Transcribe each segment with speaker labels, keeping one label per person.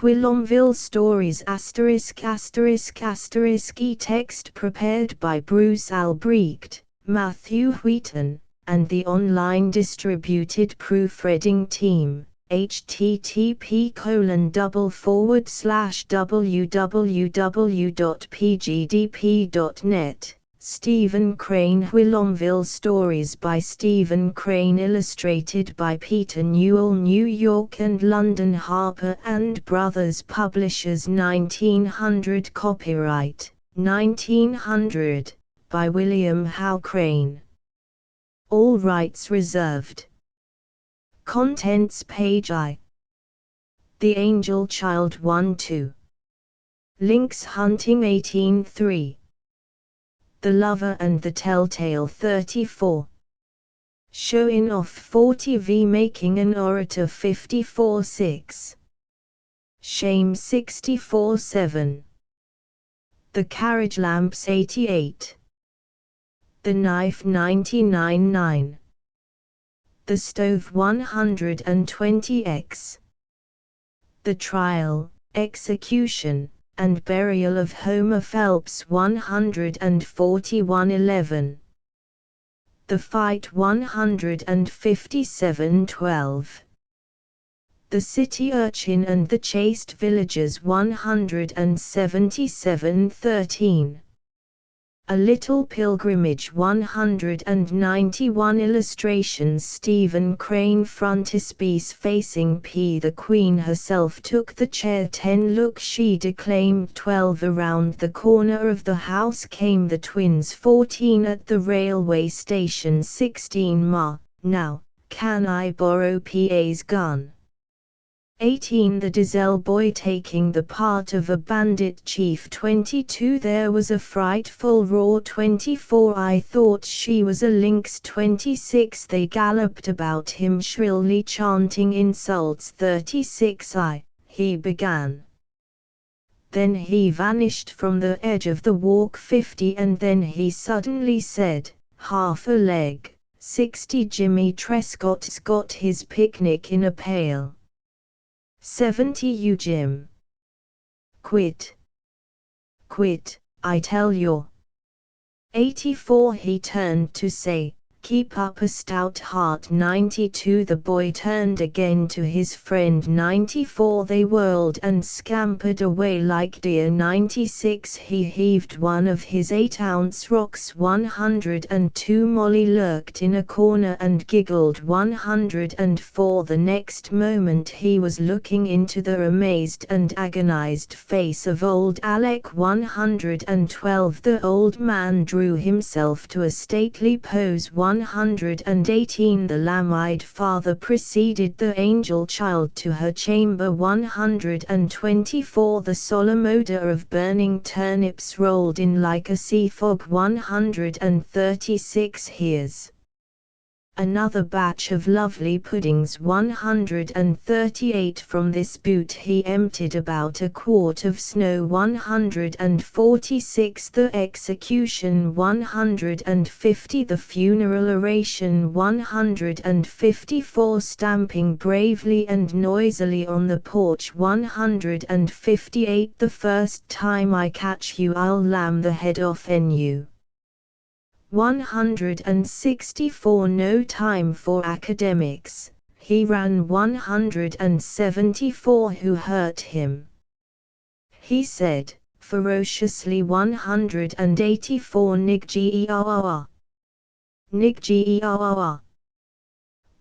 Speaker 1: Whilomville Stories ***** E-text prepared by Bruce Albrecht, Matthew Wheaton, and the online distributed proofreading team. http://www.pgdp.net. Stephen Crane. Whilomville Stories by Stephen Crane, illustrated by Peter Newell. New York and London, Harper and Brothers Publishers. 1900. Copyright 1900 by William Howe Crane. All rights reserved. Contents page I. The Angel Child 1-2. Links Hunting 18-3. The Lover and the Telltale 34. Showing Off 40v. Making an Orator 54-6. Shame 64-7. The Carriage Lamps 88. The Knife 99-9. The Stove 120x. The Trial, Execution, and Burial of Homer Phelps 141-11. The Fight 157-12. The City Urchin and the Chaste Villagers 177-13. A Little Pilgrimage 191. Illustrations Stephen Crane. Frontispiece facing P. The Queen herself took the chair. 10. Look, she declaimed. 12. Around the corner of the house came the twins. 14. At the railway station. 16. Ma, now, can I borrow PA's gun? 18. The diesel boy taking the part of a bandit chief. 22. There was a frightful roar. 24. I thought she was a lynx. 26. They galloped about him shrilly chanting insults. 36. He began. Then he vanished from the edge of the walk. 50. And then he suddenly said, half a leg. 60. Jimmy Trescott's got his picnic in a pail. 70. You Jim. Quit. Quit, I tell you. 84. He turned to say, keep up a stout heart. 92. The boy turned again to his friend. 94. They whirled and scampered away like deer. 96. He heaved one of his 8-ounce rocks. 102. Molly lurked in a corner and giggled. 104. The next moment he was looking into the amazed and agonized face of old Alec. 112. The old man drew himself to a stately pose. 118. The lamb-eyed father preceded the angel child to her chamber. 124. The solemn odor of burning turnips rolled in like a sea fog. 136. Here's another batch of lovely puddings. 138. From this boot he emptied about a quart of snow. 146. The execution. 150. The funeral oration. 154. Stamping bravely and noisily on the porch. 158. The first time I catch you I'll lam the head off you. 164. No time for academics, he ran. 174. Who hurt him? He said, ferociously. 184. Niggeeawawa. Niggeeawawa.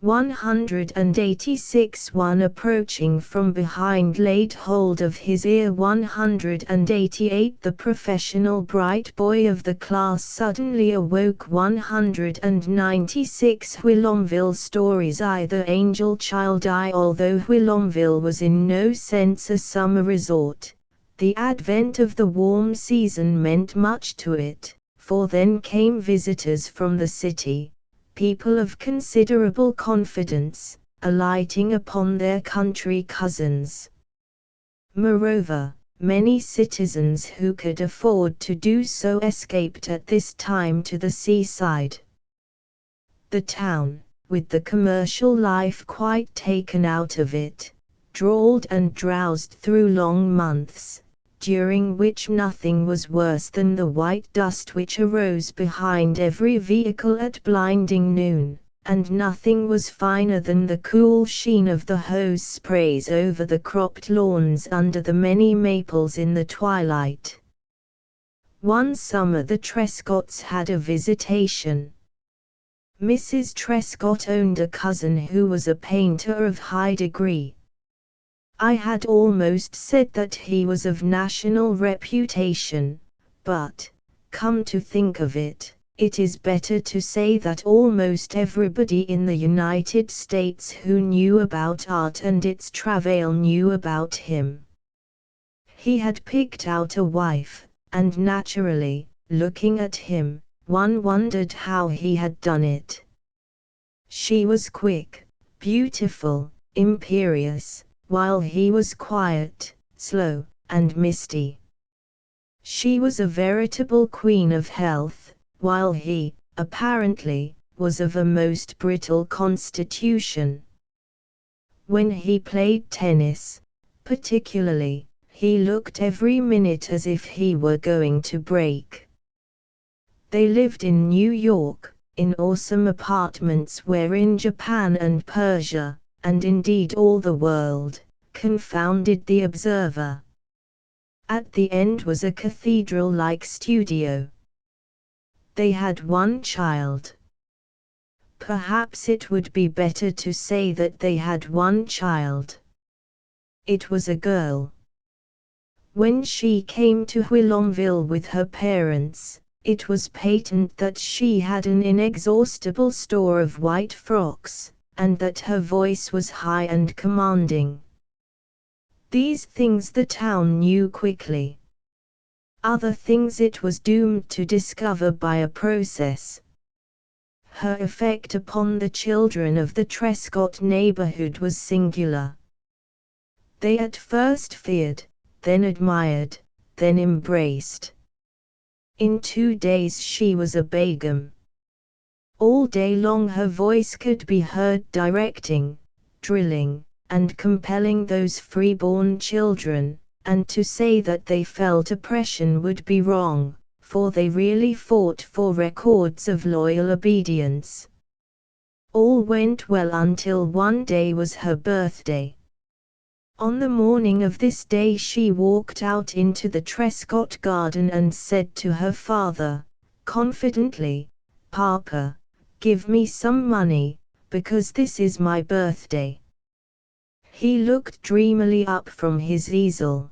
Speaker 1: 186. One approaching from behind laid hold of his ear. 188. The professional bright boy of the class suddenly awoke. 196. Whilomville Stories. The Angel Child. Although Whilomville was in no sense a summer resort, the advent of the warm season meant much to it, for then came visitors from the city, people of considerable confidence, alighting upon their country cousins. Moreover, many citizens who could afford to do so escaped at this time to the seaside. The town, with the commercial life quite taken out of it, drawled and drowsed through long months, during which nothing was worse than the white dust which arose behind every vehicle at blinding noon, and nothing was finer than the cool sheen of the hose sprays over the cropped lawns under the many maples in the twilight. One summer the Trescotts had a visitation. Mrs. Trescott owned a cousin who was a painter of high degree. I had almost said that he was of national reputation, but, come to think of it, it is better to say that almost everybody in the United States who knew about art and its travail knew about him. He had picked out a wife, and naturally, looking at him, one wondered how he had done it. She was quick, beautiful, imperious, while he was quiet, slow, and misty. She was a veritable queen of health, while he, apparently, was of a most brittle constitution. When he played tennis, particularly, he looked every minute as if he were going to break. They lived in New York, in awesome apartments wherein Japan and Persia, and indeed all the world, confounded the observer. At the end was a cathedral-like studio. They had one child. Perhaps it would be better to say that they had one child. It was a girl. When she came to Whilomville with her parents, it was patent that she had an inexhaustible store of white frocks, and that her voice was high and commanding. These things the town knew quickly. Other things it was doomed to discover by a process. Her effect upon the children of the Trescott neighborhood was singular. They at first feared, then admired, then embraced. In 2 days she was a begum. All day long her voice could be heard directing, drilling, and compelling those free-born children, and to say that they felt oppression would be wrong, for they really fought for records of loyal obedience. All went well until one day was her birthday. On the morning of this day she walked out into the Trescott garden and said to her father, confidently, "Papa, give me some money, because this is my birthday." He looked dreamily up from his easel.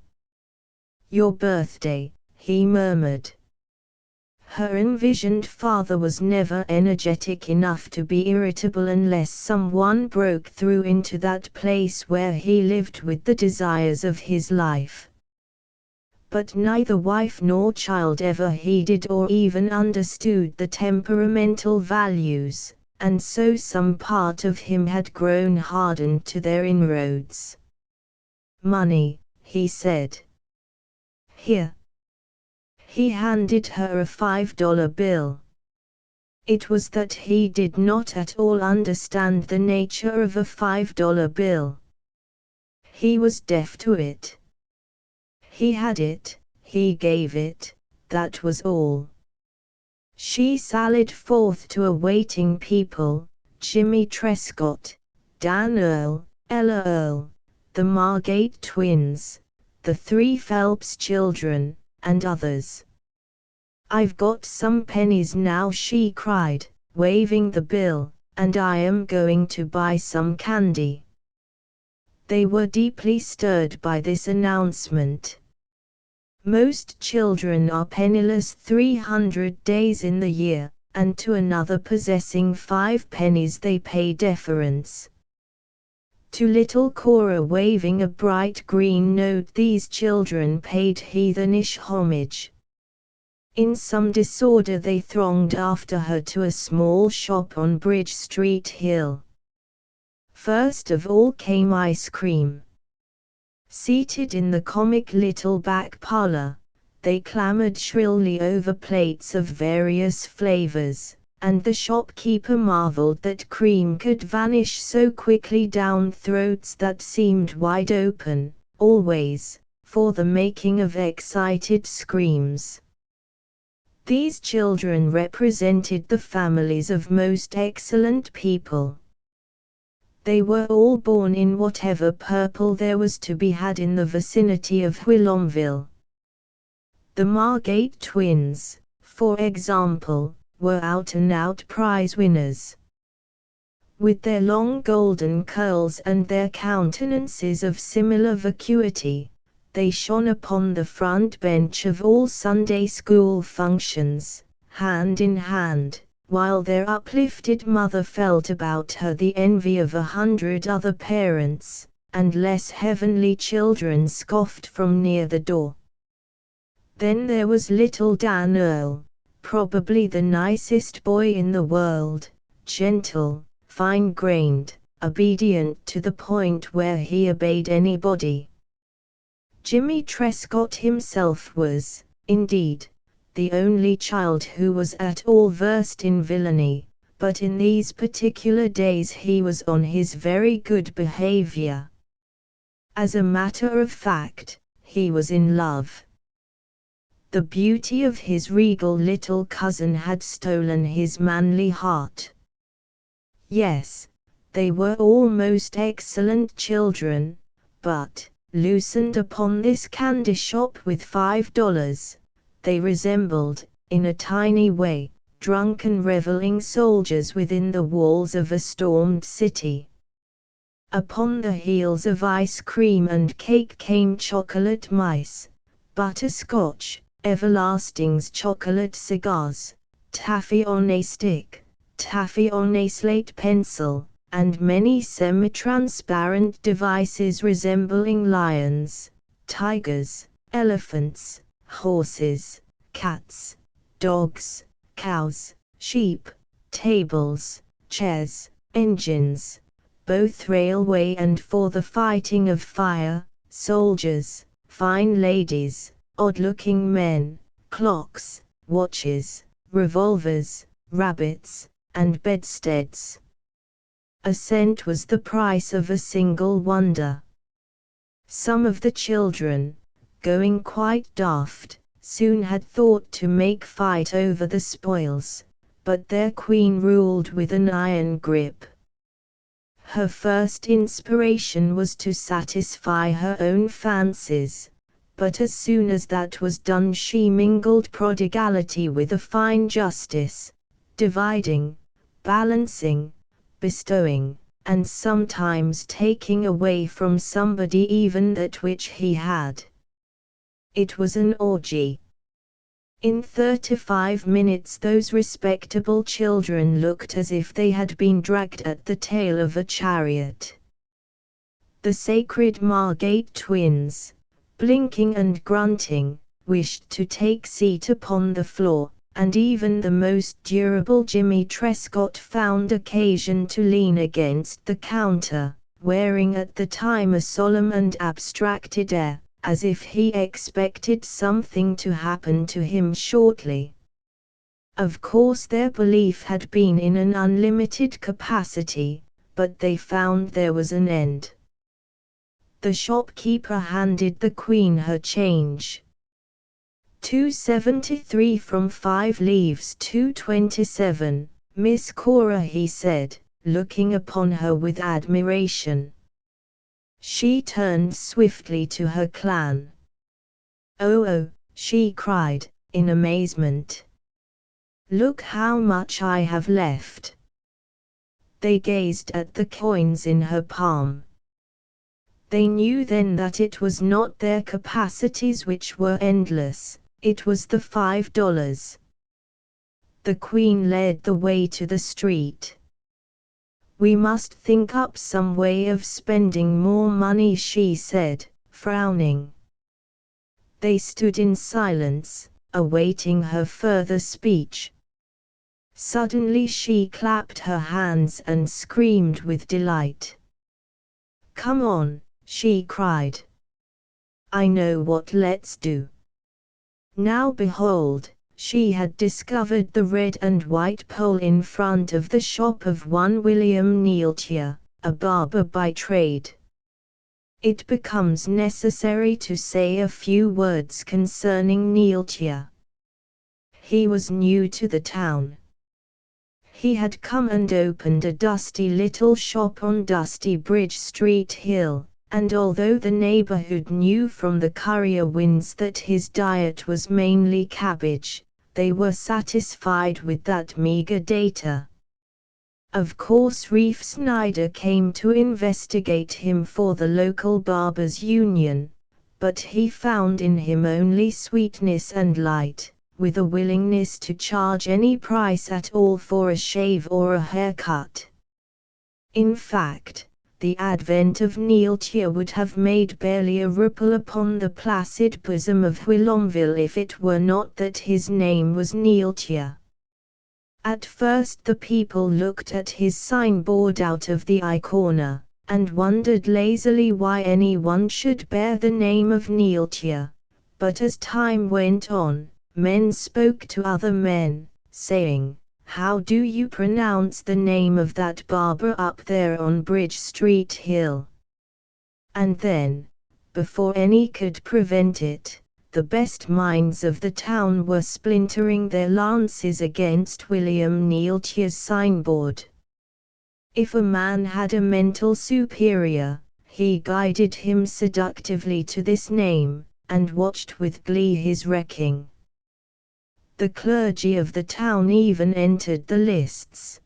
Speaker 1: "Your birthday," he murmured. Her envisioned father was never energetic enough to be irritable unless someone broke through into that place where he lived with the desires of his life. But neither wife nor child ever heeded or even understood the temperamental values, and so some part of him had grown hardened to their inroads. "Money," he said. "Here." He handed her a $5 bill. It was that he did not at all understand the nature of a $5 bill. He was deaf to it. He had it, he gave it, that was all. She sallied forth to a waiting people, Jimmy Trescott, Dan Earl, Ella Earl, the Margate twins, the 3 Phelps children, and others. "I've got some pennies now," she cried, waving the bill, "and I am going to buy some candy." They were deeply stirred by this announcement. Most children are penniless 300 days in the year, and to another possessing 5 pennies they pay deference. To little Cora waving a bright green note these children paid heathenish homage. In some disorder they thronged after her to a small shop on Bridge Street Hill. First of all came ice cream. Seated in the comic little back parlor, they clamored shrilly over plates of various flavors, and the shopkeeper marveled that cream could vanish so quickly down throats that seemed wide open, always, for the making of excited screams. These children represented the families of most excellent people. They were all born in whatever purple there was to be had in the vicinity of Whilomville. The Margate twins, for example, were out-and-out prize winners. With their long golden curls and their countenances of similar vacuity, they shone upon the front bench of all Sunday school functions, hand in hand, while their uplifted mother felt about her the envy of 100 other parents, and less heavenly children scoffed from near the door. Then there was little Dan Earl, probably the nicest boy in the world, gentle, fine-grained, obedient to the point where he obeyed anybody. Jimmy Trescott himself was, indeed, the only child who was at all versed in villainy, but in these particular days he was on his very good behavior. As a matter of fact, he was in love. The beauty of his regal little cousin had stolen his manly heart. Yes, they were all most excellent children, but, loosened upon this candy shop with $5, they resembled, in a tiny way, drunken reveling soldiers within the walls of a stormed city. Upon the heels of ice cream and cake came chocolate mice, butterscotch, everlasting's chocolate cigars, taffy on a stick, taffy on a slate pencil, and many semi-transparent devices resembling lions, tigers, elephants, horses, cats, dogs, cows, sheep, tables, chairs, engines, both railway and for the fighting of fire, soldiers, fine ladies, odd-looking men, clocks, watches, revolvers, rabbits, and bedsteads. A cent was the price of a single wonder. Some of the children, going quite daft, soon had thought to make fight over the spoils, but their queen ruled with an iron grip. Her first inspiration was to satisfy her own fancies, but as soon as that was done she mingled prodigality with a fine justice, dividing, balancing, bestowing, and sometimes taking away from somebody even that which he had. It was an orgy. In 35 minutes those respectable children looked as if they had been dragged at the tail of a chariot. The sacred Margate twins, blinking and grunting, wished to take seat upon the floor, and even the most durable Jimmy Trescott found occasion to lean against the counter, wearing at the time a solemn and abstracted air, as if he expected something to happen to him shortly. Of course their belief had been in an unlimited capacity, but they found there was an end. The shopkeeper handed the queen her change. $2.73 from 5 leaves $2.27, Miss Cora, he said, looking upon her with admiration. She turned swiftly to her clan. Oh, she cried, in amazement. Look how much I have left. They gazed at the coins in her palm. They knew then that it was not their capacities which were endless, it was the $5. The queen led the way to the street. We must think up some way of spending more money, she said, frowning. They stood in silence, awaiting her further speech. Suddenly she clapped her hands and screamed with delight. Come on, she cried. I know what let's do. Now behold, She had discovered the red and white pole in front of the shop of one William Neeltje, a barber by trade. It becomes necessary to say a few words concerning Neeltje. He was new to the town. He had come and opened a dusty little shop on Dusty Bridge Street Hill, and although the neighborhood knew from the courier winds that his diet was mainly cabbage, they were satisfied with that meager data. Of course Reef Snyder came to investigate him for the local barbers' union, but he found in him only sweetness and light, with a willingness to charge any price at all for a shave or a haircut. In fact, the advent of Neeltje would have made barely a ripple upon the placid bosom of Whilomville if it were not that his name was Neeltje. At first the people looked at his signboard out of the eye corner, and wondered lazily why anyone should bear the name of Neeltje, but as time went on, men spoke to other men, saying, "How do you pronounce the name of that barber up there on Bridge Street Hill?" And then, before any could prevent it, the best minds of the town were splintering their lances against William Neeltje's signboard. If a man had a mental superior, he guided him seductively to this name, and watched with glee his wrecking. The clergy of the town even entered the lists.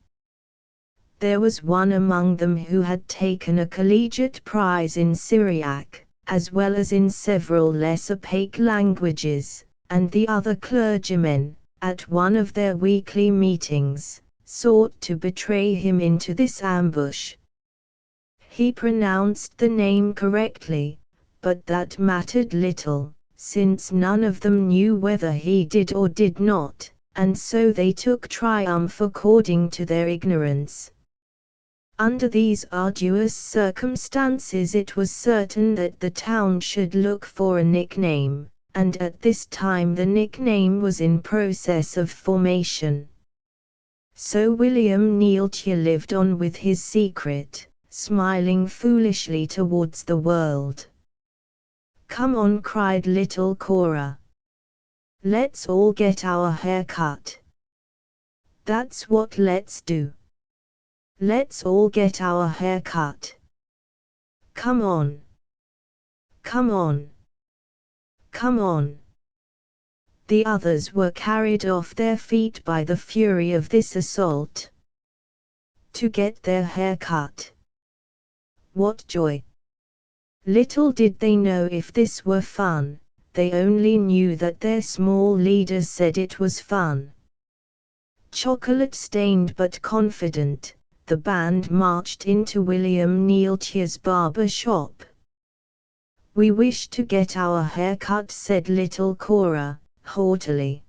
Speaker 1: There was one among them who had taken a collegiate prize in Syriac, as well as in several less opaque languages, and the other clergymen, at one of their weekly meetings, sought to betray him into this ambush. He pronounced the name correctly, but that mattered little, since none of them knew whether he did or did not, and so they took triumph according to their ignorance. Under these arduous circumstances it was certain that the town should look for a nickname, and at this time the nickname was in process of formation. So William Neeltje lived on with his secret, smiling foolishly towards the world. "Come on," cried little Cora. "Let's all get our hair cut." "That's what let's do. Let's all get our hair cut. Come on. Come on. Come on." The others were carried off their feet by the fury of this assault. To get their hair cut. What joy! Little did they know if this were fun, they only knew that their small leader said it was fun. Chocolate-stained but confident, the band marched into William Neeltje's barber shop. "We wish to get our hair cut," said little Cora, haughtily.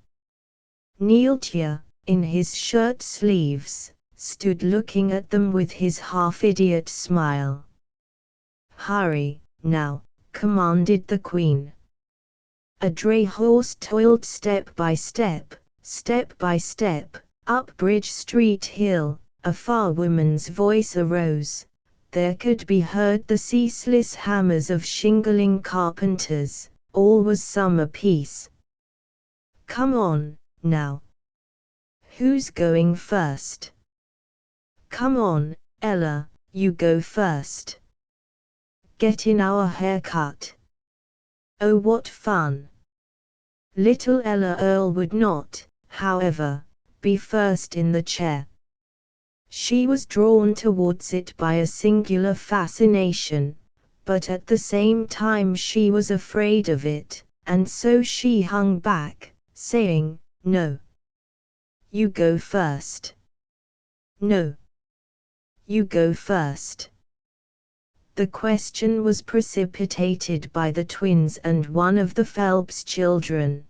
Speaker 1: Neeltje, in his shirt sleeves, stood looking at them with his half-idiot smile. "Hurry, now," commanded the Queen. A dray horse toiled step by step, up Bridge Street Hill. A far woman's voice arose. There could be heard the ceaseless hammers of shingling carpenters. All was summer peace. "Come on, now. Who's going first?" "Come on, Ella, you go first. Get in our hair cut." Oh, what fun! Little Ella Earl would not, however, be first in the chair. She was drawn towards it by a singular fascination, but at the same time she was afraid of it, and so she hung back, saying, "No. You go first. No. You go first." The question was precipitated by the twins and one of the Phelps children.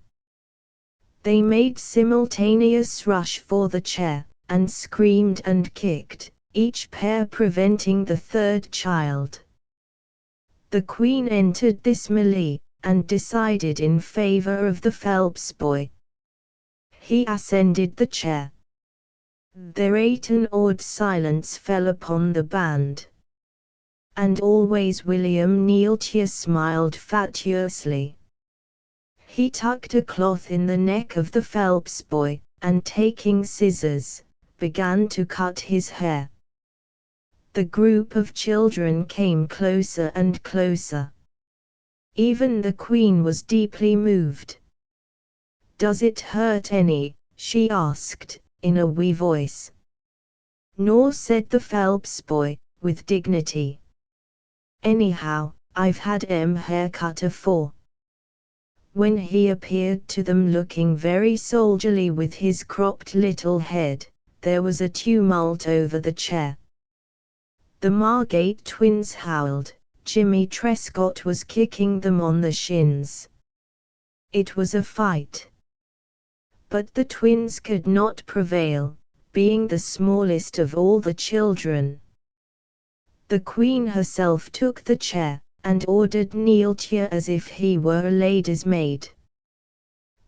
Speaker 1: They made simultaneous rush for the chair, and screamed and kicked, each pair preventing the third child. The Queen entered this melee, and decided in favor of the Phelps boy. He ascended the chair. Thereat an awed silence fell upon the band. And always William Neeltje smiled fatuously. He tucked a cloth in the neck of the Phelps boy, and taking scissors, began to cut his hair. The group of children came closer and closer. Even the Queen was deeply moved. "Does it hurt any?" she asked, in a wee voice. "Nor," said the Phelps boy, with dignity. "Anyhow, I've had hair cut afore." When he appeared to them looking very soldierly with his cropped little head, there was a tumult over the chair. The Margate twins howled, Jimmy Trescott was kicking them on the shins. It was a fight. But the twins could not prevail, being the smallest of all the children. The Queen herself took the chair, and ordered Neeltje as if he were a lady's maid.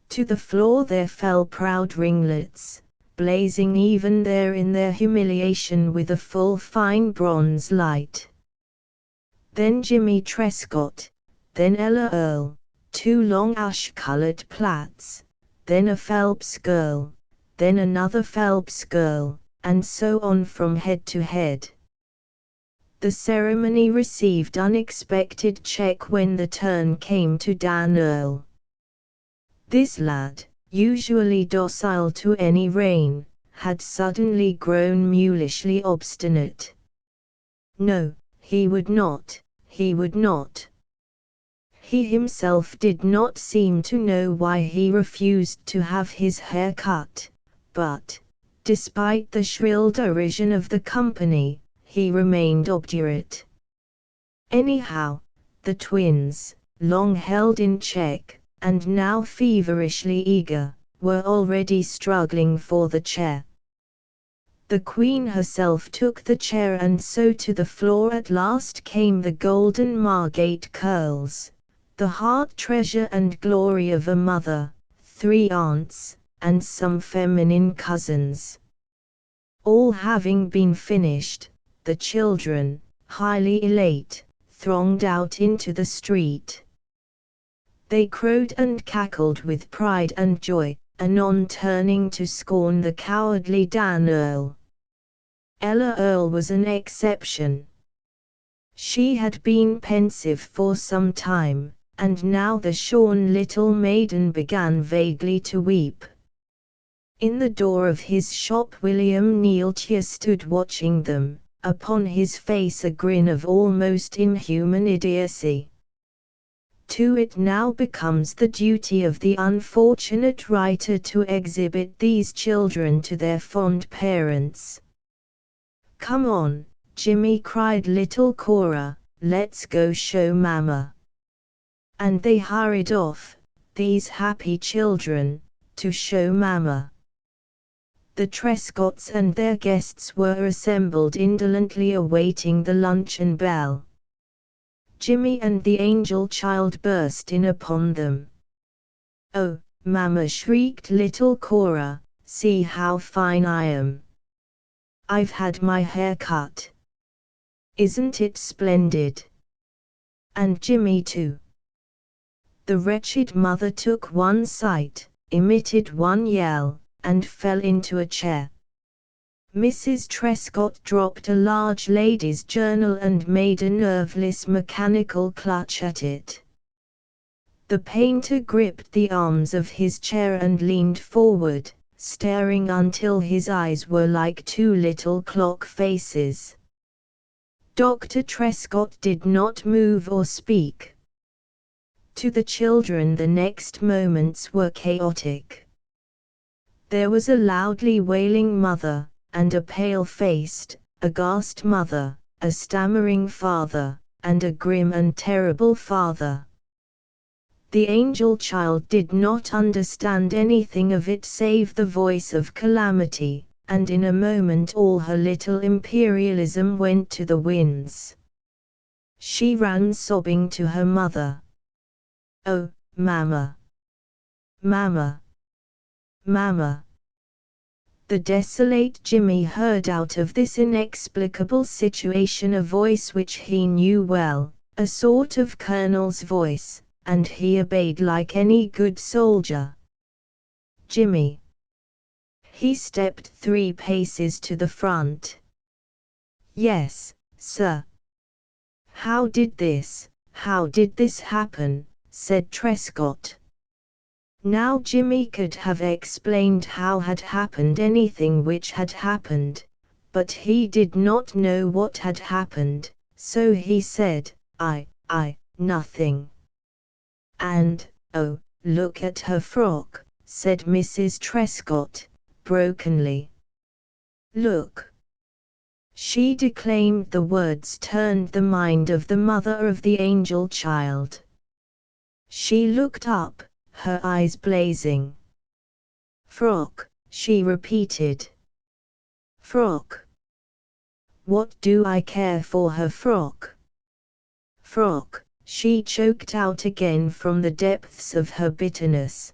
Speaker 1: To the floor there fell proud ringlets, blazing even there in their humiliation with a full fine bronze light. Then Jimmy Trescott, then Ella Earl, 2 long ash-colored plaits, then a Phelps girl, then another Phelps girl, and so on from head to head. The ceremony received unexpected check when the turn came to Dan Earl. This lad, usually docile to any rein, had suddenly grown mulishly obstinate. No, he would not, he would not. He himself did not seem to know why he refused to have his hair cut, but, despite the shrill derision of the company, he remained obdurate. Anyhow, the twins, long held in check, and now feverishly eager, were already struggling for the chair. The Queen herself took the chair, and so to the floor at last came the golden Margate curls, the heart treasure and glory of a mother, 3 aunts, and some feminine cousins. All having been finished, the children, highly elate, thronged out into the street. They crowed and cackled with pride and joy, anon turning to scorn the cowardly Dan Earl. Ella Earl was an exception. She had been pensive for some time, and now the shorn little maiden began vaguely to weep. In the door of his shop William Neeltje stood watching them, upon his face a grin of almost inhuman idiocy. It now becomes the duty of the unfortunate writer to exhibit these children to their fond parents. "Come on," Jimmy cried little Cora, "let's go show Mama." And they hurried off, these happy children, to show Mama. The Trescotts and their guests were assembled indolently awaiting the luncheon bell. Jimmy and the angel child burst in upon them. "Oh, Mama," shrieked little Cora, "see how fine I am. I've had my hair cut. Isn't it splendid? And Jimmy too." The wretched mother took one sight, emitted one yell, and fell into a chair. Mrs. Trescott dropped a large lady's journal and made a nerveless mechanical clutch at it. The painter gripped the arms of his chair and leaned forward, staring until his eyes were like 2 little clock faces. Dr. Trescott did not move or speak. To the children the next moments were chaotic. There was a loudly wailing mother, and a pale-faced, aghast mother, a stammering father, and a grim and terrible father. The angel child did not understand anything of it save the voice of calamity, and in a moment all her little imperialism went to the winds. She ran sobbing to her mother. "Oh, Mama! Mama! Mama. The desolate Jimmy heard out of this inexplicable situation a voice which he knew well, a sort of colonel's voice, and he obeyed like any good soldier. Jimmy. He stepped 3 paces to the front. Yes, sir. How did this happen? Said Trescott. Now Jimmy could have explained how had happened anything which had happened, but he did not know what had happened, so he said, nothing. And, oh, look at her frock, said Mrs. Trescott, brokenly. Look. She declaimed. The words turned the mind of the mother of the angel child. She looked up, her eyes blazing. Frock, she repeated. Frock. What do I care for her frock? Frock, she choked out again from the depths of her bitterness.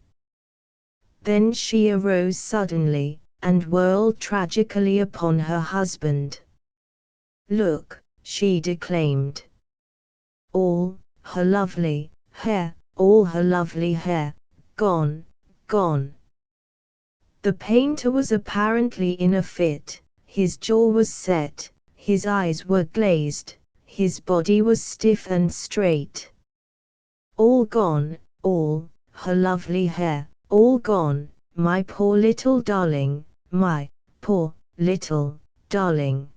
Speaker 1: Then she arose suddenly, and whirled tragically upon her husband. Look, she declaimed. All her lovely hair, gone, gone. The painter was apparently in a fit, his jaw was set, his eyes were glazed, his body was stiff and straight. All gone, all her lovely hair, all gone, my poor little darling, my poor little darling.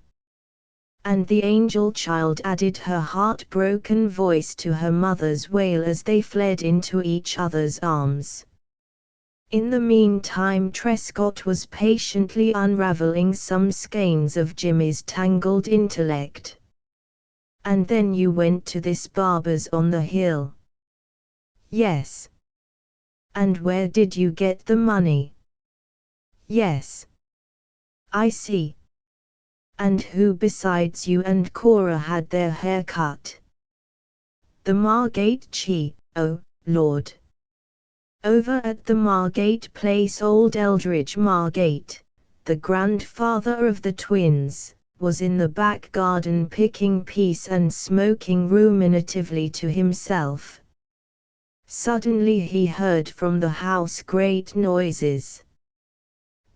Speaker 1: And the angel child added her heartbroken voice to her mother's wail as they fled into each other's arms. In the meantime Trescott was patiently unraveling some skeins of Jimmy's tangled intellect. And then you went to this barber's on the hill. Yes. And where did you get the money? Yes. I see. And who besides you and Cora had their hair cut? The Margate oh, Lord. Over at the Margate place old Eldridge Margate, the grandfather of the twins, was in the back garden picking peas and smoking ruminatively to himself. Suddenly he heard from the house great noises.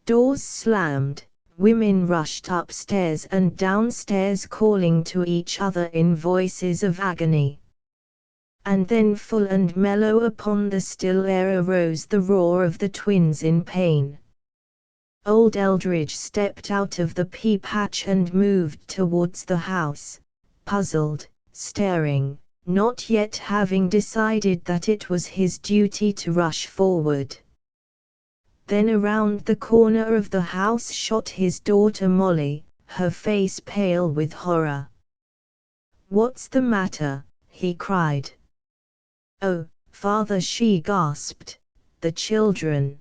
Speaker 1: Doors slammed. Women rushed upstairs and downstairs calling to each other in voices of agony. And then full and mellow upon the still air arose the roar of the twins in pain. Old Eldridge stepped out of the pea patch and moved towards the house, puzzled, staring, not yet having decided that it was his duty to rush forward. Then around the corner of the house shot his daughter Molly, her face pale with horror. "What's the matter?" he cried. "Oh, father," she gasped, "the children."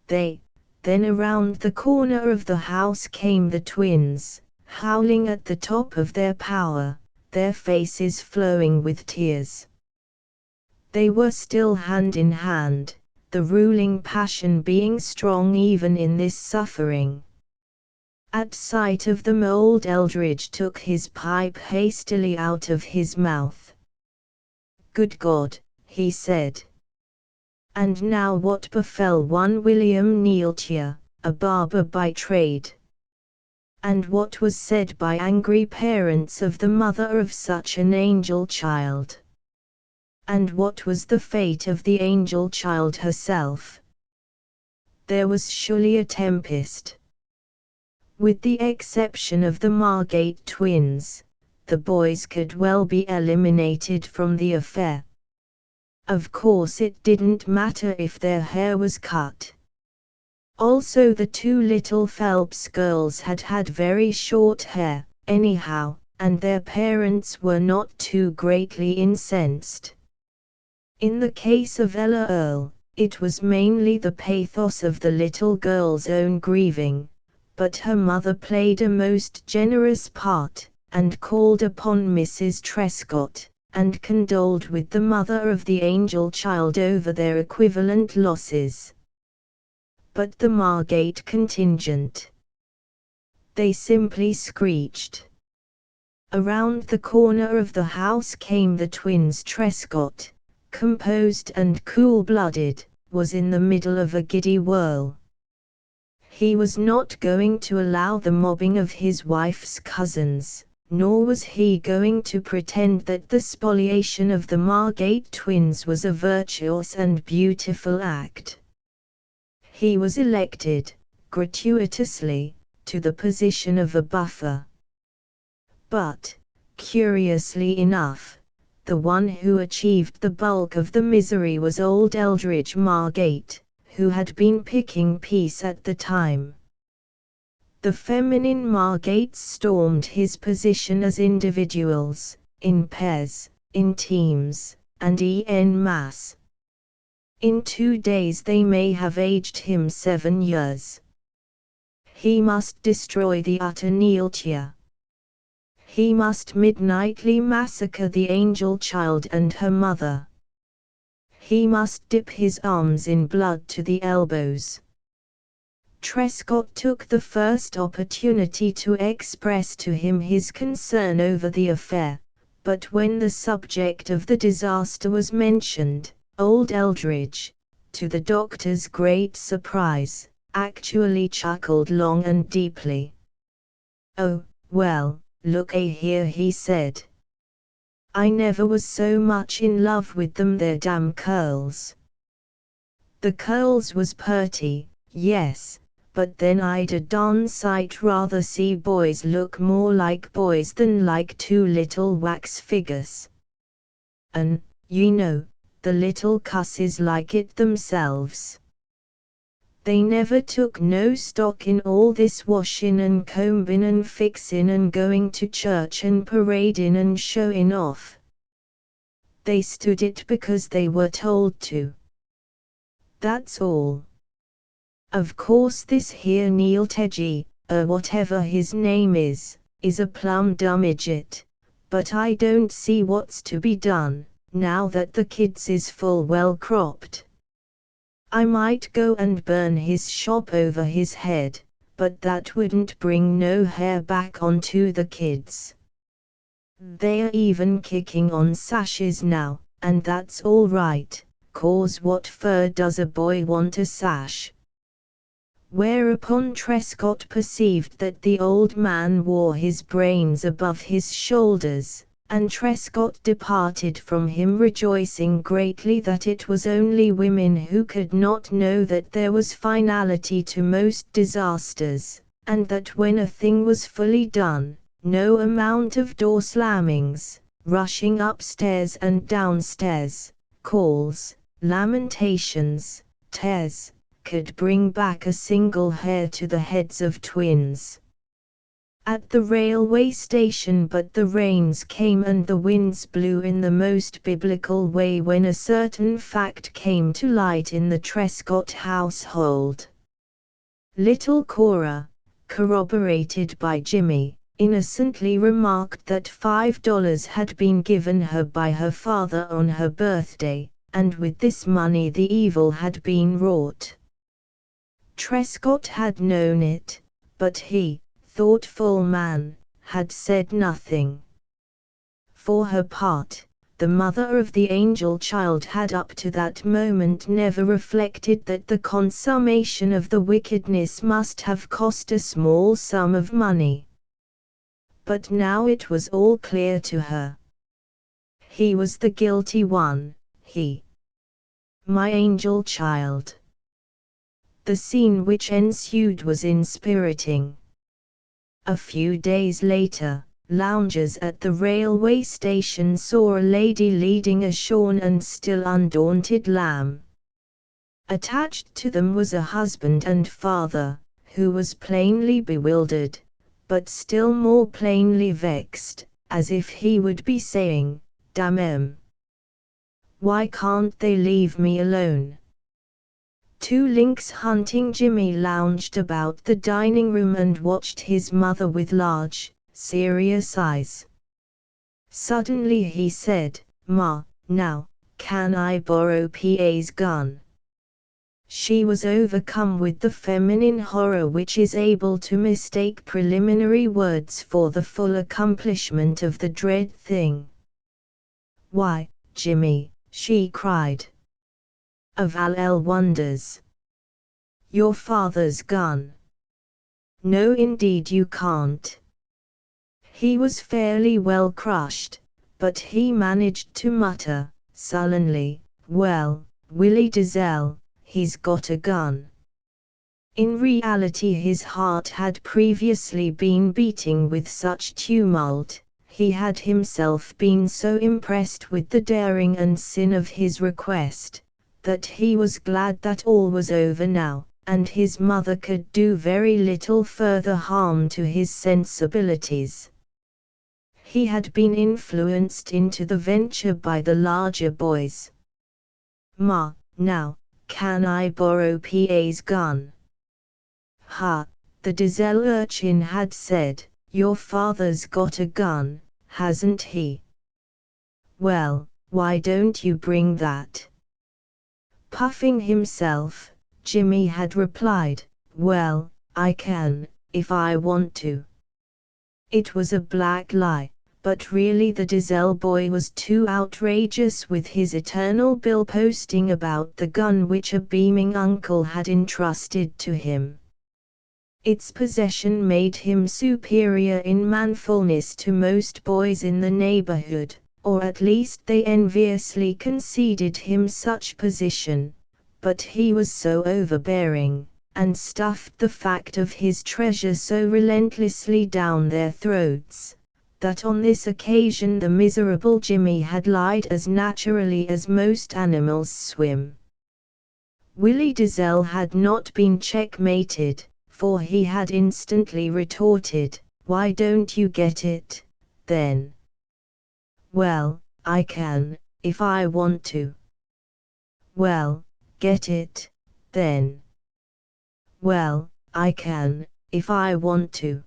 Speaker 1: Then around the corner of the house came the twins, howling at the top of their power, their faces flowing with tears. They were still hand in hand, the ruling passion being strong even in this suffering. At sight of them old Eldridge took his pipe hastily out of his mouth. "Good God," he said. And now what befell one William Neeltje, a barber by trade? And what was said by angry parents of the mother of such an angel child? And what was the fate of the angel child herself? There was surely a tempest. With the exception of the Margate twins, the boys could well be eliminated from the affair. Of course it didn't matter if their hair was cut. Also the 2 little Phelps girls had had very short hair, anyhow, and their parents were not too greatly incensed. In the case of Ella Earle, it was mainly the pathos of the little girl's own grieving, but her mother played a most generous part, and called upon Mrs. Trescott, and condoled with the mother of the angel child over their equivalent losses. but the Margate contingent. They simply screeched. Around the corner of the house came the twins. Trescott, composed and cool-blooded, was in the middle of a giddy whirl. He was not going to allow the mobbing of his wife's cousins, nor was he going to pretend that the spoliation of the Margate twins was a virtuous and beautiful act. He was elected, gratuitously, to the position of a buffer. But, curiously enough, the one who achieved the bulk of the misery was old Eldridge Margate, who had been picking peace at the time. The feminine Margates stormed his position as individuals, in pairs, in teams, and en masse. In 2 days they may have aged him 7 years. He must destroy the utter Neeltje. He must midnightly massacre the angel child and her mother. He must dip his arms in blood to the elbows. Trescott took the first opportunity to express to him his concern over the affair, but when the subject of the disaster was mentioned, old Eldridge, to the doctor's great surprise, actually chuckled long and deeply. "Oh, well, look here," he said. "I never was so much in love with them, their damn curls." The curls was purty, yes, but then I'd a darn sight rather see boys look more like boys than like 2 little wax figures. And, you know, the little cusses like it themselves. They never took no stock in all this washin' and combin' and fixin' and going to church and paradin' and showin' off. They stood it because they were told to. That's all. Of course this here Neeltje, or whatever his name is a plumb dumb idiot, but I don't see what's to be done, now that the kids is full well cropped. I might go and burn his shop over his head, but that wouldn't bring no hair back onto the kids. They're even kicking on sashes now, and that's all right, 'cause what for does a boy want a sash? Whereupon Trescott perceived that the old man wore his brains above his shoulders, and Trescott departed from him rejoicing greatly that it was only women who could not know that there was finality to most disasters, and that when a thing was fully done, no amount of door slammings, rushing upstairs and downstairs, calls, lamentations, tears, could bring back a single hair to the heads of twins. At the railway station, but the rains came and the winds blew in the most biblical way when a certain fact came to light in the Trescott household. Little Cora, corroborated by Jimmy, innocently remarked that $5 had been given her by her father on her birthday, and with this money the evil had been wrought. Trescott had known it, but he, thoughtful man, had said nothing. For her part, the mother of the angel child had up to that moment never reflected that the consummation of the wickedness must have cost a small sum of money. But now it was all clear to her. He was the guilty one, he. My angel child. The scene which ensued was inspiriting. A few days later, loungers at the railway station saw a lady leading a shorn and still undaunted lamb. Attached to them was a husband and father, who was plainly bewildered, but still more plainly vexed, as if he would be saying, "Damn 'em! Why can't they leave me alone?" 2 lynx hunting Jimmy lounged about the dining room and watched his mother with large, serious eyes. Suddenly he said, "Ma, now, can I borrow PA's gun?" She was overcome with the feminine horror which is able to mistake preliminary words for the full accomplishment of the dread thing. "Why, Jimmy," she cried. "Of all wonders! Your father's gun!" "No, indeed you can't." He was fairly well crushed, but he managed to mutter, sullenly, "Well, Willie Dizelle, he's got a gun." In reality his heart had previously been beating with such tumult, he had himself been so impressed with the daring and sin of his request, that he was glad that all was over now, and his mother could do very little further harm to his sensibilities. He had been influenced into the venture by the larger boys. "Ma, now, can I borrow PA's gun?" "Ha," the Dizelle urchin had said, "your father's got a gun, hasn't he? Well, why don't you bring that?" Puffing himself, Jimmy had replied, "Well, I can, if I want to." It was a black lie, but really the Dizelle boy was too outrageous with his eternal bill posting about the gun which a beaming uncle had entrusted to him. Its possession made him superior in manfulness to most boys in the neighborhood, or at least they enviously conceded him such position, but he was so overbearing, and stuffed the fact of his treasure so relentlessly down their throats, that on this occasion the miserable Jimmy had lied as naturally as most animals swim. Willie Dizelle had not been checkmated, for he had instantly retorted, "Why don't you get it, then?" "Well, I can, if I want to." "Well, get it, then." "Well, I can, if I want to."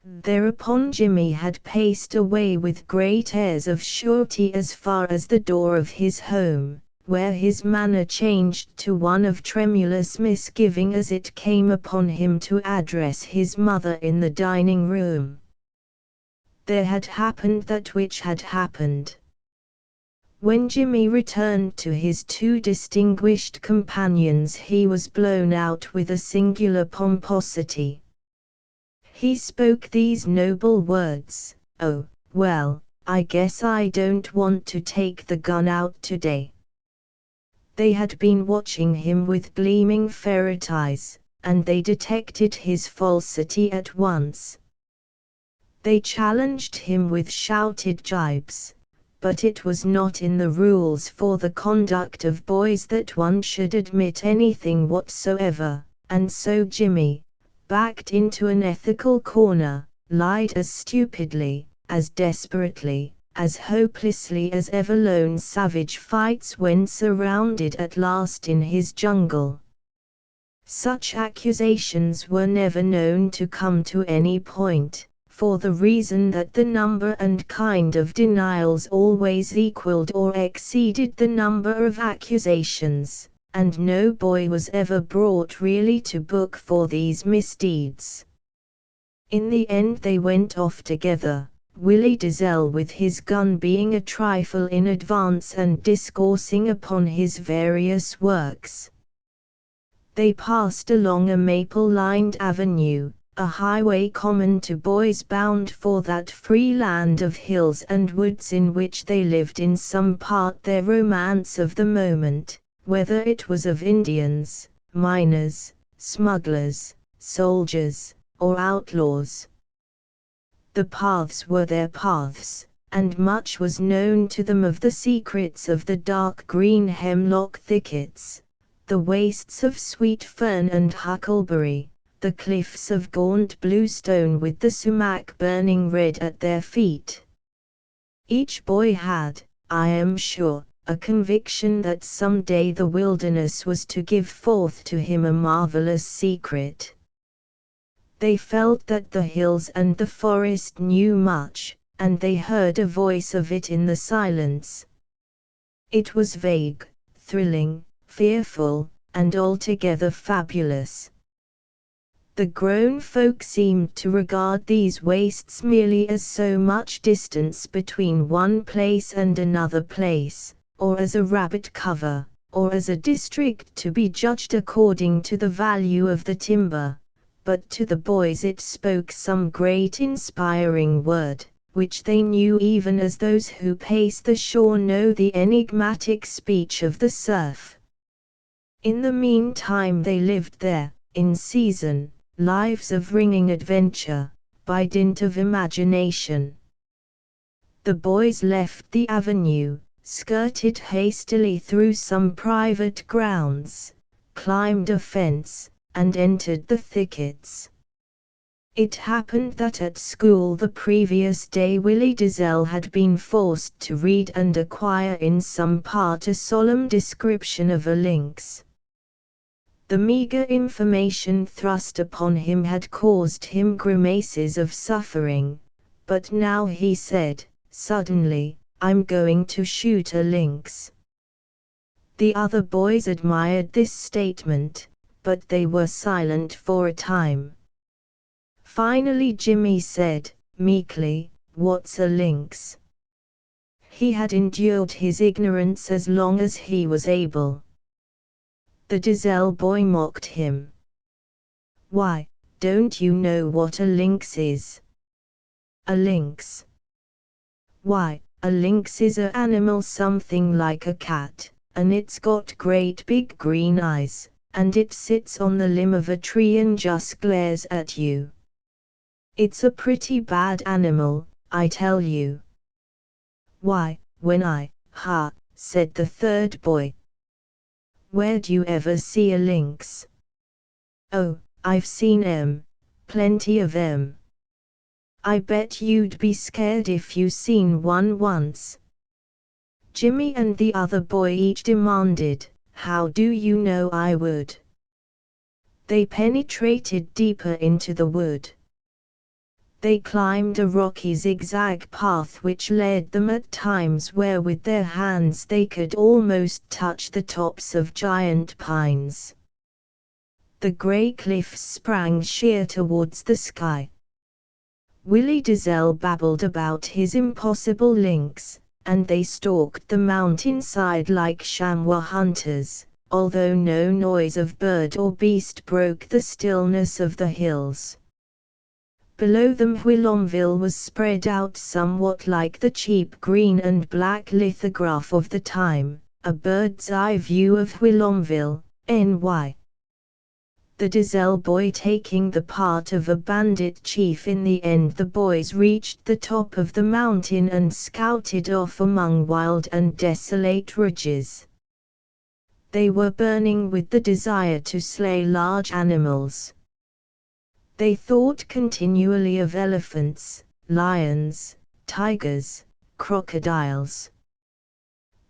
Speaker 1: Thereupon Jimmy had paced away with great airs of surety as far as the door of his home, where his manner changed to one of tremulous misgiving as it came upon him to address his mother in the dining room. There had happened that which had happened. When Jimmy returned to his two distinguished companions he was blown out with a singular pomposity. He spoke these noble words, "Oh, well, I guess I don't want to take the gun out today." They had been watching him with gleaming ferret eyes, and they detected his falsity at once. They challenged him with shouted jibes, but it was not in the rules for the conduct of boys that one should admit anything whatsoever, and so Jimmy, backed into an ethical corner, lied as stupidly, as desperately, as hopelessly as ever lone savage fights when surrounded at last in his jungle. Such accusations were never known to come to any point, for the reason that the number and kind of denials always equaled or exceeded the number of accusations, and no boy was ever brought really to book for these misdeeds. In the end they went off together, Willie Dizelle with his gun being a trifle in advance and discoursing upon his various works. They passed along a maple-lined avenue, a highway common to boys bound for that free land of hills and woods in which they lived in some part their romance of the moment, whether it was of Indians, miners, smugglers, soldiers, or outlaws. The paths were their paths, and much was known to them of the secrets of the dark green hemlock thickets, the wastes of sweet fern and huckleberry, the cliffs of gaunt bluestone with the sumac burning red at their feet. Each boy had, I am sure, a conviction that some day the wilderness was to give forth to him a marvelous secret. They felt that the hills and the forest knew much, and they heard a voice of it in the silence. It was vague, thrilling, fearful, and altogether fabulous. The grown folk seemed to regard these wastes merely as so much distance between one place and another place, or as a rabbit cover, or as a district to be judged according to the value of the timber, but to the boys it spoke some great inspiring word, which they knew even as those who pace the shore know the enigmatic speech of the surf. In the meantime they lived there, in season, lives of ringing adventure, by dint of imagination. The boys left the avenue, skirted hastily through some private grounds, climbed a fence, and entered the thickets. It happened that at school the previous day Willie Dizelle had been forced to read and acquire in some part a solemn description of a lynx. The meagre information thrust upon him had caused him grimaces of suffering, but now he said, suddenly, "I'm going to shoot a lynx." The other boys admired this statement, but they were silent for a time. Finally Jimmy said, meekly, "What's a lynx?" He had endured his ignorance as long as he was able. The Dizelle boy mocked him. "Why, don't you know what a lynx is?" "A lynx? Why, a lynx is an animal something like a cat, and it's got great big green eyes, and it sits on the limb of a tree and just glares at you. It's a pretty bad animal, I tell you." "Why, ha," said the third boy. "Where'd you ever see a lynx?" "Oh, I've seen 'em, plenty of 'em." "I bet you'd be scared if you seen one once." Jimmy and the other boy each demanded, "How do you know I would?" They penetrated deeper into the wood. They climbed a rocky zigzag path which led them at times where with their hands they could almost touch the tops of giant pines. The grey cliffs sprang sheer towards the sky. Willie Dizelle babbled about his impossible lynx, and they stalked the mountainside like chamois hunters, although no noise of bird or beast broke the stillness of the hills. Below them Whilomville was spread out somewhat like the cheap green and black lithograph of the time, a bird's-eye view of Whilomville, NY. The Dizelle boy taking the part of a bandit chief. In the end the boys reached the top of the mountain and scouted off among wild and desolate ridges. They were burning with the desire to slay large animals. They thought continually of elephants, lions, tigers, crocodiles.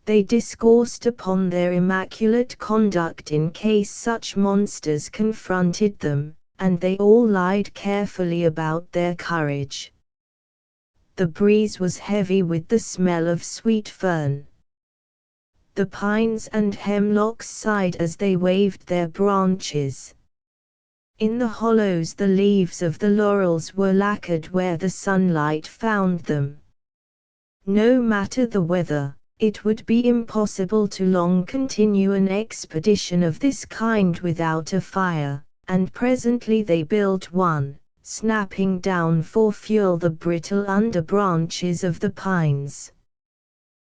Speaker 1: They discoursed upon their immaculate conduct in case such monsters confronted them, and they all lied carefully about their courage. The breeze was heavy with the smell of sweet fern. The pines and hemlocks sighed as they waved their branches. In the hollows the leaves of the laurels were lacquered where the sunlight found them. No matter the weather, it would be impossible to long continue an expedition of this kind without a fire, and presently they built one, snapping down for fuel the brittle underbranches of the pines.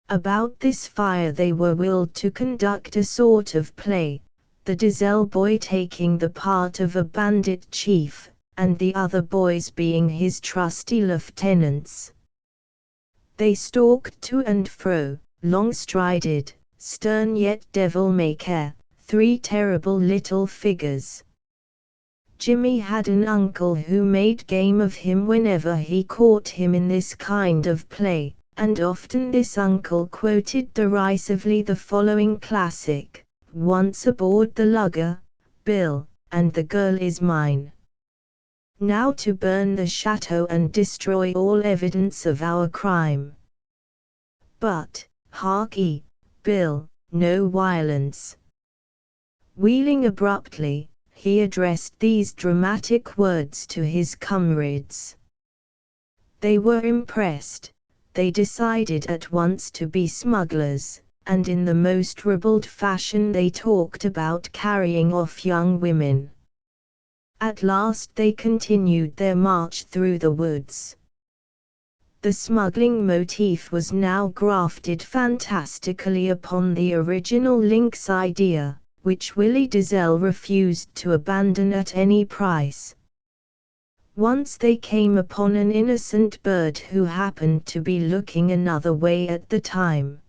Speaker 1: About this fire they were willed to conduct a sort of play, the Dizelle boy taking the part of a bandit chief, and the other boys being his trusty lieutenants. They stalked to and fro, long-strided, stern yet devil-may-care, three terrible little figures. Jimmy had an uncle who made game of him whenever he caught him in this kind of play, and often this uncle quoted derisively the following classic: "Once aboard the lugger, Bill, and the girl is mine. Now to burn the chateau and destroy all evidence of our crime. But, hark ye, Bill, no violence. Wheeling abruptly, he addressed these dramatic words to his comrades. They were impressed. They decided at once to be smugglers, and in the most ribald fashion they talked about carrying off young women. At last they continued their march through the woods. The smuggling motif was now grafted fantastically upon the original lynx idea, which Willie Dizelle refused to abandon at any price. Once they came upon an innocent bird who happened to be looking another way at the time.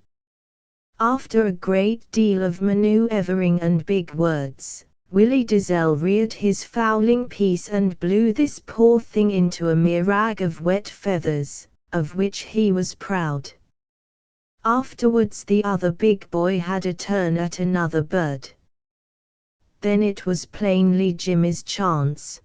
Speaker 1: After a great deal of manoeuvring and big words, Willie Dizelle reared his fowling piece and blew this poor thing into a mere rag of wet feathers, of which he was proud. Afterwards the other big boy had a turn at another bird. Then it was plainly Jimmy's chance.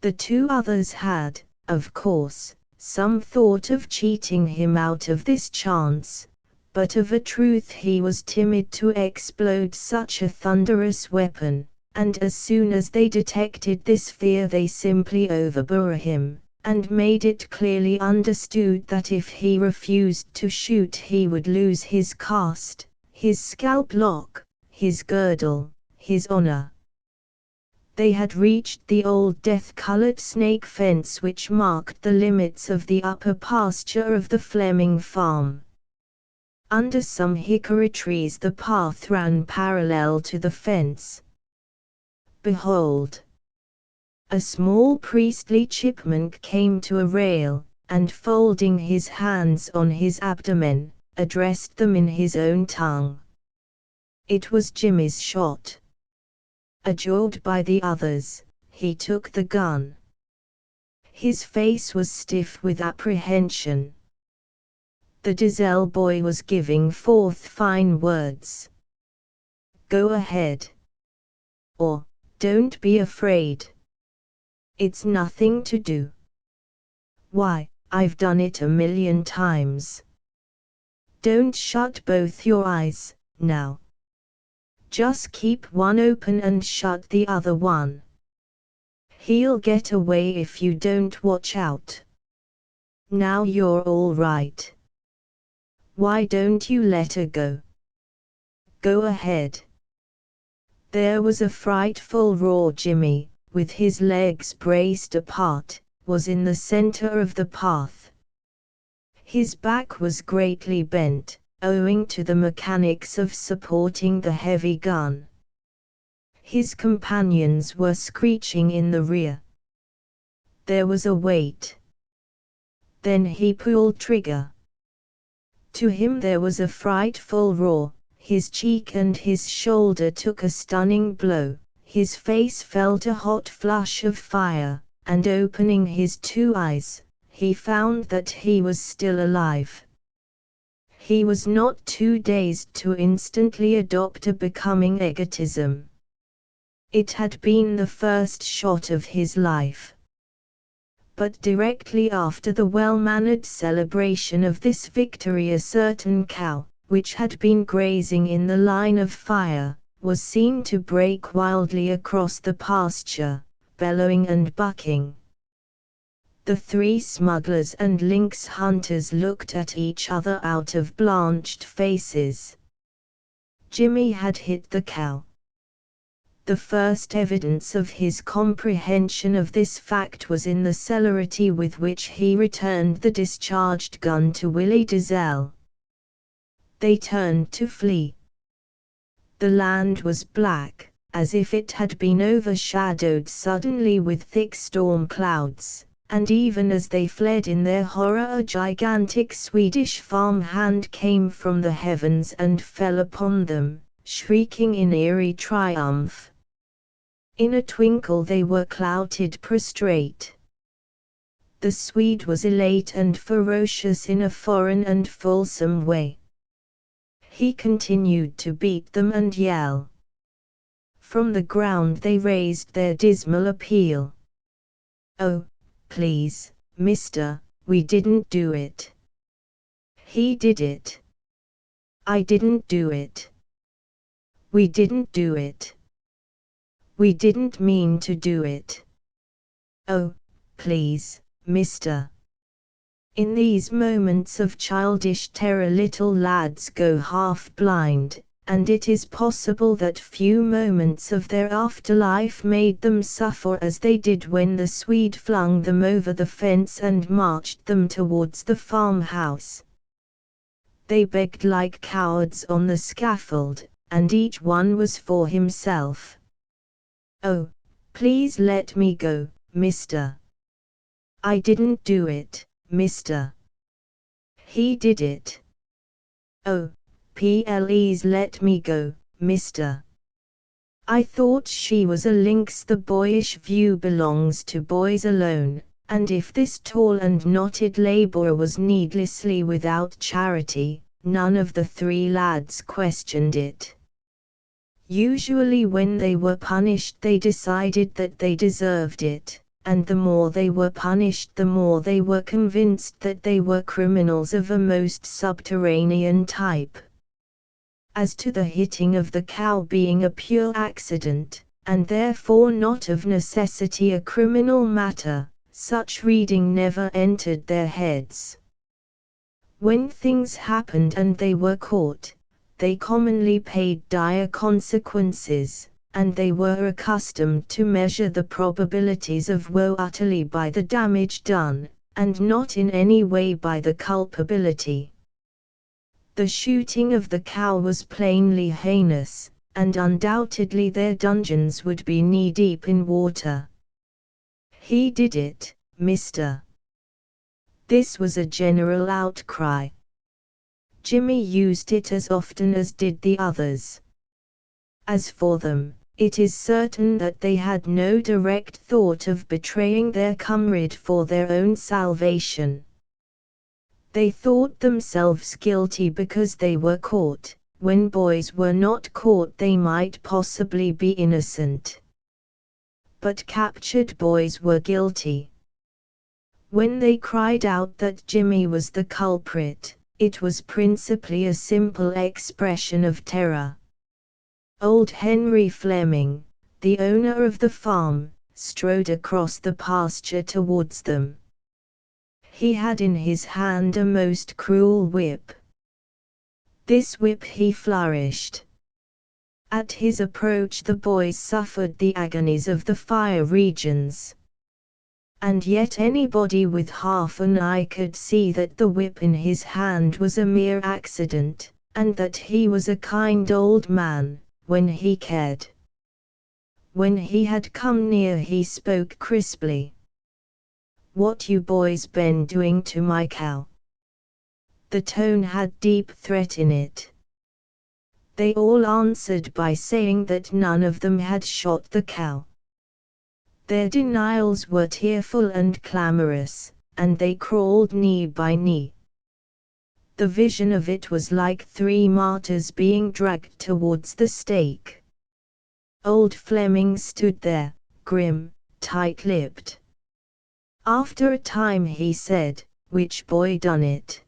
Speaker 1: The two others had, of course, some thought of cheating him out of this chance, but of a truth he was timid to explode such a thunderous weapon, and as soon as they detected this fear they simply overbore him, and made it clearly understood that if he refused to shoot he would lose his caste, his scalp lock, his girdle, his honor. They had reached the old death-colored snake fence which marked the limits of the upper pasture of the Fleming farm. Under some hickory trees the path ran parallel to the fence. Behold! A small priestly chipmunk came to a rail, and folding his hands on his abdomen, addressed them in his own tongue. It was Jimmy's shot. Adjured by the others, he took the gun. His face was stiff with apprehension. The Dizelle boy was giving forth fine words. Go ahead. Or, don't be afraid. It's nothing to do. Why, I've done it 1,000,000 times. Don't shut both your eyes, now. Just keep one open and shut the other one. He'll get away if you don't watch out. Now you're all right. Why don't you let her go? Go ahead. There was a frightful roar. Jimmy, with his legs braced apart, was in the center of the path. His back was greatly bent, owing to the mechanics of supporting the heavy gun. His companions were screeching in the rear. There was a wait. Then he pulled trigger. To him there was a frightful roar, his cheek and his shoulder took a stunning blow, his face felt a hot flush of fire, and opening his two eyes, he found that he was still alive. He was not too dazed to instantly adopt a becoming egotism. It had been the first shot of his life. But directly after the well-mannered celebration of this victory a certain cow, which had been grazing in the line of fire, was seen to break wildly across the pasture, bellowing and bucking. The three smugglers and lynx hunters looked at each other out of blanched faces. Jimmy had hit the cow. The first evidence of his comprehension of this fact was in the celerity with which he returned the discharged gun to Willie Dizelle. They turned to flee. The land was black, as if it had been overshadowed suddenly with thick storm clouds. And even as they fled in their horror a gigantic Swedish farmhand came from the heavens and fell upon them, shrieking in eerie triumph. In a twinkle they were clouted prostrate. The Swede was elate and ferocious in a foreign and fulsome way. He continued to beat them and yell. From the ground they raised their dismal appeal. Oh, please, mister, we didn't do it. He did it. I didn't do it. We didn't do it. We didn't mean to do it. Oh, please, mister. In these moments of childish terror little lads go half blind, and it is possible that few moments of their afterlife made them suffer as they did when the Swede flung them over the fence and marched them towards the farmhouse. They begged like cowards on the scaffold, and each one was for himself. Oh, please let me go, mister. I didn't do it, mister. He did it. Oh, please let me go, mister. I thought she was a lynx. The boyish view belongs to boys alone, and if this tall and knotted laborer was needlessly without charity, none of the three lads questioned it. Usually when they were punished they decided that they deserved it, and the more they were punished the more they were convinced that they were criminals of a most subterranean type. As to the hitting of the cow being a pure accident, and therefore not of necessity a criminal matter, such reading never entered their heads. When things happened and they were caught, they commonly paid dire consequences, and they were accustomed to measure the probabilities of woe utterly by the damage done, and not in any way by the culpability. The shooting of the cow was plainly heinous, and undoubtedly their dungeons would be knee-deep in water. He did it, mister. This was a general outcry. Jimmy used it as often as did the others. As for them, it is certain that they had no direct thought of betraying their comrade for their own salvation. They thought themselves guilty because they were caught. When boys were not caught they might possibly be innocent. But captured boys were guilty. When they cried out that Jimmy was the culprit, it was principally a simple expression of terror. Old Henry Fleming, the owner of the farm, strode across the pasture towards them. He had in his hand a most cruel whip. This whip he flourished. At his approach the boys suffered the agonies of the fire regions. And yet anybody with half an eye could see that the whip in his hand was a mere accident, and that he was a kind old man, when he cared. When he had come near he spoke crisply. "What you boys been doing to my cow?" The tone had deep threat in it. They all answered by saying that none of them had shot the cow. Their denials were tearful and clamorous, and they crawled knee by knee. The vision of it was like three martyrs being dragged towards the stake. Old Fleming stood there, grim, tight-lipped. After a time he said, "Which boy done it?"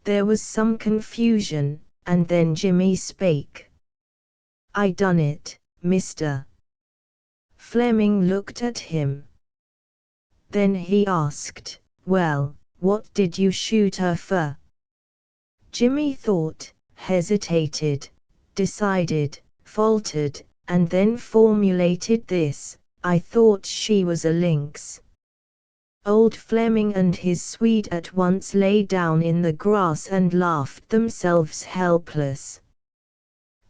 Speaker 1: There was some confusion, and then Jimmy spake. "I done it, mister." Fleming looked at him. Then he asked, "Well, what did you shoot her for?" Jimmy thought, hesitated, decided, faltered, and then formulated this, "I thought she was a lynx." Old Fleming and his Swede at once lay down in the grass and laughed themselves helpless.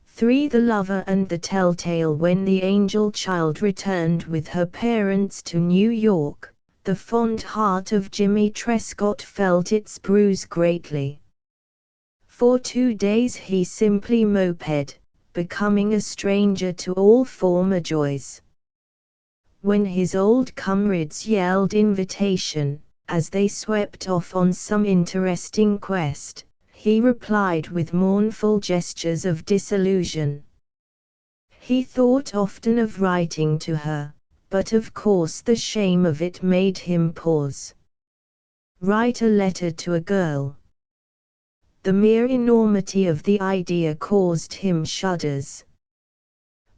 Speaker 1: 3. The lover and the telltale. When the angel child returned with her parents to New York, the fond heart of Jimmy Trescott felt its bruise greatly. For 2 days he simply moped, becoming a stranger to all former joys. When his old comrades yelled invitation, as they swept off on some interesting quest, he replied with mournful gestures of disillusion. He thought often of writing to her, but of course the shame of it made him pause. Write a letter to a girl. The mere enormity of the idea caused him shudders.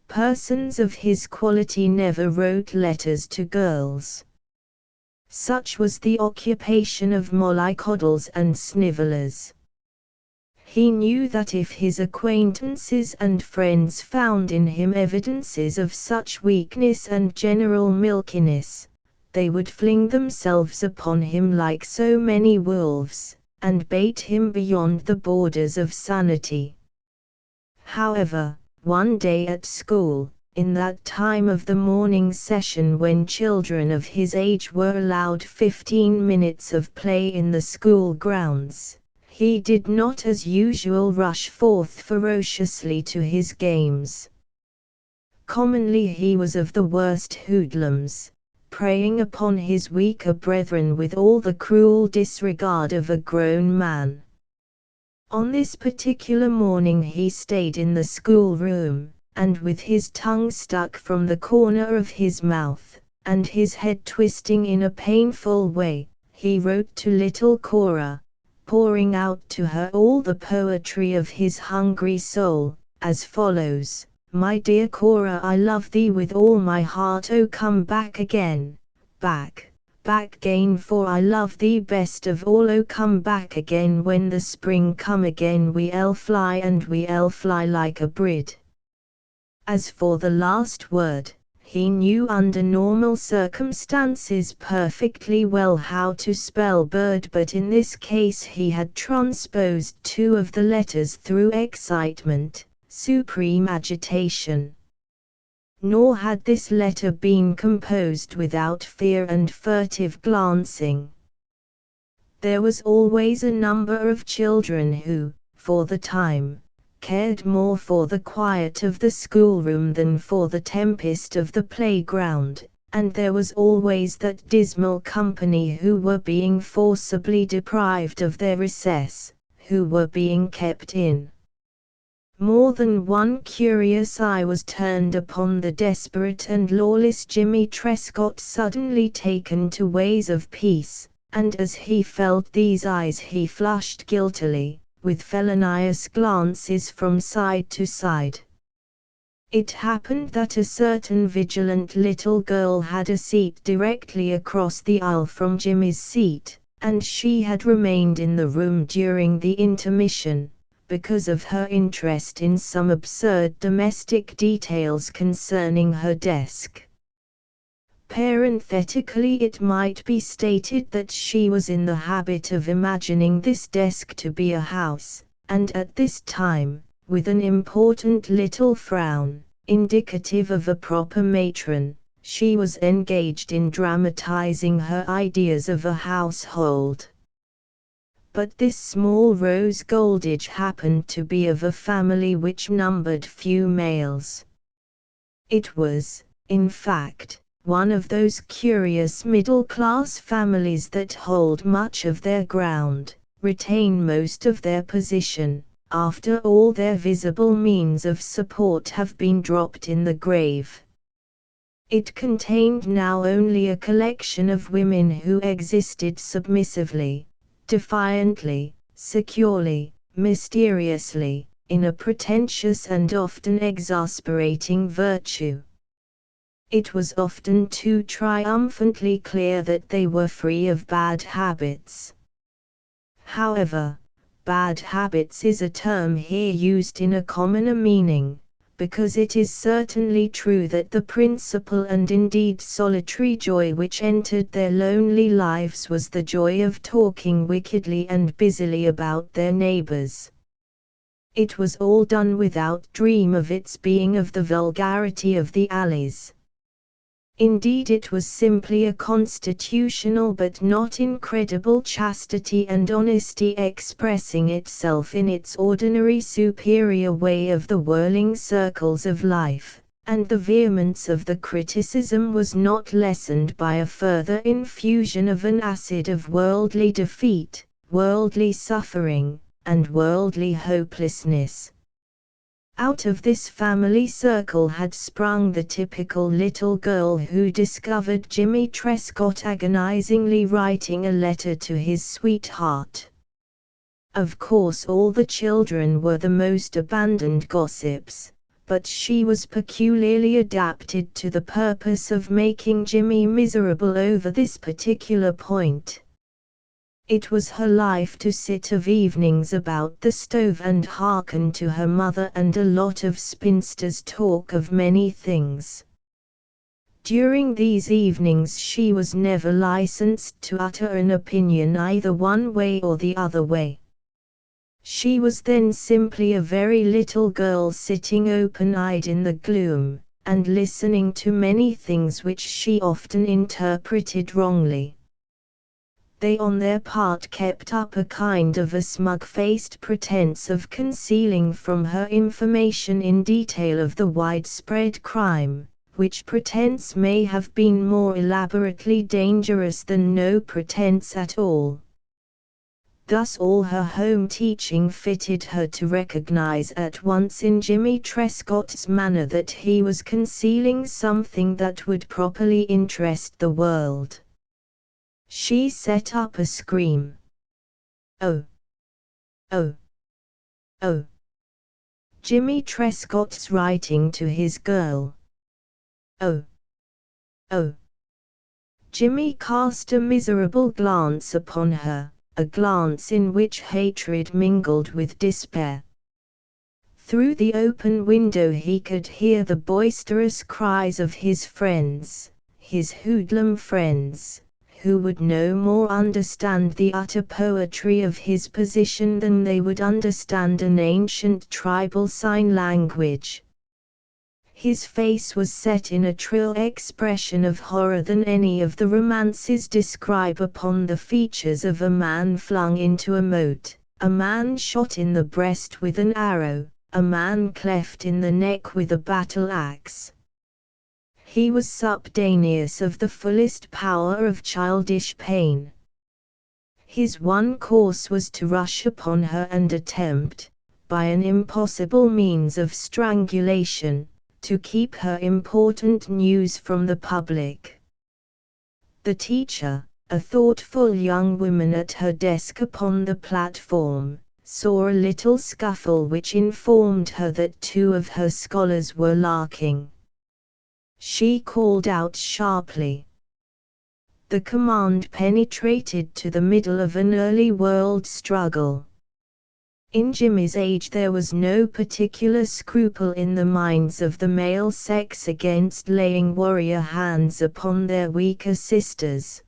Speaker 1: Persons of his quality never wrote letters to girls. Such was the occupation of mollycoddles and snivellers. He knew that if his acquaintances and friends found in him evidences of such weakness and general milkiness, they would fling themselves upon him like so many wolves, and bait him beyond the borders of sanity. However, one day at school, in that time of the morning session when children of his age were allowed 15 minutes of play in the school grounds, he did not as usual rush forth ferociously to his games. Commonly he was of the worst hoodlums, preying upon his weaker brethren with all the cruel disregard of a grown man. On this particular morning he stayed in the schoolroom, and with his tongue stuck from the corner of his mouth, and his head twisting in a painful way, he wrote to little Cora, pouring out to her all the poetry of his hungry soul, as follows: "My dear Cora, I love thee with all my heart, oh come back again, back again, for I love thee best of all, oh come back again, when the spring come again we'll fly, and we'll fly like a bird." As for the last word, he knew under normal circumstances perfectly well how to spell bird, but in this case he had transposed two of the letters through excitement, supreme agitation. Nor had this letter been composed without fear and furtive glancing. There was always a number of children who, for the time, cared more for the quiet of the schoolroom than for the tempest of the playground, and there was always that dismal company who were being forcibly deprived of their recess, who were being kept in. More than one curious eye was turned upon the desperate and lawless Jimmy Trescott, suddenly taken to ways of peace, and as he felt these eyes he flushed guiltily, with felonious glances from side to side. It happened that a certain vigilant little girl had a seat directly across the aisle from Jimmy's seat, and she had remained in the room during the intermission, because of her interest in some absurd domestic details concerning her desk. Parenthetically, it might be stated that she was in the habit of imagining this desk to be a house, and at this time, with an important little frown, indicative of a proper matron, she was engaged in dramatizing her ideas of a household. But this small Rose Goldage happened to be of a family which numbered few males. It was, in fact, one of those curious middle-class families that hold much of their ground, retain most of their position, after all their visible means of support have been dropped in the grave. It contained now only a collection of women who existed submissively, defiantly, securely, mysteriously, in a pretentious and often exasperating virtue. It was often too triumphantly clear that they were free of bad habits. However, bad habits is a term here used in a commoner meaning, because it is certainly true that the principal and indeed solitary joy which entered their lonely lives was the joy of talking wickedly and busily about their neighbors. It was all done without dream of its being of the vulgarity of the alleys. Indeed, it was simply a constitutional but not incredible chastity and honesty expressing itself in its ordinary superior way of the whirling circles of life, and the vehemence of the criticism was not lessened by a further infusion of an acid of worldly defeat, worldly suffering, and worldly hopelessness. Out of this family circle had sprung the typical little girl who discovered Jimmy Trescott agonizingly writing a letter to his sweetheart. Of course all the children were the most abandoned gossips, but she was peculiarly adapted to the purpose of making Jimmy miserable over this particular point. It was her life to sit of evenings about the stove and hearken to her mother and a lot of spinsters talk of many things. During these evenings she was never licensed to utter an opinion either one way or the other way. She was then simply a very little girl sitting open-eyed in the gloom, and listening to many things which she often interpreted wrongly. They on their part kept up a kind of a smug-faced pretense of concealing from her information in detail of the widespread crime, which pretense may have been more elaborately dangerous than no pretense at all. Thus all her home teaching fitted her to recognize at once in Jimmy Trescott's manner that he was concealing something that would properly interest the world. She set up a scream. "Oh! Oh! Oh!" Jimmy Trescott's writing to his girl. "Oh! Oh!" Jimmy cast a miserable glance upon her, a glance in which hatred mingled with despair. Through the open window he could hear the boisterous cries of his friends, his hoodlum friends, who would no more understand the utter poetry of his position than they would understand an ancient tribal sign language. His face was set in a truer expression of horror than any of the romances describe upon the features of a man flung into a moat, a man shot in the breast with an arrow, a man cleft in the neck with a battle-axe. He was subdaneous of the fullest power of childish pain. His one course was to rush upon her and attempt, by an impossible means of strangulation, to keep her important news from the public. The teacher, a thoughtful young woman at her desk upon the platform, saw a little scuffle which informed her that two of her scholars were larking. She called out sharply. The command penetrated to the middle of an early world struggle. In Jimmy's age there was no particular scruple in the minds of the male sex against laying warrior hands upon their weaker sisters.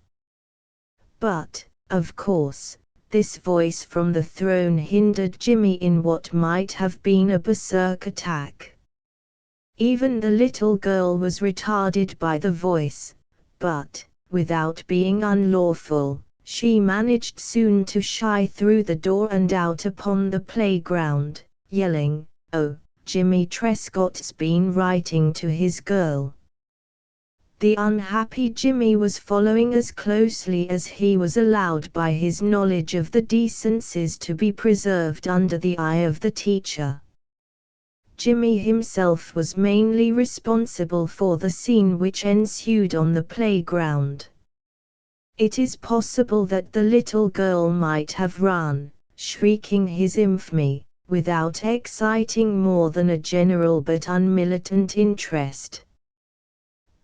Speaker 1: But, of course, this voice from the throne hindered Jimmy in what might have been a berserk attack. Even the little girl was retarded by the voice, but, without being unlawful, she managed soon to shy through the door and out upon the playground, yelling, "Oh, Jimmy Trescott's been writing to his girl." The unhappy Jimmy was following as closely as he was allowed by his knowledge of the decencies to be preserved under the eye of the teacher. Jimmy himself was mainly responsible for the scene which ensued on the playground. It is possible that the little girl might have run, shrieking his infamy, without exciting more than a general but unmilitant interest.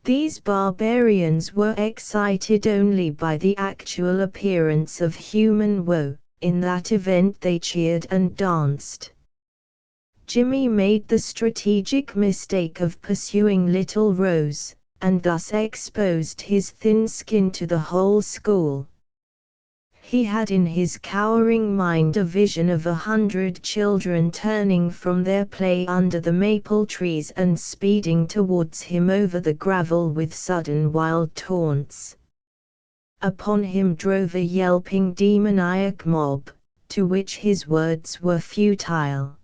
Speaker 1: These barbarians were excited only by the actual appearance of human woe. In that event they cheered and danced. Jimmy made the strategic mistake of pursuing little Rose, and thus exposed his thin skin to the whole school. He had in his cowering mind a vision of 100 children turning from their play under the maple trees and speeding towards him over the gravel with sudden wild taunts. Upon him drove a yelping demoniac mob, to which his words were futile.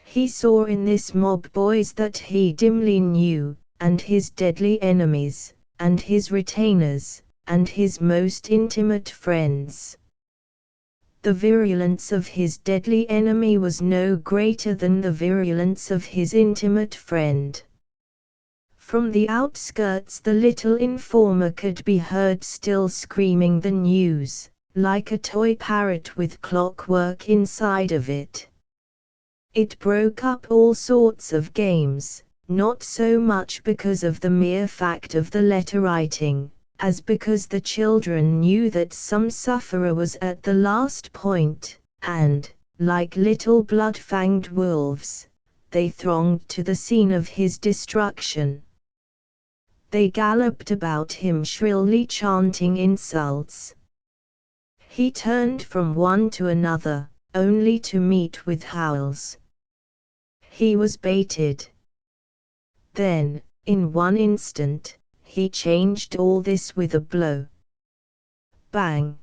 Speaker 1: He saw in this mob boys that he dimly knew, and his deadly enemies, and his retainers, and his most intimate friends. The virulence of his deadly enemy was no greater than the virulence of his intimate friend. From the outskirts the little informer could be heard still screaming the news, like a toy parrot with clockwork inside of it. It broke up all sorts of games, not so much because of the mere fact of the letter writing, as because the children knew that some sufferer was at the last point, and, like little blood-fanged wolves, they thronged to the scene of his destruction. They galloped about him shrilly chanting insults. He turned from one to another, only to meet with howls. He was baited. Then, in one instant, he changed all this with a blow. Bang!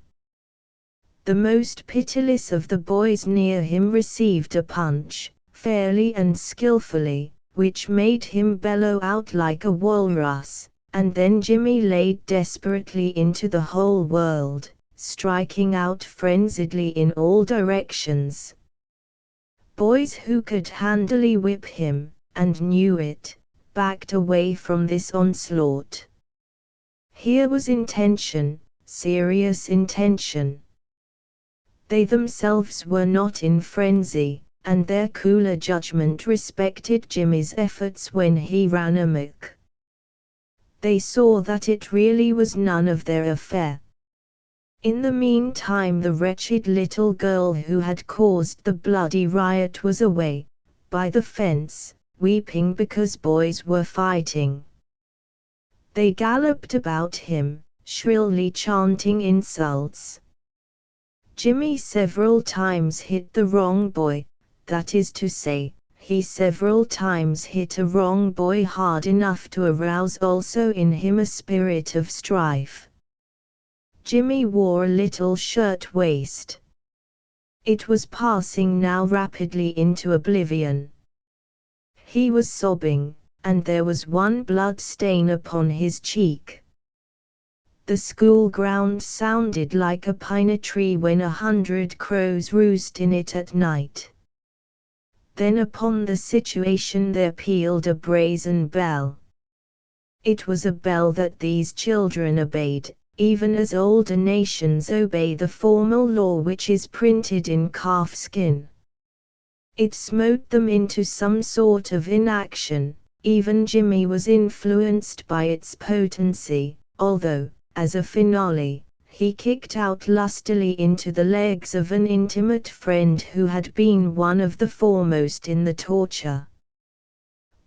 Speaker 1: The most pitiless of the boys near him received a punch, fairly and skillfully, which made him bellow out like a walrus, and then Jimmy laid desperately into the whole world, striking out frenziedly in all directions. Boys who could handily whip him, and knew it, backed away from this onslaught. Here was intention, serious intention. They themselves were not in frenzy, and their cooler judgment respected Jimmy's efforts when he ran amok. They saw that it really was none of their affair. In the meantime, the wretched little girl who had caused the bloody riot was away, by the fence, weeping because boys were fighting. They galloped about him, shrilly chanting insults. Jimmy several times hit the wrong boy, that is to say, he several times hit a wrong boy hard enough to arouse also in him a spirit of strife. Jimmy wore a little shirt-waist. It was passing now rapidly into oblivion. He was sobbing, and there was one blood stain upon his cheek. The school ground sounded like a pine tree when 100 crows roost in it at night. Then upon the situation there pealed a brazen bell. It was a bell that these children obeyed, even as older nations obey the formal law which is printed in calfskin. It smote them into some sort of inaction. Even Jimmy was influenced by its potency, although, as a finale, he kicked out lustily into the legs of an intimate friend who had been one of the foremost in the torture.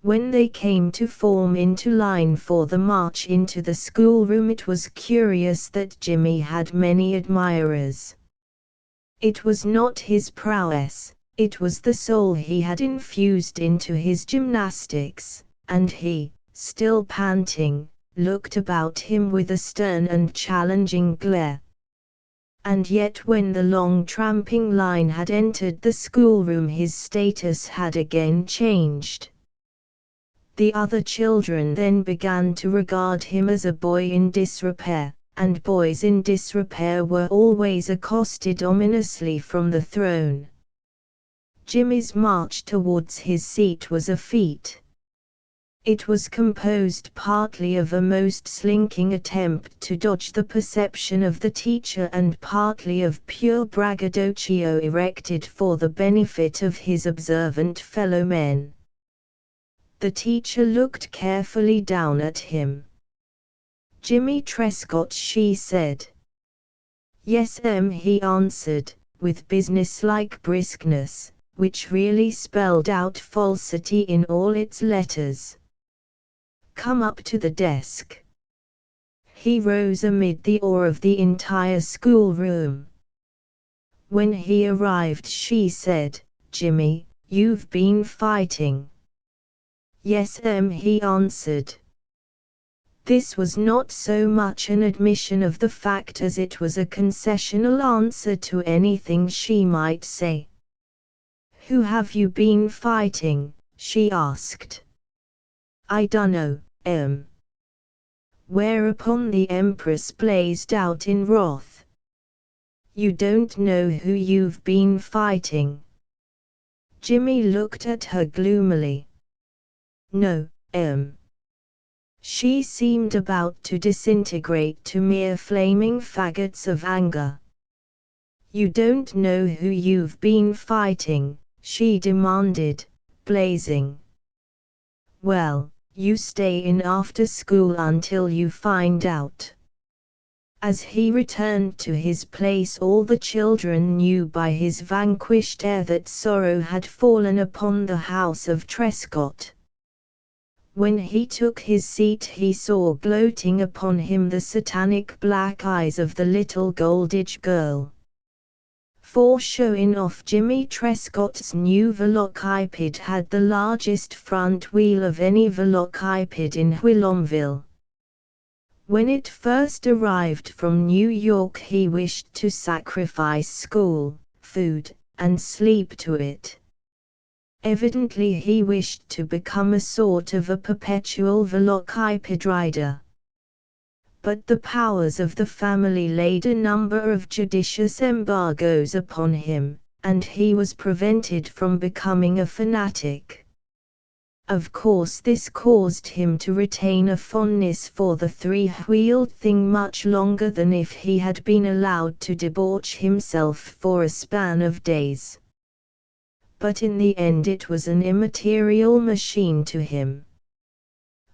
Speaker 1: When they came to form into line for the march into the schoolroom, it was curious that Jimmy had many admirers. It was not his prowess, it was the soul he had infused into his gymnastics, and he, still panting, looked about him with a stern and challenging glare. And yet when the long tramping line had entered the schoolroom, his status had again changed. The other children then began to regard him as a boy in disrepair, and boys in disrepair were always accosted ominously from the throne. Jimmy's march towards his seat was a feat. It was composed partly of a most slinking attempt to dodge the perception of the teacher and partly of pure braggadocio erected for the benefit of his observant fellow men. The teacher looked carefully down at him. "Jimmy Trescott," she said. "Yes, he answered, with businesslike briskness, which really spelled out falsity in all its letters. "Come up to the desk." He rose amid the awe of the entire schoolroom. When he arrived, she said, "Jimmy, you've been fighting." "Yes, he answered. This was not so much an admission of the fact as it was a concessional answer to anything she might say. "Who have you been fighting?" she asked. "I dunno, Whereupon the Empress blazed out in wrath. "You don't know who you've been fighting?" Jimmy looked at her gloomily. "No, She seemed about to disintegrate to mere flaming faggots of anger. You don't know who you've been fighting, she demanded, blazing. Well, you stay in after school until you find out. As he returned to his place, all the children knew by his vanquished air that sorrow had fallen upon the house of Trescott. When he took his seat, he saw gloating upon him the satanic black eyes of the little Golditch girl. For showing off, Jimmy Trescott's new velocipede had the largest front wheel of any velocipede in Whilomville. When it first arrived from New York, he wished to sacrifice school, food, and sleep to it. Evidently he wished to become a sort of a perpetual velocipede rider. But the powers of the family laid a number of judicious embargoes upon him, and he was prevented from becoming a fanatic. Of course, this caused him to retain a fondness for the three-wheeled thing much longer than if he had been allowed to debauch himself for a span of days. But in the end it was an immaterial machine to him.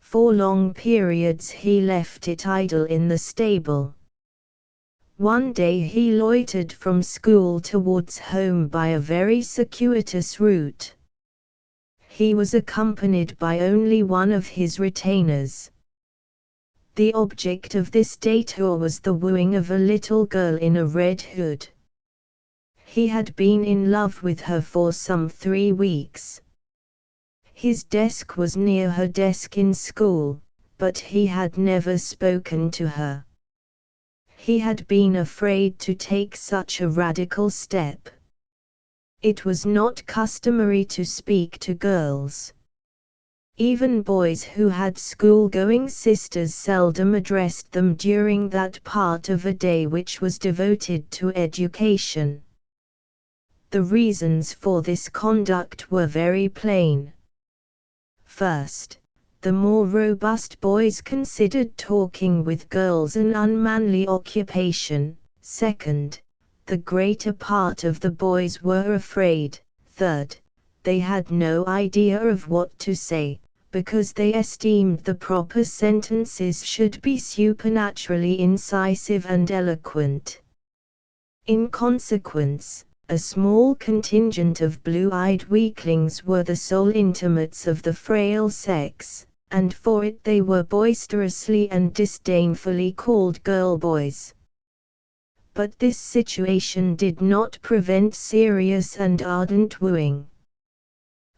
Speaker 1: For long periods he left it idle in the stable. One day he loitered from school towards home by a very circuitous route. He was accompanied by only one of his retainers. The object of this detour was the wooing of a little girl in a red hood. He had been in love with her for some 3 weeks. His desk was near her desk in school, but he had never spoken to her. He had been afraid to take such a radical step. It was not customary to speak to girls. Even boys who had school-going sisters seldom addressed them during that part of a day which was devoted to education. The reasons for this conduct were very plain. First, the more robust boys considered talking with girls an unmanly occupation. Second, the greater part of the boys were afraid. Third, they had no idea of what to say, because they esteemed the proper sentences should be supernaturally incisive and eloquent. In consequence, a small contingent of blue-eyed weaklings were the sole intimates of the frail sex, and for it they were boisterously and disdainfully called girl boys. But this situation did not prevent serious and ardent wooing.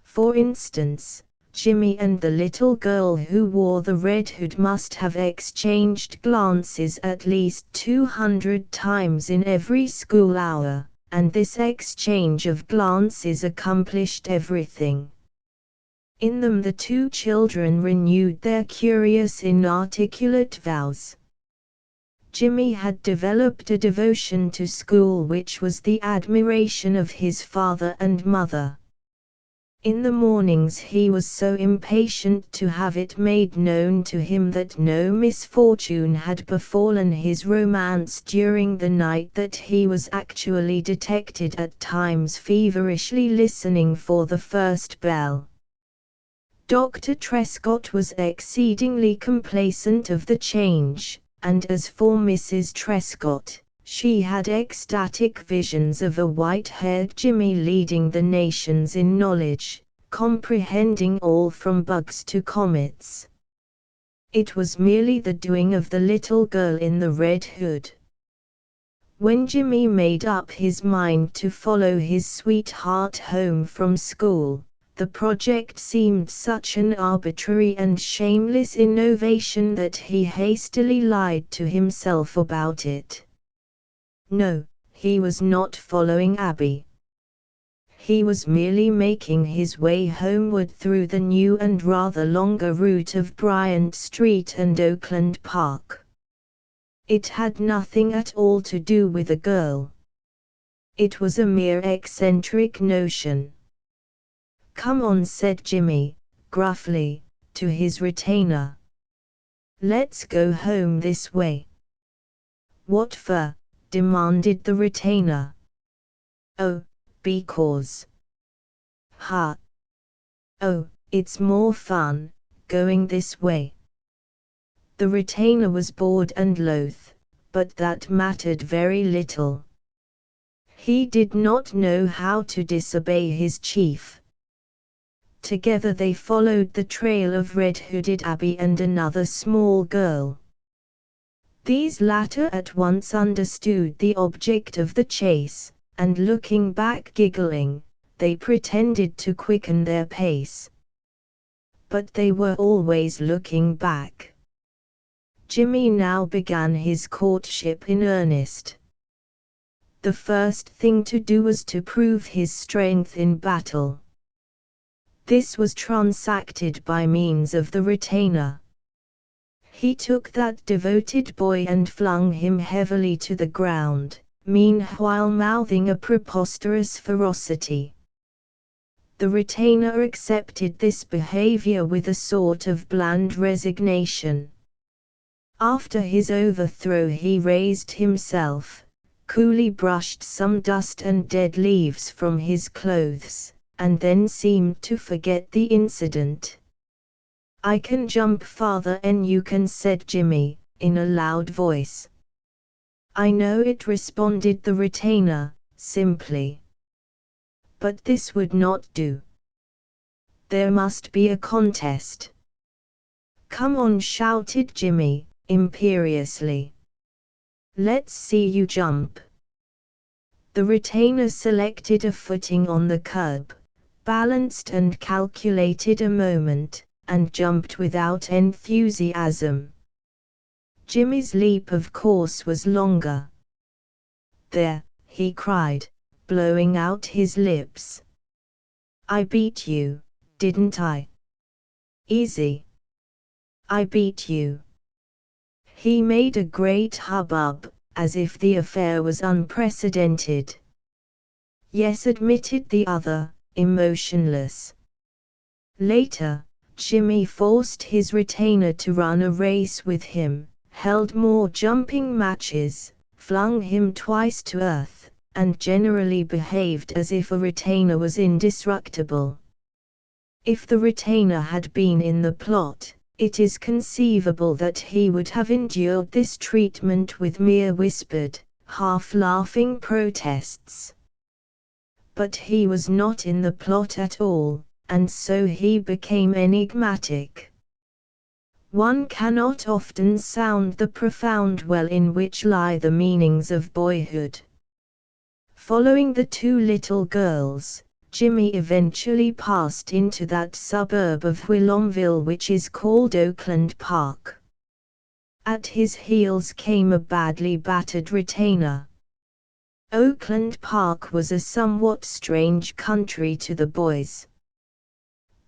Speaker 1: For instance, Jimmy and the little girl who wore the red hood must have exchanged glances at least 200 times in every school hour, and this exchange of glances accomplished everything. In them the two children renewed their curious inarticulate vows. Jimmy had developed a devotion to school which was the admiration of his father and mother. In the mornings he was so impatient to have it made known to him that no misfortune had befallen his romance during the night that he was actually detected at times feverishly listening for the first bell. Dr. Trescott was exceedingly complacent of the change, and as for Mrs. Trescott, she had ecstatic visions of a white-haired Jimmy leading the nations in knowledge, comprehending all from bugs to comets. It was merely the doing of the little girl in the red hood. When Jimmy made up his mind to follow his sweetheart home from school, the project seemed such an arbitrary and shameless innovation that he hastily lied to himself about it. No, he was not following Abby. He was merely making his way homeward through the new and rather longer route of Bryant Street and Oakland Park. It had nothing at all to do with a girl. It was a mere eccentric notion. "Come on," said Jimmy, gruffly, to his retainer. "Let's go home this way." "What for?" demanded the retainer. Oh, because. Ha. Oh, it's more fun, going this way. The retainer was bored and loath, but that mattered very little. He did not know how to disobey his chief. Together they followed the trail of red-hooded Abby and another small girl. These latter at once understood the object of the chase, and looking back giggling, they pretended to quicken their pace. But they were always looking back. Jimmy now began his courtship in earnest. The first thing to do was to prove his strength in battle. This was transacted by means of the retainer. He took that devoted boy and flung him heavily to the ground, meanwhile mouthing a preposterous ferocity. The retainer accepted this behavior with a sort of bland resignation. After his overthrow he raised himself, coolly brushed some dust and dead leaves from his clothes, and then seemed to forget the incident. "I can jump farther than you can," said Jimmy, in a loud voice. "I know it," responded the retainer, simply. But this would not do. There must be a contest. "Come on," shouted Jimmy, imperiously. "Let's see you jump." The retainer selected a footing on the curb, balanced and calculated a moment, and jumped without enthusiasm. Jimmy's leap of course was longer. "There," he cried, blowing out his lips. "I beat you, didn't I? Easy. I beat you." He made a great hubbub, as if the affair was unprecedented. "Yes," admitted the other, emotionless. Later, Jimmy forced his retainer to run a race with him, held more jumping matches, flung him twice to earth, and generally behaved as if a retainer was indestructible. If the retainer had been in the plot, it is conceivable that he would have endured this treatment with mere whispered, half-laughing protests. But he was not in the plot at all, and so he became enigmatic. One cannot often sound the profound well in which lie the meanings of boyhood. Following the two little girls, Jimmy eventually passed into that suburb of Whilomville which is called Oakland Park. At his heels came a badly battered retainer. Oakland Park was a somewhat strange country to the boys.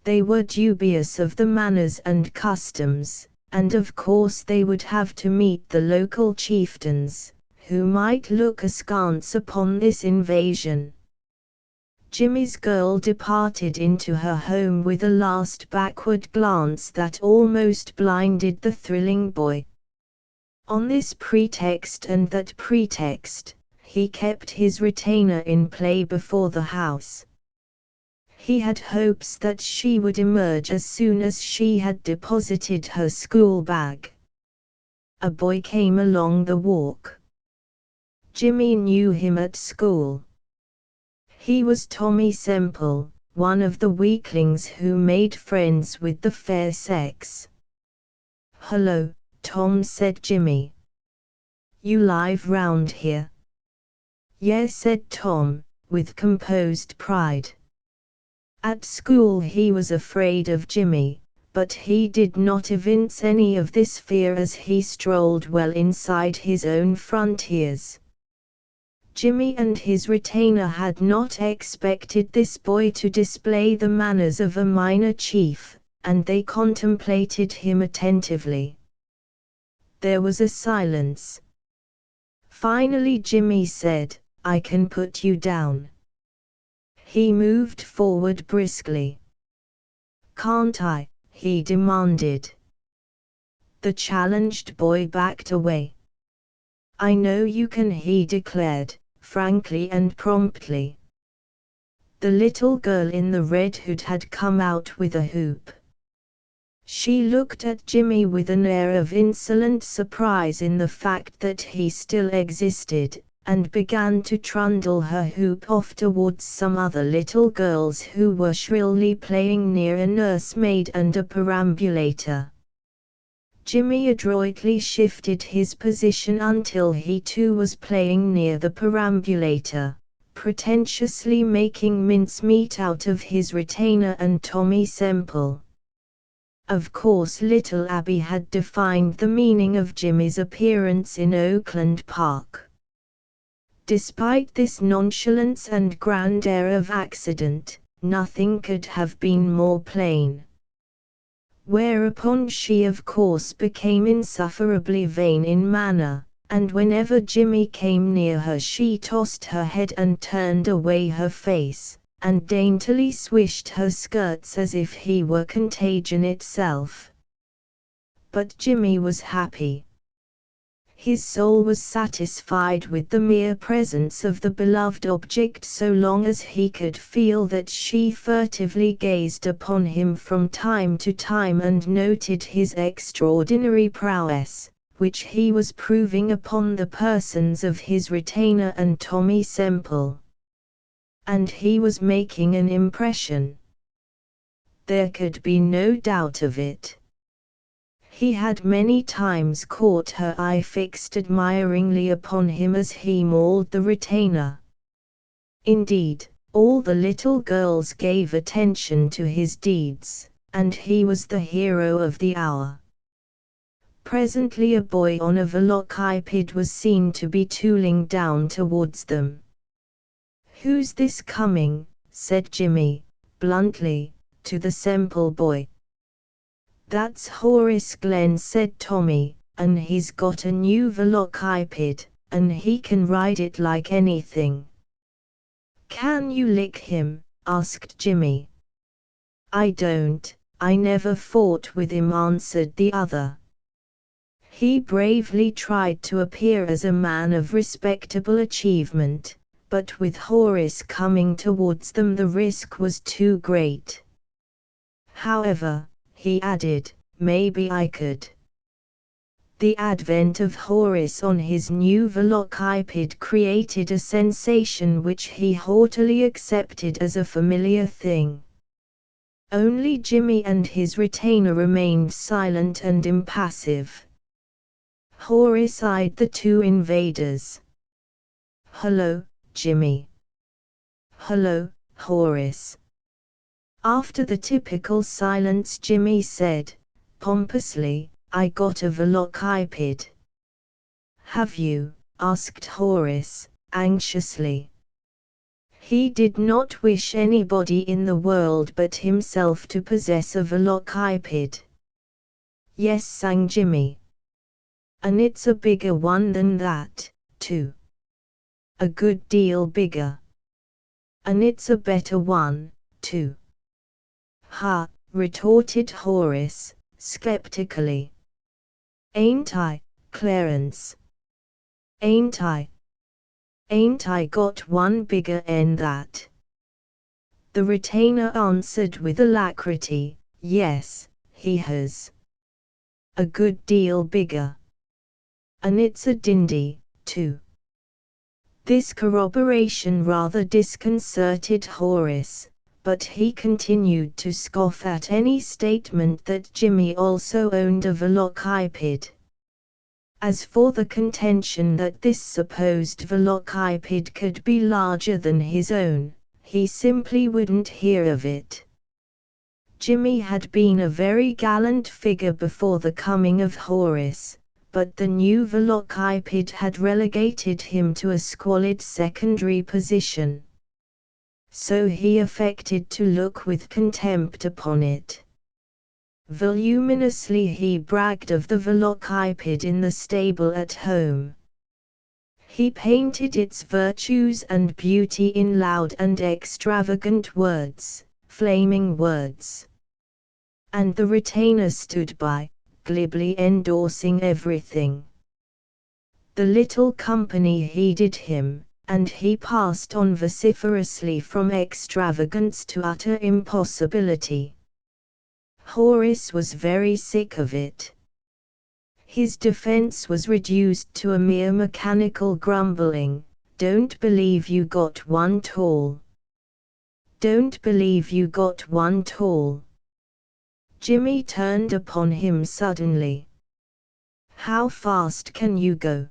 Speaker 1: They were dubious of the manners and customs, and of course they would have to meet the local chieftains, who might look askance upon this invasion. Jimmy's girl departed into her home with a last backward glance that almost blinded the thrilling boy. On this pretext and that pretext, he kept his retainer in play before the house. He had hopes that she would emerge as soon as she had deposited her school bag. A boy came along the walk. Jimmy knew him at school. He was Tommy Semple, one of the weaklings who made friends with the fair sex. "Hello, Tom," said Jimmy. "You live round here?" "Yes," said Tom, with composed pride. At school he was afraid of Jimmy, but he did not evince any of this fear as he strolled well inside his own frontiers. Jimmy and his retainer had not expected this boy to display the manners of a minor chief, and they contemplated him attentively. There was a silence. Finally Jimmy said, "I can put you down." He moved forward briskly. "Can't I?" he demanded. The challenged boy backed away. "I know you can," he declared, frankly and promptly. The little girl in the red hood had come out with a hoop. She looked at Jimmy with an air of insolent surprise in the fact that he still existed, and began to trundle her hoop off towards some other little girls who were shrilly playing near a nursemaid and a perambulator. Jimmy adroitly shifted his position until he too was playing near the perambulator, pretentiously making mincemeat out of his retainer and Tommy Semple. Of course little Abby had defined the meaning of Jimmy's appearance in Oakland Park. Despite this nonchalance and grand air of accident, nothing could have been more plain. Whereupon she of course became insufferably vain in manner, and whenever Jimmy came near her she tossed her head and turned away her face, and daintily swished her skirts as if he were contagion itself. But Jimmy was happy. His soul was satisfied with the mere presence of the beloved object so long as he could feel that she furtively gazed upon him from time to time and noted his extraordinary prowess, which he was proving upon the persons of his retainer and Tommy Semple. And he was making an impression. There could be no doubt of it. He had many times caught her eye fixed admiringly upon him as he mauled the retainer. Indeed, all the little girls gave attention to his deeds, and he was the hero of the hour. Presently a boy on a velocipede was seen to be tooling down towards them. "Who's this coming?" said Jimmy, bluntly, to the Semple boy. "That's Horace Glenn," said Tommy, "and he's got a new velocipede, and he can ride it like anything." "Can you lick him?" asked Jimmy. "I don't, I never fought with him," answered the other. He bravely tried to appear as a man of respectable achievement, but with Horace coming towards them the risk was too great. "However," he added, "maybe I could." The advent of Horace on his new velocipede created a sensation which he haughtily accepted as a familiar thing. Only Jimmy and his retainer remained silent and impassive. Horace eyed the two invaders. "Hello, Jimmy." "Hello, Horace." After the typical silence Jimmy said, pompously, "I got a velocipede." "Have you?" asked Horace, anxiously. He did not wish anybody in the world but himself to possess a velocipede. "Yes," sang Jimmy. "And it's a bigger one than that, too. A good deal bigger. And it's a better one, too." "Ha," retorted Horace, skeptically. "Ain't I, Clarence? Ain't I? Ain't I got one bigger 'en that?" The retainer answered with alacrity, "Yes, he has. A good deal bigger. And it's a dindy, too." This corroboration rather disconcerted Horace, but he continued to scoff at any statement that Jimmy also owned a velocipede. As for the contention that this supposed velocipede could be larger than his own, he simply wouldn't hear of it. Jimmy had been a very gallant figure before the coming of Horace, but the new velocipede had relegated him to a squalid secondary position. So he affected to look with contempt upon it. Voluminously he bragged of the velocipede in the stable at home. He painted its virtues and beauty in loud and extravagant words, flaming words. And the retainer stood by, glibly endorsing everything. The little company heeded him, and he passed on vociferously from extravagance to utter impossibility. Horace was very sick of it. His defense was reduced to a mere mechanical grumbling. Don't believe you got one tall. Don't believe you got one tall. Jimmy turned upon him suddenly. How fast can you go?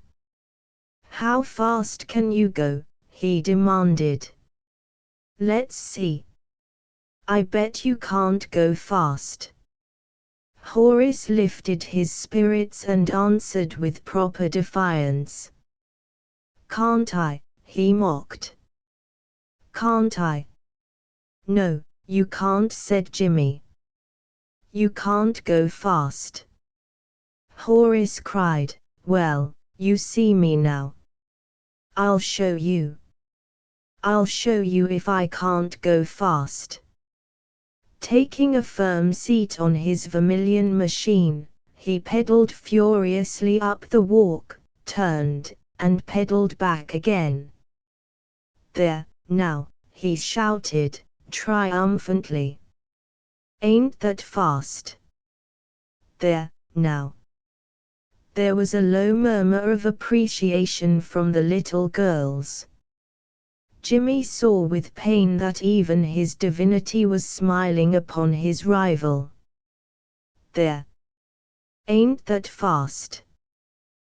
Speaker 1: How fast can you go? He demanded. Let's see. I bet you can't go fast. Horace lifted his spirits and answered with proper defiance. Can't I? He mocked. Can't I? No, you can't, said Jimmy. You can't go fast. Horace cried. Well, you see me now. I'll show you. I'll show you if I can't go fast. Taking a firm seat on his vermilion machine, he pedaled furiously up the walk, turned, and pedaled back again. There, now, he shouted, triumphantly. Ain't that fast? There, now. There was a low murmur of appreciation from the little girls. Jimmy saw with pain that even his divinity was smiling upon his rival. There. Ain't that fast?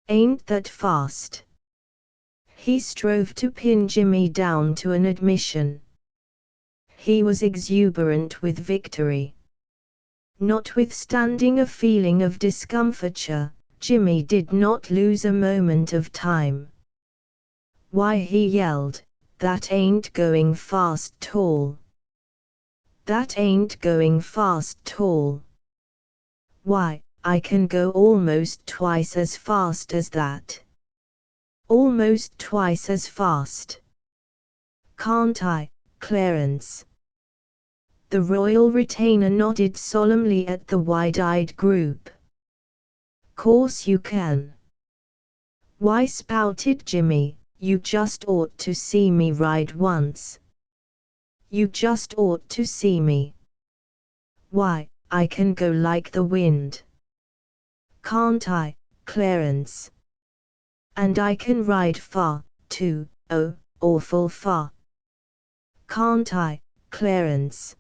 Speaker 1: Ain't that fast? He strove to pin Jimmy down to an admission. He was exuberant with victory. Notwithstanding a feeling of discomfiture, Jimmy did not lose a moment of time. Why, he yelled, that ain't going fast tall. That ain't going fast tall. Why, I can go almost twice as fast as that. Almost twice as fast. Can't I, Clarence? The royal retainer nodded solemnly at the wide-eyed group. Course you can. Why, spouted Jimmy, you just ought to see me ride once. You just ought to see me. Why, I can go like the wind. Can't I, Clarence? And I can ride far, too, oh, awful far. Can't I, Clarence?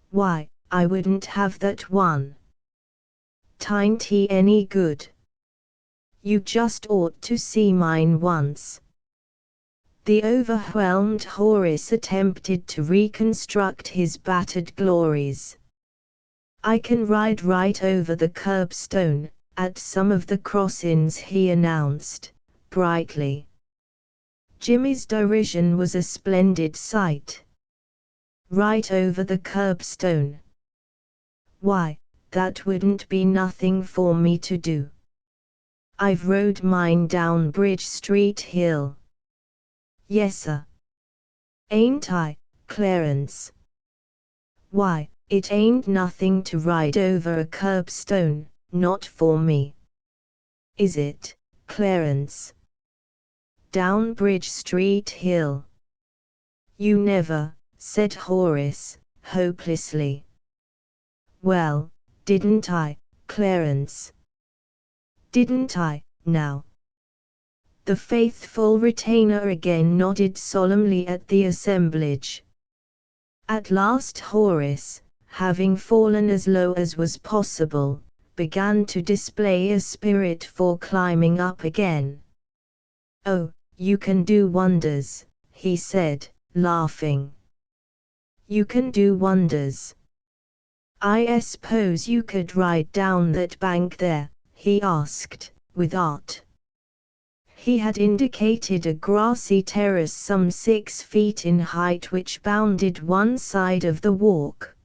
Speaker 1: Why, I wouldn't have that one. T'ain't he any good? You just ought to see mine once. The overwhelmed Horace attempted to reconstruct his battered glories. I can ride right over the curbstone, at some of the crossings, he announced, brightly. Jimmy's derision was a splendid sight. Right over the curbstone. Why, that wouldn't be nothing for me to do. I've rode mine down Bridge Street Hill. Yes'er. Ain't I, Clarence? Why, it ain't nothing to ride over a curbstone, not for me. Is it, Clarence? Down Bridge Street Hill. You never, said Horace, hopelessly. Well, didn't I, Clarence? Didn't I, now? The faithful retainer again nodded solemnly at the assemblage. At last Horace, having fallen as low as was possible, began to display a spirit for climbing up again. Oh, you can do wonders, he said, laughing. You can do wonders. I suppose you could ride down that bank there, he asked, with art. He had indicated a grassy terrace some 6 feet in height which bounded one side of the walk.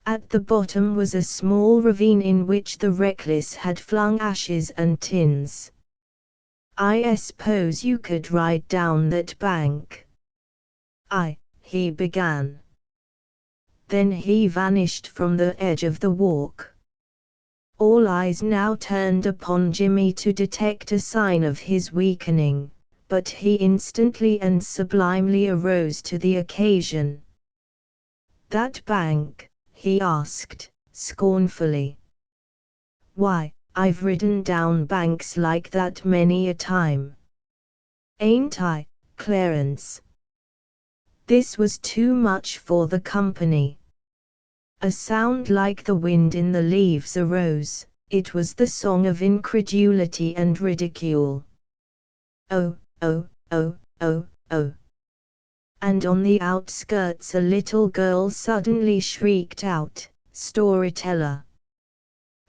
Speaker 1: At the bottom was a small ravine in which the reckless had flung ashes and tins. I suppose you could ride down that bank. He began. Then he vanished from the edge of the walk. All eyes now turned upon Jimmy to detect a sign of his weakening, but he instantly and sublimely arose to the occasion. "That bank?" he asked, scornfully. "Why, I've ridden down banks like that many a time. Ain't I, Clarence?" This was too much for the company. A sound like the wind in the leaves arose. It was the song of incredulity and ridicule. "Oh, oh, oh, oh, oh." And on the outskirts a little girl suddenly shrieked out, "Storyteller!"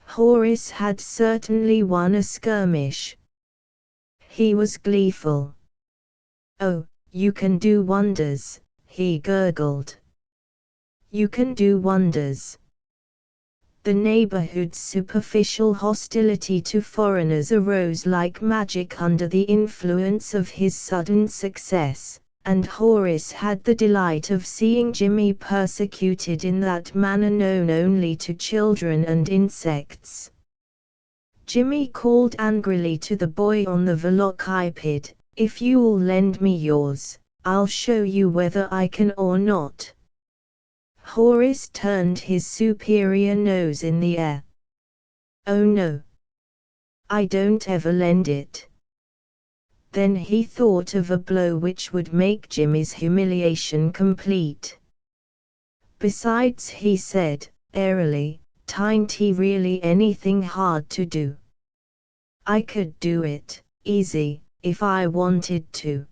Speaker 1: Horace had certainly won a skirmish. He was gleeful. "Oh, you can do wonders," he gurgled. "You can do wonders." The neighborhood's superficial hostility to foreigners arose like magic under the influence of his sudden success, and Horace had the delight of seeing Jimmy persecuted in that manner known only to children and insects. Jimmy called angrily to the boy on the velocipede, "If you'll lend me yours, I'll show you whether I can or not." Horace turned his superior nose in the air. "Oh no. I don't ever lend it." Then he thought of a blow which would make Jimmy's humiliation complete. "Besides," he said, airily, "'tain't really anything hard to do. I could do it, easy, if I wanted to."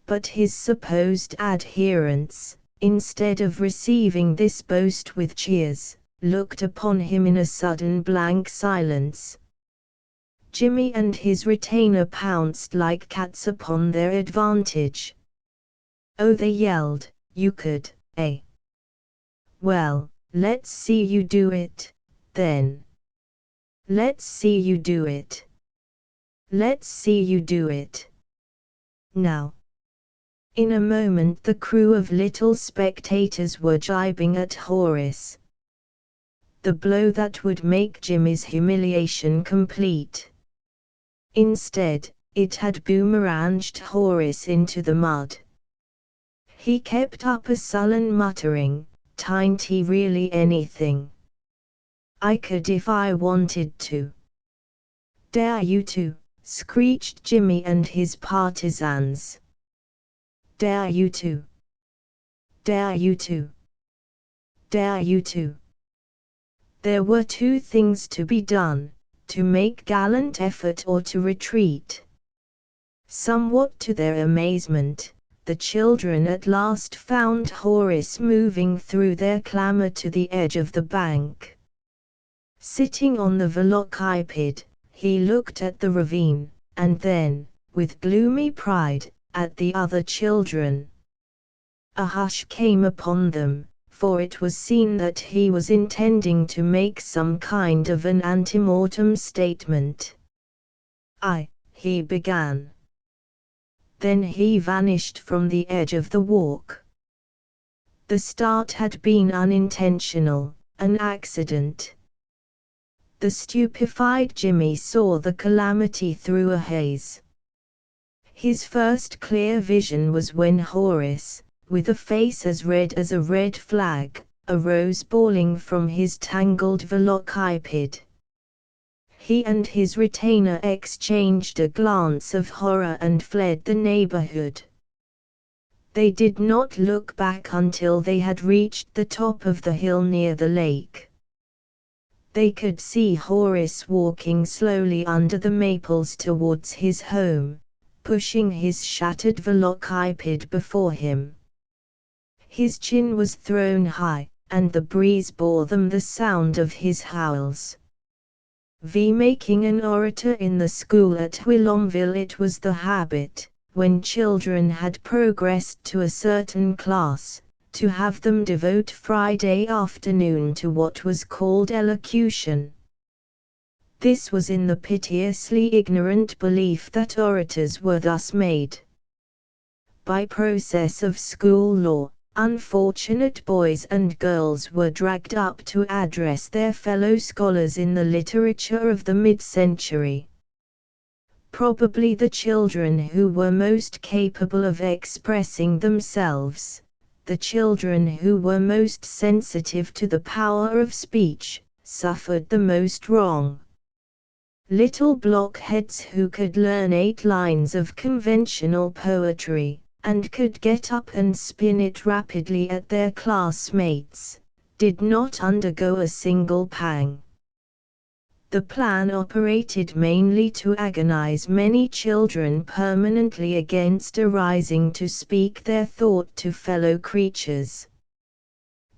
Speaker 1: But his supposed adherents, instead of receiving this boast with cheers, looked upon him in a sudden blank silence. Jimmy and his retainer pounced like cats upon their advantage. "Oh," they yelled, "you could, eh? Well, let's see you do it, then. Let's see you do it. Let's see you do it. Now." In a moment the crew of little spectators were gibing at Horace. The blow that would make Jimmy's humiliation complete. Instead, it had boomeranged Horace into the mud. He kept up a sullen muttering, "'Tain't really anything. I could if I wanted to." "Dare you to?" screeched Jimmy and his partisans. "Dare you to? Dare you to? Dare you to?" There were two things to be done: to make gallant effort or to retreat. Somewhat to their amazement, the children at last found Horace moving through their clamor to the edge of the bank. Sitting on the velocipede, he looked at the ravine, and then, with gloomy pride, at the other children. A hush came upon them, for it was seen that he was intending to make some kind of an antemortem statement. He began. Then he vanished from the edge of the walk. The start had been unintentional, an accident. The stupefied Jimmy saw the calamity through a haze. His first clear vision was when Horace, with a face as red as a red flag, arose bawling from his tangled velocipede. He and his retainer exchanged a glance of horror and fled the neighborhood. They did not look back until they had reached the top of the hill near the lake. They could see Horace walking slowly under the maples towards his home, pushing his shattered velocipede before him. His chin was thrown high, and the breeze bore them the sound of his howls. Making an orator in the school at Whilomville, it was the habit, when children had progressed to a certain class, to have them devote Friday afternoon to what was called elocution. This was in the piteously ignorant belief that orators were thus made. By process of school law, unfortunate boys and girls were dragged up to address their fellow scholars in the literature of the mid-century. probably the children who were most capable of expressing themselves, the children who were most sensitive to the power of speech, suffered the most wrong. Little blockheads who could learn 8 lines of conventional poetry, and could get up and spin it rapidly at their classmates, did not undergo a single pang. The plan operated mainly to agonize many children permanently against arising to speak their thought to fellow creatures.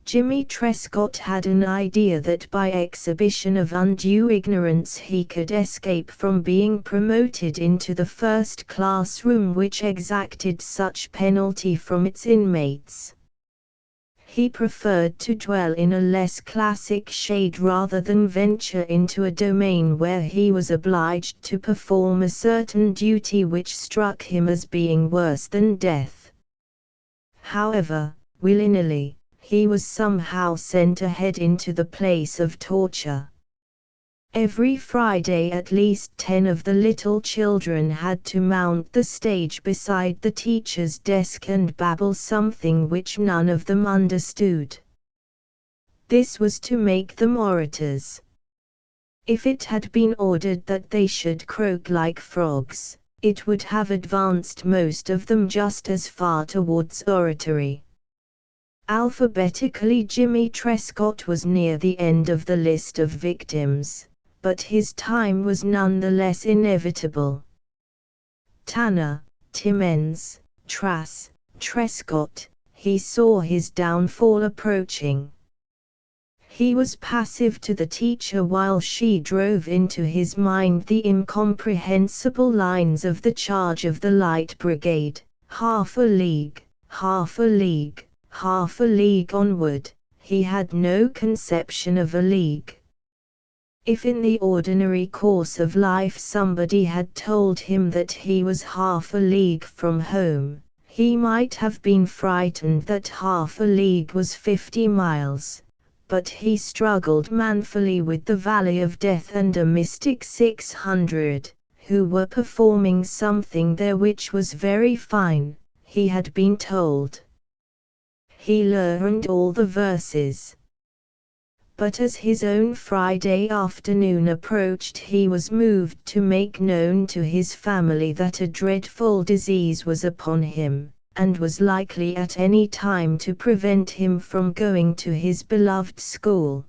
Speaker 1: Jimmy Trescott had an idea that by exhibition of undue ignorance he could escape from being promoted into the first classroom which exacted such penalty from its inmates. He preferred to dwell in a less classic shade rather than venture into a domain where he was obliged to perform a certain duty which struck him as being worse than death. However, willy-nilly, he was somehow sent ahead into the place of torture. Every Friday at least 10 of the little children had to mount the stage beside the teacher's desk and babble something which none of them understood. This was to make them orators. If it had been ordered that they should croak like frogs, it would have advanced most of them just as far towards oratory. Alphabetically, Jimmy Trescott was near the end of the list of victims, but his time was nonetheless inevitable. Tanner, Timmins, Trass, Trescott, he saw his downfall approaching. He was passive to the teacher while she drove into his mind the incomprehensible lines of the charge of the Light Brigade, half a league, half a league, half a league onward. He had no conception of a league. If in the ordinary course of life somebody had told him that he was half a league from home, he might have been frightened that half a league was 50 miles, but he struggled manfully with the Valley of Death and a mystic 600, who were performing something there which was very fine, he had been told. He learned all the verses. But as his own Friday afternoon approached, he was moved to make known to his family that a dreadful disease was upon him, and was likely at any time to prevent him from going to his beloved school.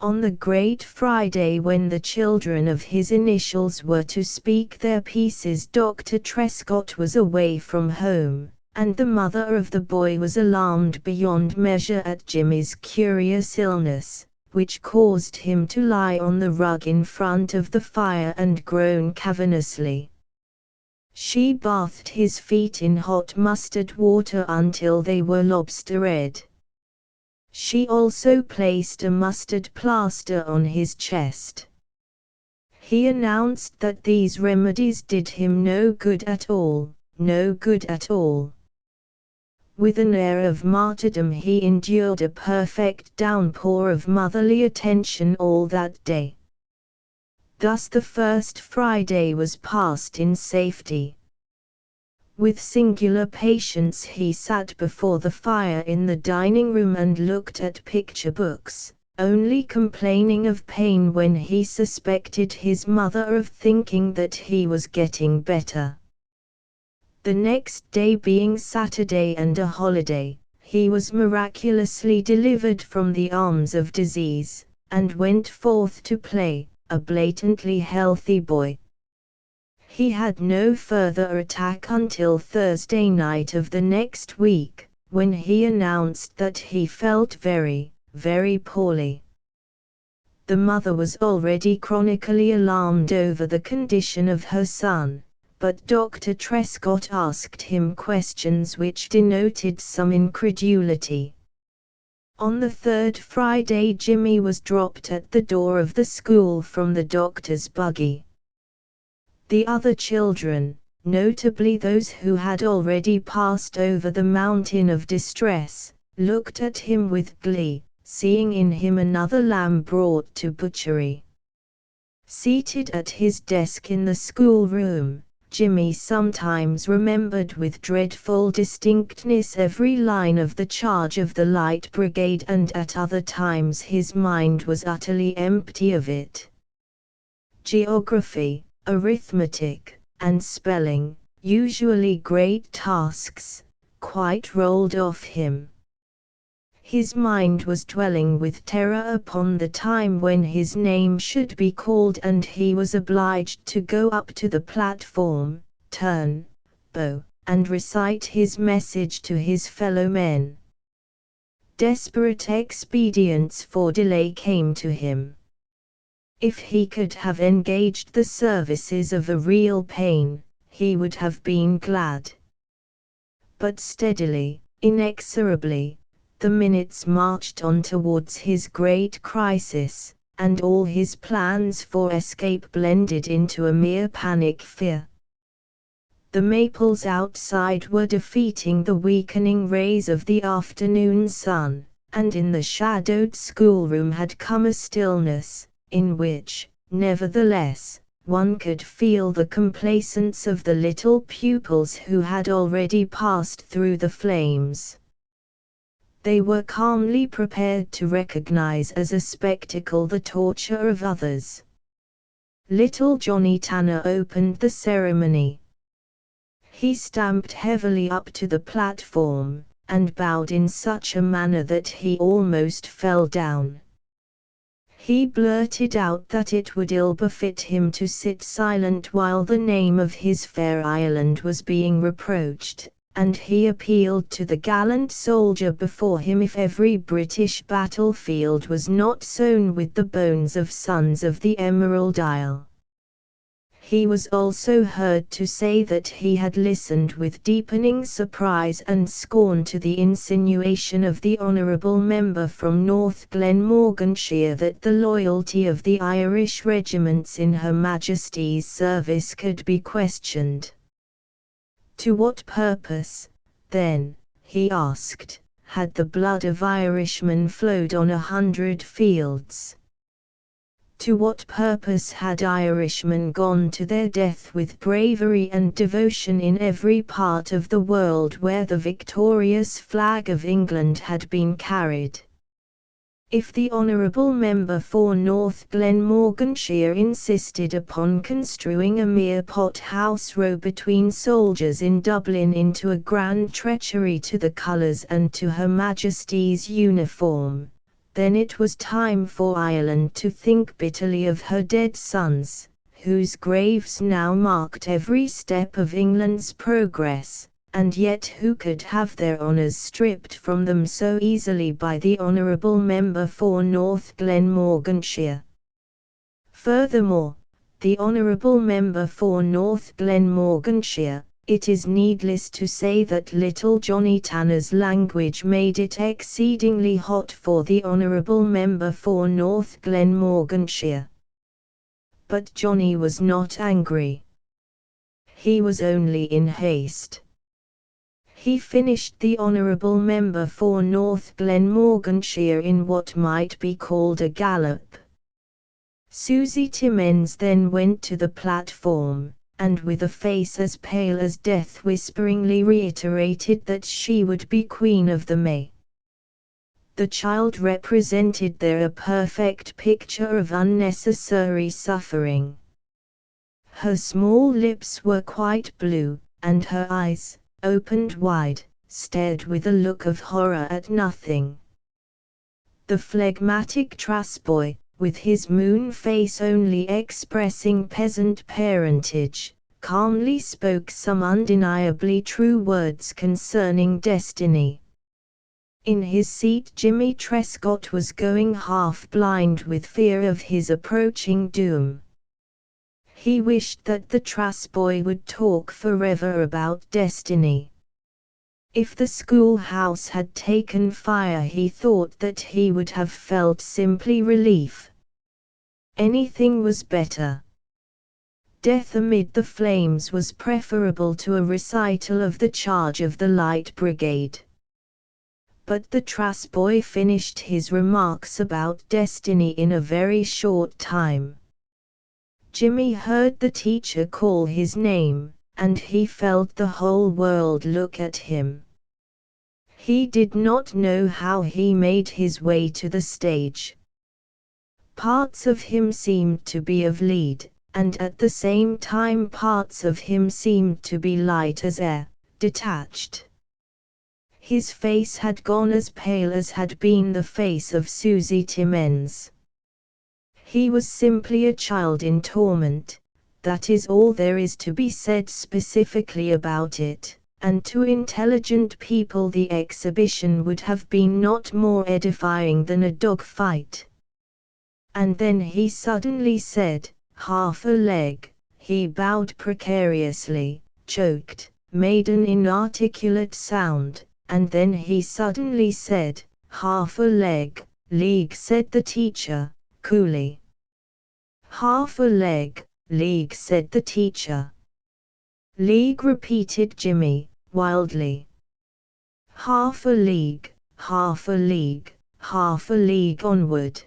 Speaker 1: On the great Friday when the children of his initials were to speak their pieces, Dr. Trescott was away from home, and the mother of the boy was alarmed beyond measure at Jimmy's curious illness, which caused him to lie on the rug in front of the fire and groan cavernously. She bathed his feet in hot mustard water until they were lobster red. She also placed a mustard plaster on his chest. He announced that these remedies did him no good at all, no good at all. With an air of martyrdom he endured a perfect downpour of motherly attention all that day. Thus the first Friday was passed in safety. With singular patience he sat before the fire in the dining room and looked at picture books, only complaining of pain when he suspected his mother of thinking that he was getting better. The next day being Saturday and a holiday, he was miraculously delivered from the arms of disease, and went forth to play, a blatantly healthy boy. He had no further attack until Thursday night of the next week, when he announced that he felt very, very poorly. The mother was already chronically alarmed over the condition of her son, but Dr. Trescott asked him questions which denoted some incredulity. On the third Friday Jimmy was dropped at the door of the school from the doctor's buggy. The other children, notably those who had already passed over the mountain of distress, looked at him with glee, seeing in him another lamb brought to butchery. Seated at his desk in the schoolroom, Jimmy sometimes remembered with dreadful distinctness every line of the charge of the Light Brigade, and at other times his mind was utterly empty of it. Geography, arithmetic, and spelling, usually great tasks, quite rolled off him. His mind was dwelling with terror upon the time when his name should be called and he was obliged to go up to the platform, turn, bow, and recite his message to his fellow men. Desperate expedients for delay came to him. If he could have engaged the services of a real pain, he would have been glad. But steadily, inexorably, the minutes marched on towards his great crisis, and all his plans for escape blended into a mere panic fear. The maples outside were defeating the weakening rays of the afternoon sun, and in the shadowed schoolroom had come a stillness, in which, nevertheless, one could feel the complacence of the little pupils who had already passed through the flames. They were calmly prepared to recognize as a spectacle the torture of others. Little Johnny Tanner opened the ceremony. He stamped heavily up to the platform, and bowed in such a manner that he almost fell down. He blurted out that it would ill befit him to sit silent while the name of his fair island was being reproached, and he appealed to the gallant soldier before him if every British battlefield was not sown with the bones of sons of the Emerald Isle. He was also heard to say that he had listened with deepening surprise and scorn to the insinuation of the honourable member from North Glenmorganshire that the loyalty of the Irish regiments in Her Majesty's service could be questioned. To what purpose, then, he asked, had the blood of Irishmen flowed on 100 fields? To what purpose had Irishmen gone to their death with bravery and devotion in every part of the world where the victorious flag of England had been carried? If the honourable member for North Glenmorganshire insisted upon construing a mere pot-house row between soldiers in Dublin into a grand treachery to the colours and to Her Majesty's uniform, then it was time for Ireland to think bitterly of her dead sons, whose graves now marked every step of England's progress, and yet who could have their honours stripped from them so easily by the honourable member for North Glenmorganshire. Furthermore, the honourable member for North Glenmorganshire, it is needless to say that little Johnny Tanner's language made it exceedingly hot for the honourable member for North Glenmorganshire. But Johnny was not angry. He was only in haste. He finished the honourable member for North Glenmorganshire in what might be called a gallop. Susie Timmins then went to the platform, and with a face as pale as death whisperingly reiterated that she would be Queen of the May. The child represented there a perfect picture of unnecessary suffering. Her small lips were quite blue, and her eyes, opened wide, stared with a look of horror at nothing. The phlegmatic trussboy, with his moon face only expressing peasant parentage, calmly spoke some undeniably true words concerning destiny. In his seat Jimmy Trescott was going half blind with fear of his approaching doom. He wished that the trussboy would talk forever about destiny. If the schoolhouse had taken fire, he thought that he would have felt simply relief. Anything was better. Death amid the flames was preferable to a recital of the charge of the Light Brigade. But the trussboy finished his remarks about destiny in a very short time. Jimmy heard the teacher call his name, and he felt the whole world look at him. He did not know how he made his way to the stage. Parts of him seemed to be of lead, and at the same time parts of him seemed to be light as air, detached. His face had gone as pale as had been the face of Susie Timmins. He was simply a child in torment, that is all there is to be said specifically about it, and to intelligent people the exhibition would have been not more edifying than a dog fight. And then he suddenly said, "Half a leg." He bowed precariously, choked, made an inarticulate sound, and then he suddenly said, "Half a leg, league," said the teacher, coolly. "Half a leg, league," said the teacher. "League," repeated Jimmy, wildly. "Half a league, half a league, half a league onward."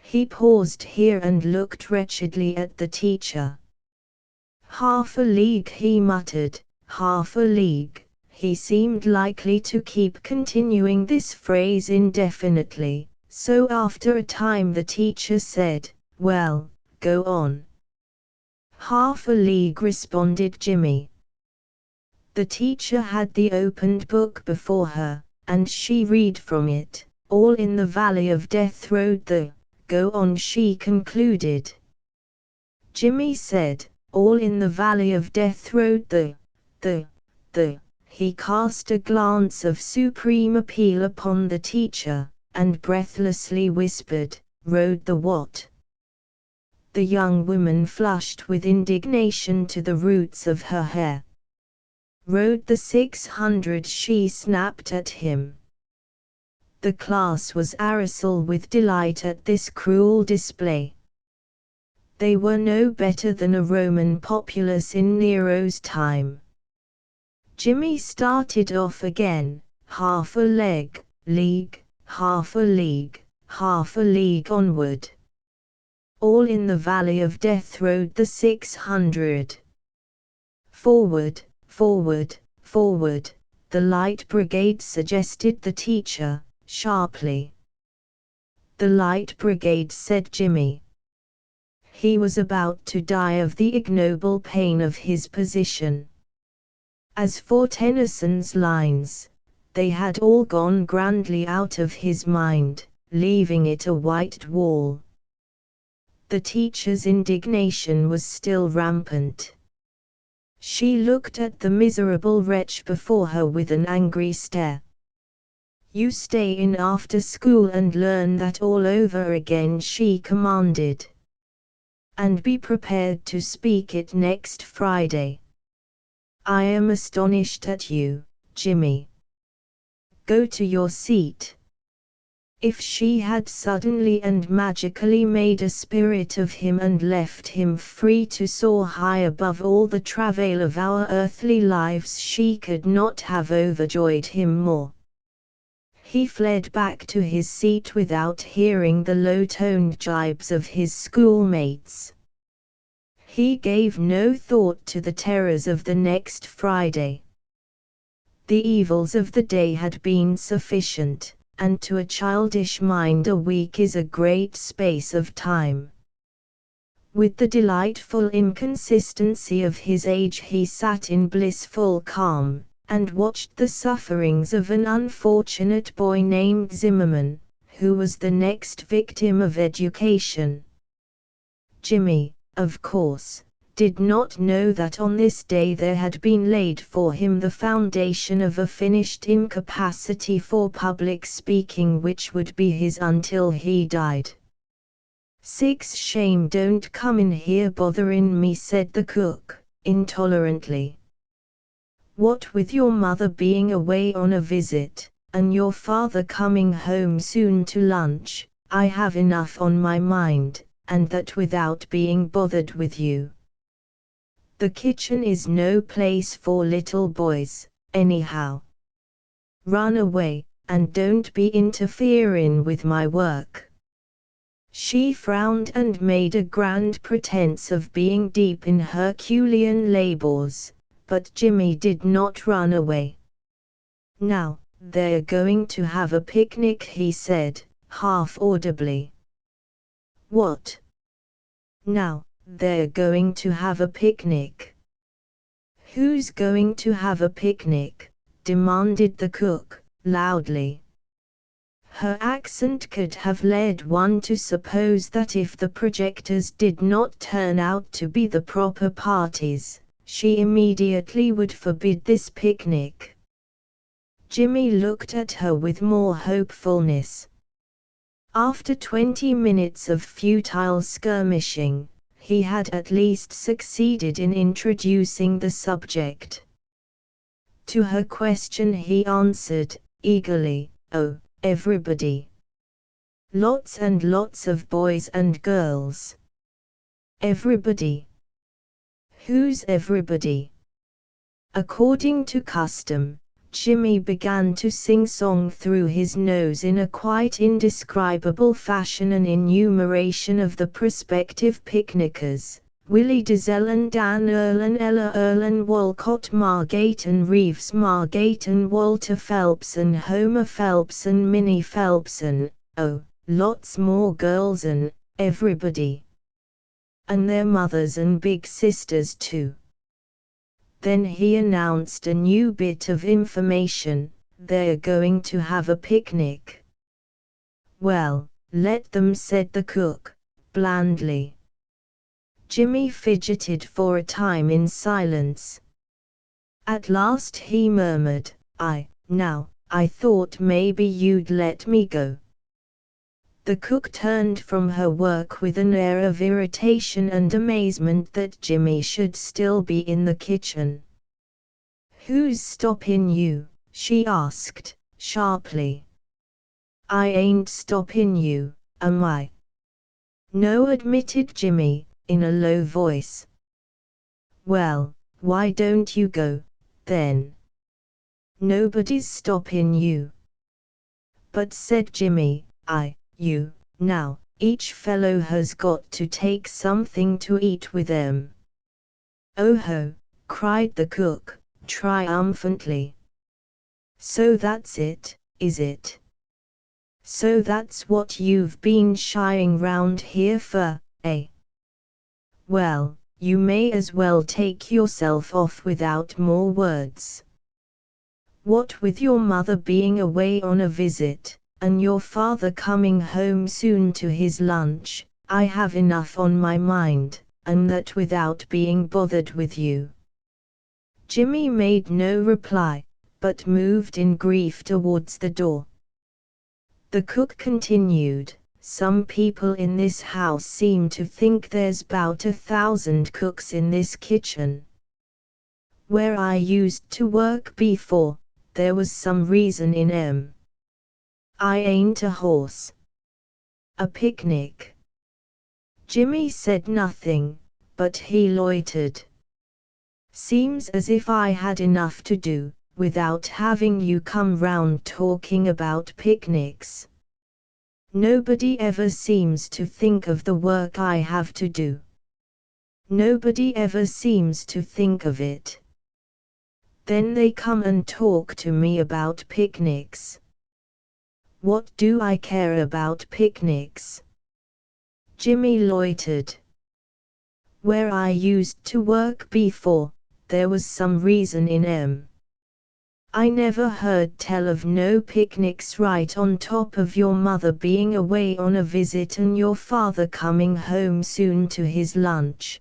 Speaker 1: He paused here and looked wretchedly at the teacher. "Half a league," he muttered, "half a league." He seemed likely to keep continuing this phrase indefinitely, so after a time the teacher said, "Well, go on." "Half a league," responded Jimmy. The teacher had the opened book before her, and she read from it, "All in the Valley of Death Road the." "Go on," she concluded. Jimmy said, "All in the Valley of Death Road the. He cast a glance of supreme appeal upon the teacher, and breathlessly whispered, "Rode the what?" The young woman flushed with indignation to the roots of her hair. "Rode the 600, she snapped at him. The class was arisel with delight at this cruel display. They were no better than a Roman populace in Nero's time. Jimmy started off again, "Half a leg, league, half a league, half a league onward. All in the Valley of Death Road the 600. Forward, forward, forward." "The Light Brigade," suggested the teacher, sharply. "The Light Brigade," said Jimmy. He was about to die of the ignoble pain of his position. As for Tennyson's lines, they had all gone grandly out of his mind, leaving it a white wall. The teacher's indignation was still rampant. She looked at the miserable wretch before her with an angry stare. "You stay in after school and learn that all over again," she commanded. "And be prepared to speak it next Friday. I am astonished at you, Jimmy. Go to your seat." If she had suddenly and magically made a spirit of him and left him free to soar high above all the travail of our earthly lives, she could not have overjoyed him more. He fled back to his seat without hearing the low-toned jibes of his schoolmates. He gave no thought to the terrors of the next Friday. The evils of the day had been sufficient, and to a childish mind a week is a great space of time. With the delightful inconsistency of his age he sat in blissful calm, and watched the sufferings of an unfortunate boy named Zimmerman, who was the next victim of education. Jimmy, of course, did not know that on this day there had been laid for him the foundation of a finished incapacity for public speaking which would be his until he died. "Six shame don't come in here botherin' me," said the cook, intolerantly. "What with your mother being away on a visit, and your father coming home soon to lunch, I have enough on my mind, and that without being bothered with you. The kitchen is no place for little boys, anyhow. Run away, and don't be interferin' with my work." She frowned and made a grand pretense of being deep in Herculean labors, but Jimmy did not run away. "Now, they're going to have a picnic," he said, half audibly. "What? Now, they're going to have a picnic." "Who's going to have a picnic?" demanded the cook, loudly. Her accent could have led one to suppose that if the projectors did not turn out to be the proper parties, she immediately would forbid this picnic. Jimmy looked at her with more hopefulness. After 20 minutes of futile skirmishing, he had at least succeeded in introducing the subject. To her question he answered, eagerly, "Oh, everybody. Lots and lots of boys and girls." "Everybody? Who's everybody?" According to custom, Jimmy began to sing-song through his nose in a quite indescribable fashion an enumeration of the prospective picnickers: Willie Dezellen, Dan Erlen, Ella Erlen, Walcott Margaten, Reeves Margaten, Walter Phelpson, Homer Phelpson, Minnie Phelpson, oh, lots more girls and everybody. And their mothers and big sisters too. Then he announced a new bit of information: "They're going to have a picnic." "Well, let them," said the cook, blandly. Jimmy fidgeted for a time in silence. At last he murmured, Now, I thought maybe you'd let me go." The cook turned from her work with an air of irritation and amazement that Jimmy should still be in the kitchen. "Who's stoppin' you?" she asked, sharply. "I ain't stoppin' you, am I?" "No," admitted Jimmy, in a low voice. "Well, why don't you go, then?" "Nobody's stoppin' you." "But," said Jimmy, you, now, each fellow has got to take something to eat with them." "Oh ho," cried the cook, triumphantly. "So that's it, is it? So that's what you've been shying round here for, eh? Well, you may as well take yourself off without more words. What with your mother being away on a visit, and your father coming home soon to his lunch, I have enough on my mind, and that without being bothered with you." Jimmy made no reply, but moved in grief towards the door. The cook continued, "Some people in this house seem to think there's 'bout 1,000 cooks in this kitchen. Where I used to work before, there was some reason in 'em. I ain't a horse. A picnic." Jimmy said nothing, but he loitered. "Seems as if I had enough to do, without having you come round talking about picnics. Nobody ever seems to think of the work I have to do. Nobody ever seems to think of it. Then they come and talk to me about picnics. What do I care about picnics?" Jimmy loitered. "Where I used to work before, there was some reason in 'em. I never heard tell of no picnics right on top of your mother being away on a visit and your father coming home soon to his lunch.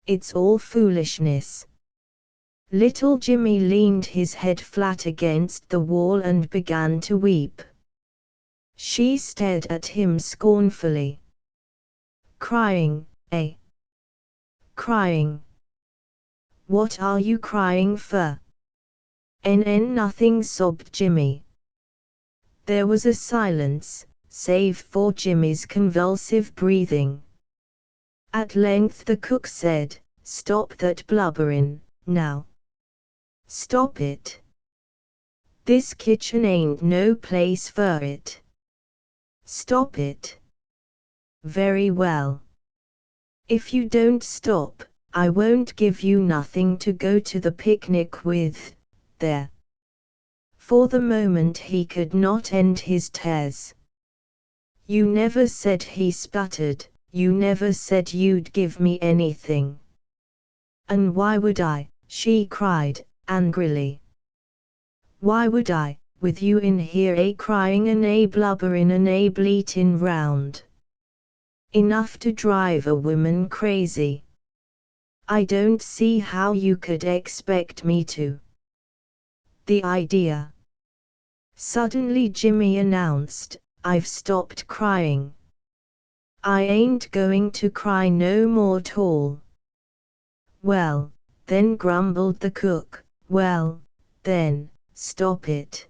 Speaker 1: It's all foolishness." Little Jimmy leaned his head flat against the wall and began to weep. She stared at him scornfully. "Crying, eh? Crying? What are you crying for?" Nothing," sobbed Jimmy. There was a silence, save for Jimmy's convulsive breathing. At length the cook said, "Stop that blubberin', now. Stop it. This kitchen ain't no place for it. Stop it." Very well. If you don't stop, I won't give you nothing to go to the picnic with, there. For the moment he could not end his tears. You never said, he sputtered, you never said you'd give me anything. And why would I? She cried, angrily. Why would I, with you in here crying and blubberin' and bleatin' round? Enough to drive a woman crazy. I don't see how you could expect me to. The idea. Suddenly Jimmy announced, I've stopped crying. I ain't going to cry no more 'tall. Well, then, grumbled the cook, well, then, stop it.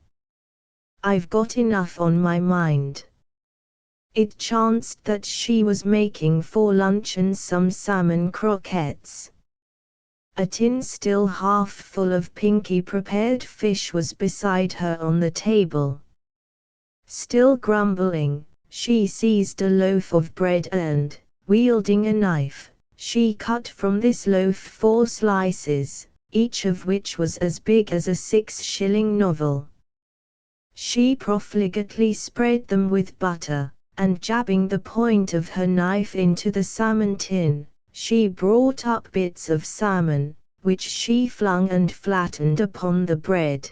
Speaker 1: I've got enough on my mind. It chanced that she was making for luncheon some salmon croquettes. A tin still half full of pinky prepared fish was beside her on the table. Still grumbling, she seized a loaf of bread and, wielding a knife, she cut from this loaf 4 slices, each of which was as big as a 6-shilling novel. She profligately spread them with butter, and jabbing the point of her knife into the salmon tin, she brought up bits of salmon, which she flung and flattened upon the bread.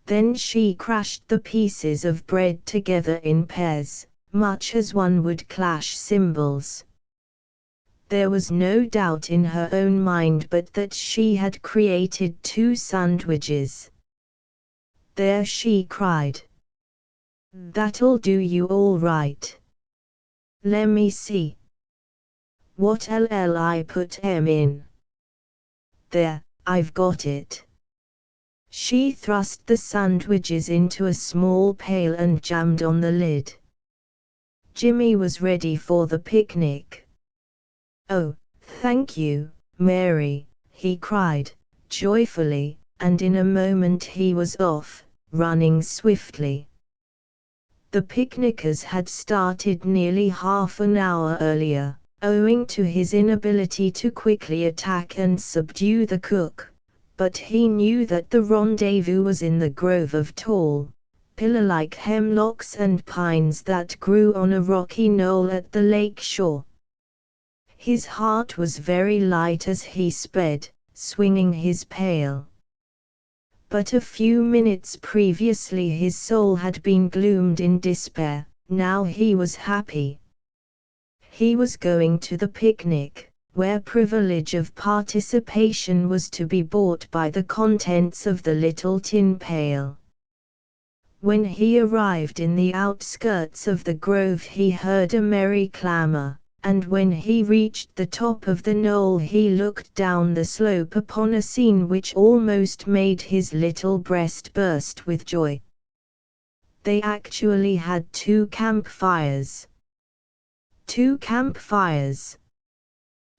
Speaker 1: Then she crashed the pieces of bread together in pairs, much as one would clash cymbals. There was no doubt in her own mind but that she had created 2 sandwiches. There, she cried. That'll do you all right. Lemme see. What'll I put 'em in? There, I've got it. She thrust the sandwiches into a small pail and jammed on the lid. Jimmy was ready for the picnic. Oh, thank you, Mary, he cried, joyfully, and in a moment he was off, running swiftly. The picnickers had started nearly half an hour earlier, owing to his inability to quickly attack and subdue the cook, but he knew that the rendezvous was in the grove of tall, pillar-like hemlocks and pines that grew on a rocky knoll at the lake shore. His heart was very light as he sped, swinging his pail. But a few minutes previously his soul had been gloomed in despair, now he was happy. He was going to the picnic, where privilege of participation was to be bought by the contents of the little tin pail. When he arrived in the outskirts of the grove he heard a merry clamor, and when he reached the top of the knoll he looked down the slope upon a scene which almost made his little breast burst with joy. They actually had 2 campfires. 2 campfires.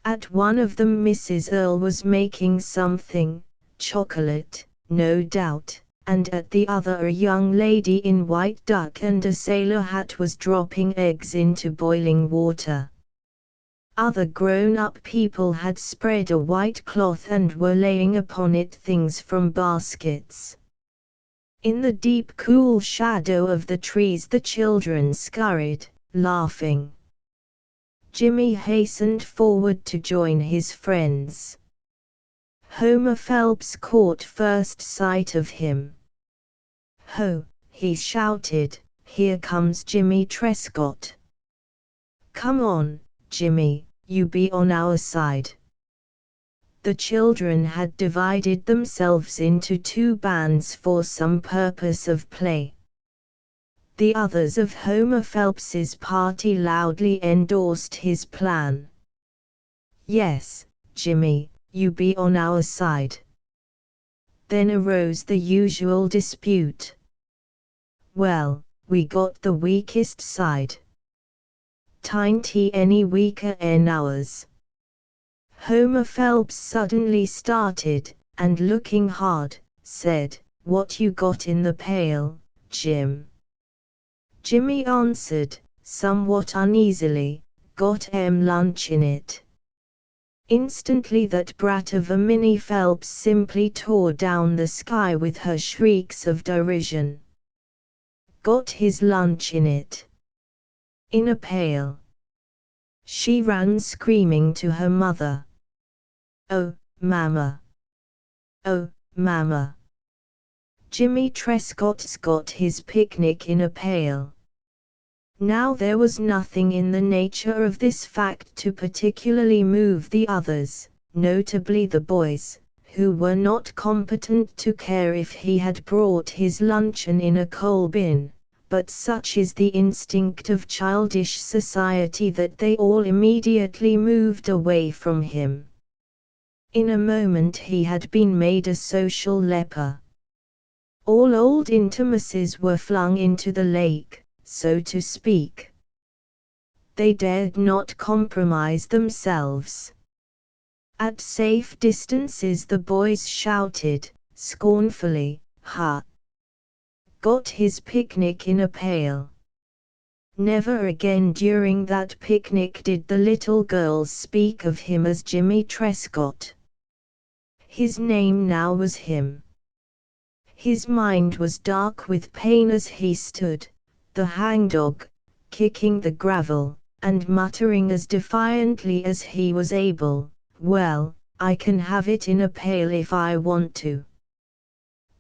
Speaker 1: At one of them Mrs. Earle was making something, chocolate, no doubt, and at the other a young lady in white duck and a sailor hat was dropping eggs into boiling water. Other grown-up people had spread a white cloth and were laying upon it things from baskets. In the deep cool shadow of the trees the children scurried, laughing. Jimmy hastened forward to join his friends. Homer Phelps caught first sight of him. "Ho!" he shouted, "here comes Jimmy Trescott. Come on, Jimmy, you be on our side." The children had divided themselves into 2 bands for some purpose of play. The others of Homer Phelps's party loudly endorsed his plan. "Yes, Jimmy, you be on our side." Then arose the usual dispute. "Well, we got the weakest side. Tain't he any weaker 'en ours?" Homer Phelps suddenly started, and looking hard, said, "What you got in the pail, Jim?" Jimmy answered, somewhat uneasily, "got lunch in it." Instantly that brat of a Minnie Phelps simply tore down the sky with her shrieks of derision. Got his lunch in it. In a pail. She ran screaming to her mother. "Oh, Mama! Oh, Mama! Jimmy Trescott's got his picnic in a pail." Now there was nothing in the nature of this fact to particularly move the others, notably the boys, who were not competent to care if he had brought his luncheon in a coal bin, but such is the instinct of childish society that they all immediately moved away from him. In a moment he had been made a social leper. All old intimacies were flung into the lake, so to speak. They dared not compromise themselves. At safe distances the boys shouted, scornfully, "Ha! Got his picnic in a pail." Never again during that picnic did the little girls speak of him as Jimmy Trescott. His name now was him. His mind was dark with pain as he stood, the hangdog, kicking the gravel, and muttering as defiantly as he was able, "Well, I can have it in a pail if I want to."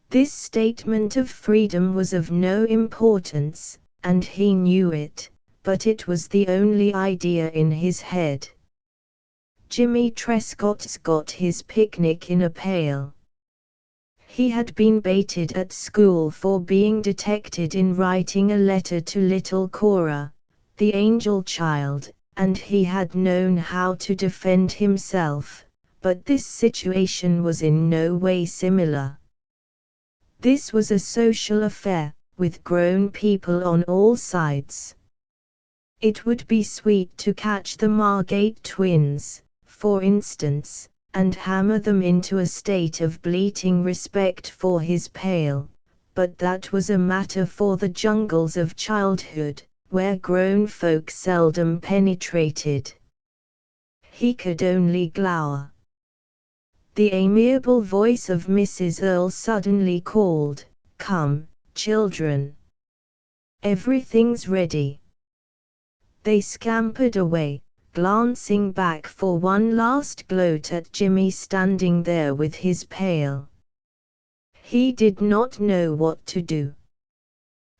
Speaker 1: This statement of freedom was of no importance, and he knew it, but it was the only idea in his head. Jimmy Trescott's got his picnic in a pail. He had been baited at school for being detected in writing a letter to little Cora, the angel child, and he had known how to defend himself, but this situation was in no way similar. This was a social affair, with grown people on all sides. It would be sweet to catch the Margate twins, for instance, and hammer them into a state of bleating respect for his pail, but that was a matter for the jungles of childhood, where grown folk seldom penetrated. He could only glower. The amiable voice of Mrs. Earle suddenly called, "Come, children. Everything's ready." They scampered away, glancing back for one last gloat at Jimmy standing there with his pail. He did not know what to do.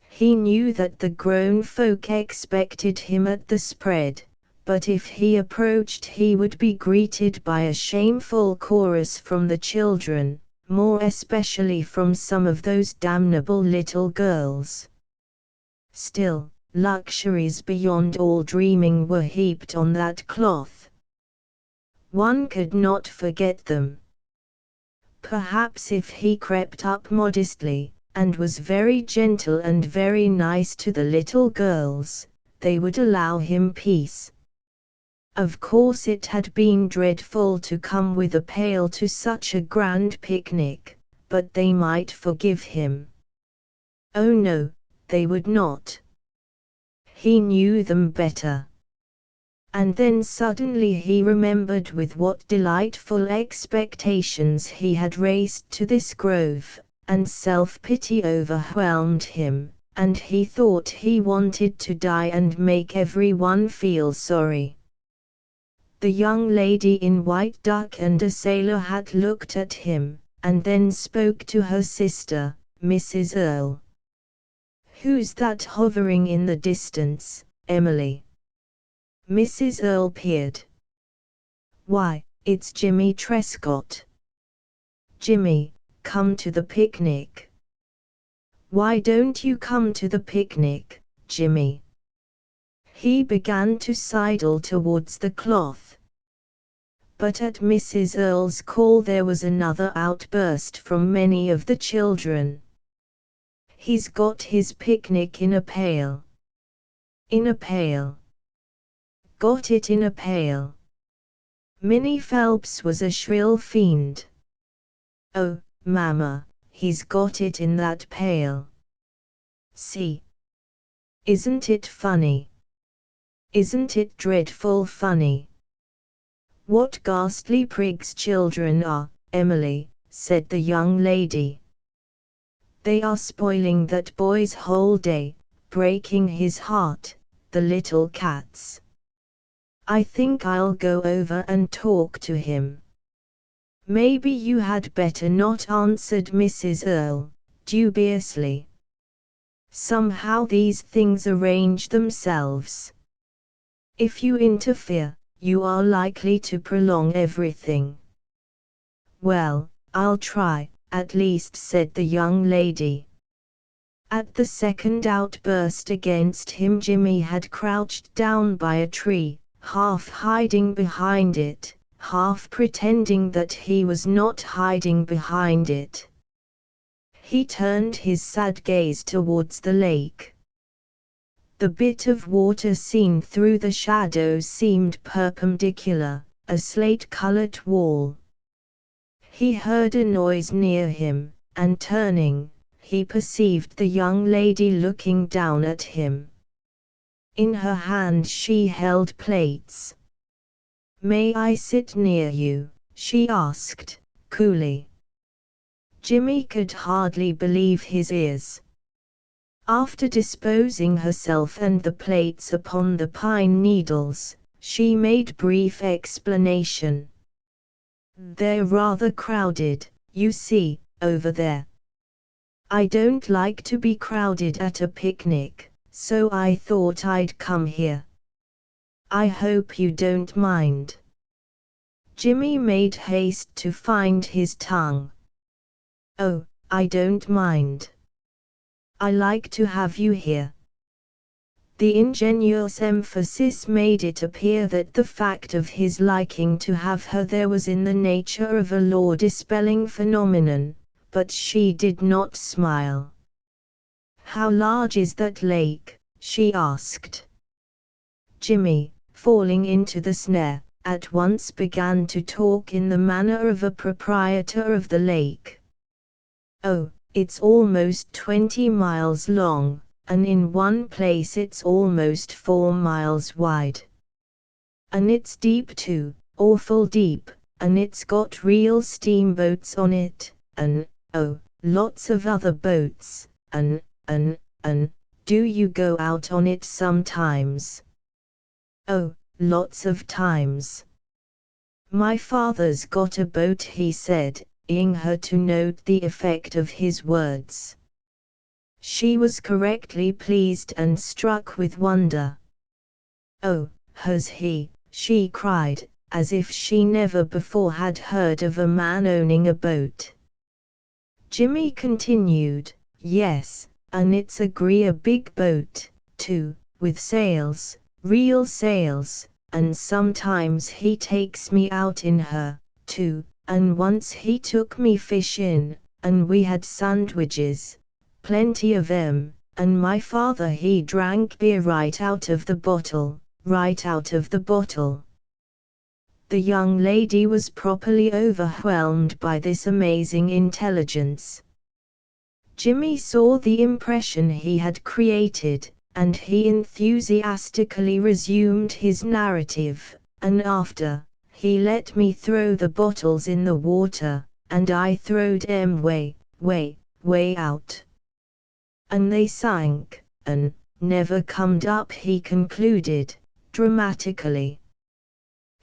Speaker 1: He knew that the grown folk expected him at the spread, but if he approached he would be greeted by a shameful chorus from the children, more especially from some of those damnable little girls. Still, luxuries beyond all dreaming were heaped on that cloth. One could not forget them. Perhaps if he crept up modestly, and was very gentle and very nice to the little girls, they would allow him peace. Of course it had been dreadful to come with a pail to such a grand picnic, but they might forgive him. Oh no, they would not. He knew them better. And then suddenly he remembered with what delightful expectations he had raced to this grove, and self-pity overwhelmed him, and he thought he wanted to die and make everyone feel sorry. The young lady in white duck and a sailor hat looked at him, and then spoke to her sister, Mrs. Earle. "Who's that hovering in the distance, Emily?" Mrs. Earle peered. "Why, it's Jimmy Trescott." "Jimmy, come to the picnic." "Why don't you come to the picnic, Jimmy?" He began to sidle towards the cloth. But at Mrs. Earle's call there was another outburst from many of the children. "He's got his picnic in a pail." In a pail. Got it in a pail. Minnie Phelps was a shrill fiend. "Oh, Mama, he's got it in that pail. See? Isn't it funny?" Isn't it dreadful funny? What ghastly prigs children are, Emily, said the young lady. They are spoiling that boy's whole day, breaking his heart, the little cats. I think I'll go over and talk to him. Maybe you had better not, answered Mrs. Earle, dubiously. Somehow these things arrange themselves. If you interfere, you are likely to prolong everything. Well, I'll try, at least, said the young lady. At the second outburst against him, Jimmy had crouched down by a tree, half hiding behind it, half pretending that he was not hiding behind it. He turned his sad gaze towards the lake. The bit of water seen through the shadows seemed perpendicular, a slate-colored wall. He heard a noise near him, and turning, he perceived the young lady looking down at him. In her hand she held plates. "May I sit near you?" she asked, coolly. Jimmy could hardly believe his ears. After disposing herself and the plates upon the pine needles, she made brief explanation. "They're rather crowded, you see, over there. I don't like to be crowded at a picnic, so I thought I'd come here. I hope you don't mind." Jimmy made haste to find his tongue. "Oh, I don't mind. I like to have you here." The ingenuous emphasis made it appear that the fact of his liking to have her there was in the nature of a law-dispelling phenomenon, but she did not smile. "How large is that lake?" she asked. Jimmy, falling into the snare, at once began to talk in the manner of a proprietor of the lake. "Oh, it's almost 20 miles long, and in one place it's almost 4 miles wide. And it's deep too, awful deep, and it's got real steamboats on it, and, oh, lots of other boats, and, do you go out on it sometimes?" "Oh, lots of times. My father's got a boat," he said, eyeing her to note the effect of his words. She was correctly pleased and struck with wonder. "Oh, has he?" she cried, as if she never before had heard of a man owning a boat. Jimmy continued, "Yes, and it's a big boat, too, with sails, real sails, and sometimes he takes me out in her, too, and once he took me fishing, and we had sandwiches, plenty of 'em, and my father he drank beer right out of the bottle, right out of the bottle." The young lady was properly overwhelmed by this amazing intelligence. Jimmy saw the impression he had created, and he enthusiastically resumed his narrative, "And after, he let me throw the bottles in the water, and I throwed 'em way out. And they sank, and never comed up," he concluded, dramatically.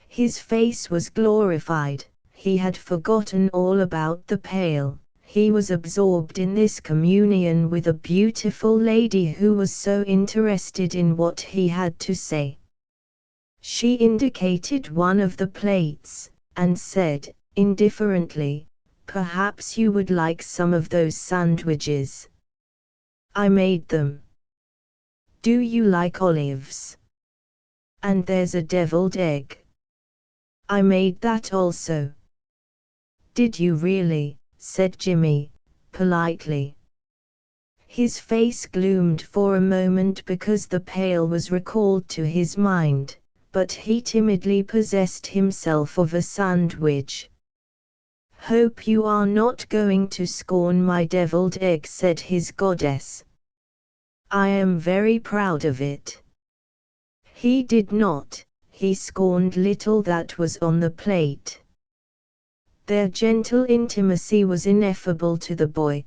Speaker 1: His face was glorified. He had forgotten all about the pail. He was absorbed in this communion with a beautiful lady who was so interested in what he had to say. She indicated one of the plates, and said, indifferently, "Perhaps you would like some of those sandwiches. I made them. Do you like olives? And there's a deviled egg. I made that also." "Did you really?" said Jimmy, politely. His face gloomed for a moment because the pail was recalled to his mind, but he timidly possessed himself of a sandwich. "Hope you are not going to scorn my deviled egg," said his goddess. "I am very proud of it." He did not, he scorned little that was on the plate. Their gentle intimacy was ineffable to the boy.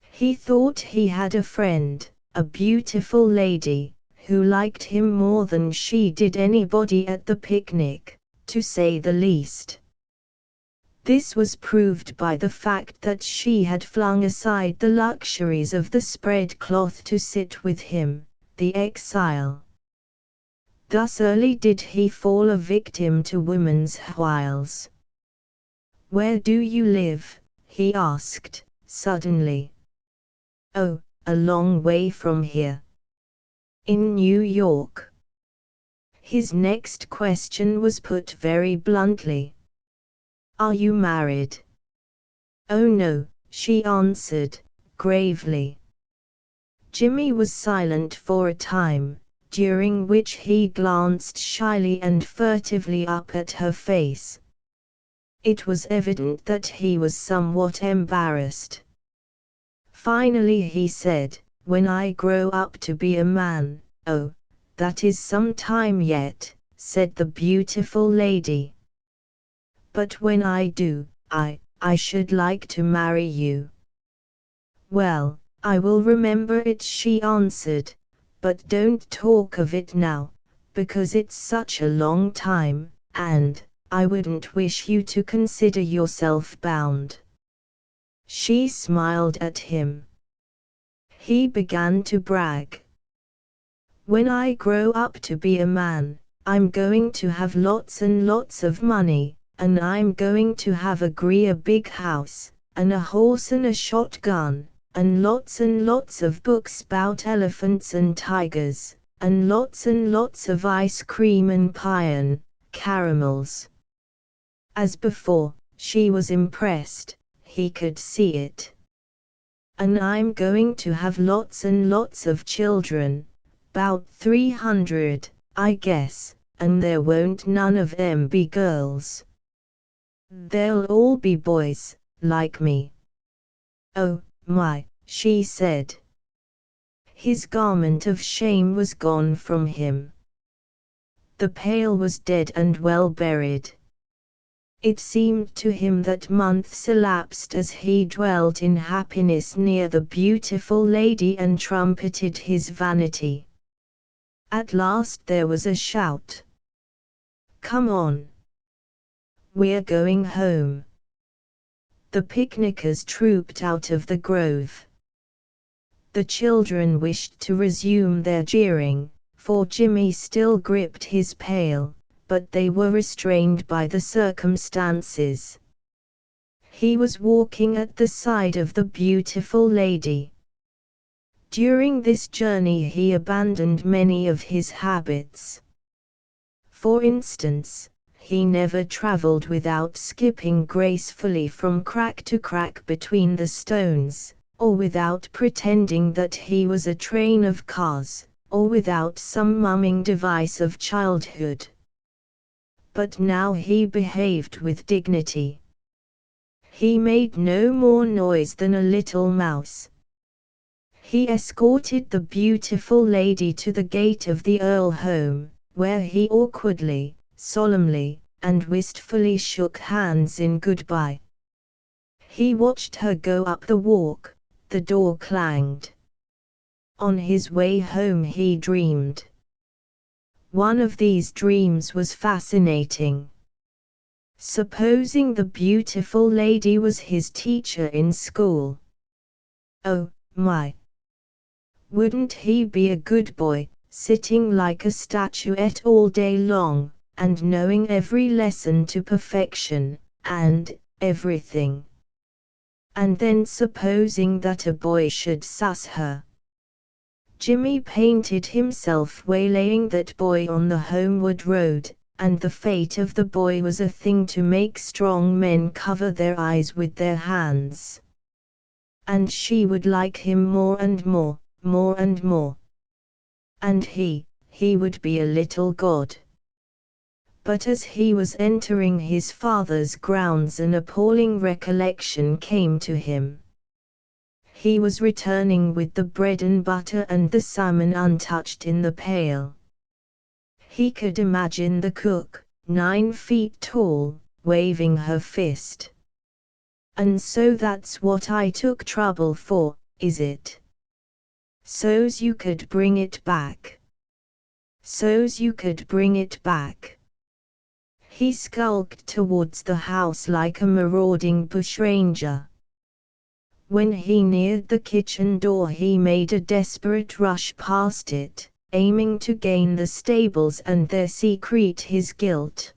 Speaker 1: He thought he had a friend, a beautiful lady, who liked him more than she did anybody at the picnic, to say the least. This was proved by the fact that she had flung aside the luxuries of the spread cloth to sit with him, the exile. Thus early did he fall a victim to woman's wiles. "Where do you live?" he asked, suddenly. "Oh, a long way from here." "In New York?" His next question was put very bluntly. "Are you married?" "Oh no," she answered, gravely. Jimmy was silent for a time, during which he glanced shyly and furtively up at her face. It was evident that he was somewhat embarrassed. Finally he said, "When I grow up to be a man." "Oh, that is some time yet," said the beautiful lady. "But when I do, I should like to marry you." "Well, I will remember it," she answered, "but don't talk of it now, because it's such a long time, and I wouldn't wish you to consider yourself bound." She smiled at him. He began to brag. "When I grow up to be a man, I'm going to have lots and lots of money, and I'm going to have a big house, and a horse and a shotgun, and lots of books 'bout elephants and tigers, and lots of ice cream and pie and caramels." As before, she was impressed, he could see it. "And I'm going to have lots and lots of children, 'bout 300, I guess, and there won't none of them be girls. They'll all be boys, like me." "Oh, my," she said. His garment of shame was gone from him. The pail was dead and well buried. It seemed to him that months elapsed as he dwelt in happiness near the beautiful lady and trumpeted his vanity. At last there was a shout. "Come on! We're going home." The picnickers trooped out of the grove. The children wished to resume their jeering, for Jimmy still gripped his pail, but they were restrained by the circumstances. He was walking at the side of the beautiful lady. During this journey he abandoned many of his habits. For instance, he never traveled without skipping gracefully from crack to crack between the stones, or without pretending that he was a train of cars, or without some mumming device of childhood. But now he behaved with dignity. He made no more noise than a little mouse. He escorted the beautiful lady to the gate of the Earl home, where he awkwardly, solemnly, and wistfully shook hands in goodbye. He watched her go up the walk, the door clanged. On his way home he dreamed. One of these dreams was fascinating. Supposing the beautiful lady was his teacher in school. Oh, my! Wouldn't he be a good boy, sitting like a statuette all day long, and knowing every lesson to perfection, and everything? And then supposing that a boy should sass her. Jimmy painted himself waylaying that boy on the homeward road, and the fate of the boy was a thing to make strong men cover their eyes with their hands. And she would like him more and more, more and more. And he would be a little god. But as he was entering his father's grounds an appalling recollection came to him. He was returning with the bread and butter and the salmon untouched in the pail. He could imagine the cook, 9 feet tall, waving her fist. "And so that's what I took trouble for, is it? So's you could bring it back. So's you could bring it back." He skulked towards the house like a marauding bushranger. When he neared the kitchen door, he made a desperate rush past it, aiming to gain the stables and there secrete his guilt.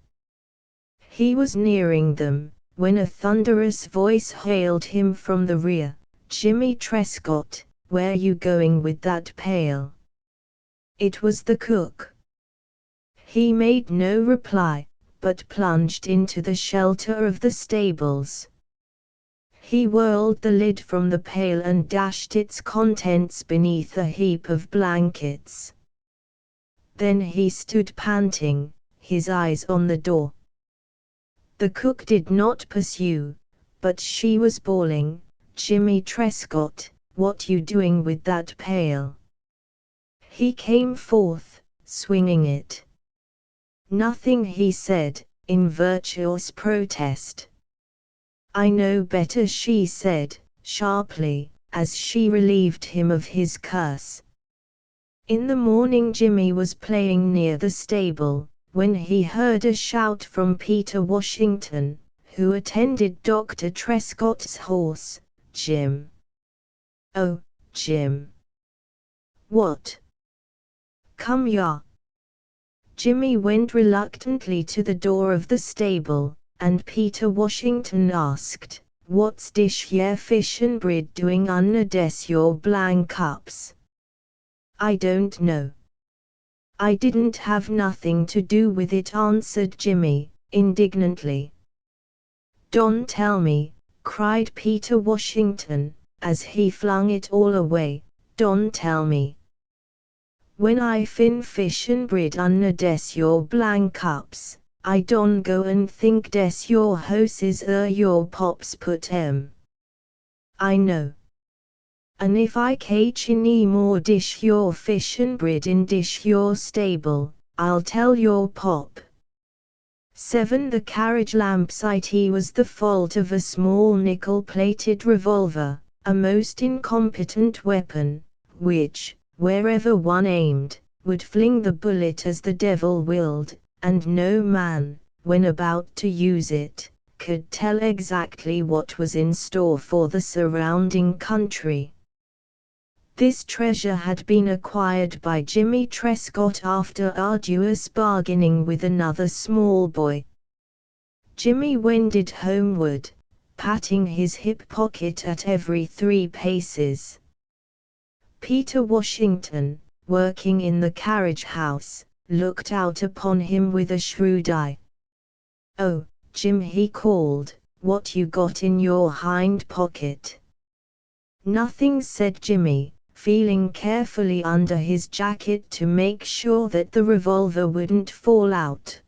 Speaker 1: He was nearing them, when a thunderous voice hailed him from the rear. "Jimmy Trescott, where you going with that pail?" It was the cook. He made no reply, but plunged into the shelter of the stables. He whirled the lid from the pail and dashed its contents beneath a heap of blankets. Then he stood panting, his eyes on the door. The cook did not pursue, but she was bawling, "Jimmy Trescott, what you doing with that pail?" He came forth, swinging it. "Nothing," he said, in virtuous protest. "I know better," she said, sharply, as she relieved him of his curse. In the morning Jimmy was playing near the stable, when he heard a shout from Peter Washington, who attended Dr. Trescott's horse. "Jim! Oh, Jim! What? Come ya!" Jimmy went reluctantly to the door of the stable, and Peter Washington asked, "What's dish yer fishin' breed doing under des your blank cups?" "I don't know. I didn't have nothing to do with it," answered Jimmy, indignantly. "Don't tell me," cried Peter Washington, as he flung it all away, "don't tell me. When I fin fishin' bread under des your blank cups, I don't go and think des your hoses your pops put 'em. I know. And if I catch any more dish your fishin' bread in dish your stable, I'll tell your pop." 7. The carriage lamp sight was the fault of a small nickel-plated revolver, a most incompetent weapon, which, wherever one aimed, would fling the bullet as the devil willed, and no man, when about to use it, could tell exactly what was in store for the surrounding country. This treasure had been acquired by Jimmy Trescott after arduous bargaining with another small boy. Jimmy wended homeward, patting his hip pocket at every 3 paces. Peter Washington, working in the carriage house, looked out upon him with a shrewd eye. "Oh, Jim," he called, "what you got in your hind pocket?" "Nothing," said Jimmy, feeling carefully under his jacket to make sure that the revolver wouldn't fall out.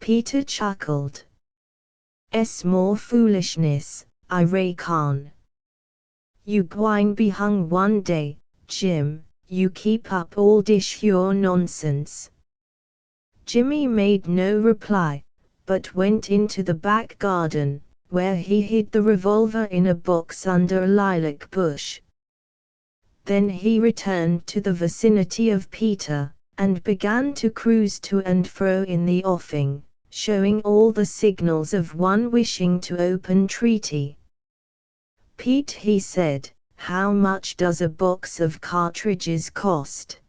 Speaker 1: Peter chuckled. "More foolishness, I reckon. You gwine be hung one day, Jim, you keep up all dish your nonsense." Jimmy made no reply, but went into the back garden, where he hid the revolver in a box under a lilac bush. Then he returned to the vicinity of Peter, and began to cruise to and fro in the offing, showing all the signals of one wishing to open treaty. "Pete," he said, "how much does a box of cartridges cost?"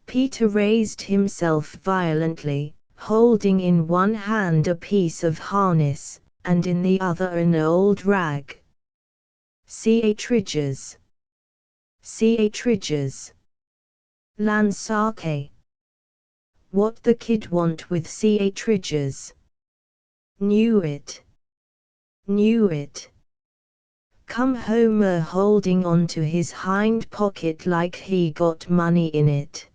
Speaker 1: Peter raised himself violently, holding in one hand a piece of harness, and in the other an old rag. "Cartridges. Cartridges. Lansake. What the kid want with cartridges? Knew it. Knew it. Come home holding on to his hind pocket like he got money in it.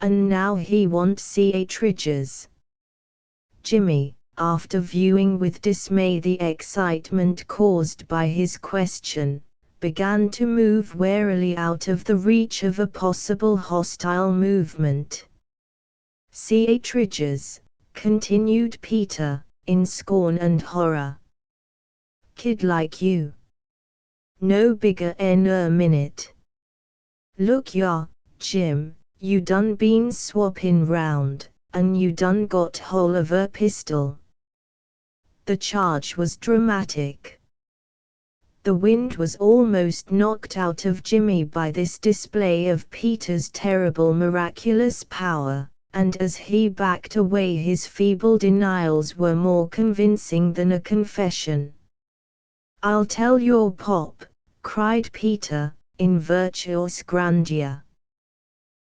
Speaker 1: And now he want cartridges." Jimmy, after viewing with dismay the excitement caused by his question, began to move warily out of the reach of a possible hostile movement. Ridges, continued Peter, in scorn and horror. Kid like you. No bigger in a minute. Look ya, Jim, you done been swappin' round, and you done got hold of a pistol. The charge was dramatic. The wind was almost knocked out of Jimmy by this display of Peter's terrible miraculous power, and as he backed away his feeble denials were more convincing than a confession. "I'll tell your pop," cried Peter, in virtuous grandeur.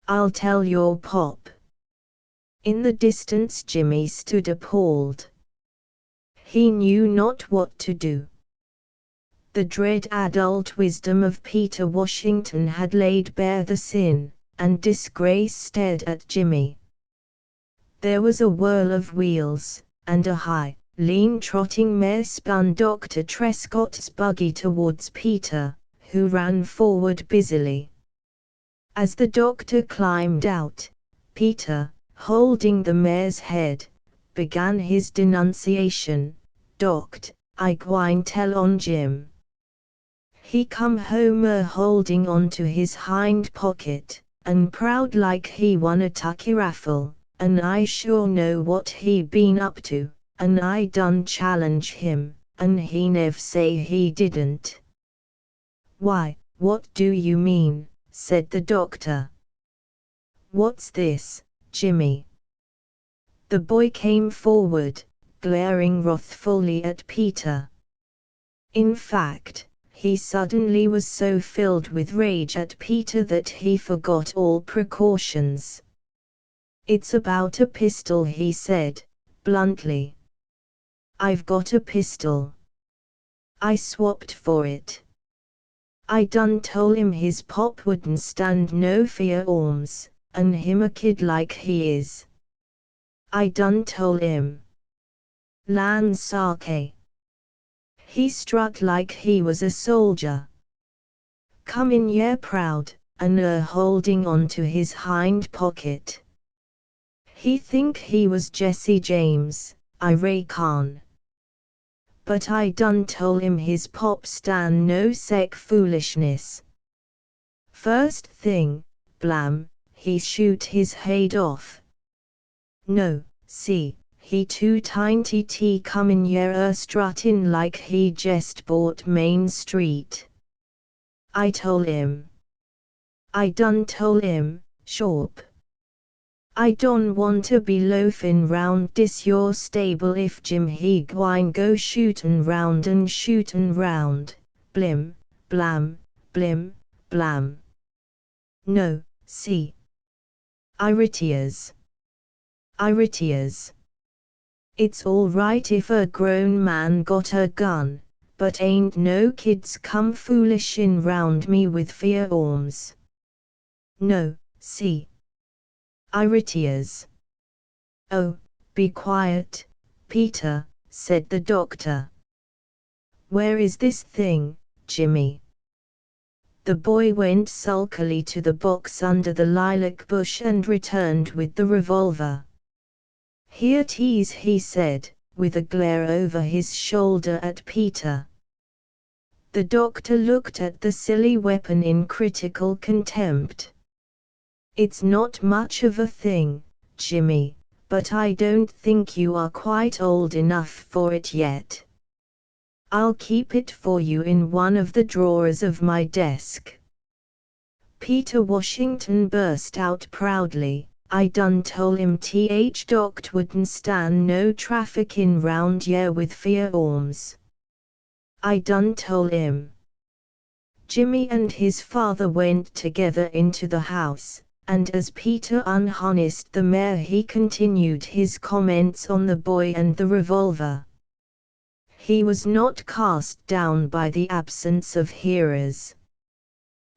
Speaker 1: "I'll tell your pop." In the distance Jimmy stood appalled. He knew not what to do. The dread adult wisdom of Peter Washington had laid bare the sin and disgrace stared at Jimmy. There was a whirl of wheels, and a high, lean trotting mare spun Dr. Trescott's buggy towards Peter, who ran forward busily. As the doctor climbed out, Peter, holding the mare's head, began his denunciation. "Doct, I gwine tell on Jim. He come home holding on to his hind pocket, and proud like he won a tucky raffle, and I sure know what he been up to, and I done challenge him, and he nev say he didn't." "Why, what do you mean?" said the doctor. "What's this, Jimmy?" The boy came forward, glaring wrathfully at Peter. In fact, he suddenly was so filled with rage at Peter that he forgot all precautions. "It's about a pistol," he said, bluntly. "I've got a pistol. I swapped for it. I done tole him his pop wouldn't stand no firearms, and him a kid like he is. I done tole him. Lan sake. He strut like he was a soldier. Come in here proud, and holding on to his hind pocket. He think he was Jesse James, I reckon. But I done tole him his pop stan no sec foolishness. First thing, blam, he shoot his head off. No, see, he too tiny t come in here struttin' like he jest bought Main Street. I tole him. I done tole him, shorp. I don't want to be loafin' round dis your stable if Jim he gwine go shootin' round and shootin' round, blim, blam, blim, blam. No, see. I retiers. It's all right if a grown man got a gun, but ain't no kids come foolishin' round me with firearms. No, see. I retiers. Oh, be quiet, Peter, said the doctor. Where is this thing, Jimmy? The boy went sulkily to the box under the lilac bush and returned with the revolver. Here 'tis, he said, with a glare over his shoulder at Peter. The doctor looked at the silly weapon in critical contempt. It's not much of a thing, Jimmy, but I don't think you are quite old enough for it yet. I'll keep it for you in one of the drawers of my desk. Peter Washington burst out proudly. I done tole him Doct wouldn't stand no traffickin' round here with firearms. I done tole him. Jimmy and his father went together into the house, and as Peter unharnessed the mare he continued his comments on the boy and the revolver. He was not cast down by the absence of hearers.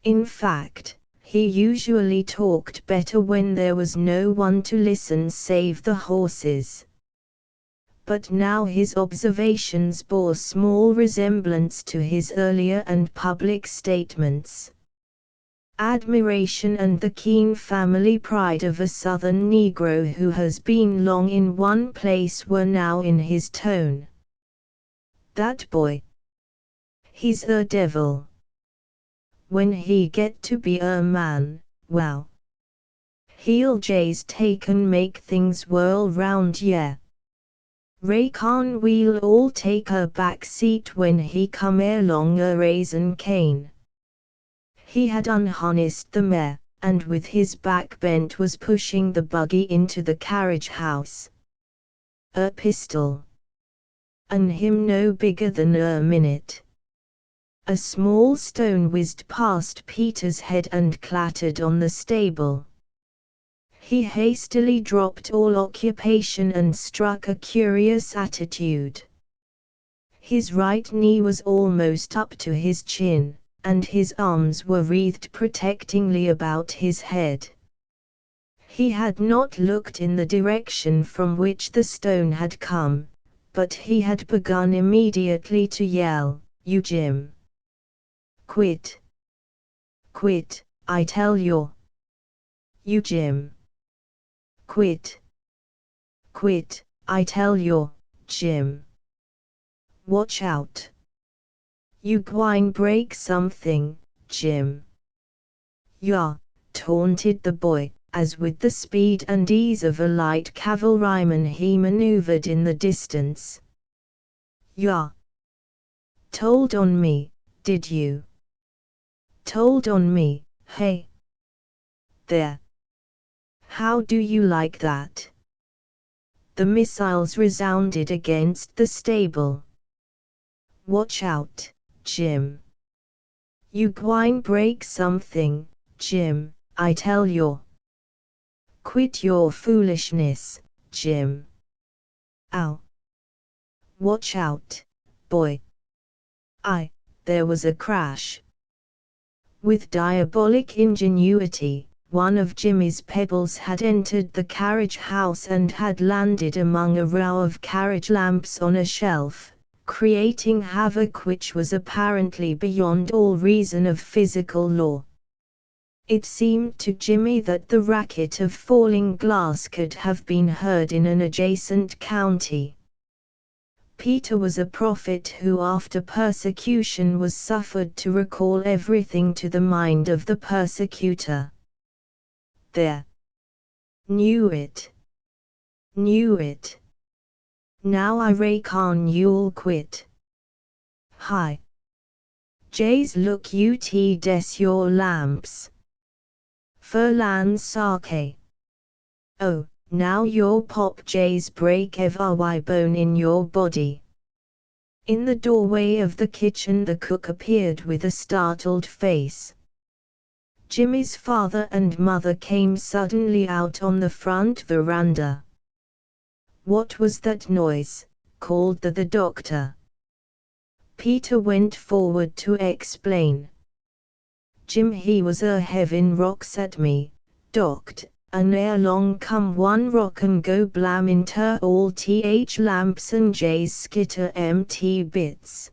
Speaker 1: In fact, he usually talked better when there was no one to listen save the horses. But now his observations bore small resemblance to his earlier and public statements. admiration and the keen family pride of a Southern Negro who has been long in one place were now in his tone. "That boy. He's a devil. When he get to be a man, well, he'll just take and make things whirl round, yeah. Reckon we'll all take a back seat when he come along a raisin cane." He had unharnessed the mare, and with his back bent was pushing the buggy into the carriage house. "A pistol. An' him no bigger than a minute." A small stone whizzed past Peter's head and clattered on the stable. He hastily dropped all occupation and struck a curious attitude. His right knee was almost up to his chin, and his arms were wreathed protectingly about his head. He had not looked in the direction from which the stone had come, but he had begun immediately to yell, "You Jim! Quit! Quit, I tell you! You Jim! Quit! Quit, I tell you, Jim! Watch out! You gwine break something, Jim!" "Ya," taunted the boy, as with the speed and ease of a light cavalryman he maneuvered in the distance. "Ya! Told on me, did you? Told on me, hey? There! How do you like that?" The missiles resounded against the stable. "Watch out, Jim! You gwine break something, Jim, I tell you! Quit your foolishness, Jim! Ow! Watch out, boy!" There was a crash. With diabolic ingenuity, one of Jimmy's pebbles had entered the carriage house and had landed among a row of carriage lamps on a shelf, creating havoc which was apparently beyond all reason of physical law. It seemed to Jimmy that the racket of falling glass could have been heard in an adjacent county. Peter was a prophet who after persecution was suffered to recall everything to the mind of the persecutor. "There! Knew it! Knew it! Now I reckon you'll quit. Hi! Jays look ut des your lamps. Furlan sake. Oh, now your pop jays break every bone in your body." In the doorway of the kitchen the cook appeared with a startled face. Jimmy's father and mother came suddenly out on the front veranda. "What was that noise?" called the doctor. Peter went forward to explain. "Jim he was a heavin' rocks at me, doct, and ere long come one rock and go blam inter all th lamps and jays skitter mt bits."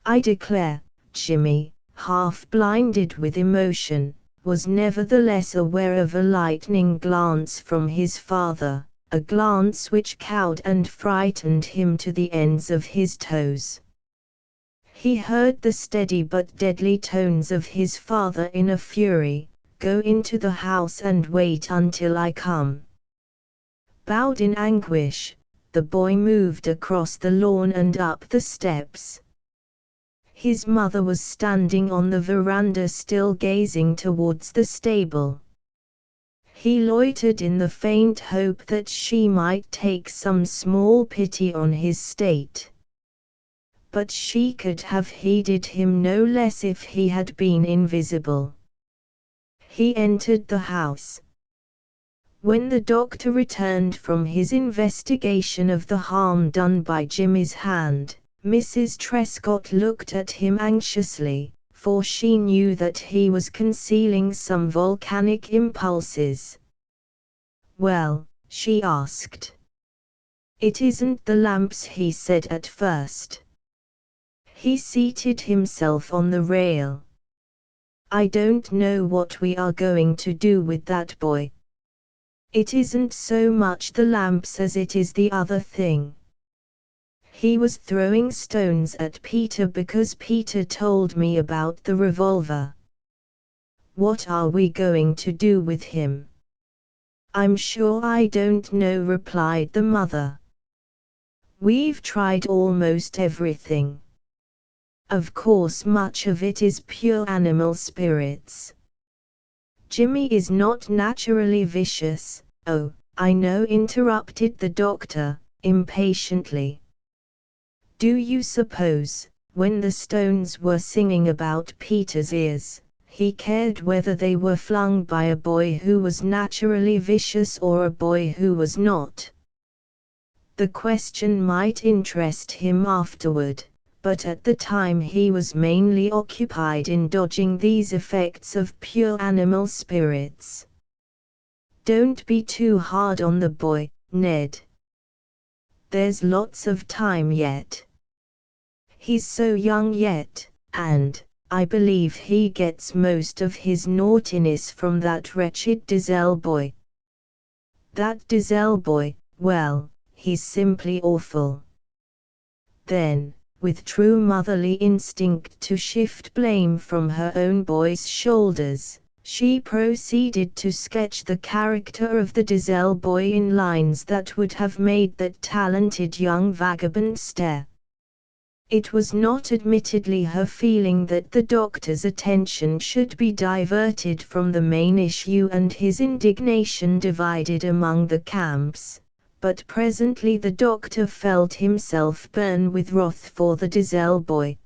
Speaker 1: I declare, Jimmy, half blinded with emotion, was nevertheless aware of a lightning glance from his father, a glance which cowed and frightened him to the ends of his toes. He heard the steady but deadly tones of his father in a fury, "Go into the house and wait until I come." Bowed in anguish, the boy moved across the lawn and up the steps. His mother was standing on the veranda still gazing towards the stable. He loitered in the faint hope that she might take some small pity on his state. But she could have heeded him no less if he had been invisible. He entered the house. When the doctor returned from his investigation of the harm done by Jimmy's hand, Mrs. Trescott looked at him anxiously, for she knew that he was concealing some volcanic impulses. "Well," she asked. "It isn't the lamps," he said at first. He seated himself on the rail. I don't know what we are going to do with that boy. It isn't so much the lamps as it is the other thing. He was throwing stones at Peter because Peter told me about the revolver. What are we going to do with him? I'm sure I don't know, replied the mother. We've tried almost everything. Of course much of it is pure animal spirits. Jimmy is not naturally vicious. Oh, I know, interrupted the doctor, impatiently. Do you suppose, when the stones were singing about Peter's ears, he cared whether they were flung by a boy who was naturally vicious or a boy who was not? The question might interest him afterward, but at the time he was mainly occupied in dodging these effects of pure animal spirits. Don't be too hard on the boy, Ned. There's lots of time yet. He's so young yet, and I believe he gets most of his naughtiness from that wretched Diesel boy. That Diesel boy, well, he's simply awful. Then, with true motherly instinct to shift blame from her own boy's shoulders, she proceeded to sketch the character of the Diesel boy in lines that would have made that talented young vagabond stare. It was not admittedly her feeling that the doctor's attention should be diverted from the main issue and his indignation divided among the camps, but presently the doctor felt himself burn with wrath for the Diesel boy.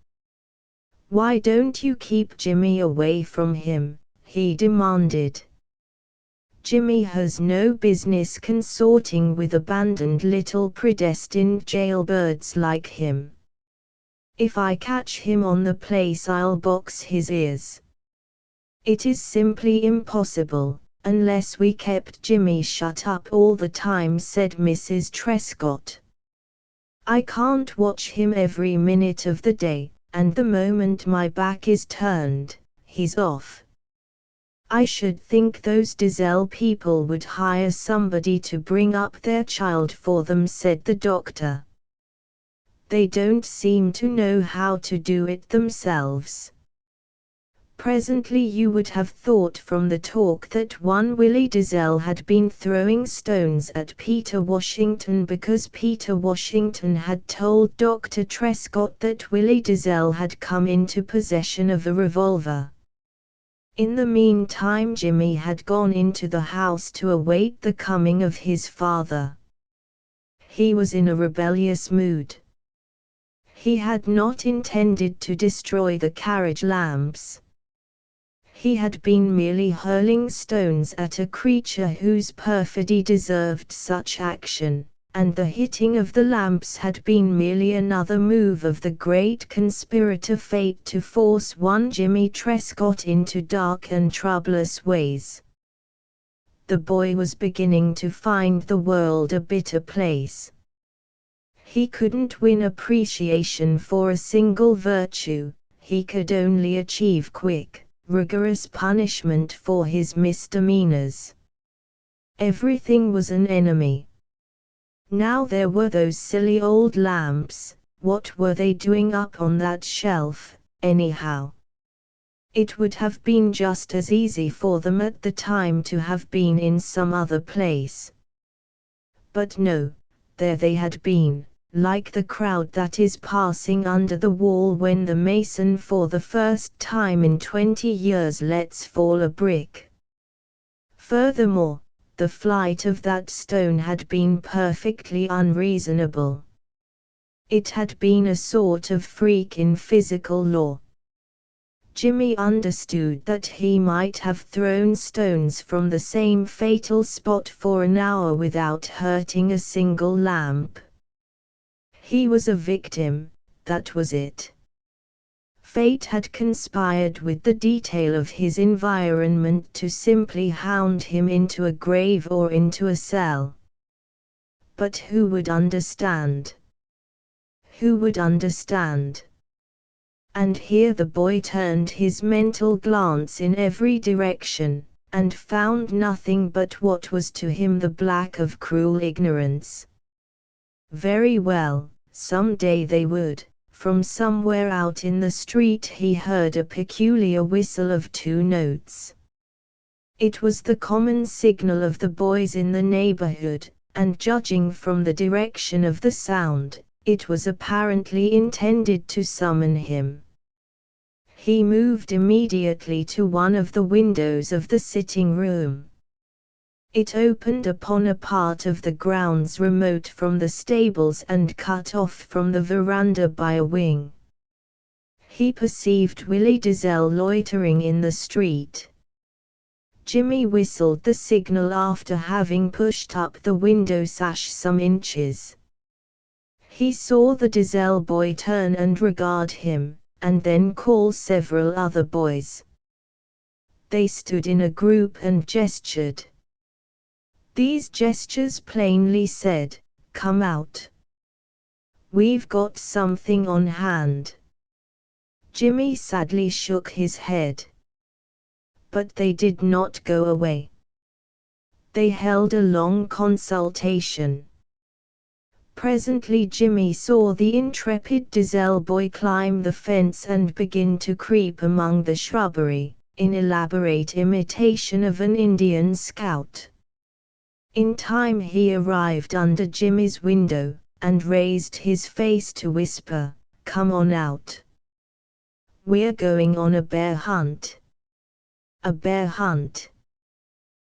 Speaker 1: Why don't you keep Jimmy away from him? He demanded. Jimmy has no business consorting with abandoned little predestined jailbirds like him. If I catch him on the place, I'll box his ears. It is simply impossible, unless we kept Jimmy shut up all the time, said Mrs. Trescott. I can't watch him every minute of the day, and the moment my back is turned, he's off. I should think those Diesel people would hire somebody to bring up their child for them, said the doctor. They don't seem to know how to do it themselves. Presently you would have thought from the talk that one Willie Diesel had been throwing stones at Peter Washington because Peter Washington had told Dr. Trescott that Willie Diesel had come into possession of a revolver. In the meantime Jimmy had gone into the house to await the coming of his father. He was in a rebellious mood. He had not intended to destroy the carriage lamps. He had been merely hurling stones at a creature whose perfidy deserved such action, and the hitting of the lamps had been merely another move of the great conspirator Fate to force one Jimmy Trescott into dark and troublous ways. The boy was beginning to find the world a bitter place. He couldn't win appreciation for a single virtue, he could only achieve quick, rigorous punishment for his misdemeanors. Everything was an enemy. Now there were those silly old lamps, what were they doing up on that shelf, anyhow? It would have been just as easy for them at the time to have been in some other place. But no, there they had been, like the crowd that is passing under the wall when the mason for the first time in 20 years lets fall a brick. Furthermore, the flight of that stone had been perfectly unreasonable. It had been a sort of freak in physical law. Jimmy understood that he might have thrown stones from the same fatal spot for an hour without hurting a single lamp. He was a victim, that was it. Fate had conspired with the detail of his environment to simply hound him into a grave or into a cell. But who would understand? Who would understand? And here the boy turned his mental glance in every direction, and found nothing but what was to him the black of cruel ignorance. Very well, some day they would. From somewhere out in the street he heard a peculiar whistle of 2 notes. It was the common signal of the boys in the neighborhood, and judging from the direction of the sound, it was apparently intended to summon him. He moved immediately to one of the windows of the sitting room. It opened upon a part of the grounds remote from the stables and cut off from the veranda by a wing. He perceived Willie Dizelle loitering in the street. Jimmy whistled the signal after having pushed up the window sash some inches. He saw the Dizelle boy turn and regard him, and then call several other boys. They stood in a group and gestured. These gestures plainly said, "Come out. We've got something on hand." Jimmy sadly shook his head. But they did not go away. They held a long consultation. Presently Jimmy saw the intrepid Dizelle boy climb the fence and begin to creep among the shrubbery, in elaborate imitation of an Indian scout. In time he arrived under Jimmy's window, and raised his face to whisper, "Come on out. We're going on a bear hunt." A bear hunt.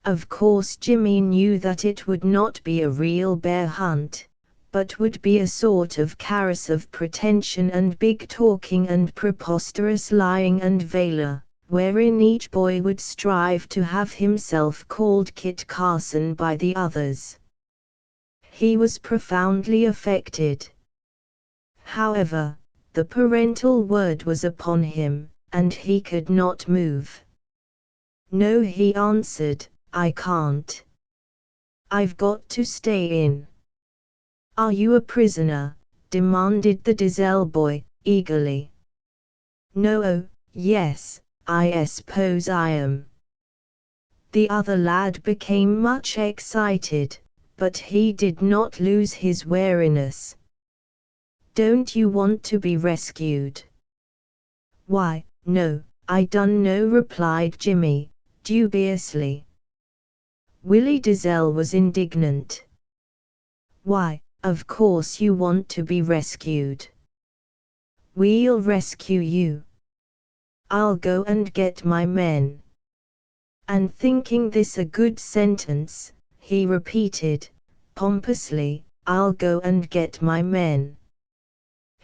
Speaker 1: Of course Jimmy knew that it would not be a real bear hunt, but would be a sort of carouse of pretension and big talking and preposterous lying and valor, wherein each boy would strive to have himself called Kit Carson by the others. He was profoundly affected. However, the parental word was upon him, and he could not move. "No," he answered, "I can't. I've got to stay in." "Are you a prisoner?" demanded the Dizelle boy, eagerly. "No, oh, yes, I suppose I am." The other lad became much excited, but he did not lose his wariness. "Don't you want to be rescued?" "Why, no, I dun know," replied Jimmy, dubiously. Willie Dizelle was indignant. "Why, of course you want to be rescued. We'll rescue you. I'll go and get my men." And thinking this a good sentence, he repeated, pompously, "I'll go and get my men."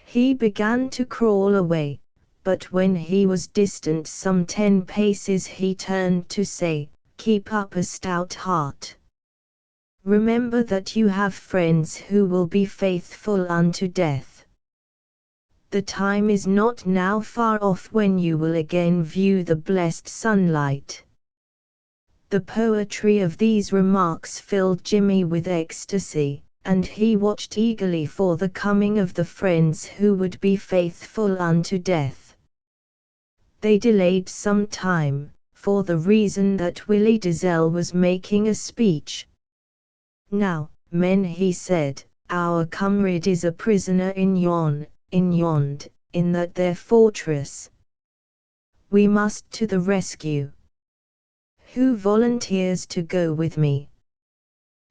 Speaker 1: He began to crawl away, but when he was distant some 10 paces he turned to say, "Keep up a stout heart. Remember that you have friends who will be faithful unto death. The time is not now far off when you will again view the blessed sunlight." The poetry of these remarks filled Jimmy with ecstasy, and he watched eagerly for the coming of the friends who would be faithful unto death. They delayed some time, for the reason that Willie Dizelle was making a speech. "Now, men," he said, "our comrade is a prisoner in that there fortress. We must to the rescue. Who volunteers to go with me?"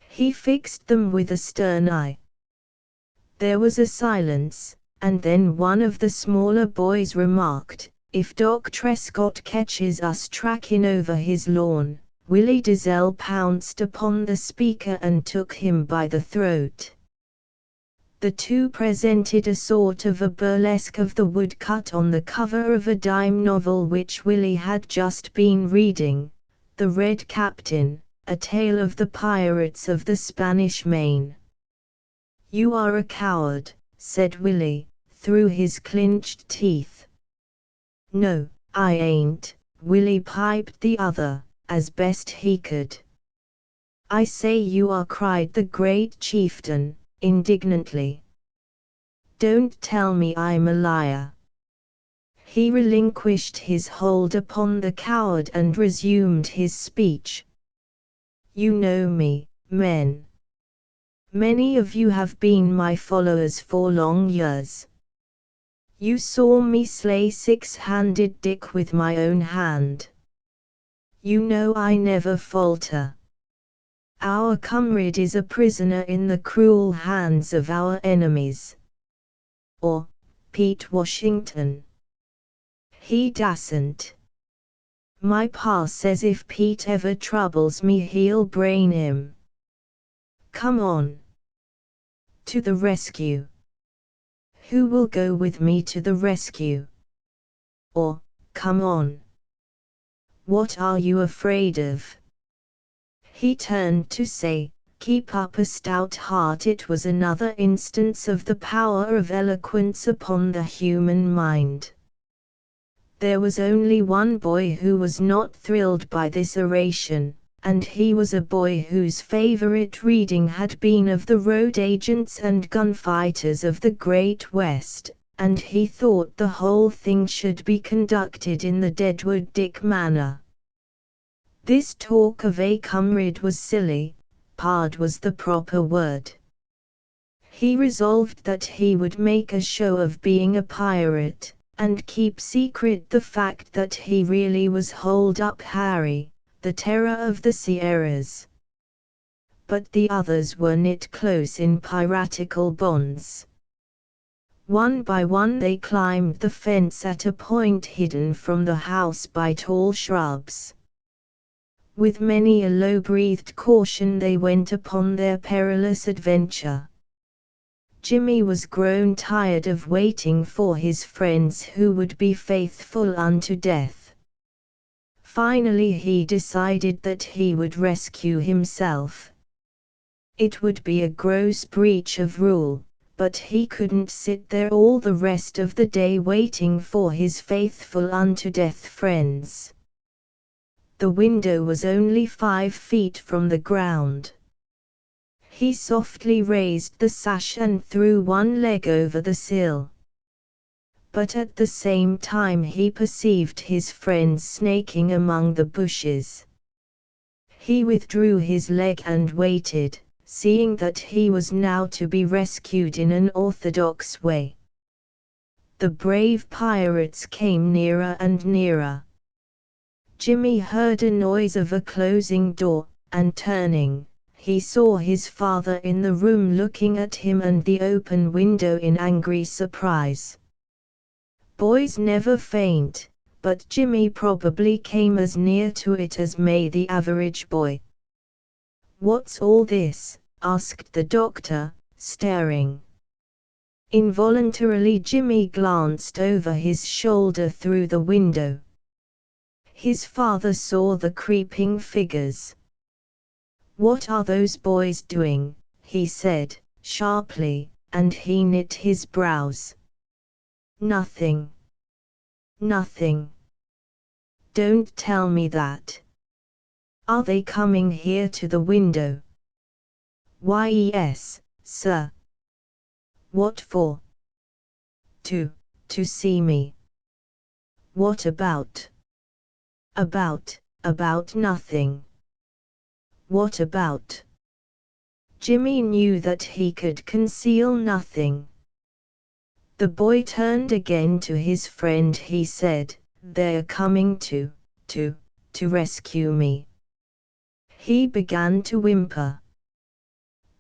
Speaker 1: He fixed them with a stern eye. There was a silence, and then one of the smaller boys remarked, "If Doc Trescott catches us tracking over his lawn." Willie Dizelle pounced upon the speaker and took him by the throat. The two presented a sort of a burlesque of the woodcut on the cover of a dime novel which Willie had just been reading, The Red Captain, a tale of the pirates of the Spanish Main. "You are a coward," said Willie, through his clenched teeth. "No, I ain't," Willie piped the other, as best he could. "I say you are," cried the great chieftain, indignantly. "Don't tell me I'm a liar." He relinquished his hold upon the coward and resumed his speech. You know me, men. Many of you have been my followers for long years. You saw me slay six-handed Dick with my own hand. You know I never falter. Our comrade is a prisoner in the cruel hands of our enemies. Or, Pete Washington. He dasn't. My pa says if Pete ever troubles me he'll brain him. Come on. To the rescue. Who will go with me to the rescue? Or, come on. What are you afraid of? He turned to say, keep up a stout heart. It was another instance of the power of eloquence upon the human mind. There was only one boy who was not thrilled by this oration, and he was a boy whose favorite reading had been of the road agents and gunfighters of the Great West, and he thought the whole thing should be conducted in the Deadwood Dick manner. This talk of a comrade was silly, pard was the proper word. He resolved that he would make a show of being a pirate, and keep secret the fact that he really was Hold Up Harry, the terror of the Sierras. But the others were knit close in piratical bonds. One by one they climbed the fence at a point hidden from the house by tall shrubs. With many a low-breathed caution they went upon their perilous adventure. Jimmy was grown tired of waiting for his friends who would be faithful unto death. Finally he decided that he would rescue himself. It would be a gross breach of rule, but he couldn't sit there all the rest of the day waiting for his faithful unto death friends. The window was only 5 feet from the ground. He softly raised the sash and threw one leg over the sill. But at the same time he perceived his friends snaking among the bushes. He withdrew his leg and waited, seeing that he was now to be rescued in an orthodox way. The brave pirates came nearer and nearer. Jimmy heard a noise of a closing door, and turning, he saw his father in the room looking at him and the open window in angry surprise. Boys never faint, but Jimmy probably came as near to it as may the average boy. "What's all this?" asked the doctor, staring. Involuntarily Jimmy glanced over his shoulder through the window. His father saw the creeping figures. "What are those boys doing?" he said, sharply, and he knit his brows. "Nothing. Nothing. Don't tell me that. Are they coming here to the window?" "Why yes, sir." "What for?" To see me." "What about?" About nothing." "What about?" Jimmy knew that he could conceal nothing. The boy turned again to his friend. He said, "They're coming to rescue me." He began to whimper.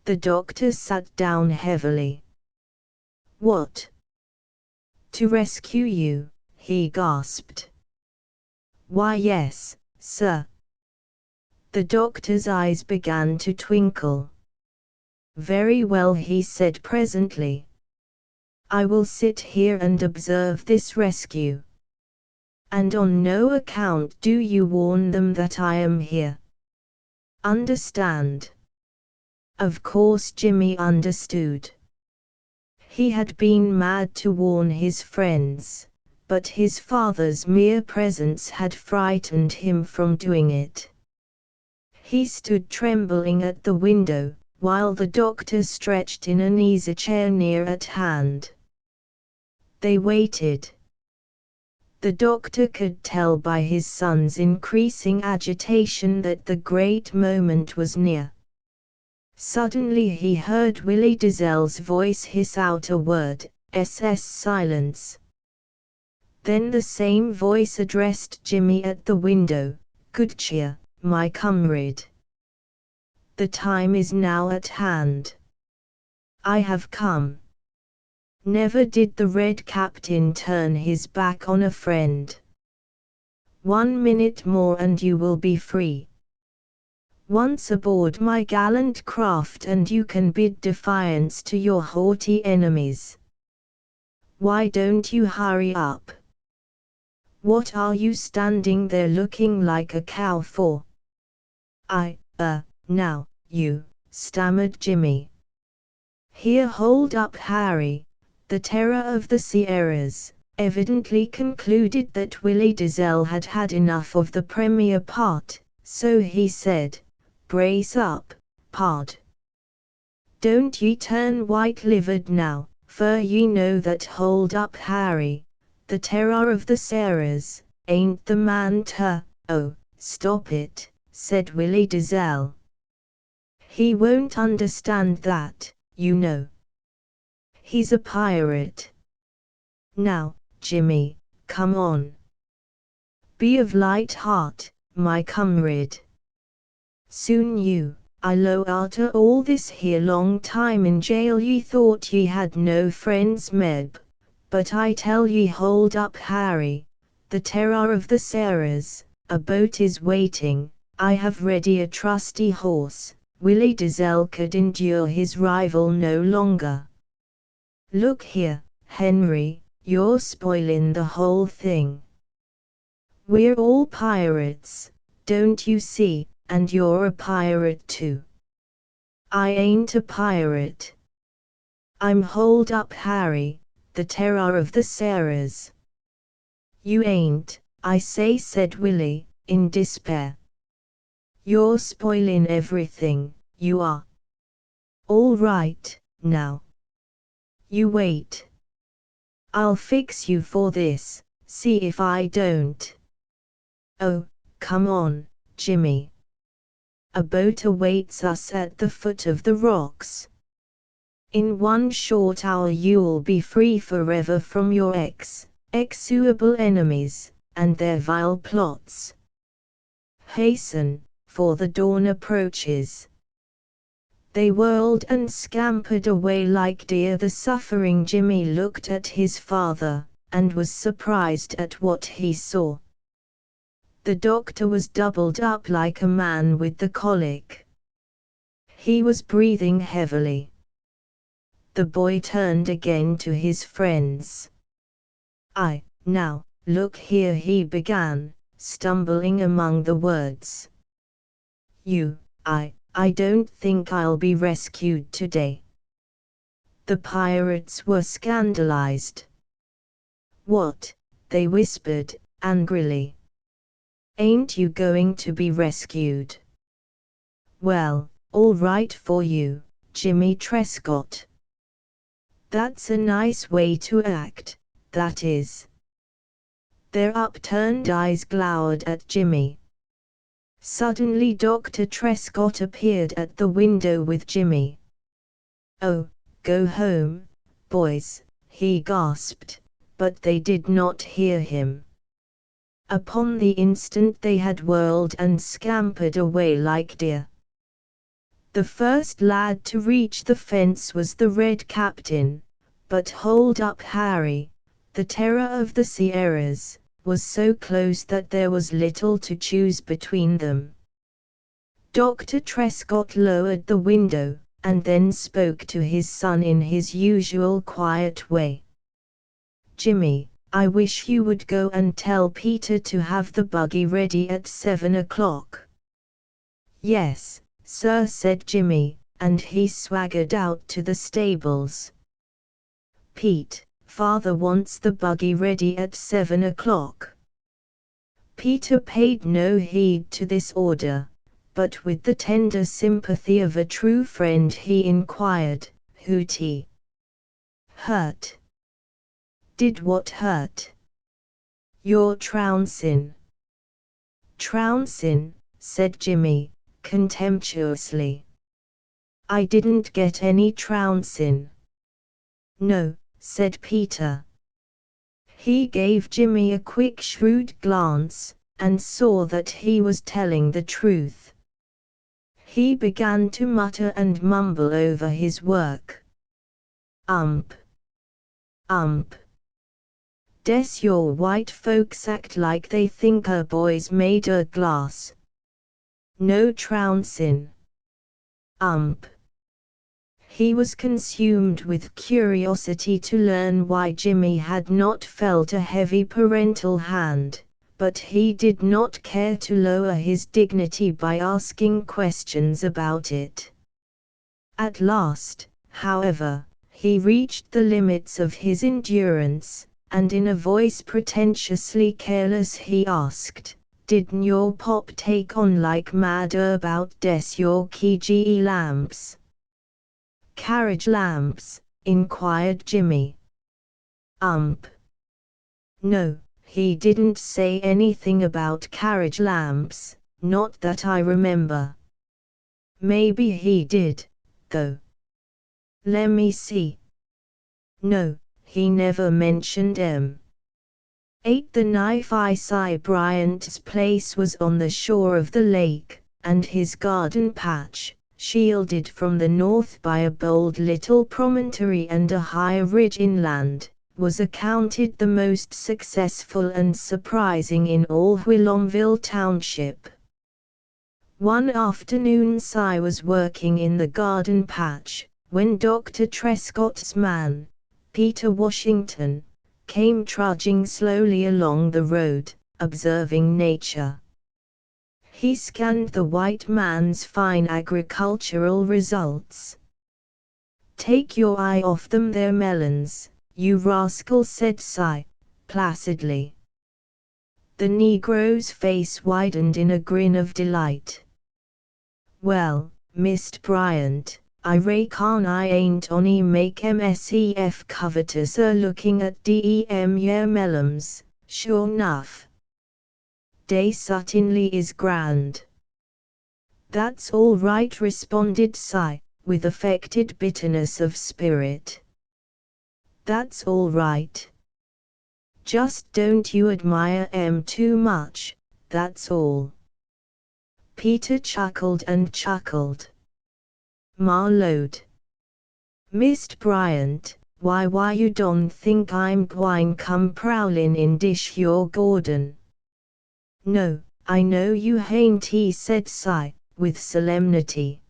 Speaker 1: The doctor sat down heavily. "What? To rescue you?" he gasped. "Why yes, sir." The doctor's eyes began to twinkle. "Very well," he said presently. "I will sit here and observe this rescue. And on no account do you warn them that I am here. Understand?" Of course Jimmy understood. He had been mad to warn his friends, but his father's mere presence had frightened him from doing it. He stood trembling at the window, while the doctor stretched in an easy chair near at hand. They waited. The doctor could tell by his son's increasing agitation that the great moment was near. Suddenly he heard Willie Diesel's voice hiss out a word, "SS silence." Then the same voice addressed Jimmy at the window, "Good cheer, my comrade. The time is now at hand. I have come." Never did the Red Captain turn his back on a friend. "1 minute more and you will be free. Once aboard my gallant craft and you can bid defiance to your haughty enemies. Why don't you hurry up? What are you standing there looking like a cow for?" Now, you," stammered Jimmy. Here, hold up, Harry." The terror of the Sierras evidently concluded that Willie Diesel had had enough of the premier part, so he said, "Brace up, pard. Don't ye turn white-livered now, for ye know that hold up Harry, the terror of the Sierras, ain't the man to—" "Oh, stop it," said Willie Diesel. "He won't understand that, you know. He's a pirate. Now, Jimmy, come on. Be of light heart, my comrade. Soon I'll arter all this here long time in jail ye thought ye had no friends meb, but I tell ye hold up Harry, the terror of the Sierras, a boat is waiting, I have ready a trusty horse." Willie Diesel could endure his rival no longer. "Look here, Henry, you're spoilin' the whole thing. We're all pirates, don't you see, and you're a pirate too." "I ain't a pirate. I'm hold up Harry, the terror of the Sierras." "You ain't, I say," said Willie, in despair. "You're spoilin' everything, you are." "All right, now. You wait. I'll fix you for this, see if I don't." "Oh, come on, Jimmy. A boat awaits us at the foot of the rocks. In 1 short hour you'll be free forever from your execrable enemies, and their vile plots. Hasten, for the dawn approaches." They whirled and scampered away like deer. The suffering Jimmy looked at his father, and was surprised at what he saw. The doctor was doubled up like a man with the colic. He was breathing heavily. The boy turned again to his friends. Now, look here," he began, stumbling among the words. I don't think I'll be rescued today." The pirates were scandalized. "What?" they whispered, angrily. "Ain't you going to be rescued?" "Well, all right for you, Jimmy Trescott. That's a nice way to act, that is." Their upturned eyes glowered at Jimmy. Suddenly Dr. Trescott appeared at the window with Jimmy. "Oh, go home, boys," he gasped, but they did not hear him. Upon the instant they had whirled and scampered away like deer. The first lad to reach the fence was the Red Captain, but hold up Harry, the terror of the Sierras, was so close that there was little to choose between them. Dr. Trescott lowered the window, and then spoke to his son in his usual quiet way. "Jimmy, I wish you would go and tell Peter to have the buggy ready at 7 o'clock. "Yes, sir," said Jimmy, and he swaggered out to the stables. "Pete, father wants the buggy ready at 7 o'clock. Peter paid no heed to this order, but with the tender sympathy of a true friend he inquired, "Who'd he hurt?" "Did what hurt?" "You're trouncin'." "Trouncin'," said Jimmy, contemptuously. "I didn't get any trouncin'." "No," said Peter. He gave Jimmy a quick shrewd glance, and saw that he was telling the truth. He began to mutter and mumble over his work. "Ump. Ump. Des your white folks act like they think a boy's made o' glass. No trouncin'. Ump." He was consumed with curiosity to learn why Jimmy had not felt a heavy parental hand, but he did not care to lower his dignity by asking questions about it. At last, however, he reached the limits of his endurance, and in a voice pretentiously careless he asked, "Didn't your pop take on like mad about des your KGE lamps?" "Carriage lamps?" inquired Jimmy. "Ump. No, he didn't say anything about carriage lamps, not that I remember. Maybe he did, though. Lemme see. No, he never mentioned 'em. Ate the knife I say." Bryant's place was on the shore of the lake, and his garden patch, shielded from the north by a bold little promontory and a high ridge inland, was accounted the most successful and surprising in all Whilomville Township. One afternoon Cy was working in the garden patch, when Dr. Trescott's man, Peter Washington, came trudging slowly along the road, observing nature. He scanned the white man's fine agricultural results. "Take your eye off them there melons, you rascal," said Cy, placidly. The Negro's face widened in a grin of delight. "Well, Mist' Bryant, I reckon I ain't onny make MSEF covetous looking at dem yer melons, sure 'nuff. Dey certainly is grand." "That's all right," responded Cy, with affected bitterness of spirit. "That's all right. Just don't you admire 'em too much, that's all." Peter chuckled and chuckled. "Ma Lord. Mist' Bryant, why you don't think I'm gwine come prowlin' in dish your garden?" "No, I know you hain't," he said Cy, with solemnity.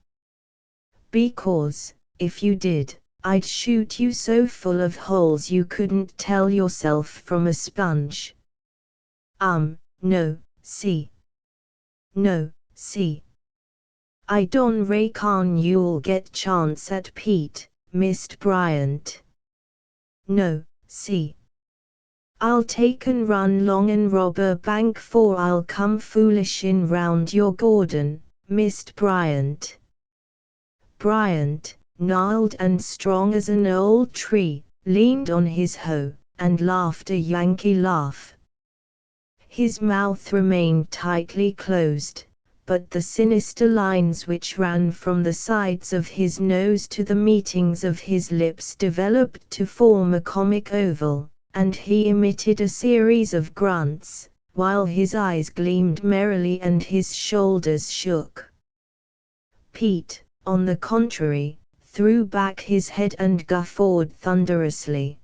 Speaker 1: "Because, if you did, I'd shoot you so full of holes you couldn't tell yourself from a sponge." No, see. No, see. I don't reckon you'll get chance at Pete, Mist' Bryant. No, see. I'll take and run long and rob a bank 'fore I'll come foolishin' round your garden, Mist' Bryant." Bryant, gnarled and strong as an old tree, leaned on his hoe, and laughed a Yankee laugh. His mouth remained tightly closed, but the sinister lines which ran from the sides of his nose to the meetings of his lips developed to form a comic oval, and he emitted a series of grunts, while his eyes gleamed merrily and his shoulders shook. Pete, on the contrary, threw back his head and guffawed thunderously.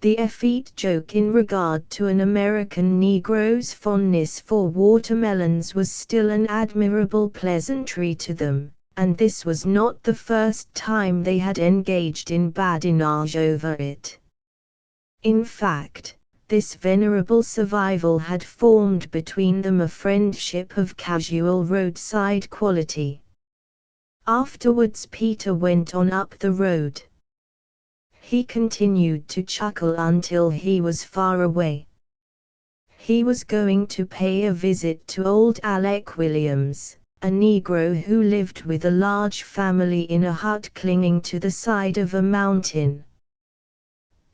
Speaker 1: The effete joke in regard to an American Negro's fondness for watermelons was still an admirable pleasantry to them, and this was not the first time they had engaged in badinage over it. In fact, this venerable survival had formed between them a friendship of casual roadside quality. Afterwards Peter went on up the road. He continued to chuckle until he was far away. He was going to pay a visit to old Alec Williams, a Negro who lived with a large family in a hut clinging to the side of a mountain.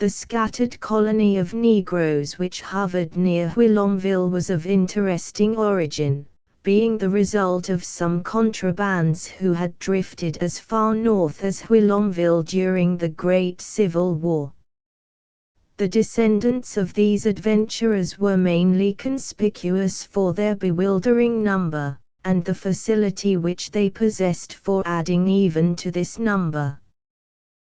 Speaker 1: The scattered colony of Negroes which hovered near Whilomville was of interesting origin, being the result of some contrabands who had drifted as far north as Whilomville during the Great Civil War. The descendants of these adventurers were mainly conspicuous for their bewildering number, and the facility which they possessed for adding even to this number.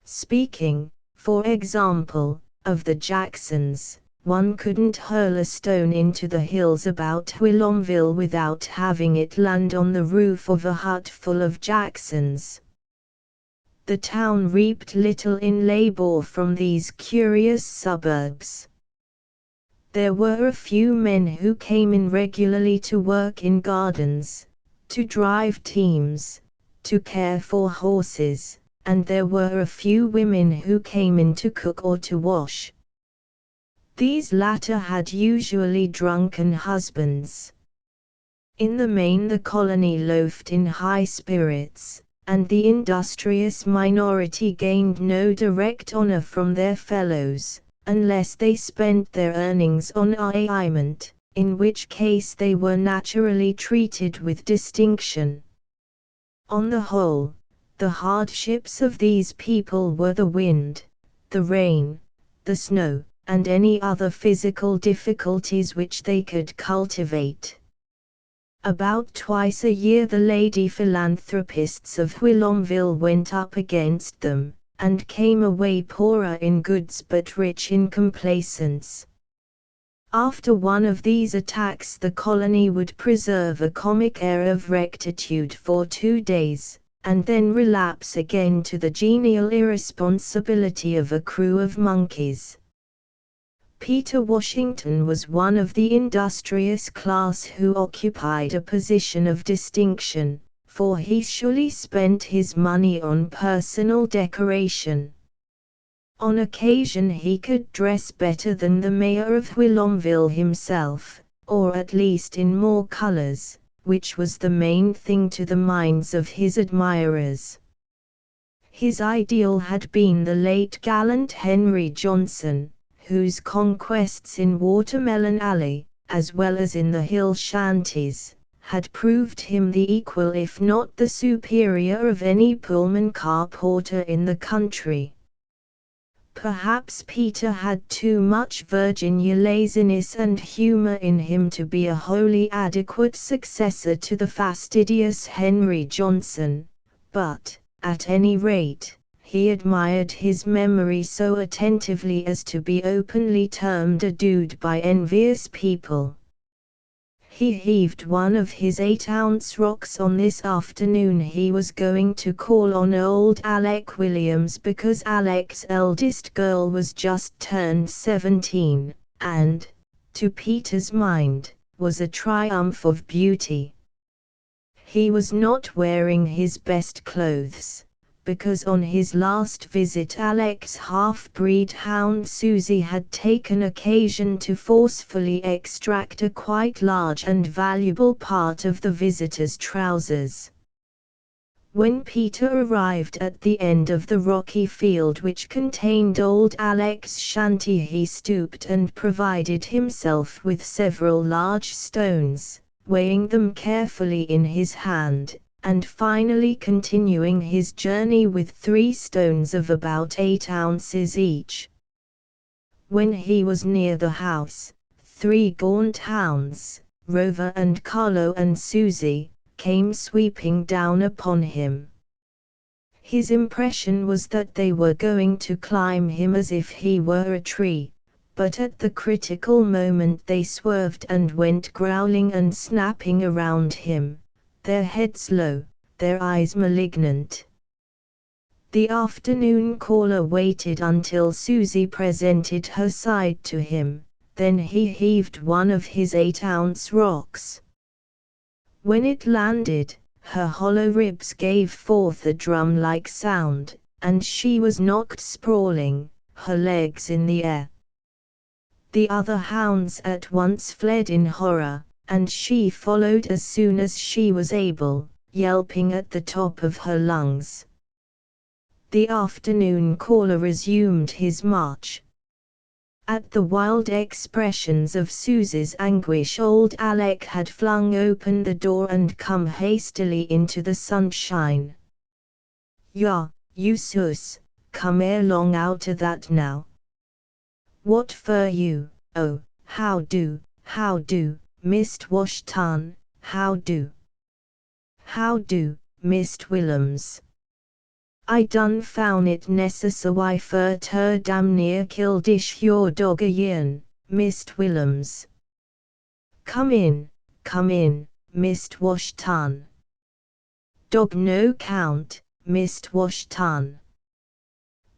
Speaker 1: Speaking, for example, of the Jacksons, one couldn't hurl a stone into the hills about Whilomville without having it land on the roof of a hut full of Jacksons. The town reaped little in labor from these curious suburbs. There were a few men who came in regularly to work in gardens, to drive teams, to care for horses, and there were a few women who came in to cook or to wash. These latter had usually drunken husbands. In the main the colony loafed in high spirits, and the industrious minority gained no direct honor from their fellows, unless they spent their earnings on armament, in which case they were naturally treated with distinction. On the whole, the hardships of these people were the wind, the rain, the snow, and any other physical difficulties which they could cultivate. About twice a year the lady philanthropists of Whilomville went up against them, and came away poorer in goods but rich in complacence. After one of these attacks the colony would preserve a comic air of rectitude for 2 days, and then relapse again to the genial irresponsibility of a crew of monkeys. Peter Washington was one of the industrious class who occupied a position of distinction, for he surely spent his money on personal decoration. On occasion he could dress better than the mayor of Whilomville himself, or at least in more colors, which was the main thing to the minds of his admirers. His ideal had been the late gallant Henry Johnson, whose conquests in Watermelon Alley, as well as in the hill shanties, had proved him the equal if not the superior of any Pullman car porter in the country. Perhaps Peter had too much Virginia laziness and humor in him to be a wholly adequate successor to the fastidious Henry Johnson, but, at any rate, he admired his memory so attentively as to be openly termed a dude by envious people. He heaved one of his 8-ounce rocks on this afternoon. He was going to call on old Alec Williams because Alec's eldest girl was just turned 17, and, to Peter's mind, was a triumph of beauty. He was not wearing his best clothes, because on his last visit Alec's half-breed hound Susie had taken occasion to forcefully extract a quite large and valuable part of the visitor's trousers. When Peter arrived at the end of the rocky field which contained old Alec's shanty, he stooped and provided himself with several large stones, weighing them carefully in his hand, and finally continuing his journey with 3 stones of about 8 ounces each. When he was near the house, 3 gaunt hounds, Rover and Carlo and Susie, came sweeping down upon him. His impression was that they were going to climb him as if he were a tree, but at the critical moment they swerved and went growling and snapping around him, their heads low, their eyes malignant. The afternoon caller waited until Susie presented her side to him, then he heaved one of his 8-ounce rocks. When it landed, her hollow ribs gave forth a drum-like sound, and she was knocked sprawling, her legs in the air. The other hounds at once fled in horror, and she followed as soon as she was able, yelping at the top of her lungs. The afternoon caller resumed his march, At the wild expressions of Suze's anguish, old Alec had flung open the door and come hastily into the sunshine. "Ya, you Sus, come erelong out o' that now. What fer you? Oh, how do, Mist Washtan, how do? How do, Mist Whillums? I done foun' it necessary fer ter damn near kill dish your dog a yearn, Mist Whillums. Come in, Mist Washtan. Dog no count, Mist Washtan."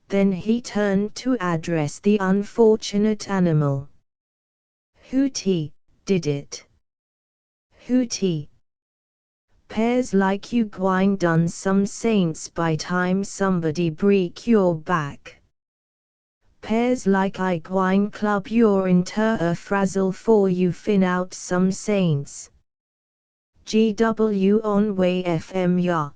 Speaker 1: Then he turned to address the unfortunate animal. "Hooty, did it? Hooty. 'Pears like you gwine done some saints by time somebody break your back. 'Pears like I gwine club your inter a frazzle for you fin out some saints. GW on way FM ya."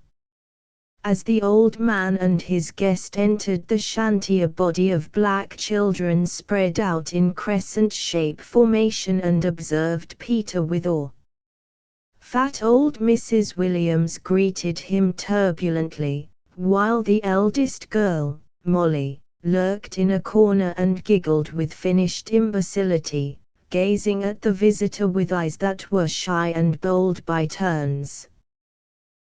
Speaker 1: As the old man and his guest entered the shanty, a body of black children spread out in crescent-shape formation and observed Peter with awe. Fat old Mrs. Williams greeted him turbulently, while the eldest girl, Molly, lurked in a corner and giggled with finished imbecility, gazing at the visitor with eyes that were shy and bold by turns.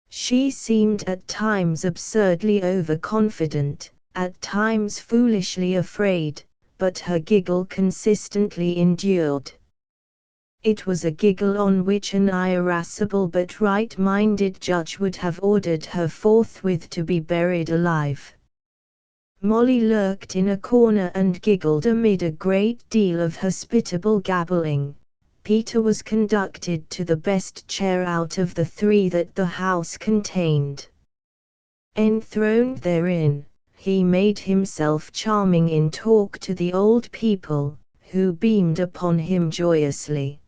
Speaker 1: She seemed at times absurdly overconfident, at times foolishly afraid, but her giggle consistently endured. It was a giggle on which an irascible but right-minded judge would have ordered her forthwith to be buried alive. Molly lurked in a corner and giggled amid a great deal of hospitable gabbling. Peter was conducted to the best chair out of the three that the house contained. Enthroned therein, he made himself charming in talk to the old people, who beamed upon him joyously.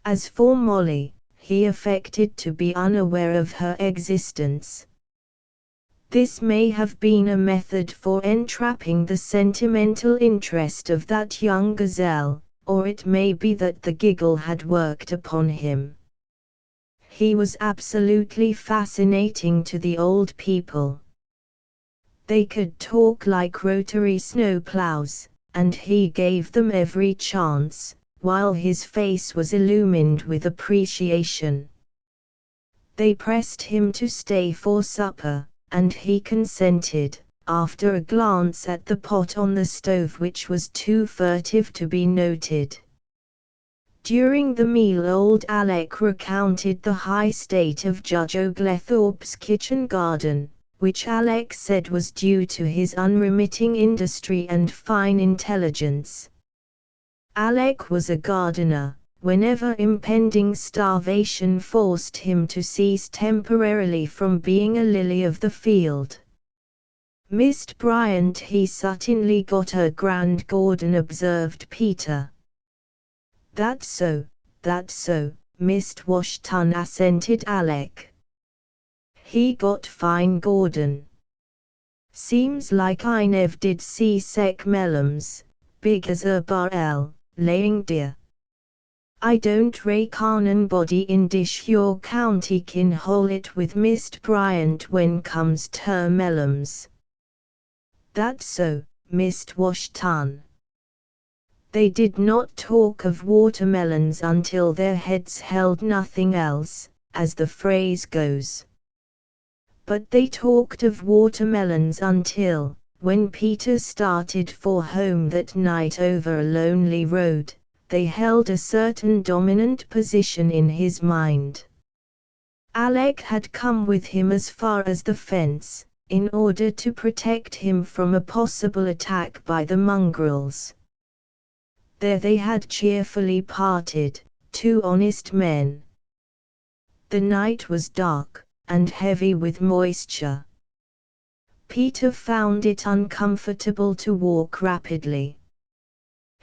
Speaker 1: As for Molly, he affected to be unaware of her existence. This may have been a method for entrapping the sentimental interest of that young gazelle, or it may be that the giggle had worked upon him. He was absolutely fascinating to the old people. They could talk like rotary snowplows, and he gave them every chance, while his face was illumined with appreciation. They pressed him to stay for supper, and he consented, after a glance at the pot on the stove which was too furtive to be noted. During the meal old Alec recounted the high state of Judge Oglethorpe's kitchen garden, which Alec said was due to his unremitting industry and fine intelligence. Alec was a gardener, whenever impending starvation forced him to cease temporarily from being a lily of the field. "Mist Bryant he certainly got a grand garden," observed Peter. That's so, Mist Washtan assented Alec. "He got fine garden. Seems like I nev did see sek melons, big as a barrel, laying deer. I don't reckon anybody in dish your county kin hole it with Mist Bryant when comes ter melons." "That's so, Mist Washtan." They did not talk of watermelons until their heads held nothing else, as the phrase goes. But they talked of watermelons until, when Peter started for home that night over a lonely road, they held a certain dominant position in his mind. Alec had come with him as far as the fence, in order to protect him from a possible attack by the mongrels. There they had cheerfully parted, two honest men. The night was dark, and heavy with moisture. Peter found it uncomfortable to walk rapidly.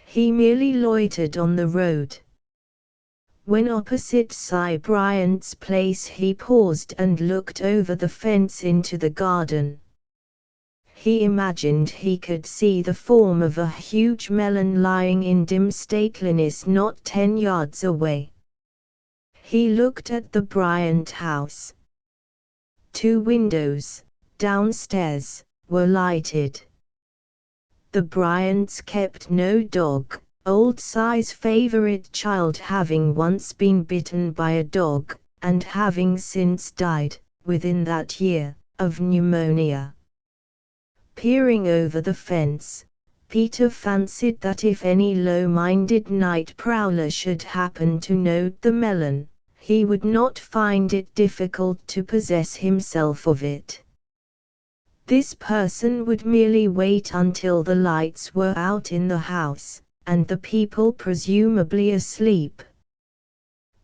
Speaker 1: He merely loitered on the road. When opposite Cy Bryant's place he paused and looked over the fence into the garden. He imagined he could see the form of a huge melon lying in dim stateliness not 10 yards away. He looked at the Bryant house. 2 windows, downstairs, were lighted. The Bryants kept no dog, old Si's favorite child having once been bitten by a dog, and having since died, within that year, of pneumonia. Peering over the fence, Peter fancied that if any low-minded night prowler should happen to note the melon, he would not find it difficult to possess himself of it. This person would merely wait until the lights were out in the house, and the people presumably asleep.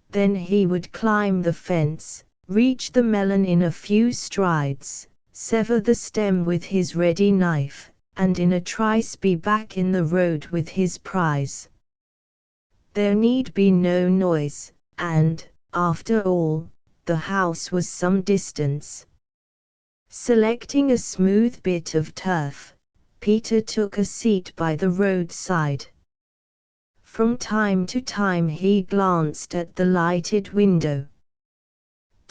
Speaker 1: Then he would climb the fence, reach the melon in a few strides, sever the stem with his ready knife, and in a trice be back in the road with his prize. There need be no noise, and, after all, the house was some distance. Selecting a smooth bit of turf, Peter took a seat by the roadside. From time to time he glanced at the lighted window.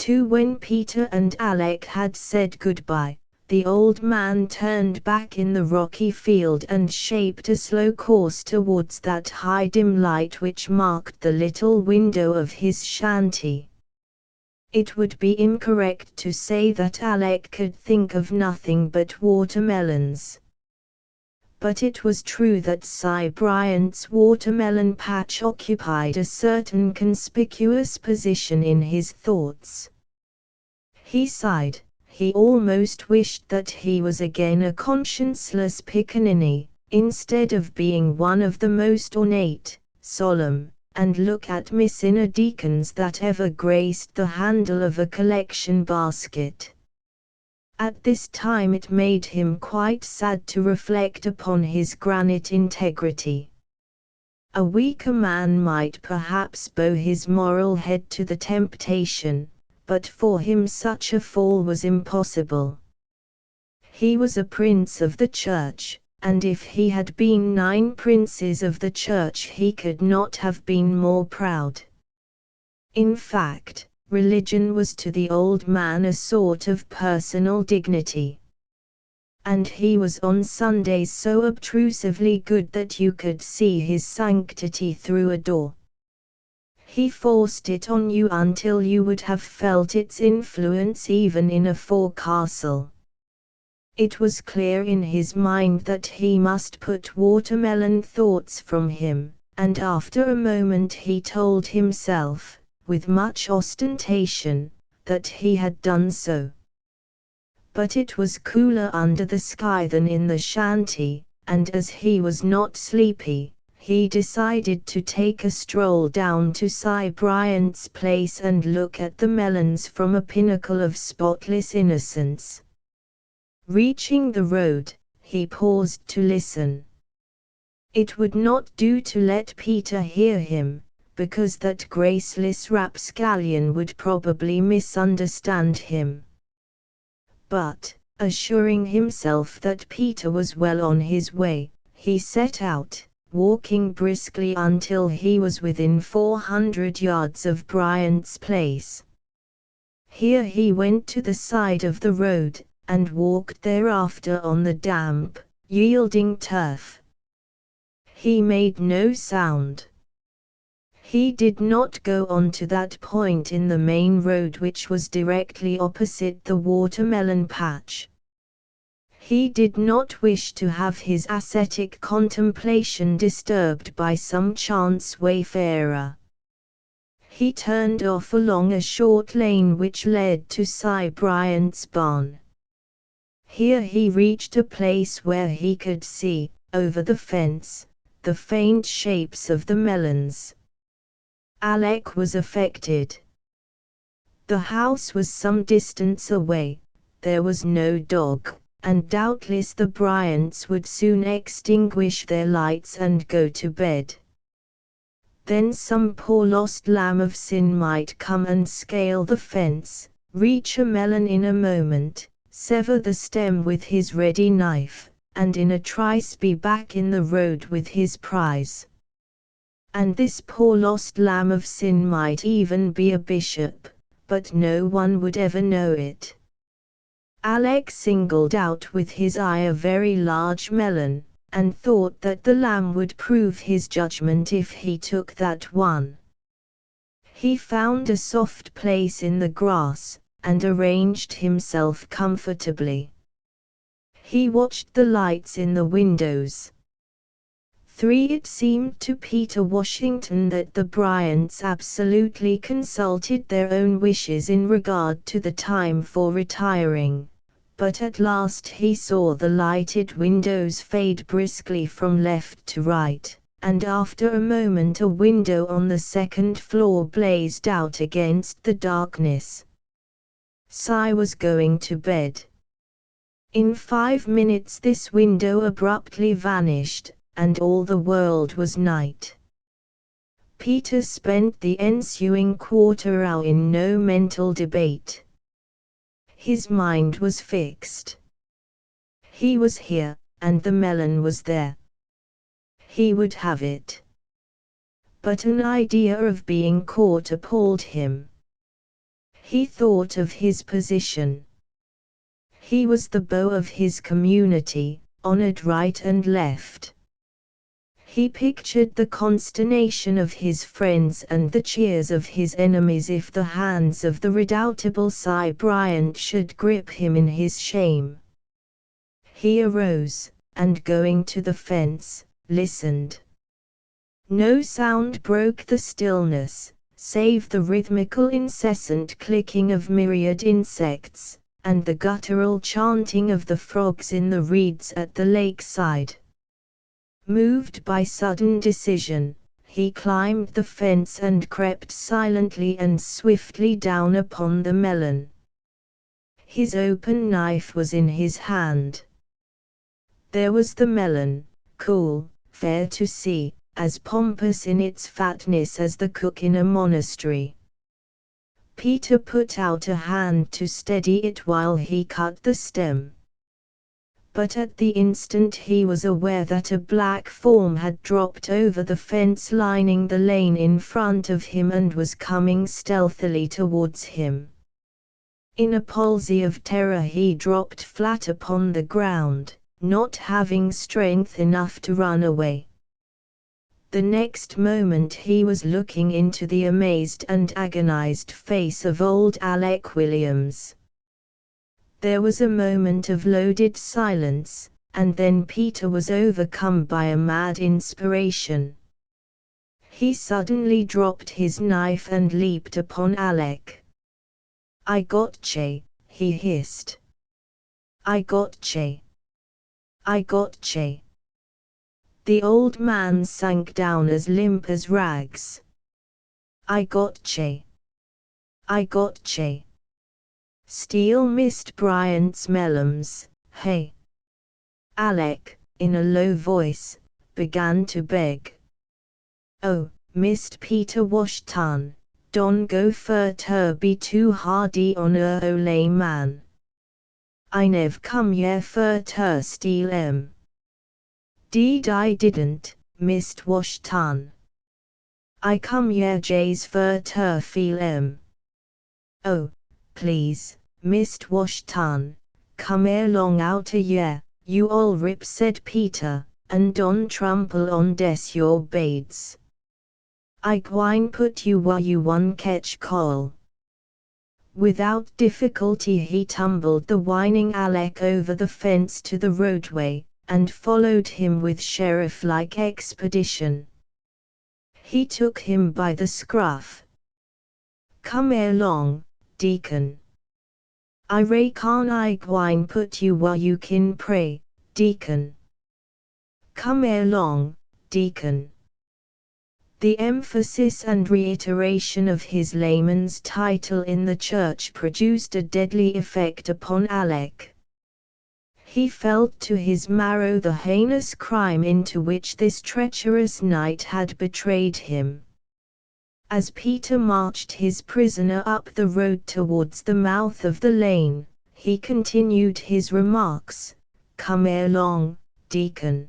Speaker 1: When Peter and Alec had said goodbye, the old man turned back in the rocky field and shaped a slow course towards that high dim light which marked the little window of his shanty. It would be incorrect to say that Alec could think of nothing but watermelons. But it was true that Si Bryant's watermelon patch occupied a certain conspicuous position in his thoughts. He sighed. He almost wished that he was again a conscienceless pickaninny, instead of being one of the most ornate, solemn, and look-at-me-sinner deacons that ever graced the handle of a collection basket. At this time it made him quite sad to reflect upon his granite integrity. A weaker man might perhaps bow his moral head to the temptation, but for him such a fall was impossible. He was a prince of the church, and if he had been 9 princes of the church he could not have been more proud. In fact, religion was to the old man a sort of personal dignity. And he was on Sundays so obtrusively good that you could see his sanctity through a door. He forced it on you until you would have felt its influence even in a forecastle. It was clear in his mind that he must put watermelon thoughts from him, and after a moment he told himself, with much ostentation, that he had done so. But it was cooler under the sky than in the shanty, and as he was not sleepy, he decided to take a stroll down to Si Bryant's place and look at the melons from a pinnacle of spotless innocence. Reaching the road, he paused to listen. It would not do to let Peter hear him, because that graceless rapscallion would probably misunderstand him. But, assuring himself that Peter was well on his way, he set out, walking briskly until he was within 400 yards of Bryant's place. Here he went to the side of the road, and walked thereafter on the damp, yielding turf. He made no sound. He did not go on to that point in the main road which was directly opposite the watermelon patch. He did not wish to have his ascetic contemplation disturbed by some chance wayfarer. He turned off along a short lane which led to Si Bryant's barn. Here he reached a place where he could see, over the fence, the faint shapes of the melons. Alec was affected. The house was some distance away, there was no dog, and doubtless the Bryants would soon extinguish their lights and go to bed. Then some poor lost lamb of sin might come and scale the fence, reach a melon in a moment, sever the stem with his ready knife, and in a trice be back in the road with his prize. And this poor lost lamb of sin might even be a bishop, but no one would ever know it. Alec singled out with his eye a very large melon, and thought that the lamb would prove his judgment if he took that one. He found a soft place in the grass, and arranged himself comfortably. He watched the lights in the windows. It seemed to Peter Washington that the Bryants absolutely consulted their own wishes in regard to the time for retiring, but at last he saw the lighted windows fade briskly from left to right, and after a moment a window on the second floor blazed out against the darkness. Cy was going to bed. In 5 minutes this window abruptly vanished, and all the world was night. Peter spent the ensuing quarter hour in no mental debate. His mind was fixed. He was here, and the melon was there. He would have it. But an idea of being caught appalled him. He thought of his position. He was the beau of his community, honored right and left. He pictured the consternation of his friends and the cheers of his enemies if the hands of the redoubtable Cy Bryant should grip him in his shame. He arose, and going to the fence, listened. No sound broke the stillness, save the rhythmical incessant clicking of myriad insects, and the guttural chanting of the frogs in the reeds at the lakeside. Moved by sudden decision, he climbed the fence and crept silently and swiftly down upon the melon. His open knife was in his hand. There was the melon, cool, fair to see, as pompous in its fatness as the cook in a monastery. Peter put out a hand to steady it while he cut the stem. But at the instant he was aware that a black form had dropped over the fence lining the lane in front of him and was coming stealthily towards him. In a palsy of terror he dropped flat upon the ground, not having strength enough to run away. The next moment he was looking into the amazed and agonized face of old Alec Williams. There was a moment of loaded silence, and then Peter was overcome by a mad inspiration. He suddenly dropped his knife and leaped upon Alec. "I gotcha," he hissed. "I gotcha. I gotcha." The old man sank down as limp as rags. "I gotcha. I gotcha." Steele missed Bryant's melons, hey. Alec, in a low voice, began to beg. "Oh, Mist Peter Washington, don go fur ter be too hardy on ole man. I nev come here fur ter steal em. Deed I didn't, Mist Washington. I come here jays fur ter feel em. Oh, please, Mist Washington, come ere long outta here, you all rip," said Peter, "and don trample on des your bades. I gwine put you where you one catch coal." Without difficulty he tumbled the whining Alec over the fence to the roadway, and followed him with sheriff-like expedition. He took him by the scruff. "Come ere long, deacon. I reckon I gwine put you where you kin pray, deacon. Come ere long, deacon." The emphasis and reiteration of his layman's title in the church produced a deadly effect upon Alec. He felt to his marrow the heinous crime into which this treacherous knight had betrayed him. As Peter marched his prisoner up the road towards the mouth of the lane, he continued his remarks, "come along, deacon.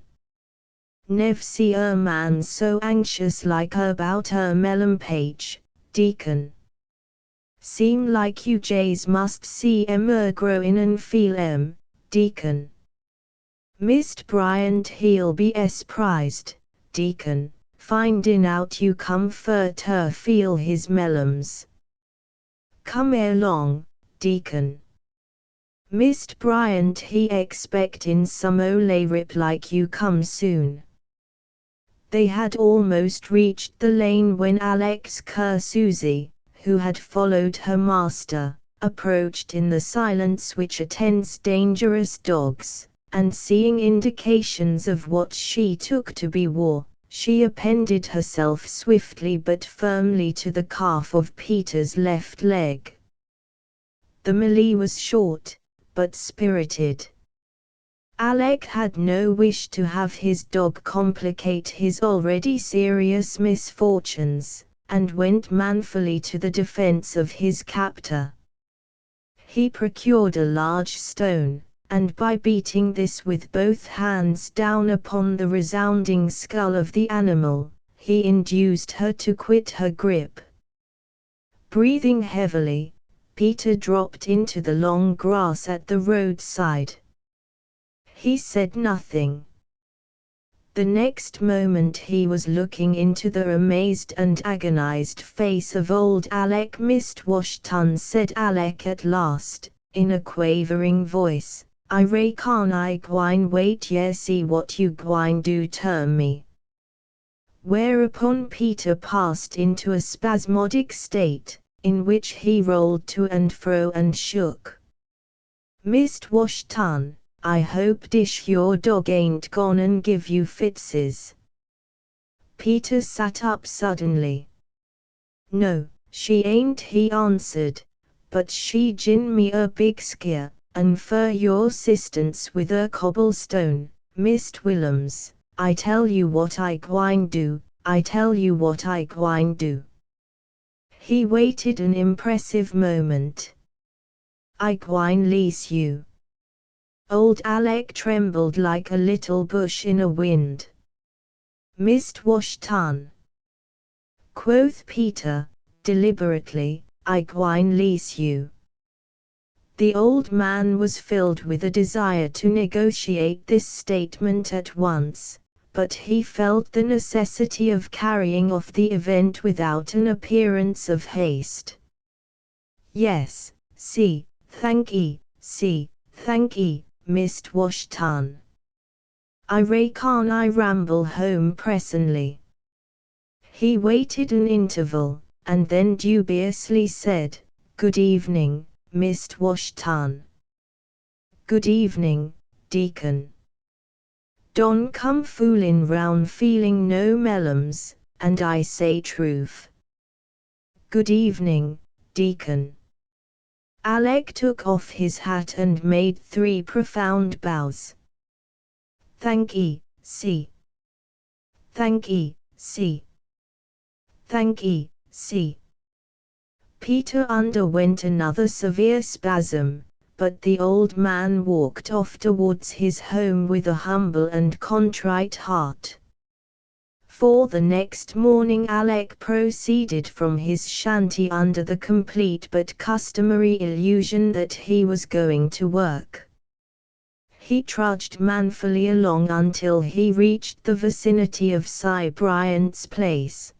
Speaker 1: Nev see a man so anxious like about a melon page, deacon. Seem like you jays must see em growin' and feel em, deacon. Mist Bryant he'll be surprised, deacon, findin' out you come fur ter feel his melons. Come along, deacon. Mist Bryant he expectin' some ole rip like you come soon." They had almost reached the lane when Alex Susie, who had followed her master, approached in the silence which attends dangerous dogs, and seeing indications of what she took to be war, she appended herself swiftly but firmly to the calf of Peter's left leg. The melee was short, but spirited. Alec had no wish to have his dog complicate his already serious misfortunes, and went manfully to the defense of his captor. He procured a large stone, and by beating this with both hands down upon the resounding skull of the animal, he induced her to quit her grip. Breathing heavily, Peter dropped into the long grass at the roadside. He said nothing. The next moment he was looking into the amazed and agonized face of old Alec. "Mist Washington," said Alec at last, in a quavering voice, "I reckon I gwine wait ye see what you gwine do ter me." Whereupon Peter passed into a spasmodic state, in which he rolled to and fro and shook. "Mist Washington, I hope dish your dog ain't gone and give you fitses." Peter sat up suddenly. "No, she ain't," he answered, "but she gin me a big scare, and fur your 'sistance with a cobblestone, Mist Whillums, I tell you what I gwine do, I tell you what I gwine do." He waited an impressive moment. "I gwine lease you." Old Alec trembled like a little bush in a wind. "Mist Washington," quoth Peter, deliberately, "I gwine lease you." The old man was filled with a desire to negotiate this statement at once, but he felt the necessity of carrying off the event without an appearance of haste. "Yes, see, thank'ee, Mist Washington. I reckon I ramble home presently." He waited an interval, and then dubiously said, "Good evening, Mist Washington." "Good evening, deacon. Don come foolin' round feeling no melons, and I say truth." "Good evening, deacon." Alec took off his hat and made 3 profound bows. "Thank'ee, see. Thank'ee, see. Thank'ee, see." Peter underwent another severe spasm, but the old man walked off towards his home with a humble and contrite heart. For the next morning Alec proceeded from his shanty under the complete but customary illusion that he was going to work. He trudged manfully along until he reached the vicinity of Cy Bryant's place.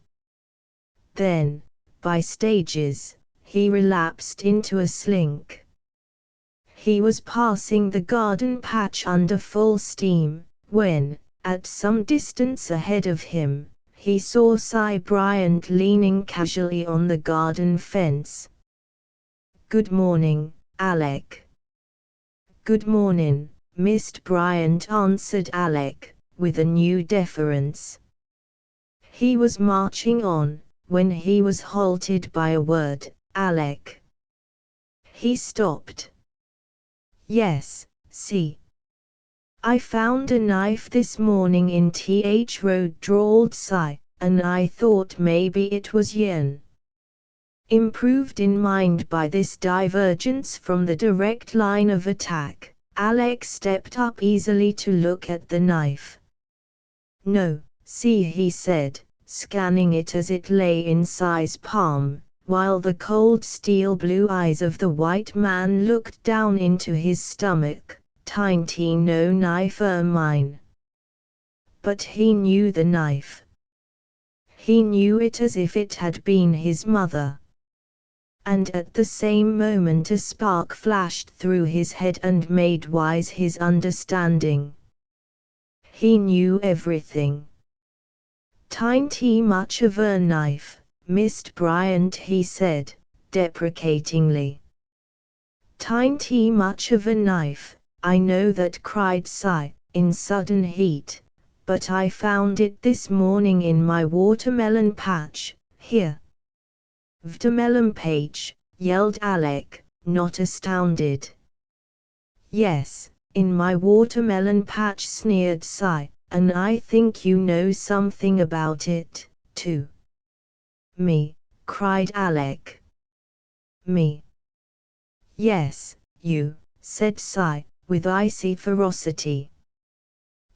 Speaker 1: Then, by stages, he relapsed into a slink. He was passing the garden patch under full steam, when, at some distance ahead of him, he saw Cy Bryant leaning casually on the garden fence. "Good morning, Alec." "Good morning, Mist Bryant," answered Alec, with a new deference. He was marching on, when he was halted by a word, "Alec." He stopped. "Yes, see. I found a knife this morning in Th Road," drawled Cy, "and I thought maybe it was yen." Improved in mind by this divergence from the direct line of attack, Alex stepped up easily to look at the knife. "No, see," he said, scanning it as it lay in Sai's palm, while the cold steel blue eyes of the white man looked down into his stomach. "Tiny no knife mine." But he knew the knife. He knew it as if it had been his mother. And at the same moment a spark flashed through his head and made wise his understanding. He knew everything. "Tiny much of a knife, Mr. Bryant," he said, deprecatingly. "Tiny much of a knife, I know that," cried Sai, in sudden heat, "but I found it this morning in my watermelon patch, here." "Watermelon patch," yelled Alec, not astounded. "Yes, in my watermelon patch," sneered Sai, "and I think you know something about it, too." "Me?" cried Alec. "Me?" "Yes, you," said Sai, with icy ferocity.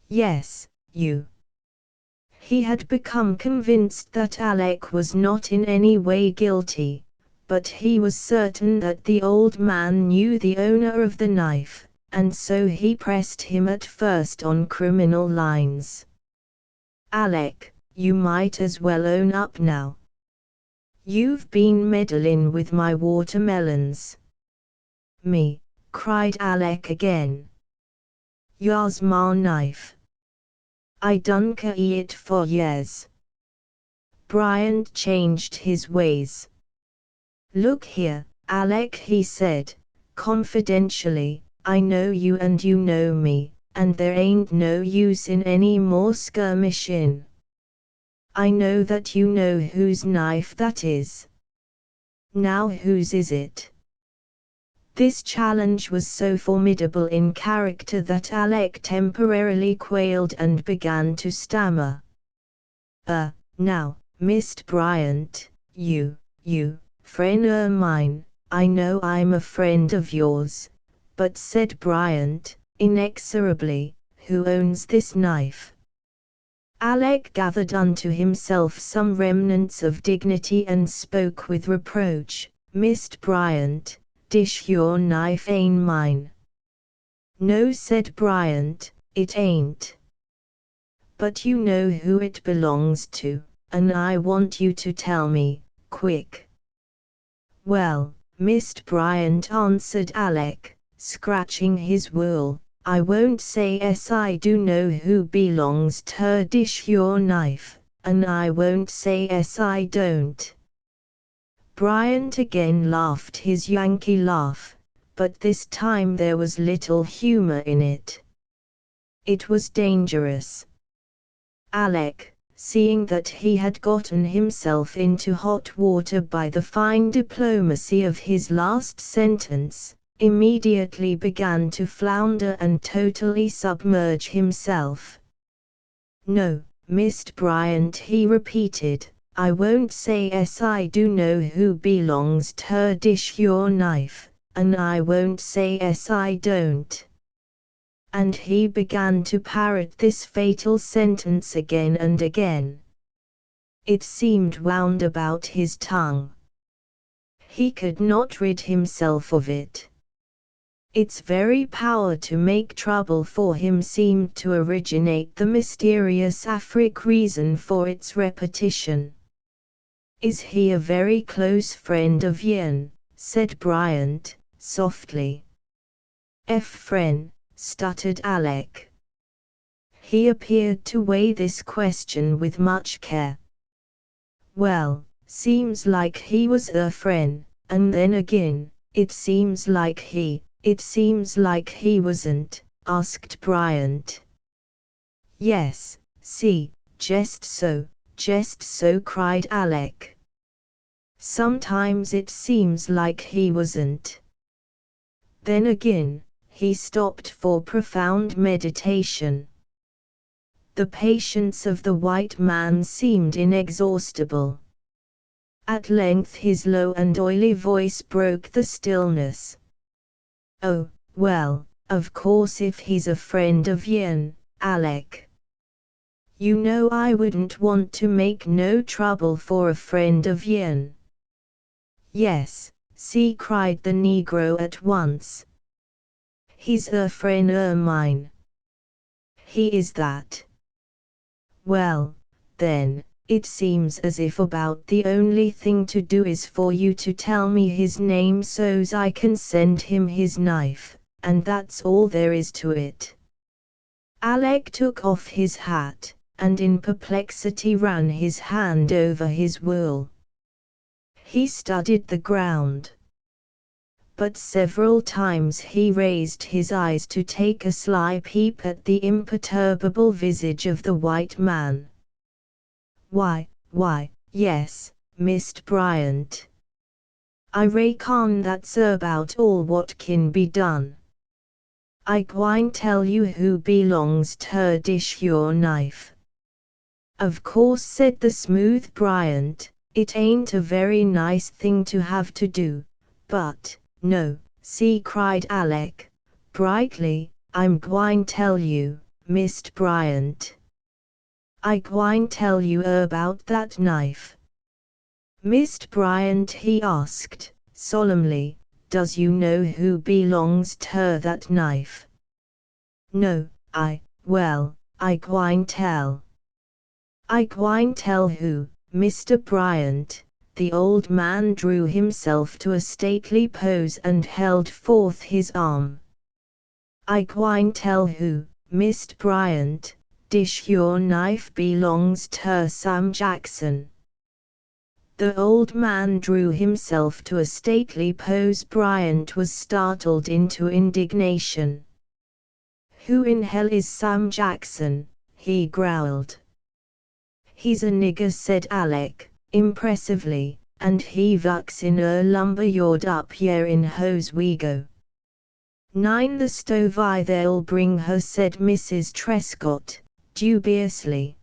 Speaker 1: "Yes, you." He had become convinced that Alec was not in any way guilty, but he was certain that the old man knew the owner of the knife, and so he pressed him at first on criminal lines. "Alec, you might as well own up now. You've been meddling with my watermelons." "Me?" cried Alec again. "Yours ma knife. I done carry it for years." Bryant changed his ways. "Look here, Alec," he said, confidentially, "I know you and you know me, and there ain't no use in any more skirmishing. I know that you know whose knife that is. Now whose is it?" This challenge was so formidable in character that Alec temporarily quailed and began to stammer. Now, Mr. Bryant, you, friend mine, I know I'm a friend of yours, but," said Bryant, inexorably, "who owns this knife?" Alec gathered unto himself some remnants of dignity and spoke with reproach. "Mr. Bryant, dish your knife ain't mine." "No," said Bryant, "it ain't. But you know who it belongs to, and I want you to tell me, quick." "Well, Mr. Bryant," answered Alec, scratching his wool, "I won't say as I do know who belongs to dish your knife, and I won't say as I don't." Bryant again laughed his Yankee laugh, but this time there was little humor in it. It was dangerous. Alec, seeing that he had gotten himself into hot water by the fine diplomacy of his last sentence, immediately began to flounder and totally submerge himself. "No, Mr. Bryant," he repeated, "I won't say as I do know who belongs to dish your knife, and I won't say as I don't." And he began to parrot this fatal sentence again and again. It seemed wound about his tongue. He could not rid himself of it. Its very power to make trouble for him seemed to originate the mysterious Afric reason for its repetition. "Is he a very close friend of Yin?" said Bryant, softly. "Friend," stuttered Alec. He appeared to weigh this question with much care. "Well, seems like he was a friend, and then again, it seems like he wasn't," asked Bryant. "Yes, see, just so," cried Alec. "Sometimes it seems like he wasn't. Then again," he stopped for profound meditation. The patience of the white man seemed inexhaustible. At length his low and oily voice broke the stillness. "Oh, well, of course if he's a friend of yourn, Alec. You know I wouldn't want to make no trouble for a friend of yourn." "Yes," cried the negro at once. "He's a friend o' mine." "He is that? Well, then, it seems as if about the only thing to do is for you to tell me his name so's I can send him his knife, and that's all there is to it." Alec took off his hat, and in perplexity ran his hand over his wool. He studied the ground. But several times he raised his eyes to take a sly peep at the imperturbable visage of the white man. Why, yes, Mist' Bryant. I reckon that's about all what kin be done. I gwine tell you who belongs ter dish your knife." "Of course," said the smooth Bryant, "it ain't a very nice thing to have to do, but, no, cried Alec, brightly, "I'm gwine tell you, Mist' Bryant. I gwine tell you about that knife." "Mist' Bryant," he asked, solemnly, "does you know who belongs ter that knife?" "No, I gwine tell." "I gwine tell who, Mr. Bryant." The old man drew himself to a stately pose and held forth his arm. "I gwine tell who, Mist' Bryant, dish your knife belongs ter Sam Jackson." The old man drew himself to a stately pose. Bryant was startled into indignation. "Who in hell is Sam Jackson?" he growled. "He's a nigger," said Alec, impressively, "and he vucks in lumber yard up here in Oswego." "Nine the stove they'll bring her," said Mrs. Trescott, dubiously.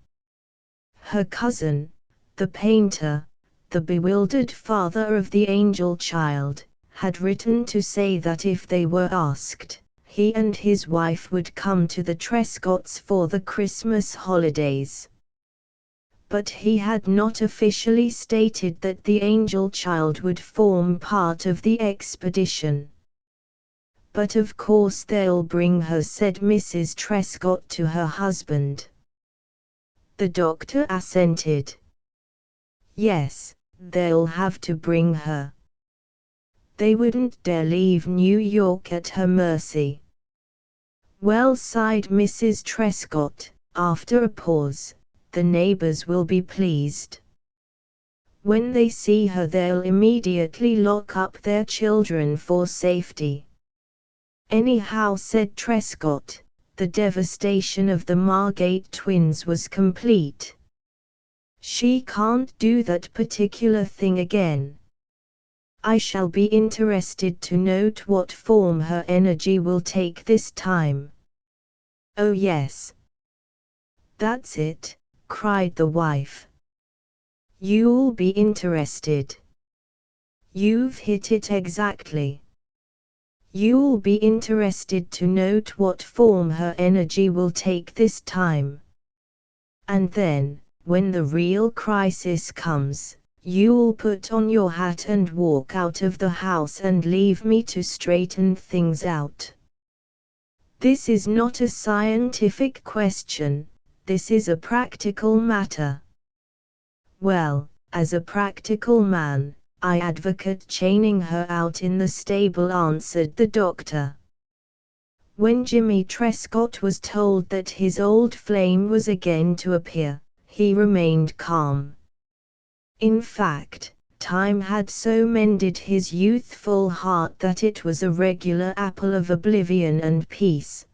Speaker 1: Her cousin, the painter, the bewildered father of the angel child, had written to say that if they were asked, he and his wife would come to the Trescotts for the Christmas holidays. But he had not officially stated that the angel child would form part of the expedition. "But of course they'll bring her," said Mrs. Trescott to her husband. The doctor assented. "Yes, they'll have to bring her. They wouldn't dare leave New York at her mercy." "Well," sighed Mrs. Trescott, after a pause, "the neighbors will be pleased. When they see her they'll immediately lock up their children for safety." "Anyhow," said Trescott, "the devastation of the Margate twins was complete. She can't do that particular thing again. I shall be interested to note what form her energy will take this time." "Oh yes. That's it," cried the wife. "You'll be interested. You've hit it exactly. You'll be interested to note what form her energy will take this time. And then, when the real crisis comes, you'll put on your hat and walk out of the house and leave me to straighten things out. This is not a scientific question, this is a practical matter." "Well, as a practical man, I advocate chaining her out in the stable," answered the doctor. When Jimmy Trescott was told that his old flame was again to appear, he remained calm. In fact, time had so mended his youthful heart that it was a regular apple of oblivion and peace.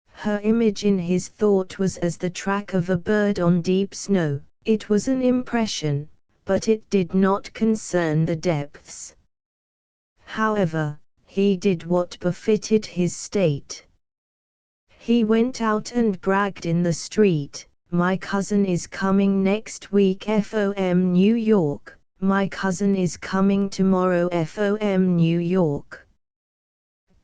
Speaker 1: Her image in his thought was as the track of a bird on deep snow. It was an impression, but it did not concern the depths. However, he did what befitted his state. He went out and bragged in the street, "My cousin is coming next week from New York, My cousin is coming tomorrow from New York.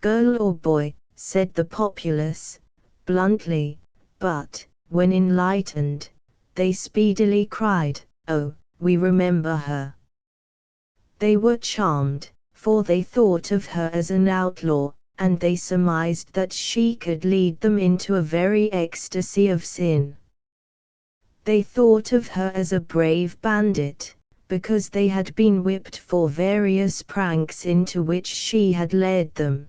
Speaker 1: Girl or boy, said the populace, bluntly, but, when enlightened, they speedily cried, oh, we remember her. They were charmed, for they thought of her as an outlaw, and they surmised that she could lead them into a very ecstasy of sin. They thought of her as a brave bandit, because they had been whipped for various pranks into which she had led them.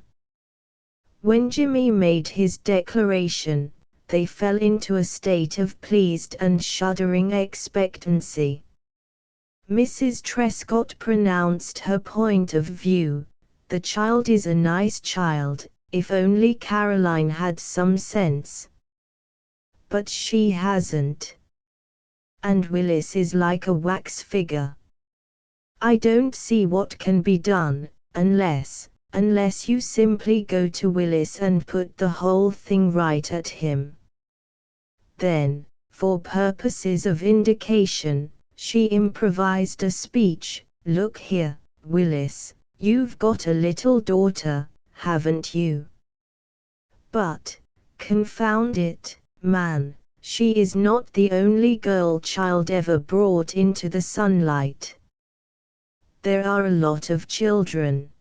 Speaker 1: When Jimmy made his declaration, they fell into a state of pleased and shuddering expectancy. Mrs. Trescott pronounced her point of view, the child is a nice child, if only Caroline had some sense. But she hasn't. And Willis is like a wax figure. I don't see what can be done, unless you simply go to Willis and put the whole thing right at him. Then, for purposes of indication, she improvised a speech. Look here, Willis, you've got a little daughter, haven't you? But, confound it, man, she is not the only girl child ever brought into the sunlight. There are a lot of children.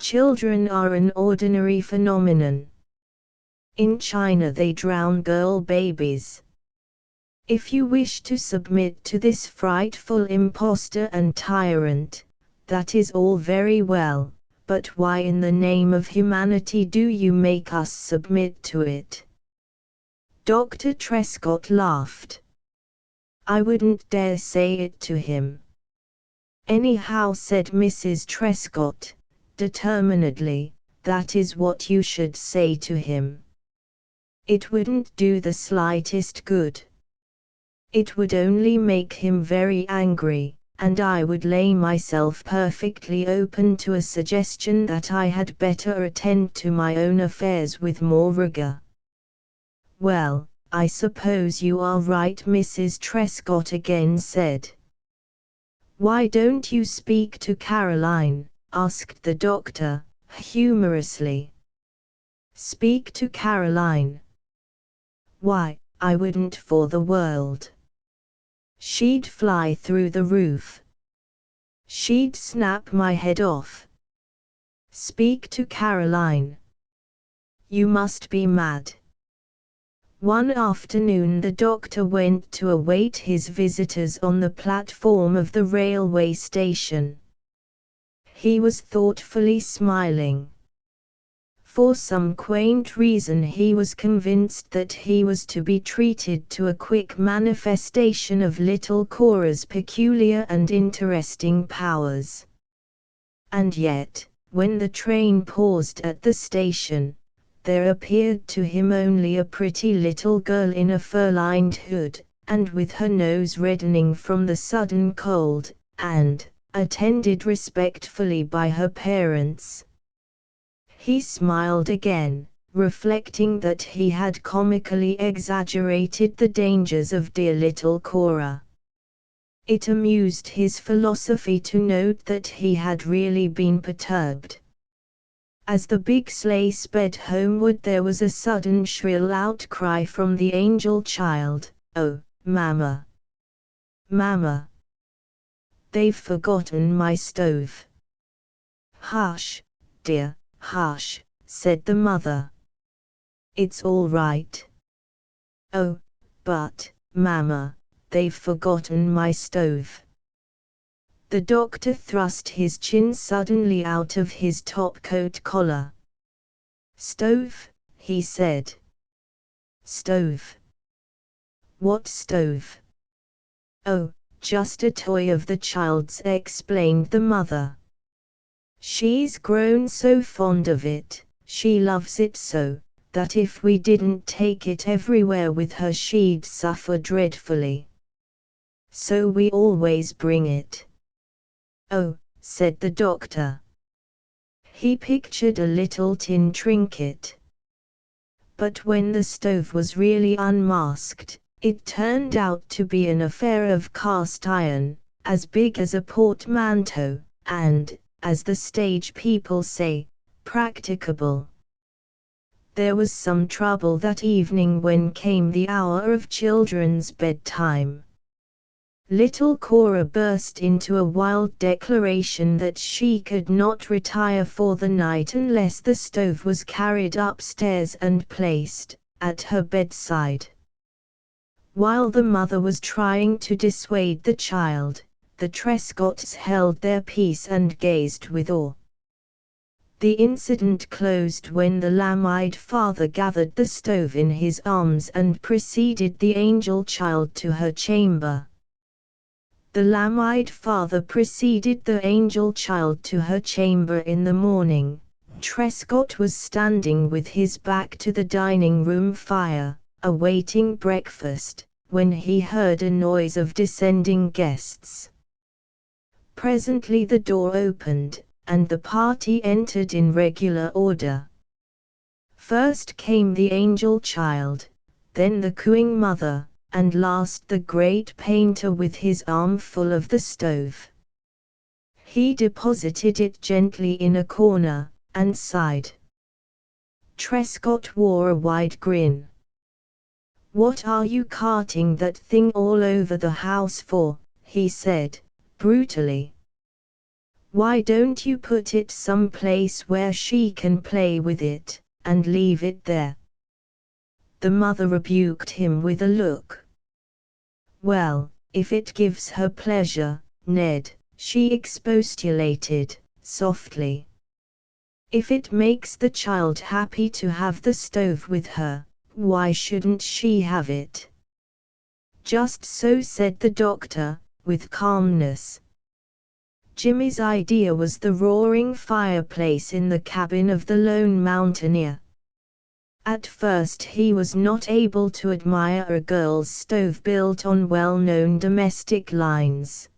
Speaker 1: Children are an ordinary phenomenon. In China they drown girl babies. If you wish to submit to this frightful impostor and tyrant, that is all very well, but why in the name of humanity do you make us submit to it? Dr. Trescott laughed. I wouldn't dare say it to him. Anyhow, said Mrs. Trescott, determinedly, that is what you should say to him. It wouldn't do the slightest good. It would only make him very angry, and I would lay myself perfectly open to a suggestion that I had better attend to my own affairs with more rigor. Well, I suppose you are right, Mrs. Trescott again said. Why don't you speak to Caroline? Asked the doctor, humorously. Speak to Caroline? Why, I wouldn't for the world. She'd fly through the roof. She'd snap my head off. Speak to Caroline? You must be mad. One afternoon the doctor went to await his visitors on the platform of the railway station. He was thoughtfully smiling. For some quaint reason he was convinced that he was to be treated to a quick manifestation of little Cora's peculiar and interesting powers. And yet, when the train paused at the station, there appeared to him only a pretty little girl in a fur-lined hood, and with her nose reddening from the sudden cold, and, attended respectfully by her parents. He smiled again, reflecting that he had comically exaggerated the dangers of dear little Cora. It amused his philosophy to note that he had really been perturbed. As the big sleigh sped homeward there was a sudden shrill outcry from the angel child, "Oh, Mama! Mama! They've forgotten my stove." "Hush, dear, hush," said the mother. "It's all right." "Oh, but, Mama, they've forgotten my stove." The doctor thrust his chin suddenly out of his top-coat collar. "Stove?" he said. "Stove? What stove?" "Oh, just a toy of the child's," explained the mother. "She's grown so fond of it, she loves it so, that if we didn't take it everywhere with her she'd suffer dreadfully. So we always bring it." "Oh," said the doctor. He pictured a little tin trinket. But when the stove was really unmasked, it turned out to be an affair of cast iron, as big as a portmanteau, and, as the stage people say, practicable. There was some trouble that evening when came the hour of children's bedtime. Little Cora burst into a wild declaration that she could not retire for the night unless the stove was carried upstairs and placed at her bedside. While the mother was trying to dissuade the child, the Trescotts held their peace and gazed with awe. The incident closed when the lamb-eyed father gathered the stove in his arms and preceded the angel child to her chamber. The lamb-eyed father preceded the angel child to her chamber in the morning. Trescott was standing with his back to the dining room fire, awaiting breakfast, when he heard a noise of descending guests. Presently the door opened, and the party entered in regular order. First came the angel child, then the cooing mother, and last the great painter with his arm full of the stove. He deposited it gently in a corner, and sighed. Trescott wore a wide grin. "What are you carting that thing all over the house for?" he said, brutally. "Why don't you put it someplace where she can play with it, and leave it there?" The mother rebuked him with a look. "Well, if it gives her pleasure, Ned," she expostulated, softly. "If it makes the child happy to have the stove with her, why shouldn't she have it?" "Just so," said the doctor, with calmness. Jimmy's idea was the roaring fireplace in the cabin of the lone mountaineer. At first he was not able to admire a girl's stove built on well-known domestic lines.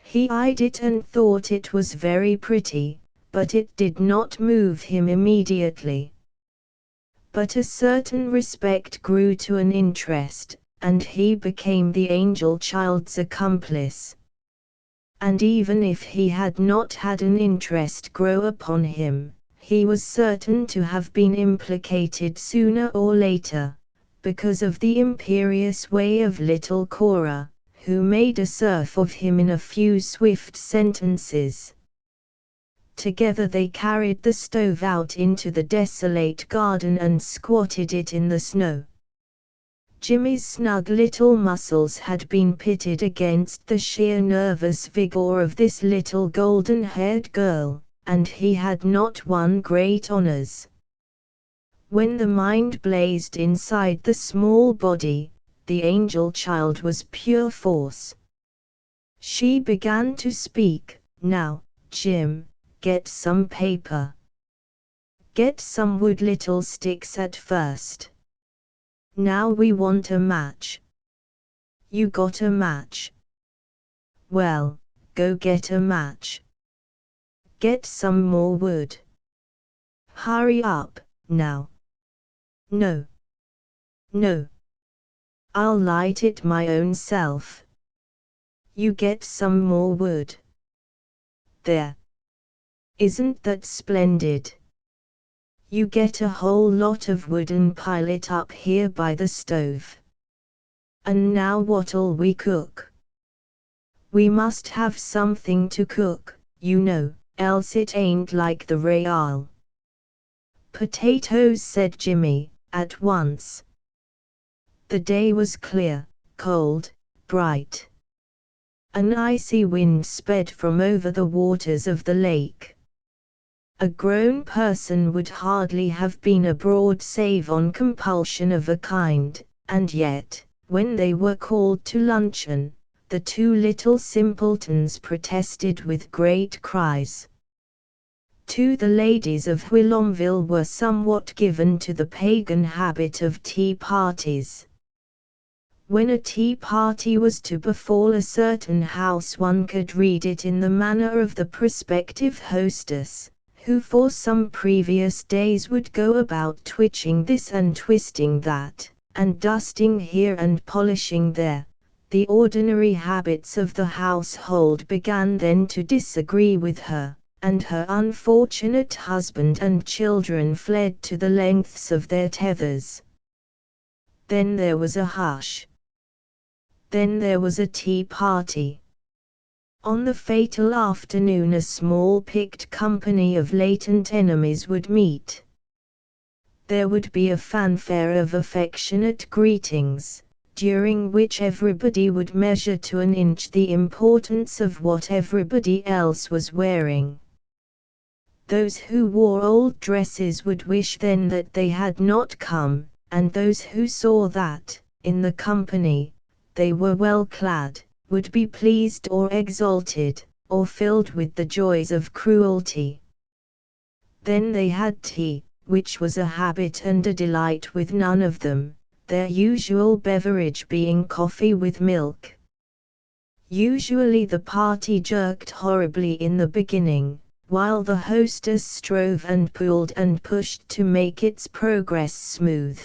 Speaker 1: He eyed it and thought it was very pretty, but it did not move him immediately. But a certain respect grew to an interest, and he became the angel child's accomplice. And even if he had not had an interest grow upon him, he was certain to have been implicated sooner or later, because of the imperious way of little Cora, who made a serf of him in a few swift sentences. Together they carried the stove out into the desolate garden and squatted it in the snow. Jimmy's snug little muscles had been pitted against the sheer nervous vigor of this little golden-haired girl, and he had not won great honors. When the mind blazed inside the small body, the angel child was pure force. She began to speak. "Now, Jim, get some paper. Get some wood, little sticks at first. Now we want a match. You got a match? Well, go get a match. Get some more wood. Hurry up, now." "No. No. I'll light it my own self. You get some more wood. There. Isn't that splendid? You get a whole lot of wood and pile it up here by the stove. And now what'll we cook? We must have something to cook, you know, else it ain't like the Real." "Potatoes," said Jimmy, at once. The day was clear, cold, bright. An icy wind sped from over the waters of the lake. A grown person would hardly have been abroad save on compulsion of a kind, and yet, when they were called to luncheon, the two little simpletons protested with great cries. The ladies of Whilomville were somewhat given to the pagan habit of tea parties. When a tea party was to befall a certain house, one could read it in the manner of the prospective hostess, who for some previous days would go about twitching this and twisting that, and dusting here and polishing there, The ordinary habits of the household began then to disagree with her, and her unfortunate husband and children fled to the lengths of their tethers. Then there was a hush. Then there was a tea party. On the fatal afternoon a small picked company of latent enemies would meet. There would be a fanfare of affectionate greetings, during which everybody would measure to an inch the importance of what everybody else was wearing. Those who wore old dresses would wish then that they had not come, and those who saw that, in the company, they were well clad, would be pleased or exalted, or filled with the joys of cruelty. Then they had tea, which was a habit and a delight with none of them, their usual beverage being coffee with milk. Usually the party jerked horribly in the beginning, while the hostess strove and pulled and pushed to make its progress smooth.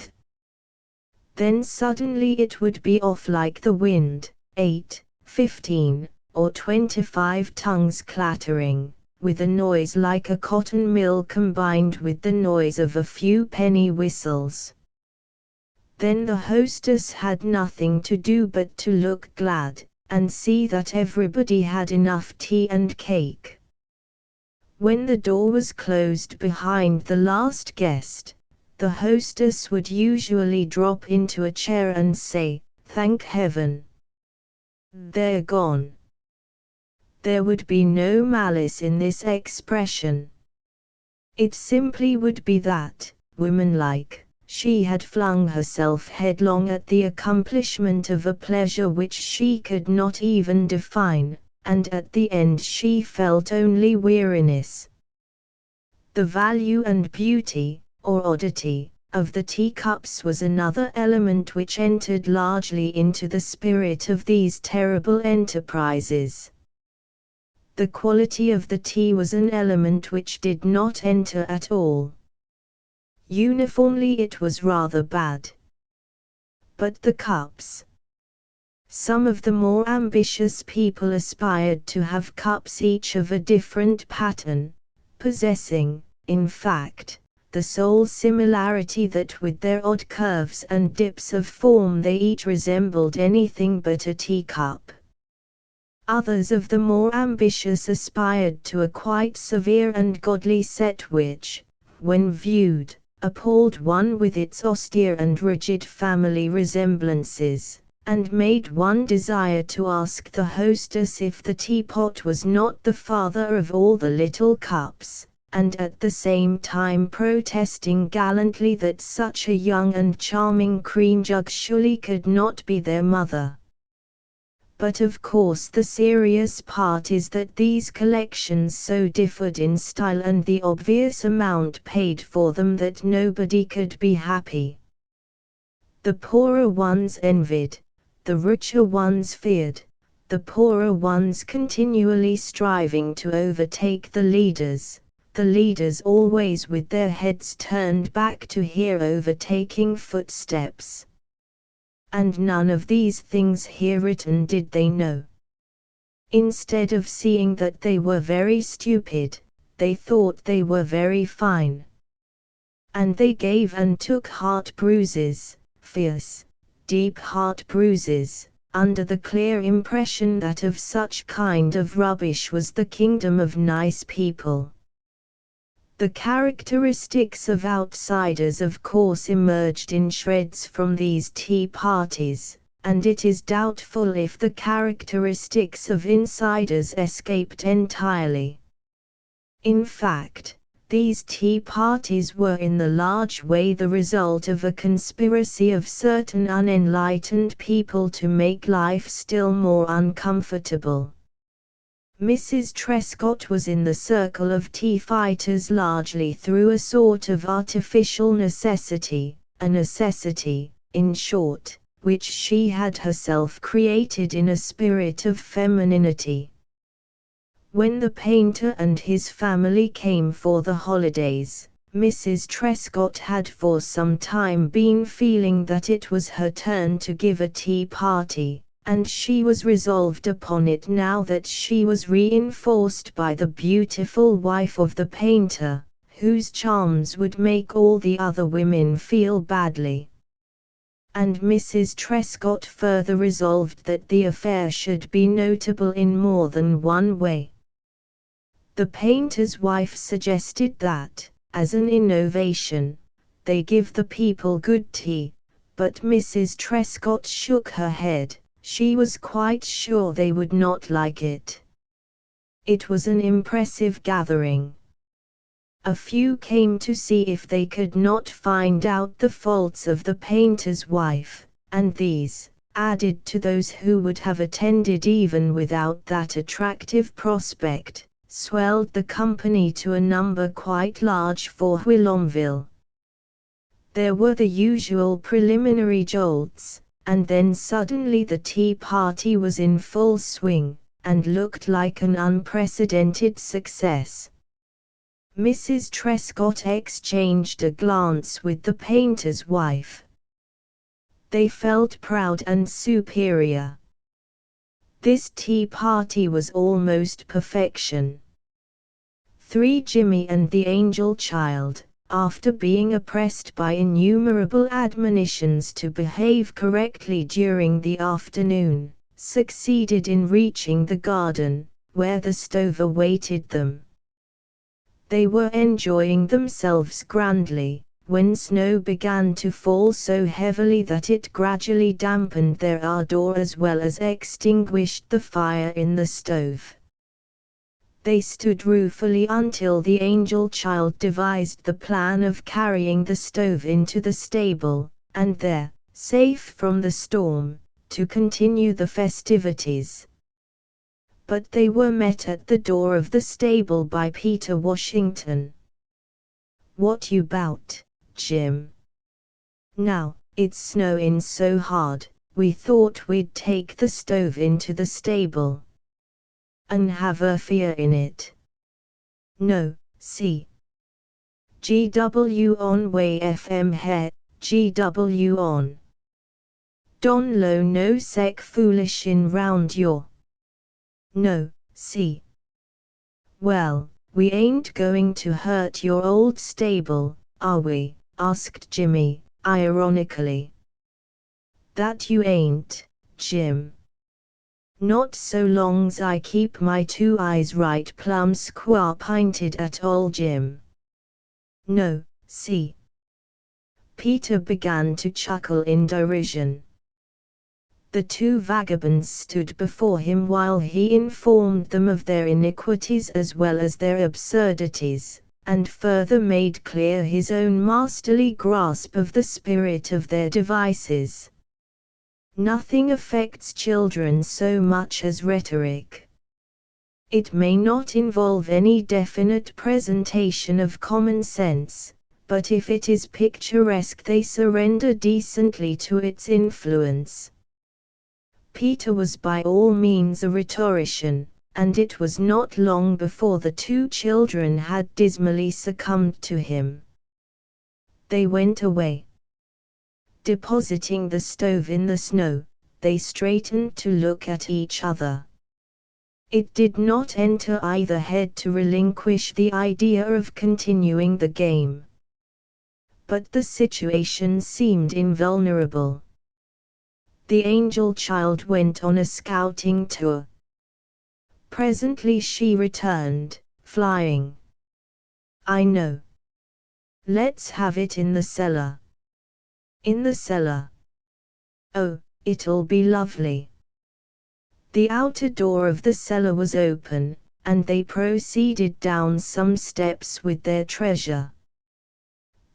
Speaker 1: Then suddenly it would be off like the wind, 8, 15, or 25 tongues clattering, with a noise like a cotton mill combined with the noise of a few penny whistles. Then the hostess had nothing to do but to look glad, and see that everybody had enough tea and cake. When the door was closed behind the last guest, the hostess would usually drop into a chair and say, "Thank heaven! They're gone." There would be no malice in this expression. It simply would be that, womanlike, she had flung herself headlong at the accomplishment of a pleasure which she could not even define, and at the end she felt only weariness. The value and beauty, or oddity, of the teacups was another element which entered largely into the spirit of these terrible enterprises. The quality of the tea was an element which did not enter at all. Uniformly it was rather bad. But the cups. Some of the more ambitious people aspired to have cups each of a different pattern, possessing, in fact, the sole similarity that with their odd curves and dips of form they each resembled anything but a teacup. Others of the more ambitious aspired to a quite severe and godly set which, when viewed, appalled one with its austere and rigid family resemblances, and made one desire to ask the hostess if the teapot was not the father of all the little cups, and at the same time protesting gallantly that such a young and charming cream jug surely could not be their mother. But of course the serious part is that these collections so differed in style and the obvious amount paid for them that nobody could be happy. The poorer ones envied, the richer ones feared, the poorer ones continually striving to overtake the leaders always with their heads turned back to hear overtaking footsteps. And none of these things here written did they know. Instead of seeing that they were very stupid, they thought they were very fine. And they gave and took heart bruises, fierce, deep heart bruises, under the clear impression that of such kind of rubbish was the kingdom of nice people. The characteristics of outsiders of course emerged in shreds from these tea parties, and it is doubtful if the characteristics of insiders escaped entirely. In fact, these tea parties were in the large way the result of a conspiracy of certain unenlightened people to make life still more uncomfortable. Mrs. Trescott was in the circle of tea fighters largely through a sort of artificial necessity, a necessity, in short, which she had herself created in a spirit of femininity. When the painter and his family came for the holidays, Mrs. Trescott had for some time been feeling that it was her turn to give a tea party, and she was resolved upon it now that she was reinforced by the beautiful wife of the painter, whose charms would make all the other women feel badly. And Mrs. Trescott further resolved that the affair should be notable in more than one way. The painter's wife suggested that, as an innovation, they give the people good tea, but Mrs. Trescott shook her head. She was quite sure they would not like it. It was an impressive gathering. A few came to see if they could not find out the faults of the painter's wife, and these, added to those who would have attended even without that attractive prospect, swelled the company to a number quite large for Whilomville. There were the usual preliminary jolts, and then suddenly the tea party was in full swing, and looked like an unprecedented success. Mrs. Trescott exchanged a glance with the painter's wife. They felt proud and superior. This tea party was almost perfection. Jimmy and the angel child, after being oppressed by innumerable admonitions to behave correctly during the afternoon, succeeded in reaching the garden, where the stove awaited them. They were enjoying themselves grandly, when snow began to fall so heavily that it gradually dampened their ardor as well as extinguished the fire in the stove. They stood ruefully until the angel child devised the plan of carrying the stove into the stable, and there, safe from the storm, to continue the festivities. But they were met at the door of the stable by Peter Washington. "What you 'bout, Jim? Now, it's snowin' so hard, we thought we'd take the stove into the stable. An' have a fire in it." "No, see. GW on way FM he, GW on. Don lo no sec foolishin' round your. No, see. Well, we ain't going to hurt your old stable, are we?" asked Jimmy, ironically. "That you ain't, Jim. Not so long's I keep my 2 eyes right plumb square pinted at ol' Jim. No, see." Peter began to chuckle in derision. The 2 vagabonds stood before him while he informed them of their iniquities as well as their absurdities, and further made clear his own masterly grasp of the spirit of their devices. Nothing affects children so much as rhetoric. It may not involve any definite presentation of common sense, but if it is picturesque they surrender decently to its influence. Peter was by all means a rhetorician, and it was not long before the 2 children had dismally succumbed to him. They went away. Depositing the stove in the snow, they straightened to look at each other. It did not enter either head to relinquish the idea of continuing the game. But the situation seemed invulnerable. The angel child went on a scouting tour. Presently she returned, flying. "I know. Let's have it in the cellar." "In the cellar? Oh, it'll be lovely." The outer door of the cellar was open, and they proceeded down some steps with their treasure.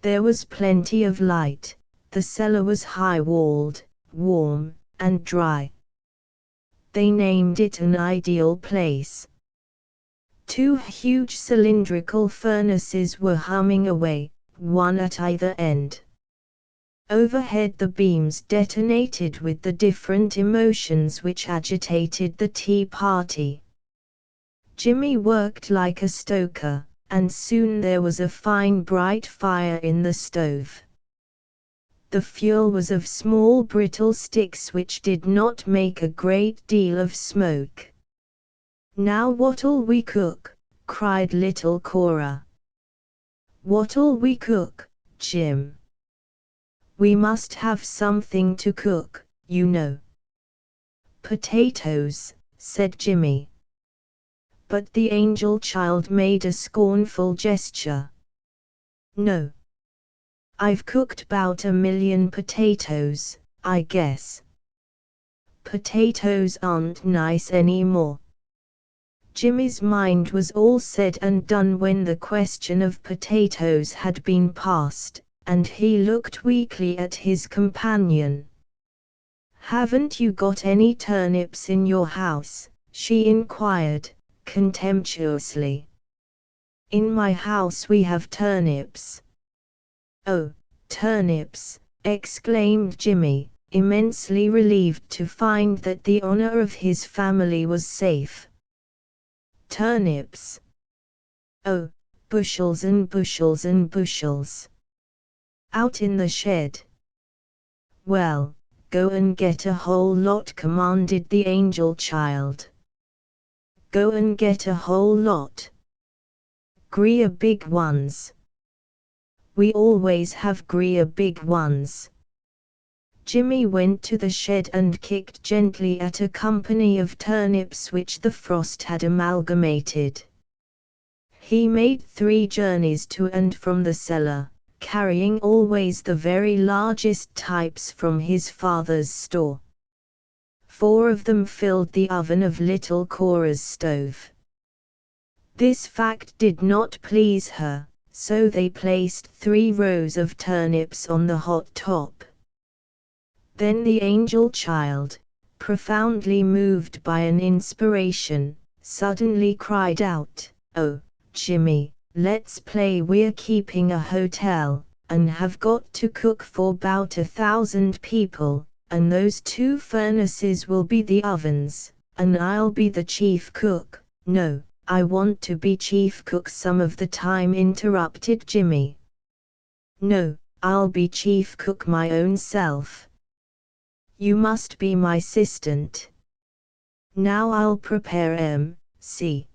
Speaker 1: There was plenty of light, the cellar was high-walled, warm, and dry. They named it an ideal place. 2 huge cylindrical furnaces were humming away, one at either end. Overhead the beams detonated with the different emotions which agitated the tea party. Jimmy worked like a stoker, and soon there was a fine bright fire in the stove. The fuel was of small brittle sticks which did not make a great deal of smoke. "Now what'll we cook?" cried little Cora. "What'll we cook, Jim?" "We must have something to cook, you know." "Potatoes," said Jimmy. But the angel child made a scornful gesture. "No. I've cooked 'bout 1,000,000 potatoes, I guess. Potatoes aren't nice anymore." Jimmy's mind was all said and done when the question of potatoes had been passed, and he looked weakly at his companion. "Haven't you got any turnips in your house?" she inquired, contemptuously. "In my house we have turnips." "Oh, turnips!" exclaimed Jimmy, immensely relieved to find that the honor of his family was safe. "Turnips! Oh, bushels and bushels and bushels. Out in the shed." "Well, go and get a whole lot," commanded the angel child. "Go and get a whole lot. Great big ones. We always have great big ones." Jimmy went to the shed and kicked gently at a company of turnips which the frost had amalgamated. He made 3 journeys to and from the cellar, carrying always the very largest types from his father's store. 4 of them filled the oven of little Cora's stove. This fact did not please her, so they placed 3 rows of turnips on the hot top. Then the angel child, profoundly moved by an inspiration, suddenly cried out, "Oh, Jimmy, let's play we're keeping a hotel, and have got to cook for 'bout 1,000 people, and those 2 furnaces will be the ovens, and I'll be the chief cook." "No, I want to be chief cook some of the time," interrupted Jimmy. "No, I'll be chief cook my own self. You must be my assistant. Now I'll prepare see.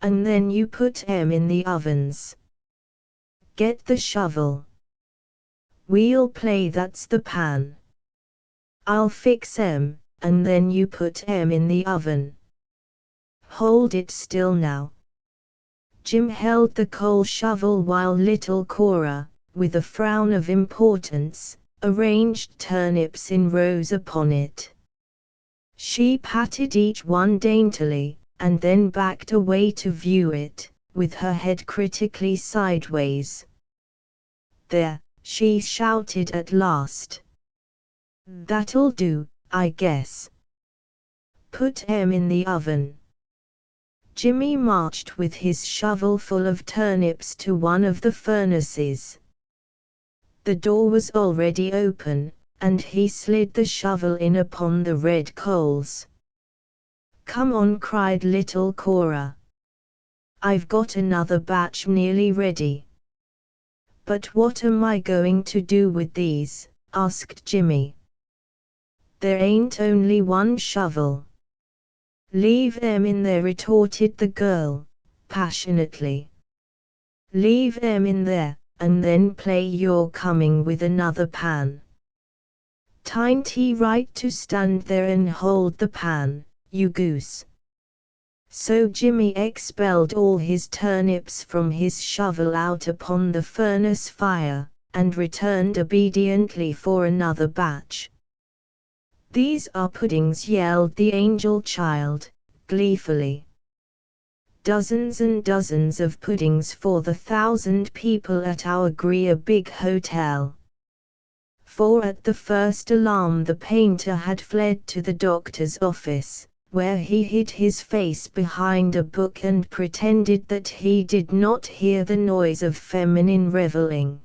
Speaker 1: And then you put in the ovens. Get the shovel. We'll play that's the pan. I'll fix and then you put in the oven. Hold it still now." Jim held the coal shovel while little Cora, with a frown of importance, arranged turnips in rows upon it. She patted each one daintily, and then backed away to view it, with her head critically sideways. "There," she shouted at last. "That'll do, I guess. Put in the oven." Jimmy marched with his shovel full of turnips to one of the furnaces. The door was already open, and he slid the shovel in upon the red coals. "Come on," cried little Cora. "I've got another batch nearly ready." "But what am I going to do with these?" asked Jimmy. "There ain't only one shovel." "Leave them in there," retorted the girl, passionately. "Leave them in there, and then play you're coming with another pan. T'ain't he right to stand there and hold the pan, you goose?" So Jimmy expelled all his turnips from his shovel out upon the furnace fire, and returned obediently for another batch. "These are puddings," yelled the angel child, gleefully. "Dozens and dozens of puddings for the 1,000 people at our great big hotel." For at the first alarm the painter had fled to the doctor's office, where he hid his face behind a book and pretended that he did not hear the noise of feminine reveling.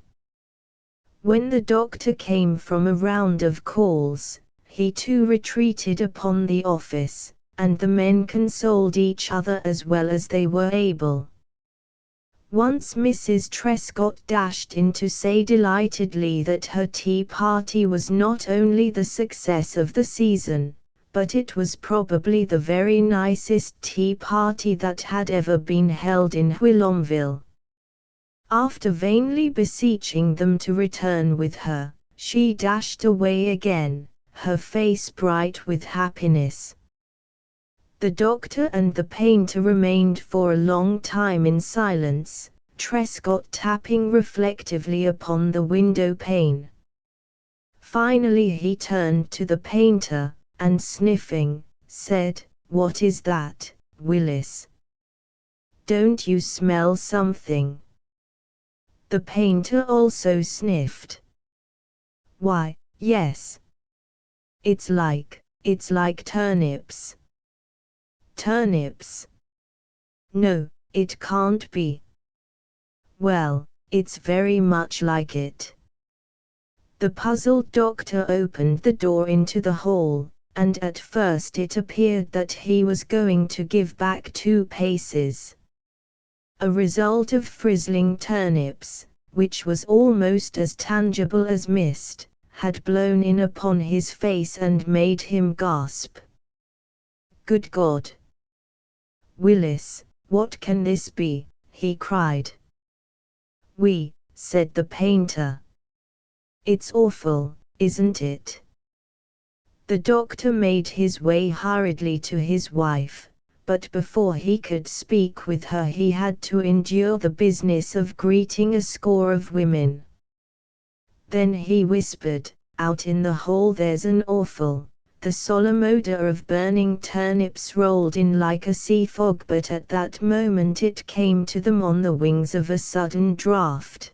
Speaker 1: When the doctor came from a round of calls, he too retreated upon the office, and the men consoled each other as well as they were able. Once Mrs. Trescott dashed in to say delightedly that her tea party was not only the success of the season, but it was probably the very nicest tea party that had ever been held in Whilomville. After vainly beseeching them to return with her, she dashed away again, her face bright with happiness. The doctor and the painter remained for a long time in silence, Trescott tapping reflectively upon the window pane. Finally he turned to the painter, and sniffing, said, "What is that, Willis? Don't you smell something?" The painter also sniffed. "Why, yes. It's like turnips." "Turnips? No, it can't be." "Well, it's very much like it." The puzzled doctor opened the door into the hall, and at first it appeared that he was going to give back 2 paces. A result of frizzling turnips, which was almost as tangible as mist, had blown in upon his face and made him gasp. "Good God! Willis, what can this be?" he cried. Said the painter. "It's awful, isn't it?" The doctor made his way hurriedly to his wife, but before he could speak with her he had to endure the business of greeting a score of women. Then he whispered, "Out in the hall there's an awful, the solemn odor of burning turnips rolled in like a sea fog, but at that moment it came to them on the wings of a sudden draught.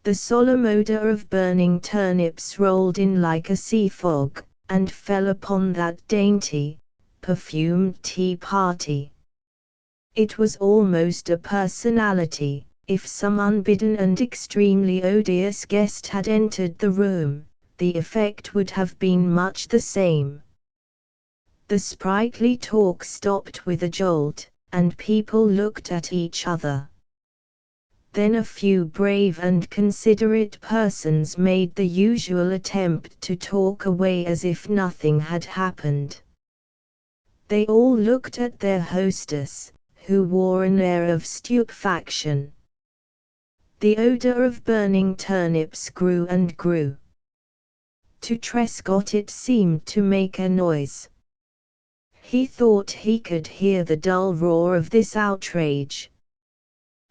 Speaker 1: The solemn odor of burning turnips rolled in like a sea fog, and fell upon that dainty, perfumed tea party. It was almost a personality. If some unbidden and extremely odious guest had entered the room, the effect would have been much the same. The sprightly talk stopped with a jolt, and people looked at each other. Then a few brave and considerate persons made the usual attempt to talk away as if nothing had happened. They all looked at their hostess, who wore an air of stupefaction. The odor of burning turnips grew and grew. To Trescott it seemed to make a noise. He thought he could hear the dull roar of this outrage.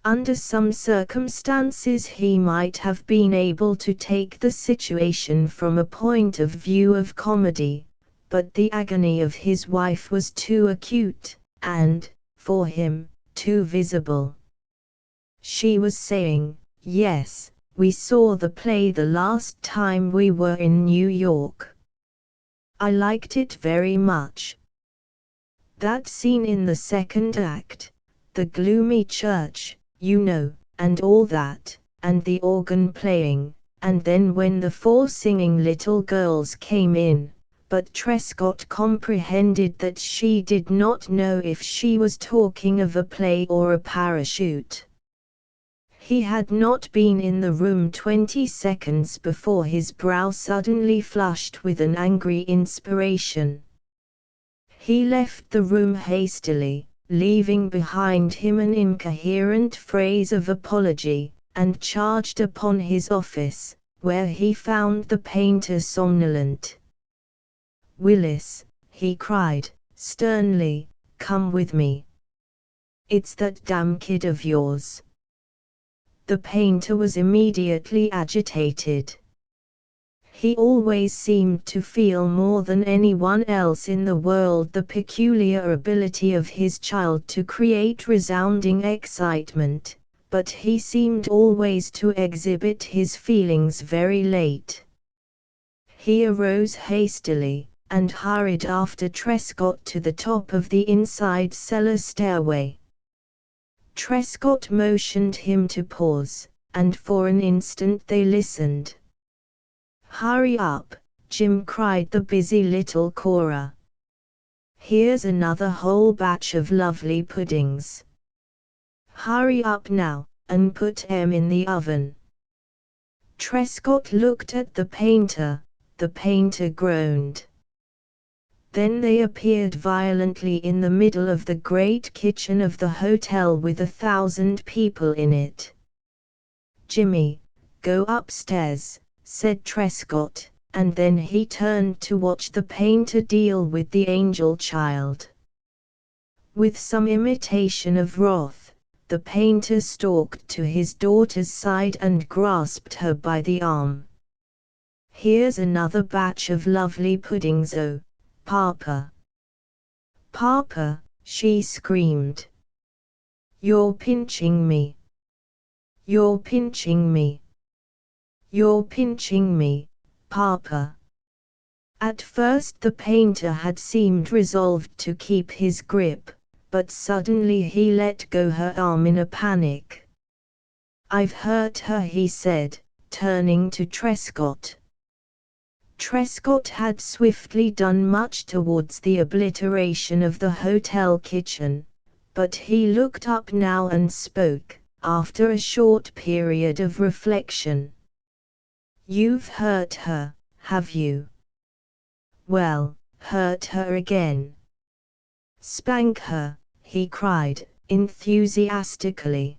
Speaker 1: Under some circumstances he might have been able to take the situation from a point of view of comedy, but the agony of his wife was too acute, and, for him, too visible. She was saying, "Yes, we saw the play the last time we were in New York. I liked it very much. That scene in the second act, the gloomy church, you know, and all that, and the organ playing, and then when the 4 singing little girls came in," but Trescott comprehended that she did not know if she was talking of a play or a parachute. He had not been in the room 20 seconds before his brow suddenly flushed with an angry inspiration. He left the room hastily, leaving behind him an incoherent phrase of apology, and charged upon his office, where he found the painter somnolent. "Willis," he cried, sternly, "come with me. It's that damn kid of yours." The painter was immediately agitated. He always seemed to feel more than anyone else in the world the peculiar ability of his child to create resounding excitement, but he seemed always to exhibit his feelings very late. He arose hastily, and hurried after Trescott to the top of the inside cellar stairway. Trescott motioned him to pause, and for an instant they listened. "Hurry up, Jim," cried the busy little Cora. "Here's another whole batch of lovely puddings." Hurry up now, and put 'em in the oven." Trescott looked at the painter groaned. Then they appeared violently in the middle of the great kitchen of the hotel with 1,000 people in it. "Jimmy, go upstairs," said Trescott, and then he turned to watch the painter deal with the angel child. With some imitation of wrath, the painter stalked to his daughter's side and grasped her by the arm. "Here's another batch of lovely puddings, oh, Papa." "Papa," she screamed. "You're pinching me. You're pinching me. You're pinching me, Papa." At first the painter had seemed resolved to keep his grip, but suddenly he let go her arm in a panic. "I've hurt her," he said, turning to Trescott. Trescott had swiftly done much towards the obliteration of the hotel kitchen, but he looked up now and spoke, after a short period of reflection. "You've hurt her, have you? Well, hurt her again. Spank her," he cried, enthusiastically.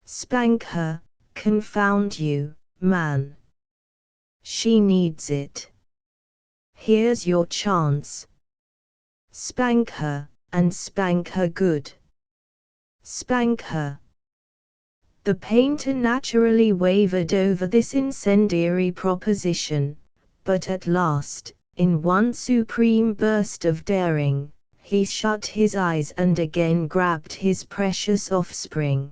Speaker 1: "Spank her, confound you, man. She needs it. Here's your chance. Spank her, and spank her good. Spank her." The painter naturally wavered over this incendiary proposition, but at last, in one supreme burst of daring, he shut his eyes and again grabbed his precious offspring.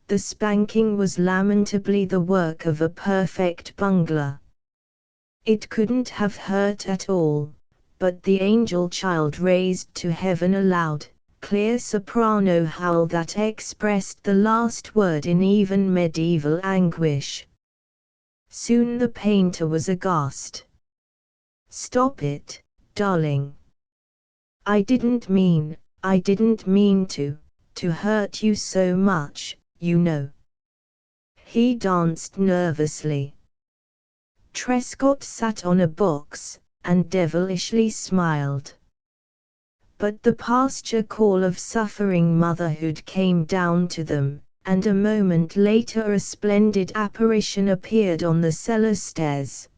Speaker 1: The spanking was lamentably the work of a perfect bungler. It couldn't have hurt at all, but the angel child raised to heaven a loud, clear soprano howl that expressed the last word in even medieval anguish. Soon the painter was aghast. "Stop it, darling. I didn't mean to hurt you so much, you know." He danced nervously. Trescott sat on a box, and devilishly smiled. But the pasture call of suffering motherhood came down to them, and a moment later a splendid apparition appeared on the cellar stairs.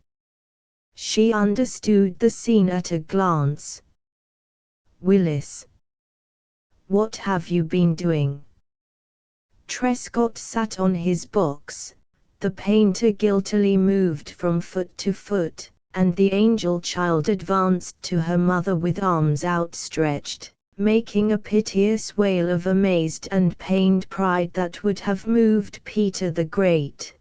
Speaker 1: She understood the scene at a glance. "Willis, what have you been doing?" Trescott sat on his box. The painter guiltily moved from foot to foot, and the angel child advanced to her mother with arms outstretched, making a piteous wail of amazed and pained pride that would have moved Peter the Great.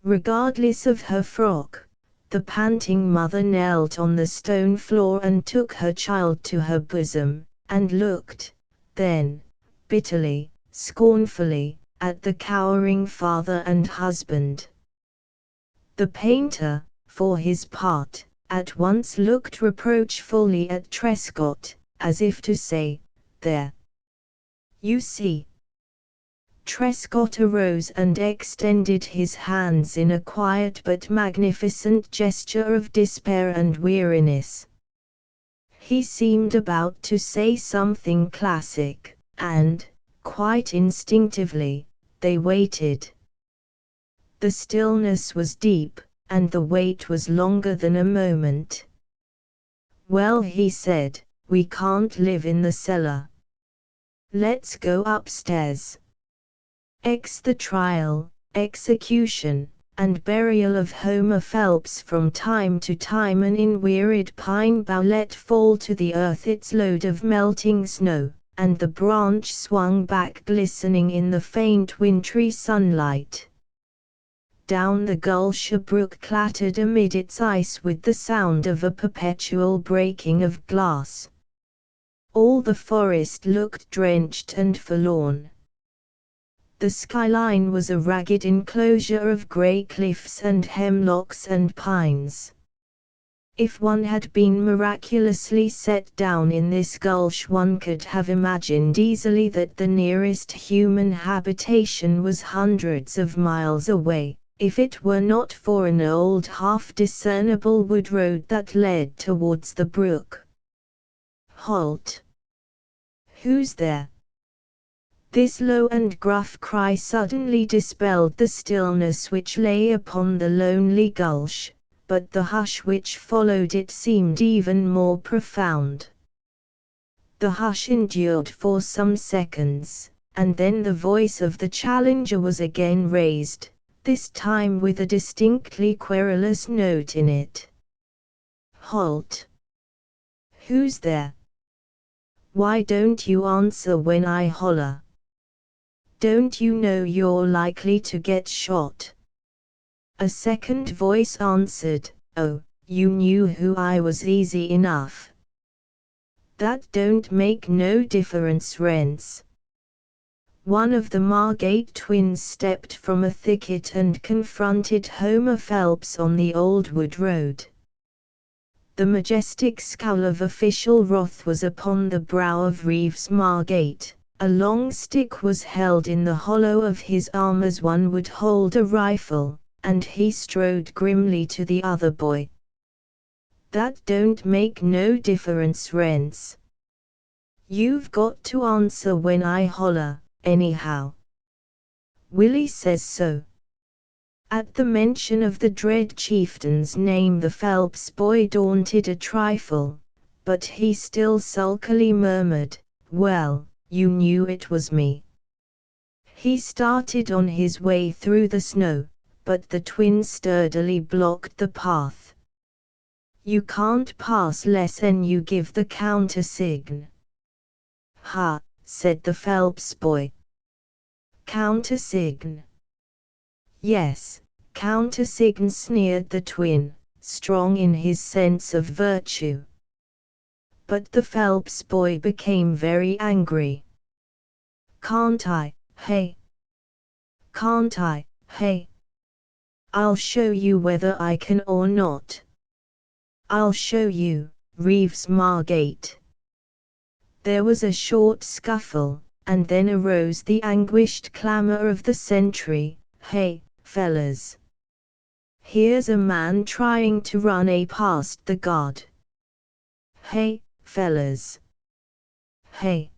Speaker 1: Regardless of her frock, the panting mother knelt on the stone floor and took her child to her bosom, and looked, then, bitterly, scornfully, at the cowering father and husband. The painter, for his part, at once looked reproachfully at Trescott, as if to say, "There. You see." Trescott arose and extended his hands in a quiet but magnificent gesture of despair and weariness. He seemed about to say something classic, and, quite instinctively, they waited. The stillness was deep, and the wait was longer than a moment. "Well," he said, "we can't live in the cellar. Let's go upstairs." The trial, execution, and burial of Homer Phelps. From time to time an unwearied pine bough let fall to the earth its load of melting snow, and the branch swung back glistening in the faint wintry sunlight. Down the Gulsha Brook clattered amid its ice with the sound of a perpetual breaking of glass. All the forest looked drenched and forlorn. The skyline was a ragged enclosure of grey cliffs and hemlocks and pines. If one had been miraculously set down in this gulch, one could have imagined easily that the nearest human habitation was hundreds of miles away, if it were not for an old half-discernible wood road that led towards the brook. Halt! Who's there? This low and gruff cry suddenly dispelled the stillness which lay upon the lonely gulch, but the hush which followed it seemed even more profound. The hush endured for some seconds, and then the voice of the challenger was again raised, this time with a distinctly querulous note in it. Halt! Who's there? Why don't you answer when I holler? Don't you know you're likely to get shot? A second voice answered, Oh, you knew who I was easy enough. That don't make no difference, Rents. One of the Margate twins stepped from a thicket and confronted Homer Phelps on the old wood road. The majestic scowl of official wrath was upon the brow of Reeves Margate. A long stick was held in the hollow of his arm as one would hold a rifle, and he strode grimly to the other boy. That don't make no difference, Rents. You've got to answer when I holler, anyhow. Willie says so. At the mention of the dread chieftain's name the Phelps boy daunted a trifle, but he still sulkily murmured, Well, you knew it was me. He started on his way through the snow, but the twins sturdily blocked the path. You can't pass less'n you give the countersign. Ha, said the Phelps boy. Countersign? Yes, countersign, sneered the twin, strong in his sense of virtue. But the Phelps boy became very angry. Can't I, hey? Can't I, hey? I'll show you whether I can or not. I'll show you, Reeves Margate. There was a short scuffle, and then arose the anguished clamor of the sentry, Hey, fellas. Here's a man trying to run past the guard. Hey, fellas. Hey.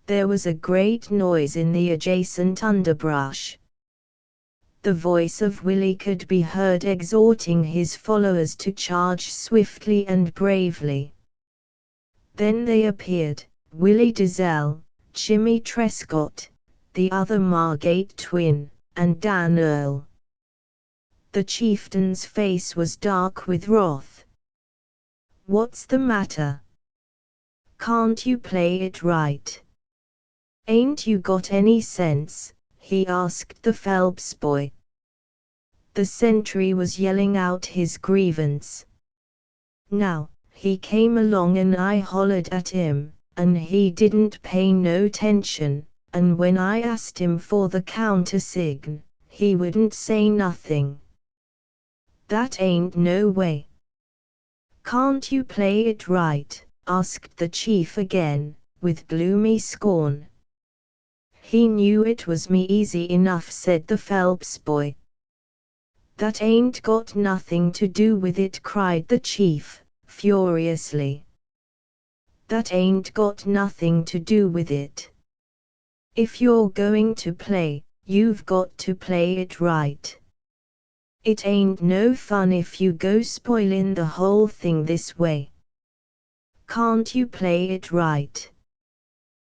Speaker 1: There was a great noise in the adjacent underbrush. The voice of Willie could be heard exhorting his followers to charge swiftly and bravely. Then they appeared, Willie Dizelle, Jimmy Trescott, the other Margate twin, and Dan Earl. The chieftain's face was dark with wrath. What's the matter? Can't you play it right? Ain't you got any sense? He asked the Phelps boy. The sentry was yelling out his grievance. Now, he came along and I hollered at him, and he didn't pay no attention, and when I asked him for the countersign, he wouldn't say nothing. That ain't no way. Can't you play it right? Asked the chief again, with gloomy scorn. He knew it was me easy enough, said the Phelps boy. That ain't got nothing to do with it, cried the chief, furiously. That ain't got nothing to do with it. If you're going to play, you've got to play it right. It ain't no fun if you go spoilin' the whole thing this way. Can't you play it right?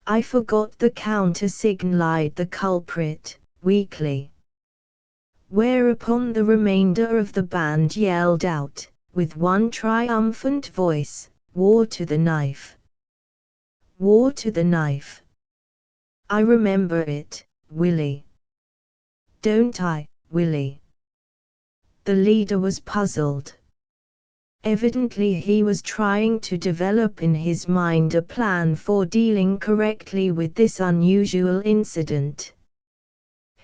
Speaker 1: I forgot the countersign, lied the culprit, weakly. Whereupon the remainder of the band yelled out, with one triumphant voice, War to the knife! War to the knife! I remember it, Willie. Don't I, Willie? The leader was puzzled. Evidently he was trying to develop in his mind a plan for dealing correctly with this unusual incident.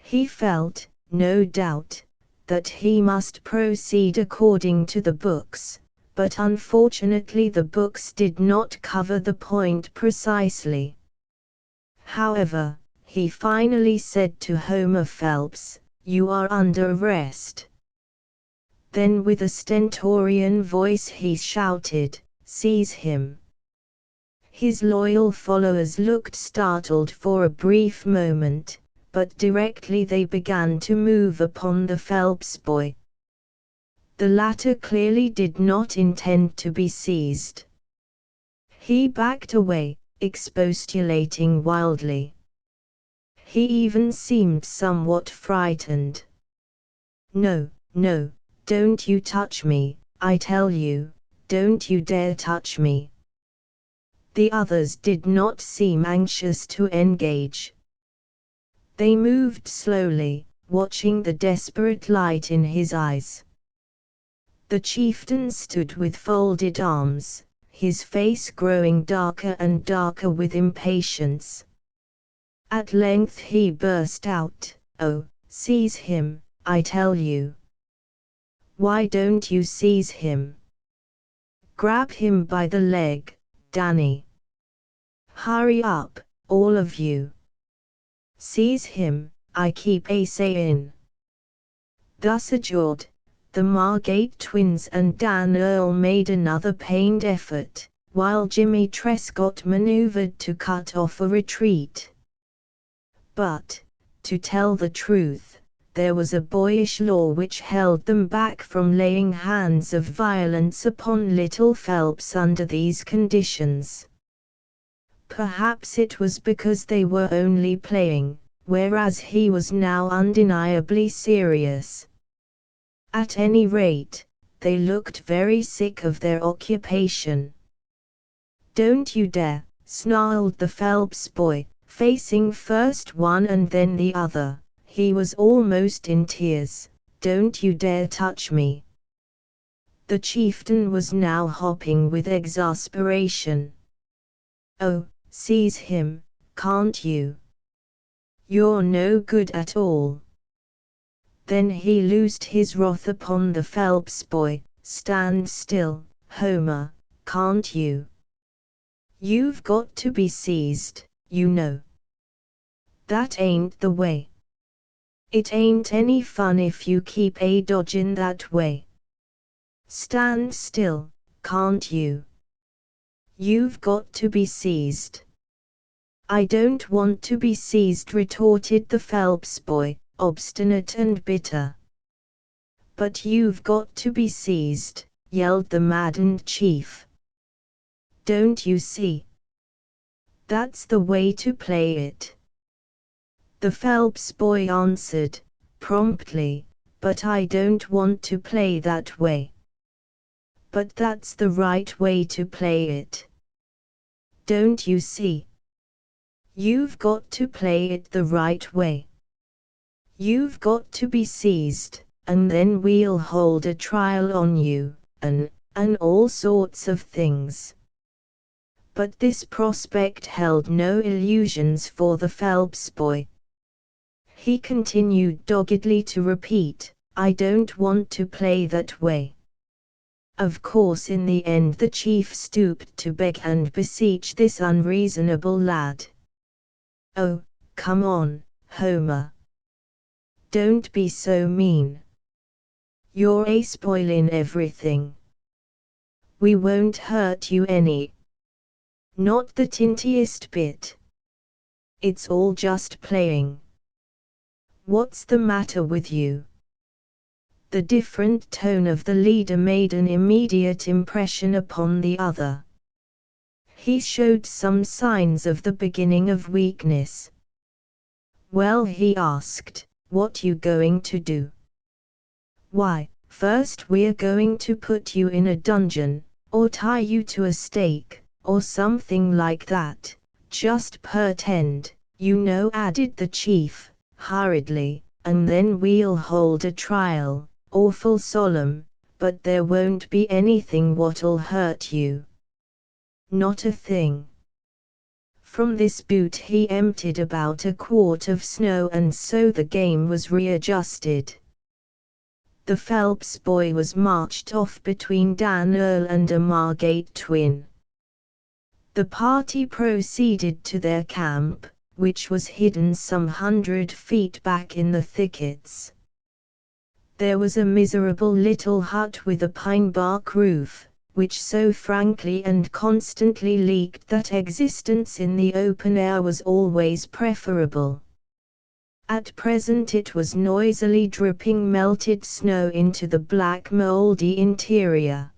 Speaker 1: He felt, no doubt, that he must proceed according to the books, but unfortunately the books did not cover the point precisely. However, he finally said to Homer Phelps, "You are under arrest." Then with a stentorian voice he shouted, "Seize him!" His loyal followers looked startled for a brief moment, but directly they began to move upon the Phelps boy. The latter clearly did not intend to be seized. He backed away, expostulating wildly. He even seemed somewhat frightened. "No, no, don't you touch me, I tell you, don't you dare touch me." The others did not seem anxious to engage. They moved slowly, watching the desperate light in his eyes. The chieftain stood with folded arms, his face growing darker and darker with impatience. At length he burst out, "Oh, seize him, I tell you. Why don't you seize him? Grab him by the leg, Danny. Hurry up, all of you. Seize him, I keep a sayin'." Thus adjured, the Margate twins and Dan Earl made another pained effort, while Jimmy Trescott maneuvered to cut off a retreat. But, to tell the truth, there was a boyish law which held them back from laying hands of violence upon little Phelps under these conditions. Perhaps it was because they were only playing, whereas he was now undeniably serious. At any rate, they looked very sick of their occupation. "Don't you dare," snarled the Phelps boy, facing first one and then the other. He was almost in tears. "Don't you dare touch me." The chieftain was now hopping with exasperation. "Oh, seize him, can't you? You're no good at all." Then he loosed his wrath upon the Phelps boy. "Stand still, Homer, can't you? You've got to be seized, you know. That ain't the way. It ain't any fun if you keep a dodgin' that way. Stand still, can't you? You've got to be seized." "I don't want to be seized," retorted the Phelps boy, obstinate and bitter. "But you've got to be seized," yelled the maddened chief. "Don't you see? That's the way to play it." The Phelps boy answered, promptly, "But I don't want to play that way." "But that's the right way to play it. Don't you see? You've got to play it the right way. You've got to be seized, and then we'll hold a trial on you, and all sorts of things." But this prospect held no illusions for the Phelps boy. He continued doggedly to repeat, "I don't want to play that way." Of course in the end the chief stooped to beg and beseech this unreasonable lad. "Oh, come on, Homer. Don't be so mean. You're a-spoilin' everything. We won't hurt you any. Not the tintiest bit. It's all just playing. What's the matter with you?" The different tone of the leader made an immediate impression upon the other. He showed some signs of the beginning of weakness. "Well," he asked, "what you going to do?" "Why, first we're going to put you in a dungeon, or tie you to a stake, or something like that. Just pretend, you know," added the chief, hurriedly, "and then we'll hold a trial, awful solemn, but there won't be anything what'll hurt you. Not a thing." From this boot he emptied about a quart of snow, and so the game was readjusted. The Phelps boy was marched off between Dan Earl and a Margate twin. The party proceeded to their camp, which was hidden some 100 feet back in the thickets. There was a miserable little hut with a pine bark roof, which so frankly and constantly leaked that existence in the open air was always preferable. At present it was noisily dripping melted snow into the black mouldy interior.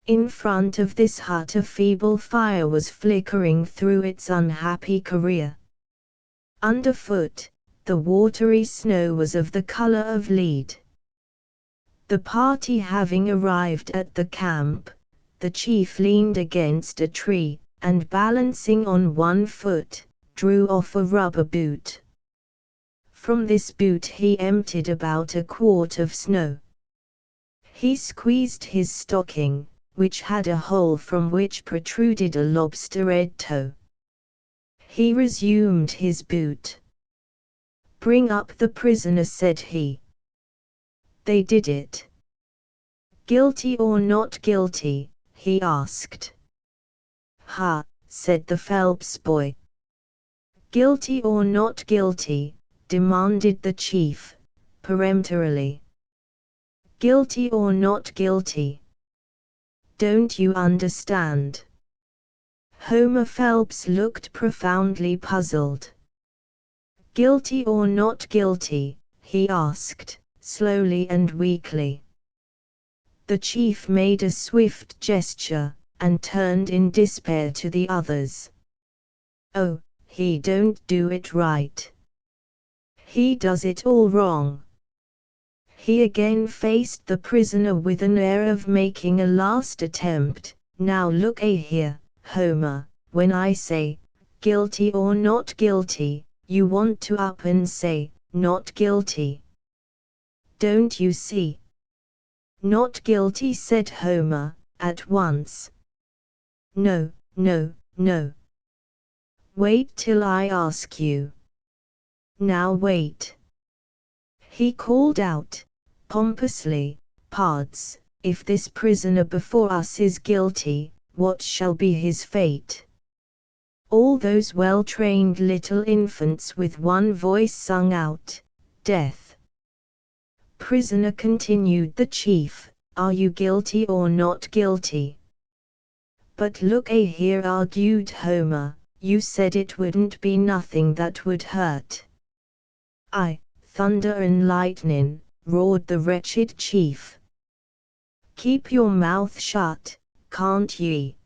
Speaker 1: In front of this hut a feeble fire was flickering through its unhappy career. Underfoot, the watery snow was of the color of lead. The party having arrived at the camp, the chief leaned against a tree, and balancing on one foot, drew off a rubber boot. From this boot he emptied about a quart of snow. He squeezed his stocking, which had a hole from which protruded a lobster-red toe. He resumed his boot. "Bring up the prisoner," said he. They did it. "Guilty or not guilty?" he asked. "Ha," said the Phelps boy. "Guilty or not guilty?" demanded the chief, peremptorily. "Guilty or not guilty? Don't you understand?" Homer Phelps looked profoundly puzzled. "Guilty or not guilty?" he asked, slowly and weakly. The chief made a swift gesture, and turned in despair to the others. "Oh, he don't do it right. He does it all wrong." He again faced the prisoner with an air of making a last attempt. "Now look here, Homer, when I say, guilty or not guilty, you want to up and say, not guilty. Don't you see?" "Not guilty," said Homer, at once. "No, no, no. Wait till I ask you. Now wait." He called out, pompously, "Pards, if this prisoner before us is guilty, what shall be his fate?" All those well-trained little infants with one voice sung out, "Death." "Prisoner," continued the chief, "are you guilty or not guilty?" "But look here," argued Homer, "you said it wouldn't be nothing that would hurt." "Aye, thunder and lightning," roared the wretched chief. "Keep your mouth shut, can't ye?"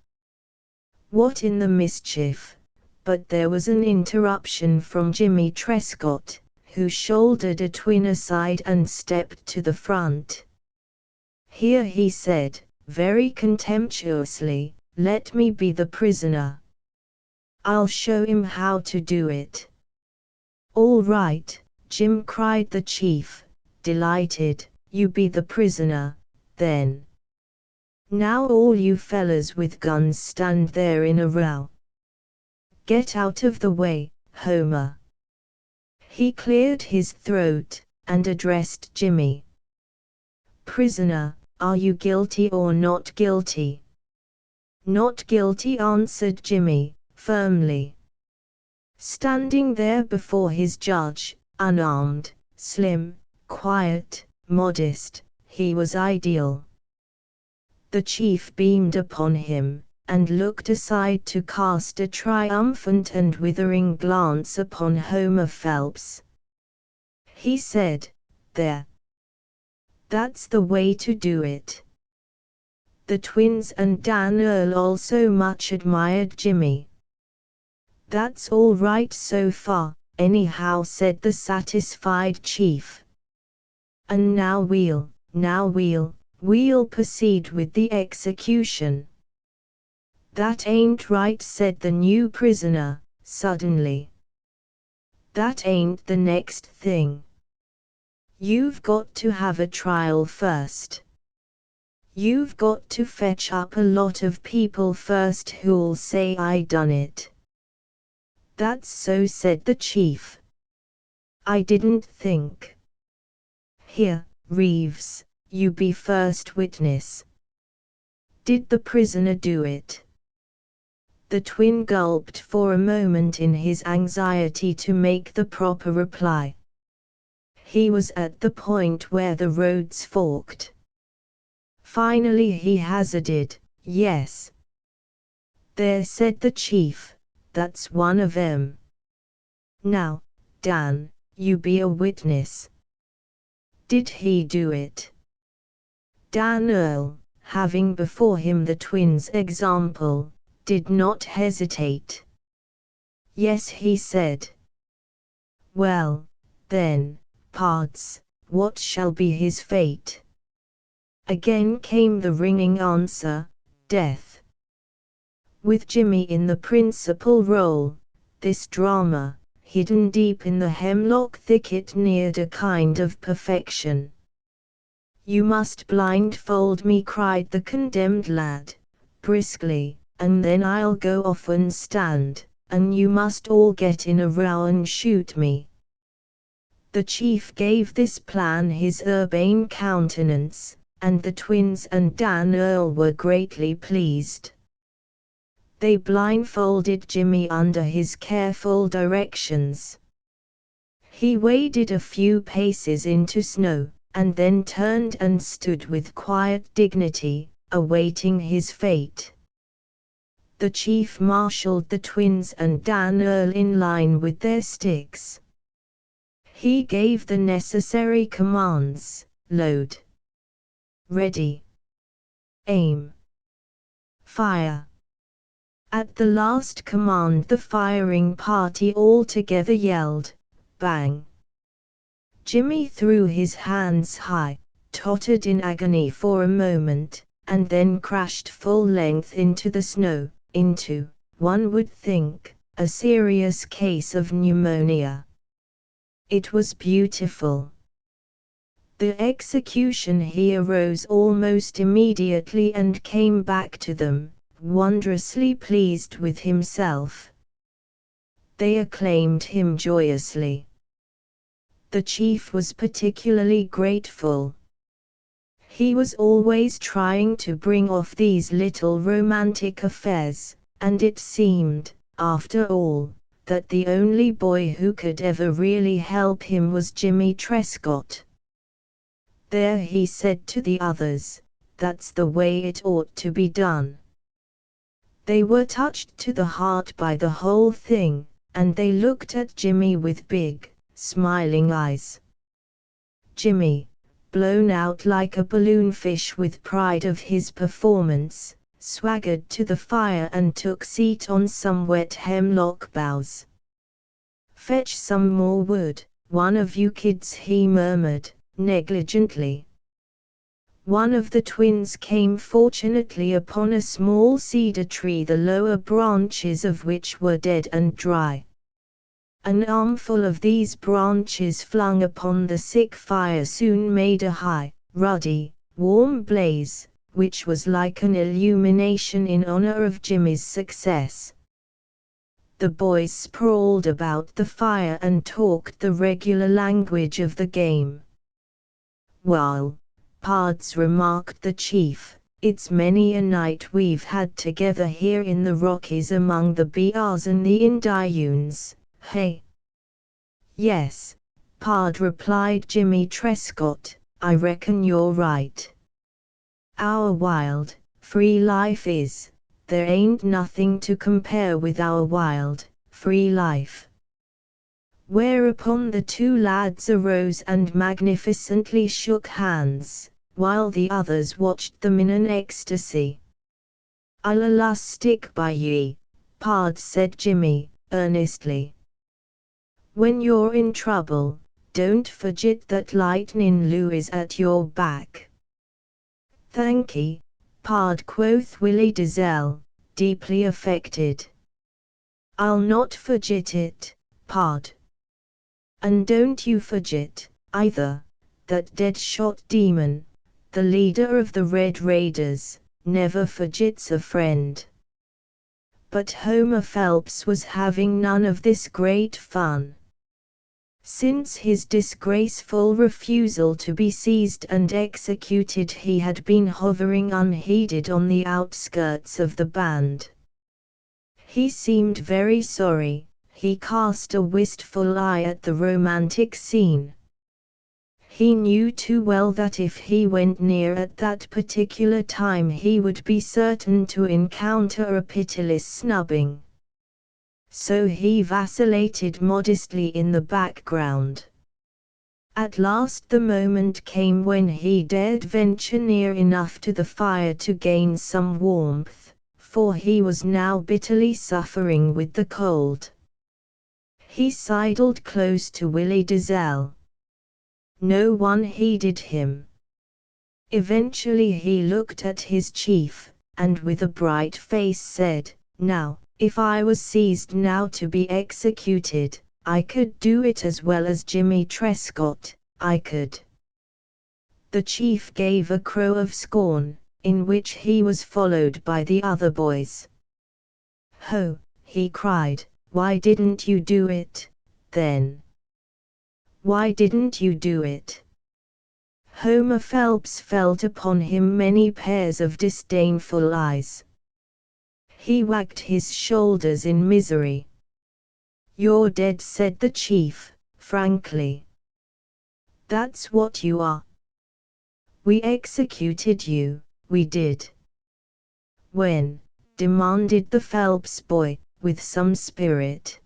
Speaker 1: What in the mischief? But there was an interruption from Jimmy Trescott, who shouldered a twin aside and stepped to the front. "Here," he said, very contemptuously, "let me be the prisoner. I'll show him how to do it." "All right, Jim," cried the chief, delighted, "you be the prisoner, then. Now all you fellas with guns stand there in a row. Get out of the way, Homer." He cleared his throat, and addressed Jimmy. "Prisoner, are you guilty or not guilty?" "Not guilty," answered Jimmy, firmly. Standing there before his judge, unarmed, slim, quiet, modest, he was ideal. The chief beamed upon him, and looked aside to cast a triumphant and withering glance upon Homer Phelps. He said, "There. That's the way to do it." The twins and Dan Earl also much admired Jimmy. "That's all right so far, anyhow," said the satisfied chief. "And now we'll proceed with the execution." "That ain't right," said the new prisoner, suddenly. "That ain't the next thing. You've got to have a trial first. You've got to fetch up a lot of people first who'll say I done it." "That's so," said the chief. "I didn't think. Here, Reeves, you be first witness. Did the prisoner do it? The twin gulped for a moment in his anxiety to make the proper reply. He was at the point where the roads forked. Finally he hazarded, yes. There, said the chief, that's one of 'em. Now, Dan, you be a witness. Did he do it? Dan Earl, having before him the twins' example, did not hesitate. Yes, he said. Well, then, pards, what shall be his fate? Again came the ringing answer, death. With Jimmy in the principal role, this drama, hidden deep in the hemlock thicket, neared a kind of perfection. You must blindfold me, cried the condemned lad, briskly, and then I'll go off and stand, and you must all get in a row and shoot me. The chief gave this plan his urbane countenance, and the twins and Dan Earl were greatly pleased. They blindfolded Jimmy under his careful directions. He waded a few paces into snow, and then turned and stood with quiet dignity, awaiting his fate. The chief marshaled the twins and Dan Earl in line with their sticks. He gave the necessary commands: load, ready, aim, fire. At the last command the firing party all together yelled, bang. Jimmy threw his hands high, tottered in agony for a moment, and then crashed full length into the snow, into, one would think, a serious case of pneumonia. It was beautiful. The execution he arose almost immediately and came back to them, wondrously pleased with himself. They acclaimed him joyously. The chief was particularly grateful. He was always trying to bring off these little romantic affairs, and it seemed, after all, that the only boy who could ever really help him was Jimmy Trescott. There, he said to the others, that's the way it ought to be done. They were touched to the heart by the whole thing, and they looked at Jimmy with big, smiling eyes. Jimmy, blown out like a balloonfish with pride of his performance, swaggered to the fire and took seat on some wet hemlock boughs. Fetch some more wood, one of you kids, he murmured, negligently. One of the twins came fortunately upon a small cedar tree, the lower branches of which were dead and dry. An armful of these branches flung upon the sick fire soon made a high, ruddy, warm blaze, which was like an illumination in honor of Jimmy's success. The boys sprawled about the fire and talked the regular language of the game. "Well, pards," remarked the chief, "it's many a night we've had together here in the Rockies among the bears and the Indians, hey?" "Yes, pard," replied Jimmy Trescott, "I reckon you're right. Our wild, free life is, there ain't nothing to compare with our wild, free life." Whereupon the two lads arose and magnificently shook hands, while the others watched them in an ecstasy. "I'll stick by ye, pard," said Jimmy, earnestly. "When you're in trouble, don't forget that Lightnin' Lou is at your back." "Thankee, pard," quoth Willie Dizelle, deeply affected. "I'll not forget it, pard. And don't you forget, either, that Deadshot Demon, the leader of the Red Raiders, never forgets a friend." But Homer Phelps was having none of this great fun. Since his disgraceful refusal to be seized and executed, he had been hovering unheeded on the outskirts of the band. He seemed very sorry. He cast a wistful eye at the romantic scene. He knew too well that if he went near at that particular time he would be certain to encounter a pitiless snubbing. So he vacillated modestly in the background. At last the moment came when he dared venture near enough to the fire to gain some warmth, for he was now bitterly suffering with the cold. He sidled close to Willie Dizelle. No one heeded him. Eventually he looked at his chief, and with a bright face said, "Now, if I was seized now to be executed, I could do it as well as Jimmy Trescott, I could." The chief gave a crow of scorn, in which he was followed by the other boys. "Ho!" he cried, "why didn't you do it, then? Why didn't you do it?" Homer Phelps felt upon him many pairs of disdainful eyes. He wagged his shoulders in misery. "You're dead," said the chief, frankly. "That's what you are. We executed you, we did." "When?" demanded the Phelps boy, with some spirit.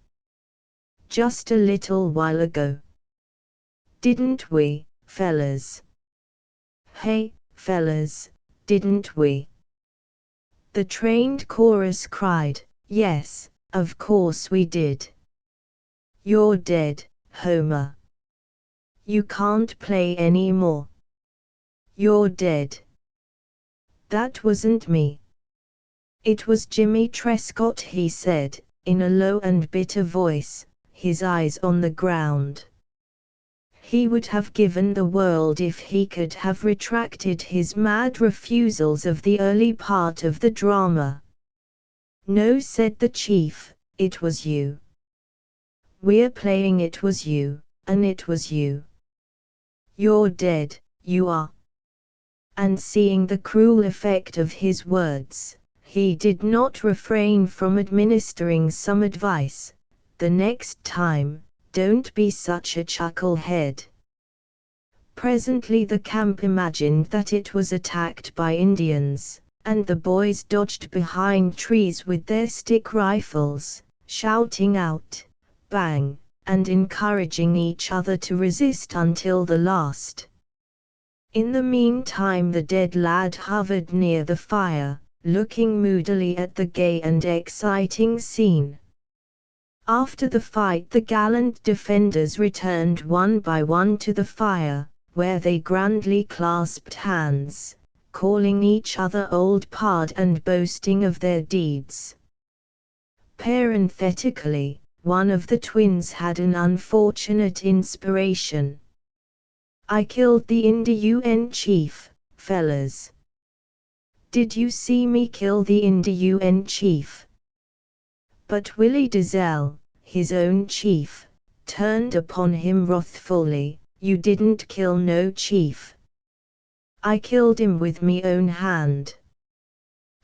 Speaker 1: "Just a little while ago." "Didn't we, fellas? Hey, fellas, didn't we?" The trained chorus cried, "Yes, of course we did." "You're dead, Homer. You can't play any more. You're dead." "That wasn't me. It was Jimmy Trescott," he said, in a low and bitter voice, his eyes on the ground. He would have given the world if he could have retracted his mad refusals of the early part of the drama. "No," said the chief, "it was you. We're playing it was you, and it was you. You're dead, you are." And seeing the cruel effect of his words, he did not refrain from administering some advice. "The next time, don't be such a chucklehead." Presently the camp imagined that it was attacked by Indians, and the boys dodged behind trees with their stick rifles, shouting out, "Bang!" and encouraging each other to resist until the last. In the meantime the dead lad hovered near the fire, looking moodily at the gay and exciting scene. After the fight the gallant defenders returned one by one to the fire, where they grandly clasped hands, calling each other old pard and boasting of their deeds. Parenthetically, one of the twins had an unfortunate inspiration. "I killed the Indian chief, fellas. Did you see me kill the Indian chief?" But Willie Dizelle, his own chief, turned upon him wrathfully. "You didn't kill no chief. I killed him with me own hand."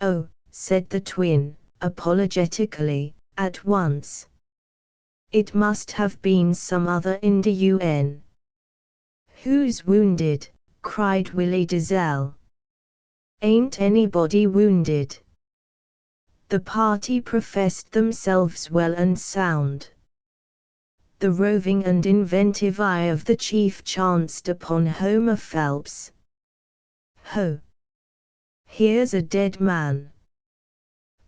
Speaker 1: "Oh," said the twin, apologetically, at once. "It must have been some other Indian." "Who's wounded?" cried Willie Dizelle. "Ain't anybody wounded." The party professed themselves well and sound. The roving and inventive eye of the chief chanced upon Homer Phelps. "Ho! Here's a dead man.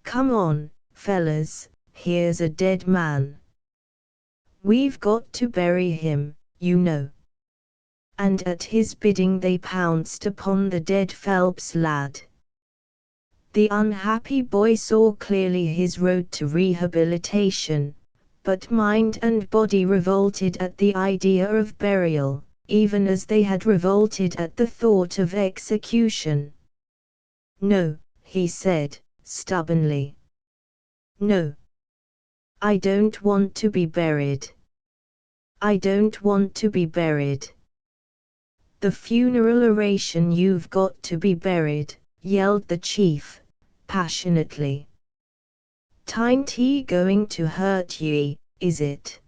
Speaker 1: Come on, fellas, here's a dead man. We've got to bury him, you know." And at his bidding they pounced upon the dead Phelps lad. The unhappy boy saw clearly his road to rehabilitation, but mind and body revolted at the idea of burial, even as they had revolted at the thought of execution. "No," he said, stubbornly. "No. I don't want to be buried. I don't want to be buried. The funeral oration. You've got to be buried, yelled the chief, passionately. Tain't going to hurt ye, is it?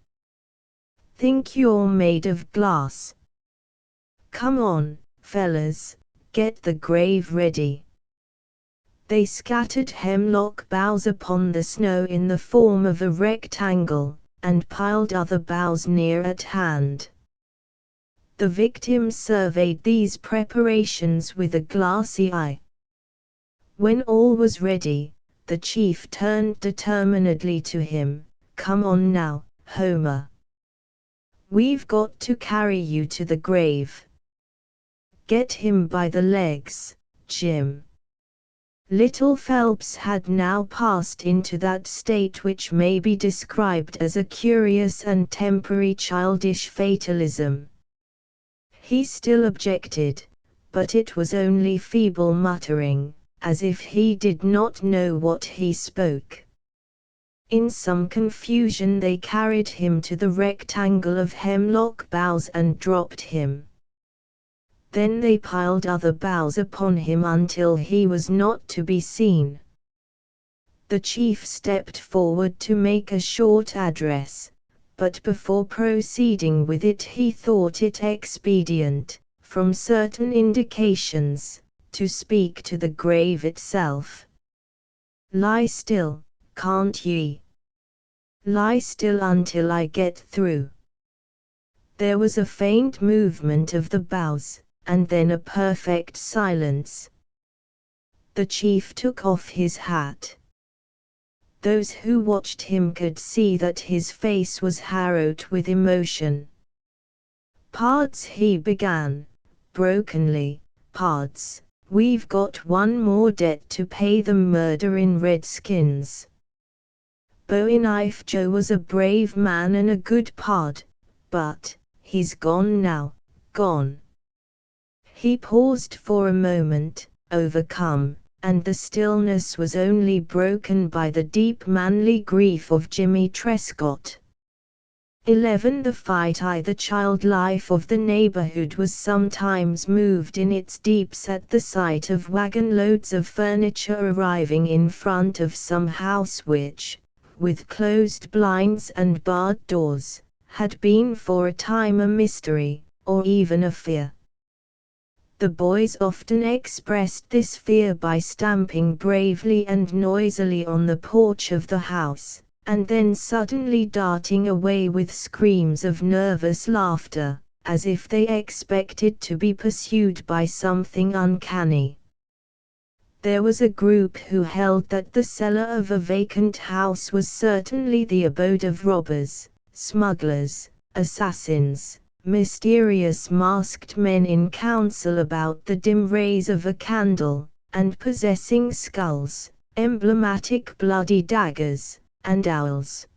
Speaker 1: Think you're made of glass? Come on, fellas, get the grave ready. They scattered hemlock boughs upon the snow in the form of a rectangle, and piled other boughs near at hand. The victim surveyed these preparations with a glassy eye. When all was ready, the chief turned determinedly to him. Come on now, Homer. We've got to carry you to the grave. Get him by the legs, Jim. Little Phelps had now passed into that state which may be described as a curious and temporary childish fatalism. He still objected, but it was only feeble muttering, as if he did not know what he spoke. In some confusion they carried him to the rectangle of hemlock boughs and dropped him. Then they piled other boughs upon him until he was not to be seen. The chief stepped forward to make a short address, but before proceeding with it he thought it expedient, from certain indications, to speak to the grave itself. Lie still, can't ye? Lie still until I get through. There was a faint movement of the boughs, and then a perfect silence. The chief took off his hat. Those who watched him could see that his face was harrowed with emotion. "Pards," he began, brokenly, "Pards, we've got one more debt to pay the murderin' redskins. Bowie Knife Joe was a brave man and a good pard, but he's gone now, gone." He paused for a moment, overcome, and the stillness was only broken by the deep manly grief of Jimmy Trescott. 11. The fight. The child life of the neighborhood was sometimes moved in its deeps at the sight of wagon loads of furniture arriving in front of some house which, with closed blinds and barred doors, had been for a time a mystery, or even a fear. The boys often expressed this fear by stamping bravely and noisily on the porch of the house, and then suddenly darting away with screams of nervous laughter, as if they expected to be pursued by something uncanny. There was a group who held that the cellar of a vacant house was certainly the abode of robbers, smugglers, assassins, mysterious masked men in council about the dim rays of a candle, and possessing skulls, emblematic bloody daggers, and owls.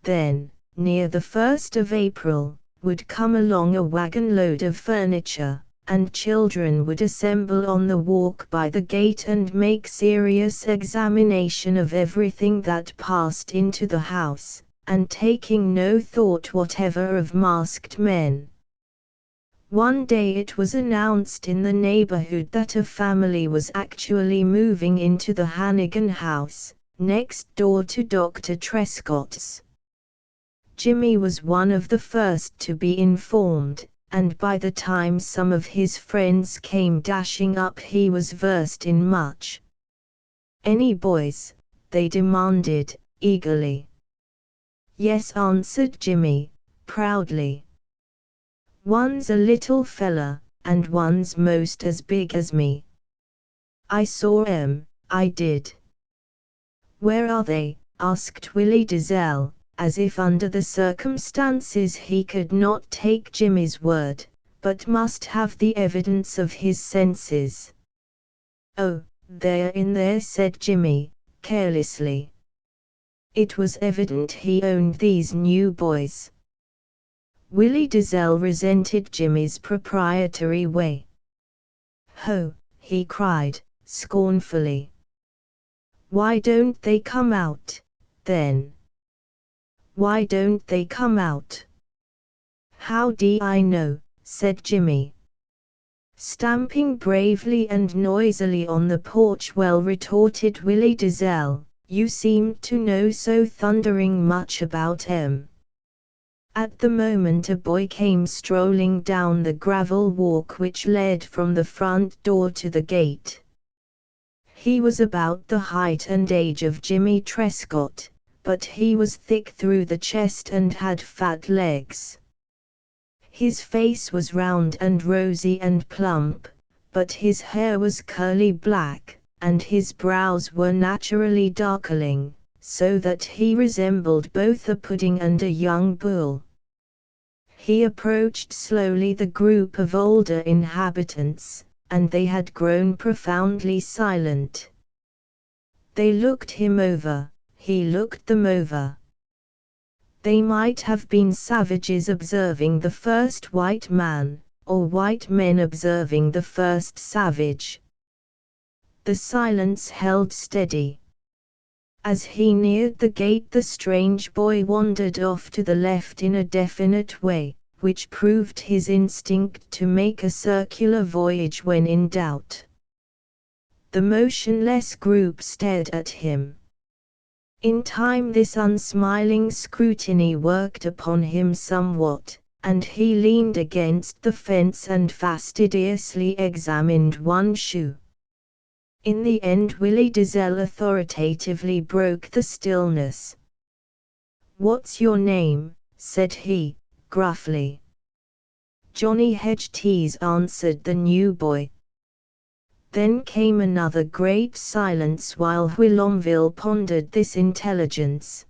Speaker 1: Then, near the 1st of April, would come along a wagon load of furniture, and children would assemble on the walk by the gate and make serious examination of everything that passed into the house, and taking no thought whatever of masked men. One day it was announced in the neighborhood that a family was actually moving into the Hannigan house, next door to Dr. Trescott's. Jimmy was one of the first to be informed, and by the time some of his friends came dashing up he was versed in much. "Any boys?" they demanded, eagerly. "Yes," answered Jimmy, proudly. "One's a little fella, and one's most as big as me. I saw 'em, I did." "Where are they?" asked Willie Dizelle, as if under the circumstances he could not take Jimmy's word, but must have the evidence of his senses. "Oh, they're in there," said Jimmy, carelessly. It was evident he owned these new boys. Willie Dizelle resented Jimmy's proprietary way. "Ho!" he cried, scornfully. "Why don't they come out, then? Why don't they come out?" "How I know," said Jimmy, stamping bravely and noisily on the porch. "Well," retorted Willie Dizelle, "you seem to know so thundering much about 'em." At the moment a boy came strolling down the gravel walk which led from the front door to the gate. He was about the height and age of Jimmy Trescott, but he was thick through the chest and had fat legs. His face was round and rosy and plump, but his hair was curly black, and his brows were naturally darkling, so that he resembled both a pudding and a young bull. He approached slowly the group of older inhabitants, and they had grown profoundly silent. They looked him over, he looked them over. They might have been savages observing the first white man, or white men observing the first savage. The silence held steady. As he neared the gate the strange boy wandered off to the left in a definite way, which proved his instinct to make a circular voyage when in doubt. The motionless group stared at him. In time this unsmiling scrutiny worked upon him somewhat, and he leaned against the fence and fastidiously examined one shoe. In the end Willie Dizelle authoritatively broke the stillness. "What's your name?" said he, gruffly. "Johnny Hedges," answered the new boy. Then came another great silence while Whilomville pondered this intelligence.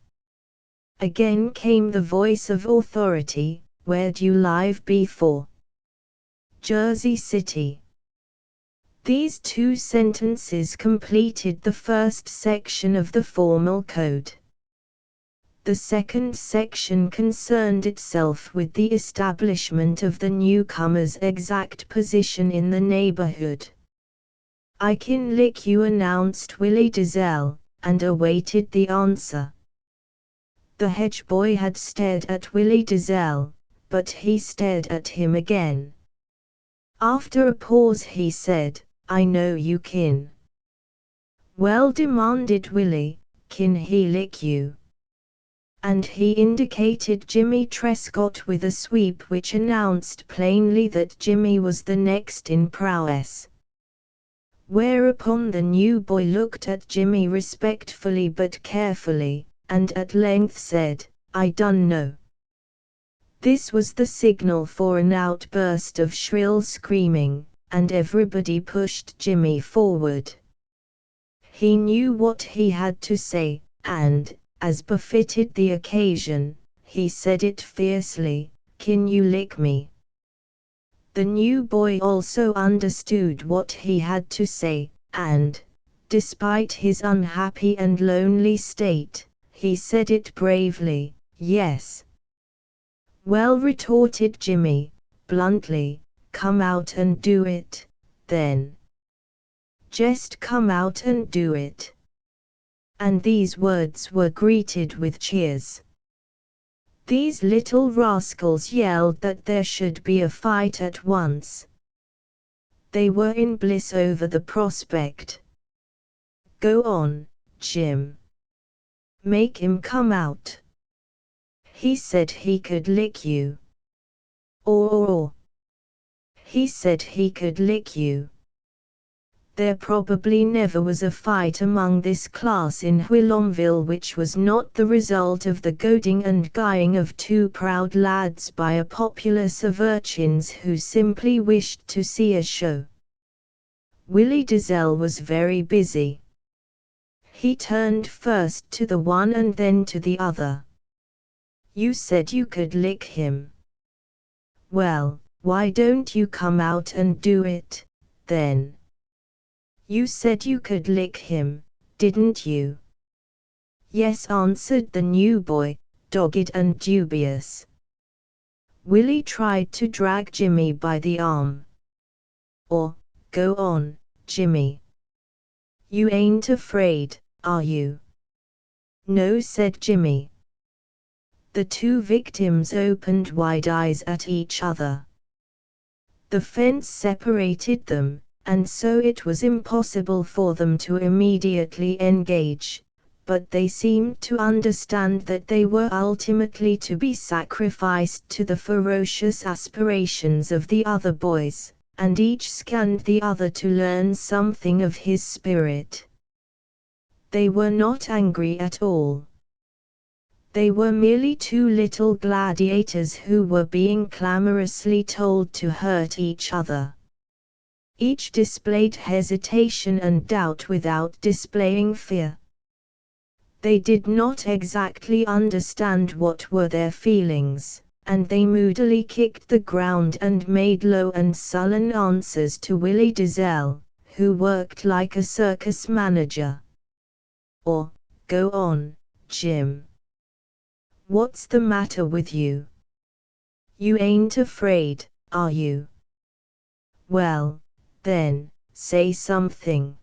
Speaker 1: Again came the voice of authority, "Where'd you live before?" "Jersey City." These two sentences completed the first section of the formal code. The second section concerned itself with the establishment of the newcomer's exact position in the neighborhood. "I kin lick you," announced Willie Dizelle, and awaited the answer. The hedge boy had stared at Willie Dizelle, but he stared at him again. After a pause he said, "I know you kin." "Well," demanded Willie, "kin he lick you?" And he indicated Jimmy Trescott with a sweep which announced plainly that Jimmy was the next in prowess. Whereupon the new boy looked at Jimmy respectfully but carefully, and at length said, "I dun know." This was the signal for an outburst of shrill screaming, and everybody pushed Jimmy forward. He knew what he had to say, and, as befitted the occasion, he said it fiercely, "Kin you lick me?" The new boy also understood what he had to say, and, despite his unhappy and lonely state, he said it bravely, "Yes." "Well," retorted Jimmy, bluntly, "come out and do it, then. Just come out and do it." And these words were greeted with cheers. These little rascals yelled that there should be a fight at once. They were in bliss over the prospect. "Go on, Jim. Make him come out. He said he could lick you." Or, "He said he could lick you." There probably never was a fight among this class in Whilomville which was not the result of the goading and guying of two proud lads by a populace of urchins who simply wished to see a show. Willie Dizelle was very busy. He turned first to the one and then to the other. "You said you could lick him. Well, why don't you come out and do it, then? You said you could lick him, didn't you?" "Yes," answered the new boy, dogged and dubious. Willie tried to drag Jimmy by the arm. "Or, go on, Jimmy. You ain't afraid, are you?" "No," said Jimmy. The two victims opened wide eyes at each other. The fence separated them, and so it was impossible for them to immediately engage, but they seemed to understand that they were ultimately to be sacrificed to the ferocious aspirations of the other boys, and each scanned the other to learn something of his spirit. They were not angry at all. They were merely two little gladiators who were being clamorously told to hurt each other. Each displayed hesitation and doubt without displaying fear. They did not exactly understand what were their feelings, and they moodily kicked the ground and made low and sullen answers to Willie Dizelle, who worked like a circus manager. Or, "Go on, Jim. What's the matter with you? You ain't afraid, are you? Well, then, say something."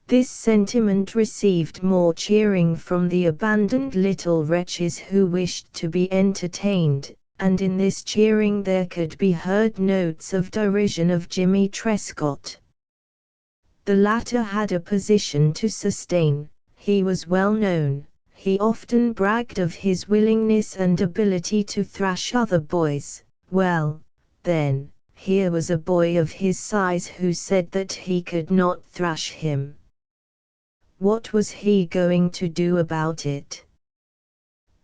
Speaker 1: This sentiment received more cheering from the abandoned little wretches who wished to be entertained, and in this cheering there could be heard notes of derision of Jimmy Trescott. The latter had a position to sustain, he was well known. He often bragged of his willingness and ability to thrash other boys. Well, then, here was a boy of his size who said that he could not thrash him. What was he going to do about it?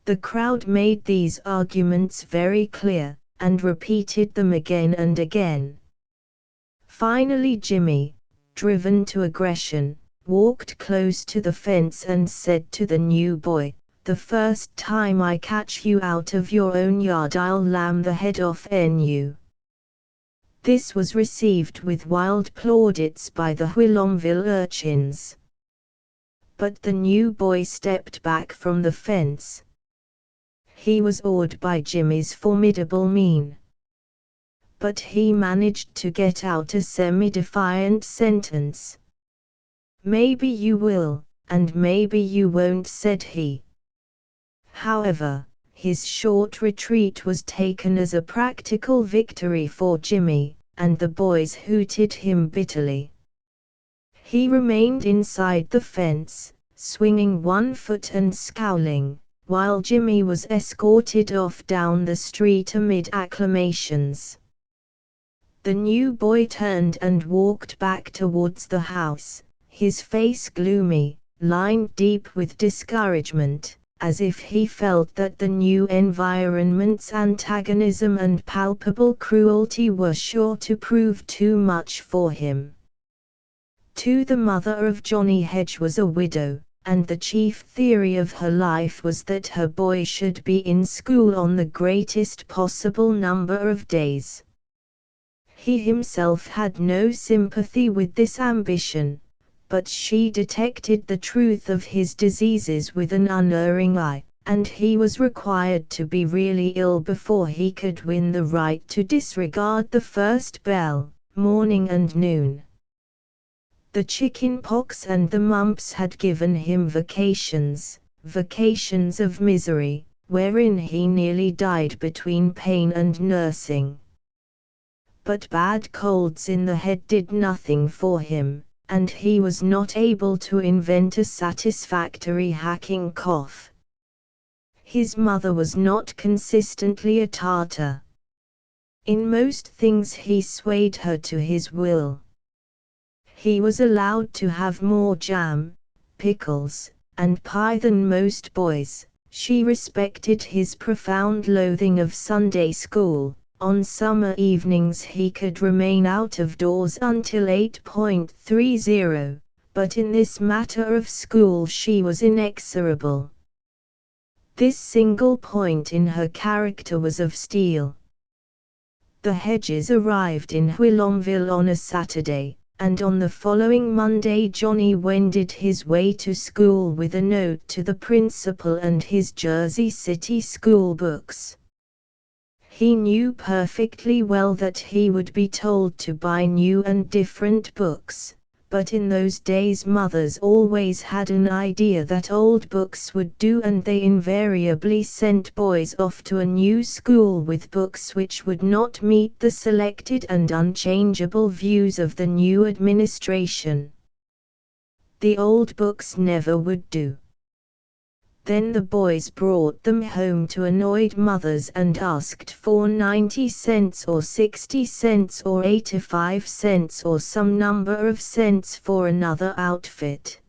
Speaker 1: The crowd made these arguments very clear, and repeated them again and again. Finally Jimmy, driven to aggression, walked close to the fence and said to the new boy, "The first time I catch you out of your own yard I'll lam the head off you." This was received with wild plaudits by the Whilomville urchins. But the new boy stepped back from the fence. He was awed by Jimmy's formidable mien. But he managed to get out a semi-defiant sentence. "Maybe you will, and maybe you won't," said he. However, his short retreat was taken as a practical victory for Jimmy, and the boys hooted him bitterly. He remained inside the fence, swinging one foot and scowling, while Jimmy was escorted off down the street amid acclamations. The new boy turned and walked back towards the house, his face gloomy, lined deep with discouragement, as if he felt that the new environment's antagonism and palpable cruelty were sure to prove too much for him. Too, the mother of Johnny Hedge was a widow, and the chief theory of her life was that her boy should be in school on the greatest possible number of days. He himself had no sympathy with this ambition, but she detected the truth of his diseases with an unerring eye, and he was required to be really ill before he could win the right to disregard the first bell, morning and noon. The chicken pox and the mumps had given him vacations of misery, wherein he nearly died between pain and nursing. But bad colds in the head did nothing for him, and he was not able to invent a satisfactory hacking cough. His mother was not consistently a Tartar. In most things he swayed her to his will. He was allowed to have more jam, pickles, and pie than most boys. She respected his profound loathing of Sunday school. On summer evenings he could remain out of doors until 8:30, but in this matter of school she was inexorable. This single point in her character was of steel. The Hedges arrived in Whilomville on a Saturday, and on the following Monday Johnny wended his way to school with a note to the principal and his Jersey City school books. He knew perfectly well that he would be told to buy new and different books, but in those days mothers always had an idea that old books would do, and they invariably sent boys off to a new school with books which would not meet the selected and unchangeable views of the new administration. The old books never would do. Then the boys brought them home to annoyed mothers and asked for 90 cents or 60 cents or 85 cents or some number of cents for another outfit.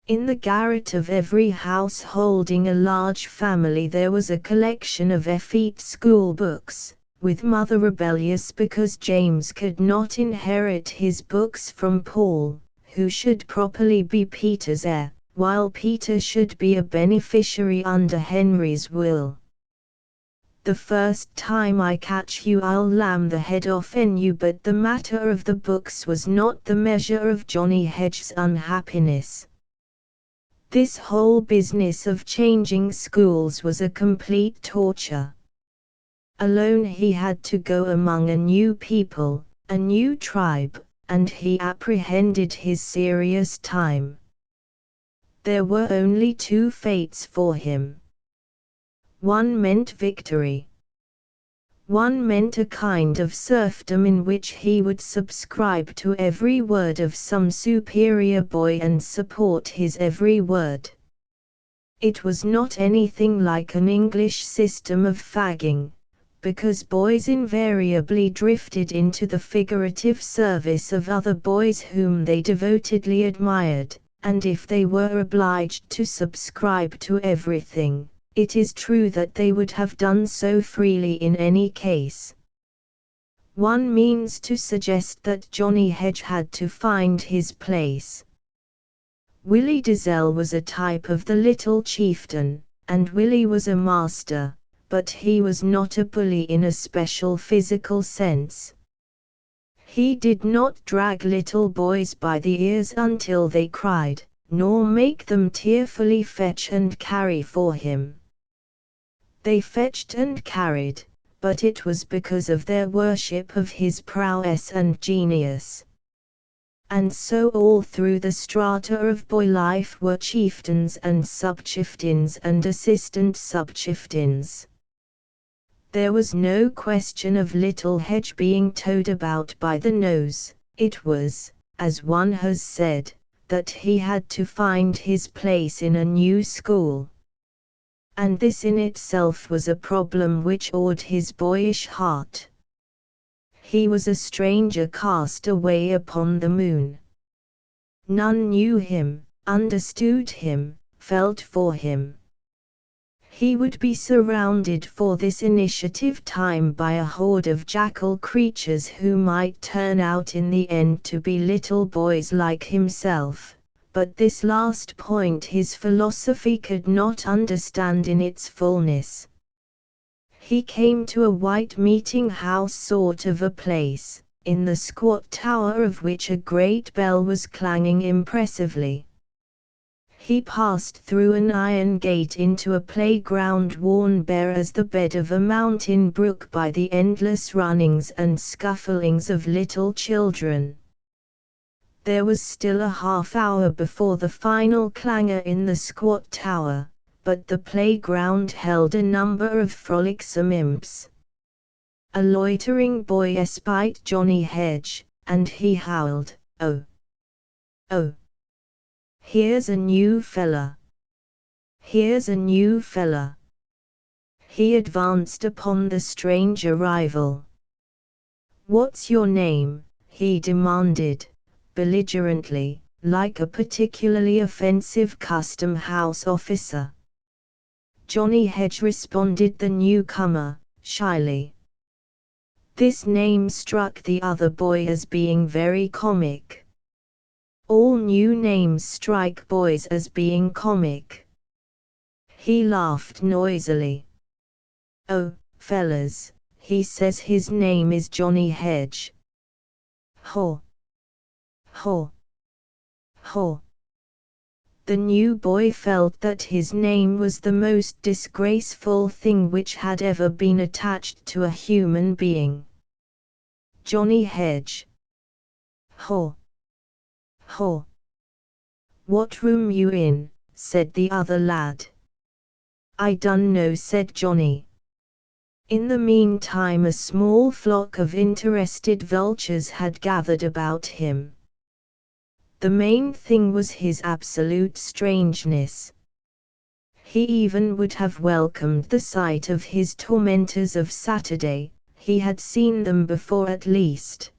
Speaker 1: In the garret of every house holding a large family there was a collection of effete school books, with mother rebellious because James could not inherit his books from Paul, who should properly be Peter's heir, while Peter should be a beneficiary under Henry's will. The first time I catch you I'll lam the head off you. But the matter of the books was not the measure of Johnny Hedge's unhappiness. This whole business of changing schools was a complete torture. Alone he had to go among a new people, a new tribe, and he apprehended his serious time. There were only two fates for him. One meant victory. One meant a kind of serfdom in which he would subscribe to every word of some superior boy and support his every word. It was not anything like an English system of fagging, because boys invariably drifted into the figurative service of other boys whom they devotedly admired, and if they were obliged to subscribe to everything, it is true that they would have done so freely in any case. One means to suggest that Johnny Hedge had to find his place. Willie Dalzell was a type of the little chieftain, and Willie was a master, but he was not a bully in a special physical sense. He did not drag little boys by the ears until they cried, nor make them tearfully fetch and carry for him. They fetched and carried, but it was because of their worship of his prowess and genius. And so all through the strata of boy life were chieftains and sub-chieftains and assistant sub-chieftains. There was no question of little Hedge being towed about by the nose. It was, as one has said, that he had to find his place in a new school. And this in itself was a problem which awed his boyish heart. He was a stranger cast away upon the moon. None knew him, understood him, felt for him. He would be surrounded for this initiative time by a horde of jackal creatures who might turn out in the end to be little boys like himself, but this last point his philosophy could not understand in its fullness. He came to a white meeting house sort of a place, in the squat tower of which a great bell was clanging impressively. He passed through an iron gate into a playground worn bare as the bed of a mountain brook by the endless runnings and scufflings of little children. There was still a half-hour before the final clangor in the squat tower, but the playground held a number of frolicsome imps. A loitering boy espied Johnny Hedge, and he howled, "Oh! Oh! Here's a new fella! Here's a new fella!" He advanced upon the strange arrival. "What's your name?" he demanded, belligerently, like a particularly offensive custom house officer. Johnny Hedge responded the newcomer, shyly. This name struck the other boy as being very comic. All new names strike boys as being comic. He laughed noisily. "Oh, fellas, he says his name is Johnny Hedge." Haw! Haw! Haw! The new boy felt that his name was the most disgraceful thing which had ever been attached to a human being. Johnny Hedge. Haw! "Ho! What room you in?" said the other lad. "I dun know," said Johnny. In the meantime a small flock of interested vultures had gathered about him. The main thing was his absolute strangeness. He even would have welcomed the sight of his tormentors of Saturday, he had seen them before at least.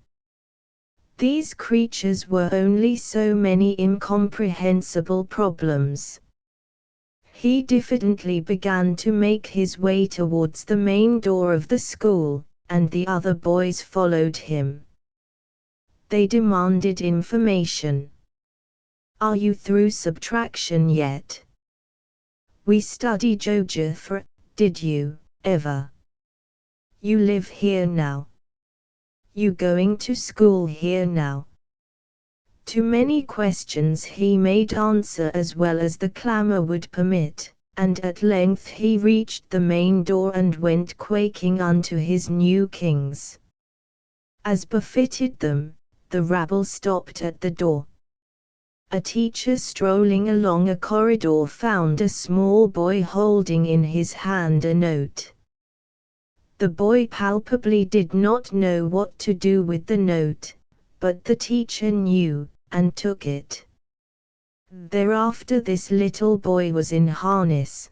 Speaker 1: These creatures were only so many incomprehensible problems. He diffidently began to make his way towards the main door of the school, and the other boys followed him. They demanded information. "Are you through subtraction yet? We study geography, did you, ever? You live here now? You going to school here now?" To many questions he made answer as well as the clamor would permit, and at length he reached the main door and went quaking unto his new kings. As befitted them, the rabble stopped at the door. A teacher strolling along a corridor found a small boy holding in his hand a note. The boy palpably did not know what to do with the note, but the teacher knew, and took it. Thereafter this little boy was in harness.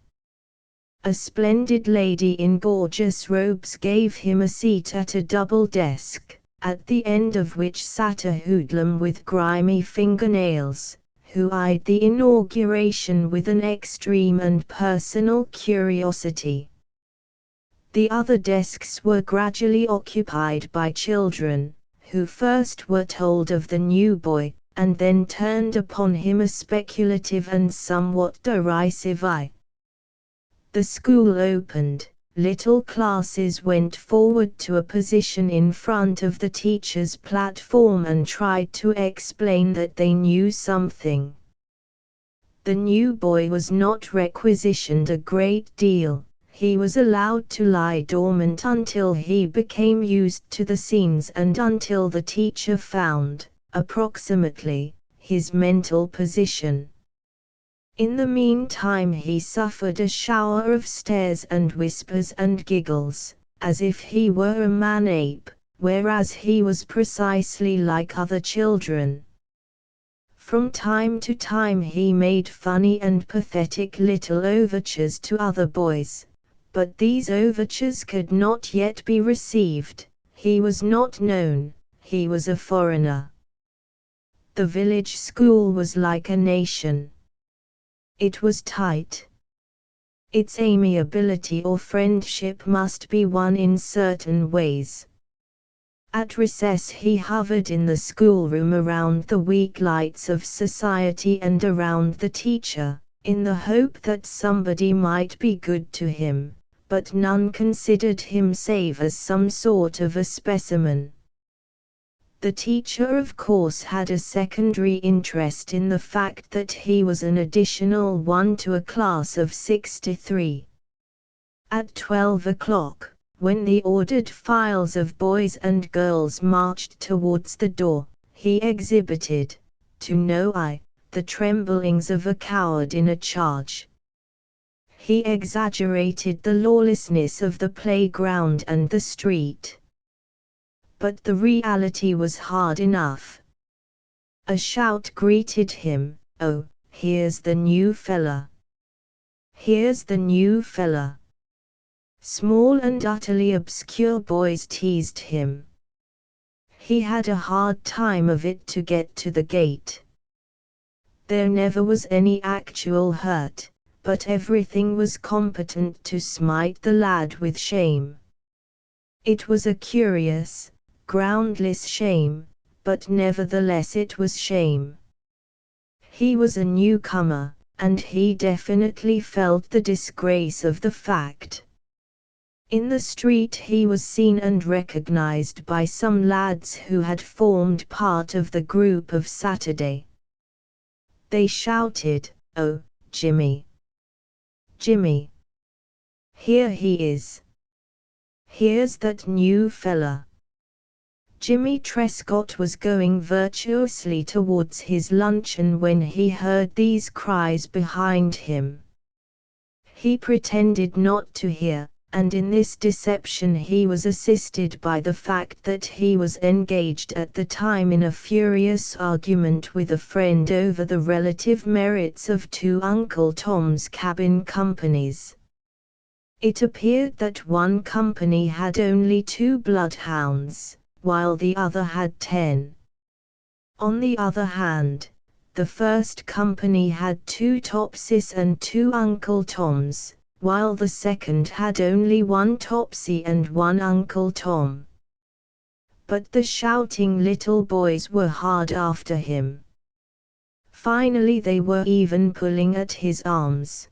Speaker 1: A splendid lady in gorgeous robes gave him a seat at a double desk, at the end of which sat a hoodlum with grimy fingernails, who eyed the inauguration with an extreme and personal curiosity. The other desks were gradually occupied by children, who first were told of the new boy, and then turned upon him a speculative and somewhat derisive eye. The school opened, little classes went forward to a position in front of the teacher's platform and tried to explain that they knew something. The new boy was not requisitioned a great deal. He was allowed to lie dormant until he became used to the scenes and until the teacher found, approximately, his mental position. In the meantime he suffered a shower of stares and whispers and giggles, as if he were a man-ape, whereas he was precisely like other children. From time to time he made funny and pathetic little overtures to other boys, but these overtures could not yet be received. He was not known, he was a foreigner. The village school was like a nation. It was tight. Its amiability or friendship must be won in certain ways. At recess he hovered in the schoolroom around the weak lights of society and around the teacher, in the hope that somebody might be good to him, but none considered him save as some sort of a specimen. The teacher of course had a secondary interest in the fact that he was an additional one to a class of 63. At 12 o'clock, when the ordered files of boys and girls marched towards the door, he exhibited, to no eye, the tremblings of a coward in a charge. He exaggerated the lawlessness of the playground and the street. But the reality was hard enough. A shout greeted him, "Oh, here's the new fella! Here's the new fella!" Small and utterly obscure boys teased him. He had a hard time of it to get to the gate. There never was any actual hurt, but everything was competent to smite the lad with shame. It was a curious, groundless shame, but nevertheless it was shame. He was a newcomer, and he definitely felt the disgrace of the fact. In the street he was seen and recognized by some lads who had formed part of the group of Saturday. They shouted, "Oh, Jimmy! Jimmy! Here he is! Here's that new fella! Jimmy Trescott was going virtuously towards his luncheon when he heard these cries behind him. He pretended not to hear, and in this deception he was assisted by the fact that he was engaged at the time in a furious argument with a friend over the relative merits of two Uncle Tom's Cabin companies. It appeared that one company had only 2 bloodhounds, while the other had 10. On the other hand, the first company had 2 Topsies and 2 Uncle Toms, while the second had only 1 Topsy and 1 Uncle Tom. But the shouting little boys were hard after him. Finally they were even pulling at his arms.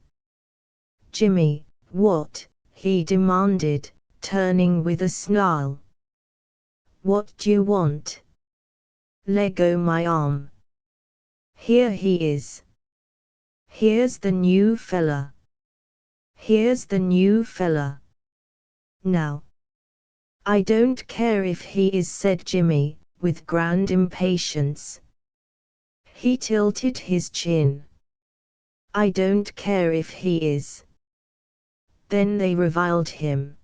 Speaker 1: "Jimmy, what?" he demanded, turning with a snarl. "What d'you want? Leggo my arm. Here he is. Here's the new fella. Here's the new fella. Now." "I don't care if he is," said Jimmy, with grand impatience. He tilted his chin. "I don't care if he is." Then they reviled him.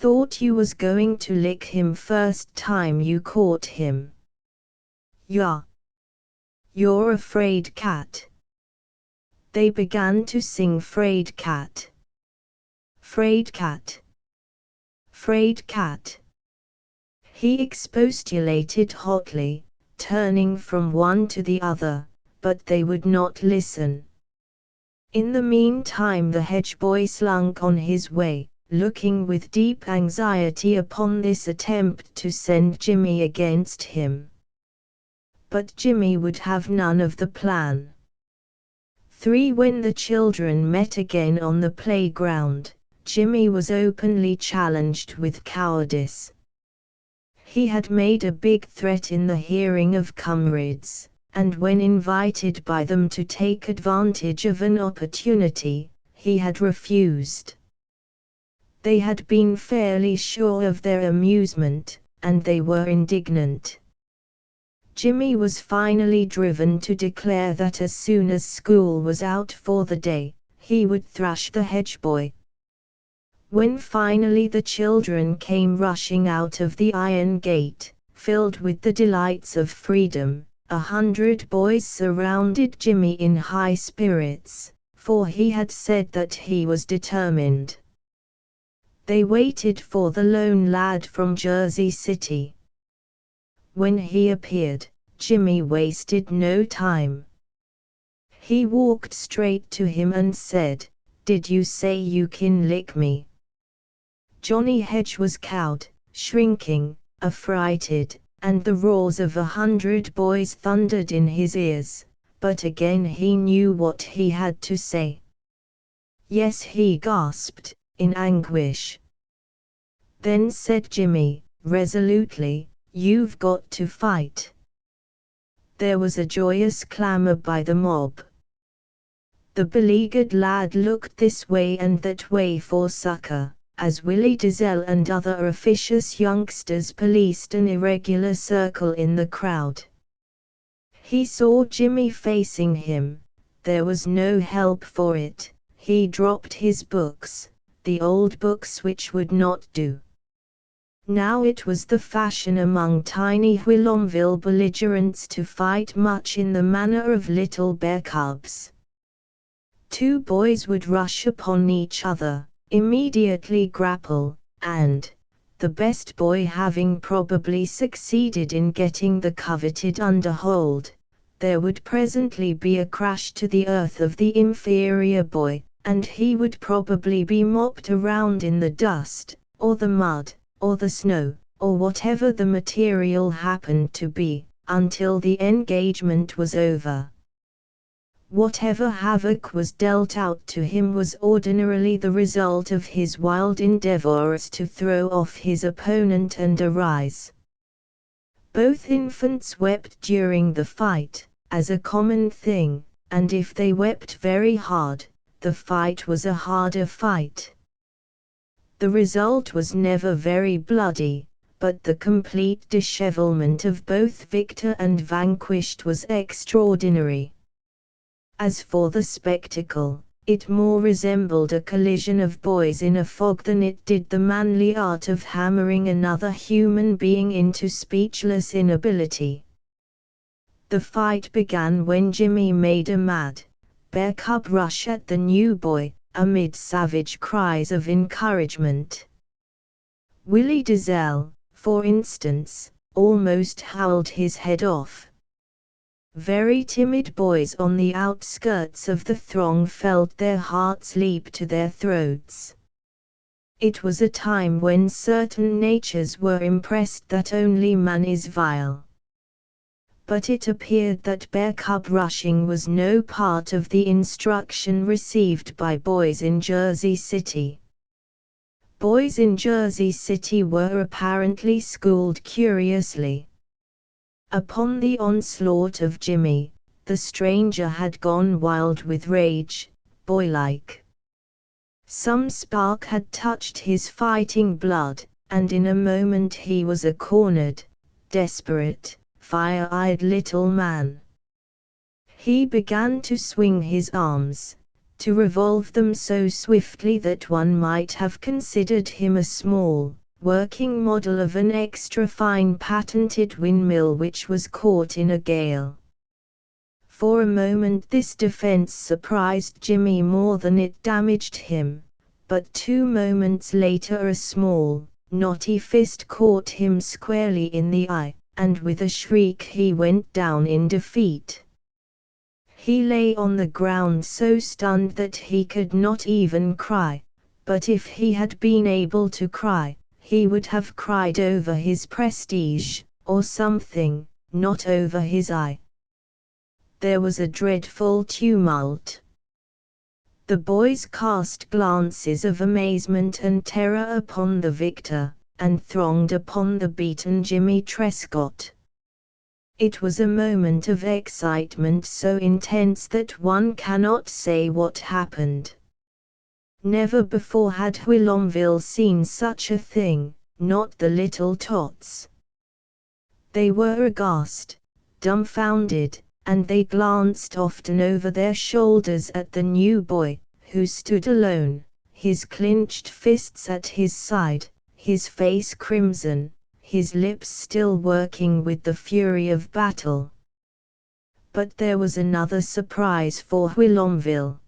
Speaker 1: "Thought you was going to lick him first time you caught him. Yah. You're a 'fraid cat." They began to sing "'Fraid cat. 'Fraid cat. 'Fraid cat." He expostulated hotly, turning from one to the other, but they would not listen. In the meantime the hedge boy slunk on his way, looking with deep anxiety upon this attempt to send Jimmy against him. But Jimmy would have none of the plan. 3. When the children met again on the playground, Jimmy was openly challenged with cowardice. He had made a big threat in the hearing of comrades, and when invited by them to take advantage of an opportunity, he had refused. They had been fairly sure of their amusement, and they were indignant. Jimmy was finally driven to declare that as soon as school was out for the day, he would thrash the hedge boy. When finally the children came rushing out of the iron gate, filled with the delights of freedom, 100 boys surrounded Jimmy in high spirits, for he had said that he was determined. They waited for the lone lad from Jersey City. When he appeared, Jimmy wasted no time. He walked straight to him and said, "Did you say you can lick me?" Johnny Hedge was cowed, shrinking, affrighted, and the roars of 100 boys thundered in his ears, but again he knew what he had to say. "Yes," he gasped, in anguish. Then said Jimmy, resolutely, "You've got to fight." There was a joyous clamor by the mob. The beleaguered lad looked this way and that way for succor, as Willie Dizel and other officious youngsters policed an irregular circle in the crowd. He saw Jimmy facing him. There was no help for it. He dropped his books, the old books which would not do. Now it was the fashion among tiny Whilomville belligerents to fight much in the manner of little bear cubs. 2 boys would rush upon each other, immediately grapple, and, the best boy having probably succeeded in getting the coveted underhold, there would presently be a crash to the earth of the inferior boy, and he would probably be mopped around in the dust, or the mud, or the snow, or whatever the material happened to be, until the engagement was over. Whatever havoc was dealt out to him was ordinarily the result of his wild endeavors to throw off his opponent and arise. Both infants wept during the fight, as a common thing, and if they wept very hard, the fight was a harder fight. The result was never very bloody, but the complete dishevelment of both victor and vanquished was extraordinary. As for the spectacle, it more resembled a collision of boys in a fog than it did the manly art of hammering another human being into speechless inability. The fight began when Jimmy made a mad, bear cub rush at the new boy, amid savage cries of encouragement. Willie Dizelle, for instance, almost howled his head off. Very timid boys on the outskirts of the throng felt their hearts leap to their throats. It was a time when certain natures were impressed that only man is vile. But it appeared that bear cub rushing was no part of the instruction received by boys in Jersey City. Boys in Jersey City were apparently schooled curiously. Upon the onslaught of Jimmy, the stranger had gone wild with rage, boylike. Some spark had touched his fighting blood, and in a moment he was a cornered, desperate, fire-eyed little man. He began to swing his arms, to revolve them so swiftly that one might have considered him a small, working model of an extra-fine patented windmill which was caught in a gale. For a moment this defense surprised Jimmy more than it damaged him, but 2 moments later a small, knotty fist caught him squarely in the eye, and with a shriek he went down in defeat. He lay on the ground so stunned that he could not even cry, but if he had been able to cry, he would have cried over his prestige, or something, not over his eye. There was a dreadful tumult. The boys cast glances of amazement and terror upon the victor, and thronged upon the beaten Jimmy Trescott. It was a moment of excitement so intense that one cannot say what happened. Never before had Whilomville seen such a thing, not the little tots. They were aghast, dumbfounded, and they glanced often over their shoulders at the new boy, who stood alone, his clenched fists at his side, his face crimson, his lips still working with the fury of battle. But there was another surprise for Whilomville.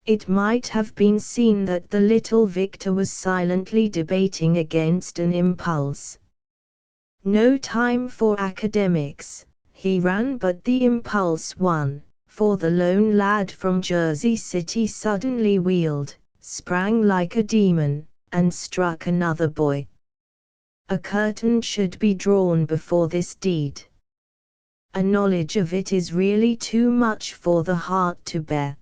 Speaker 1: It might have been seen that the little victor was silently debating against an impulse. No time for academics, he ran, but the impulse won, for the lone lad from Jersey City suddenly wheeled, sprang like a demon, and struck another boy. A curtain should be drawn before this deed. A knowledge of it is really too much for the heart to bear.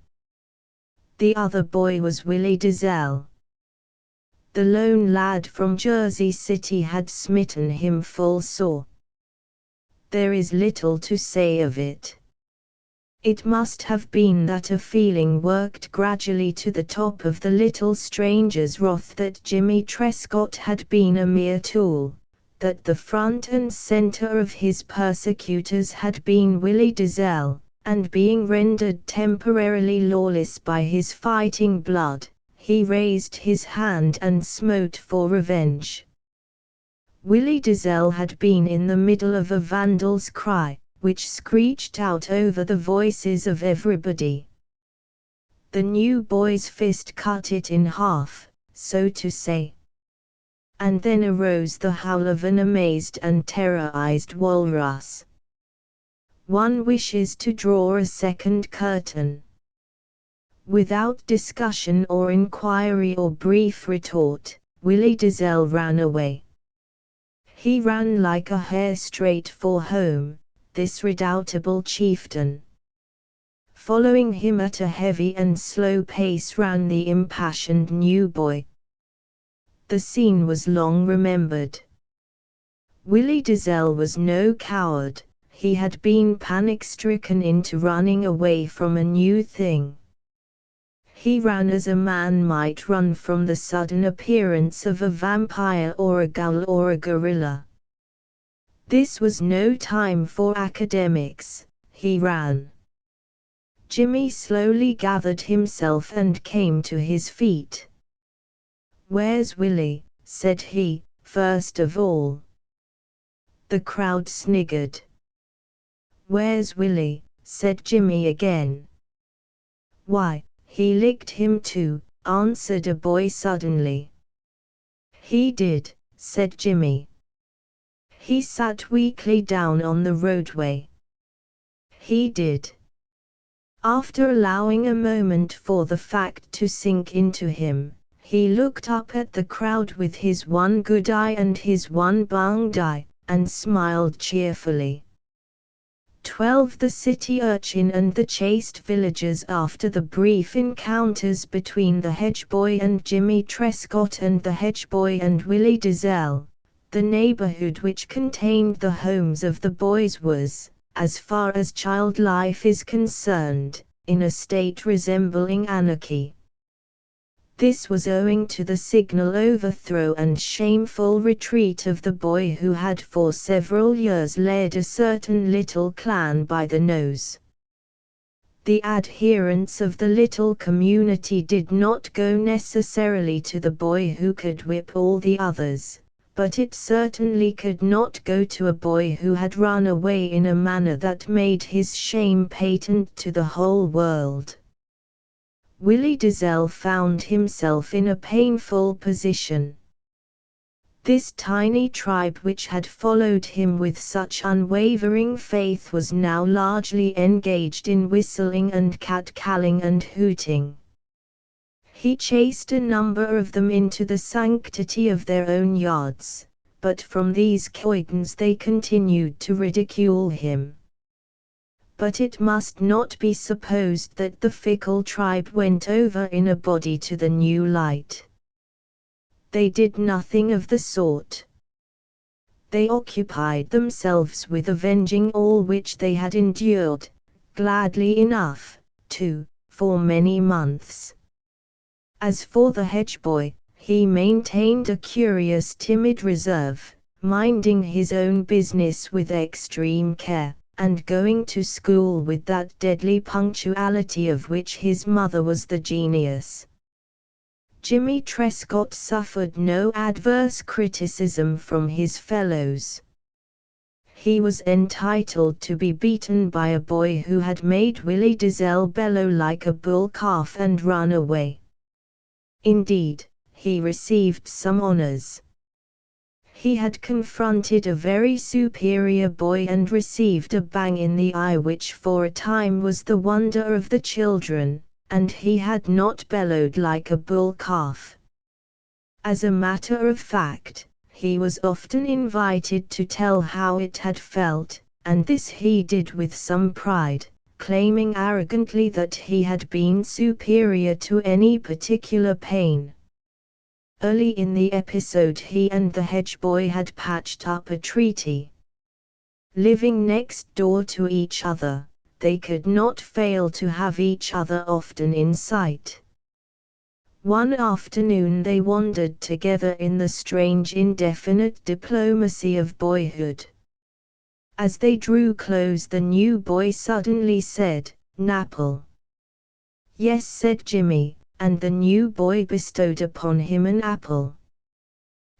Speaker 1: The other boy was Willie Dizelle. The lone lad from Jersey City had smitten him full sore. There is little to say of it. It must have been that a feeling worked gradually to the top of the little stranger's wrath that Jimmy Trescott had been a mere tool, that the front and center of his persecutors had been Willie Dizelle, and being rendered temporarily lawless by his fighting blood, he raised his hand and smote for revenge. Willie Dizelle had been in the middle of a vandal's cry, which screeched out over the voices of everybody. The new boy's fist cut it in half, so to say. And then arose the howl of an amazed and terrorized walrus. One wishes to draw a second curtain. Without discussion or inquiry or brief retort, Willie Dizelle ran away. He ran like a hare straight for home, this redoubtable chieftain. Following him at a heavy and slow pace ran the impassioned new boy. The scene was long remembered. Willie Dizelle was no coward. He had been panic-stricken into running away from a new thing. He ran as a man might run from the sudden appearance of a vampire or a ghoul or a gorilla. This was no time for academics, he ran. Jimmy slowly gathered himself and came to his feet. "Where's Willie?" said he, first of all. The crowd sniggered. "Where's Willie?" said Jimmy again. "Why, he licked him too," answered a boy suddenly. "He did," said Jimmy. "He sat weakly down on the roadway." "He did." After allowing a moment for the fact to sink into him, he looked up at the crowd with his one good eye and his one banged eye, and smiled cheerfully. 12 The city urchin and the chaste villagers. After the brief encounters between the hedge boy and Jimmy Trescott and the hedge boy and Willie Dizelle, the neighborhood which contained the homes of the boys was, as far as child life is concerned, in a state resembling anarchy. This was owing to the signal overthrow and shameful retreat of the boy who had for several years led a certain little clan by the nose. The adherents of the little community did not go necessarily to the boy who could whip all the others, but it certainly could not go to a boy who had run away in a manner that made his shame patent to the whole world. Willie Dizelle found himself in a painful position. This tiny tribe which had followed him with such unwavering faith was now largely engaged in whistling and cat-calling and hooting. He chased a number of them into the sanctity of their own yards, but from these coigns they continued to ridicule him. But it must not be supposed that the fickle tribe went over in a body to the new light. They did nothing of the sort. They occupied themselves with avenging all which they had endured, gladly enough, too, for many months. As for the hedge boy, he maintained a curious timid reserve, minding his own business with extreme care, and going to school with that deadly punctuality of which his mother was the genius. Jimmy Trescott suffered no adverse criticism from his fellows. He was entitled to be beaten by a boy who had made Willie Dizelle bellow like a bull calf and run away. Indeed, he received some honors. He had confronted a very superior boy and received a bang in the eye which for a time was the wonder of the children, and he had not bellowed like a bull calf. As a matter of fact, he was often invited to tell how it had felt, and this he did with some pride, claiming arrogantly that he had been superior to any particular pain. Early in the episode he and the hedge boy had patched up a treaty. Living next door to each other, they could not fail to have each other often in sight. One afternoon they wandered together in the strange indefinite diplomacy of boyhood. As they drew close the new boy suddenly said, "Napple." "Yes," said Jimmy, and the new boy bestowed upon him an apple.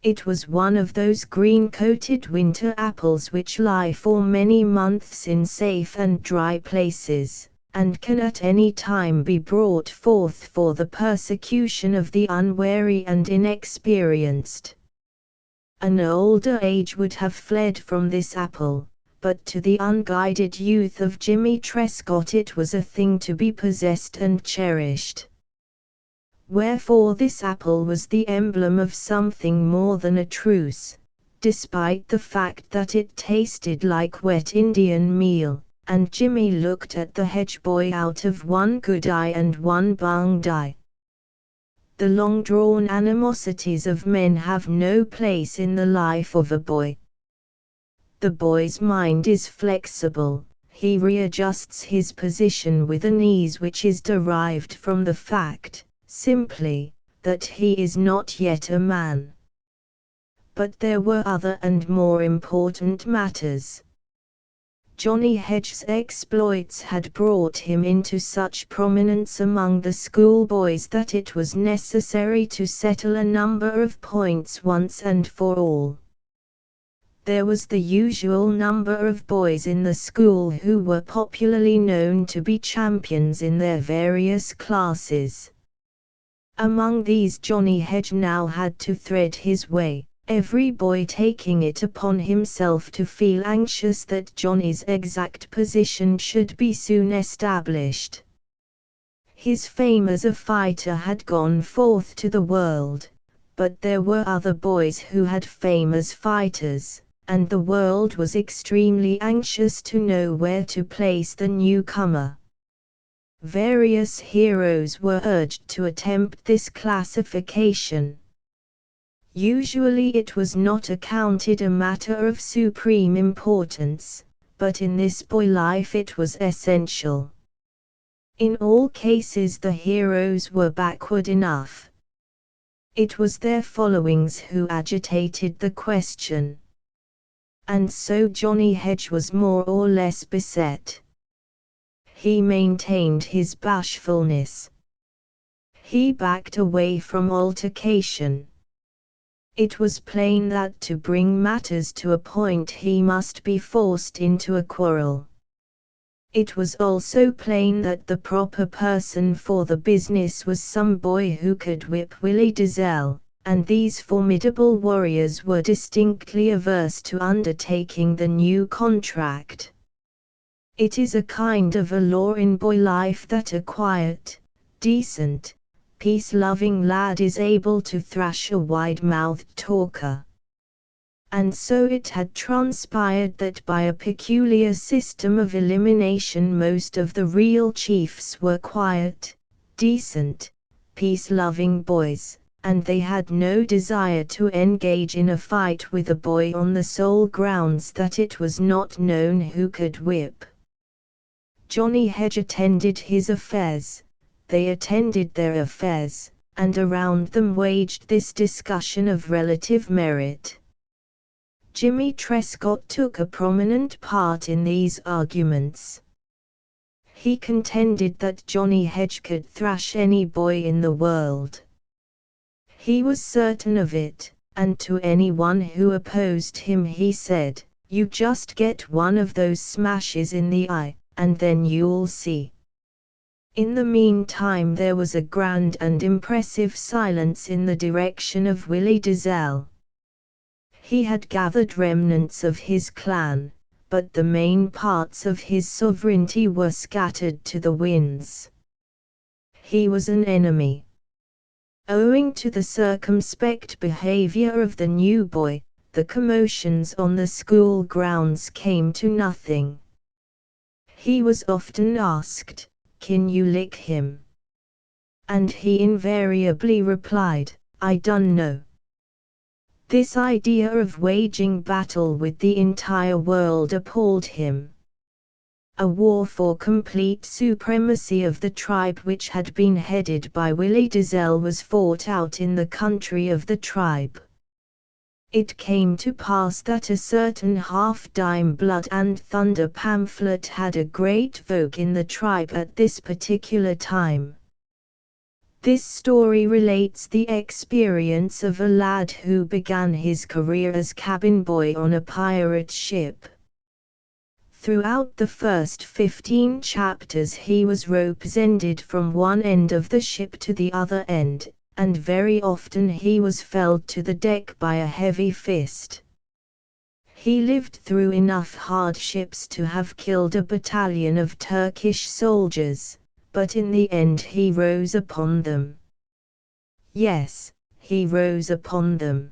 Speaker 1: It was one of those green-coated winter apples which lie for many months in safe and dry places, and can at any time be brought forth for the persecution of the unwary and inexperienced. An older age would have fled from this apple, but to the unguided youth of Jimmy Trescott it was a thing to be possessed and cherished. Wherefore this apple was the emblem of something more than a truce, despite the fact that it tasted like wet Indian meal, and Jimmy looked at the hedge boy out of one good eye and one banged eye. The long-drawn animosities of men have no place in the life of a boy. The boy's mind is flexible, he readjusts his position with an ease which is derived from the fact, simply, that he is not yet a man. But there were other and more important matters. Johnny Hedge's exploits had brought him into such prominence among the schoolboys that it was necessary to settle a number of points once and for all. There was the usual number of boys in the school who were popularly known to be champions in their various classes. Among these Johnny Hedge now had to thread his way, every boy taking it upon himself to feel anxious that Johnny's exact position should be soon established. His fame as a fighter had gone forth to the world, but there were other boys who had fame as fighters, and the world was extremely anxious to know where to place the newcomer. Various heroes were urged to attempt this classification. Usually it was not accounted a matter of supreme importance, but in this boy life it was essential. In all cases the heroes were backward enough. It was their followings who agitated the question. And so Johnny Hedge was more or less beset. He maintained his bashfulness. He backed away from altercation. It was plain that to bring matters to a point he must be forced into a quarrel. It was also plain that the proper person for the business was some boy who could whip Willie Dizelle, and these formidable warriors were distinctly averse to undertaking the new contract. It is a kind of a law in boy life that a quiet, decent, peace-loving lad is able to thrash a wide-mouthed talker. And so it had transpired that by a peculiar system of elimination most of the real chiefs were quiet, decent, peace-loving boys, and they had no desire to engage in a fight with a boy on the sole grounds that it was not known who could whip. Johnny Hedge attended his affairs. They attended their affairs, and around them waged this discussion of relative merit. Jimmy Trescott took a prominent part in these arguments. He contended that Johnny Hedge could thrash any boy in the world. He was certain of it, and to anyone who opposed him he said, "You just get one of those smashes in the eye, and then you'll see." In the meantime there was a grand and impressive silence in the direction of Willie Dizelle. He had gathered remnants of his clan, but the main parts of his sovereignty were scattered to the winds. He was an enemy. Owing to the circumspect behavior of the new boy, the commotions on the school grounds came to nothing. He was often asked, "Can you lick him?" And he invariably replied, "I dunno." This idea of waging battle with the entire world appalled him. A war for complete supremacy of the tribe which had been headed by Willie Dizelle was fought out in the country of the tribe. It came to pass that a certain half-dime blood and thunder pamphlet had a great vogue in the tribe at this particular time. This story relates the experience of a lad who began his career as cabin boy on a pirate ship. Throughout the first 15 chapters he was rope's ended from one end of the ship to the other end, and very often he was felled to the deck by a heavy fist. He lived through enough hardships to have killed a battalion of Turkish soldiers, but in the end he rose upon them. Yes, he rose upon them.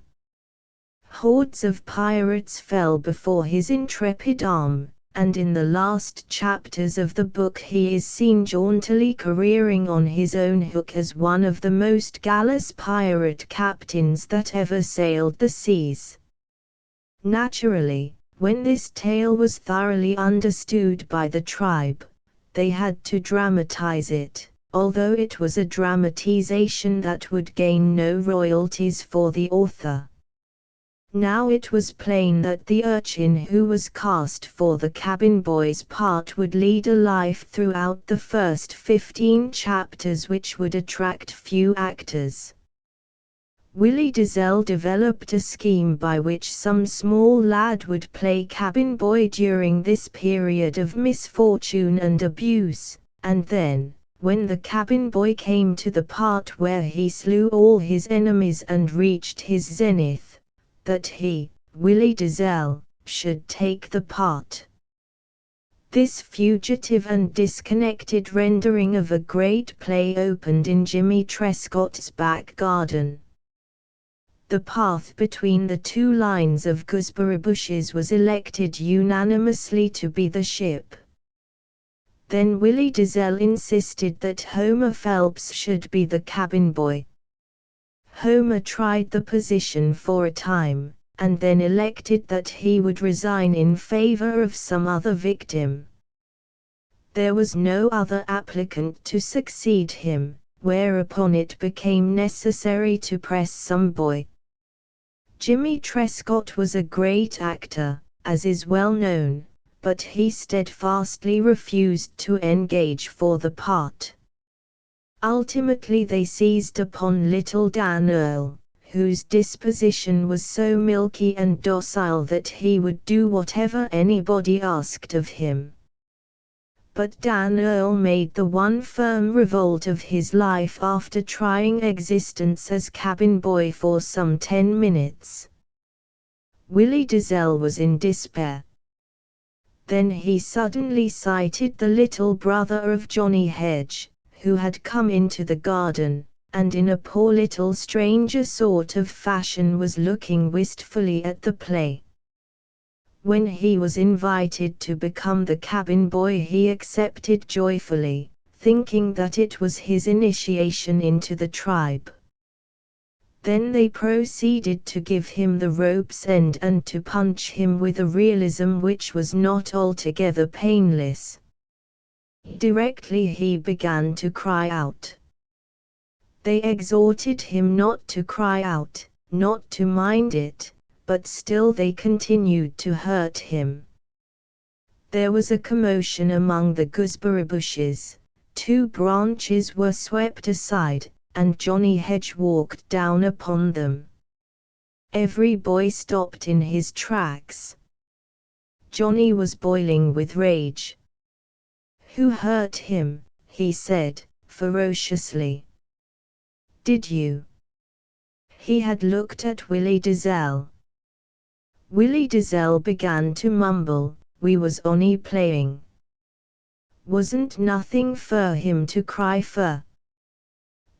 Speaker 1: Hordes of pirates fell before his intrepid arm, and in the last chapters of the book he is seen jauntily careering on his own hook as one of the most gallous pirate captains that ever sailed the seas. Naturally, When this tale was thoroughly understood by the tribe, they had to dramatize it, although it was a dramatization that would gain no royalties for the author. Now it was plain that the urchin who was cast for the cabin boy's part would lead a life throughout the first 15 chapters which would attract few actors. Willie Dizelle developed a scheme by which some small lad would play cabin boy during this period of misfortune and abuse, and then, when the cabin boy came to the part where he slew all his enemies and reached his zenith, that he, Willie Dizelle, should take the part. This fugitive and disconnected rendering of a great play opened in Jimmy Trescott's back garden. The path between the two lines of gooseberry bushes was elected unanimously to be the ship. Then Willie Dizelle insisted that Homer Phelps should be the cabin boy. Homer tried the position for a time, and then elected that he would resign in favor of some other victim. There was no other applicant to succeed him, whereupon it became necessary to press some boy. Jimmy Trescott was a great actor, as is well known, but he steadfastly refused to engage for the part. Ultimately they seized upon little Dan Earl, whose disposition was so milky and docile that he would do whatever anybody asked of him. But Dan Earl made the one firm revolt of his life after trying existence as cabin boy for some 10 minutes. Willie Dizelle was in despair. Then he suddenly sighted the little brother of Johnny Hedge, who had come into the garden, and in a poor little stranger sort of fashion was looking wistfully at the play. When he was invited to become the cabin boy he accepted joyfully, thinking that it was his initiation into the tribe. Then they proceeded to give him the rope's end and to punch him with a realism which was not altogether painless. Directly he began to cry out. They exhorted him not to cry out, not to mind it, but still they continued to hurt him. There was a commotion among the gooseberry bushes, 2 branches were swept aside, and Johnny Hedge walked down upon them. Every boy stopped in his tracks. Johnny was boiling with rage. "Who hurt him?" he said, ferociously. "Did you?" He had looked at Willie Dizelle. Willie Dizelle began to mumble, "We was only playing. Wasn't nothing for him to cry for."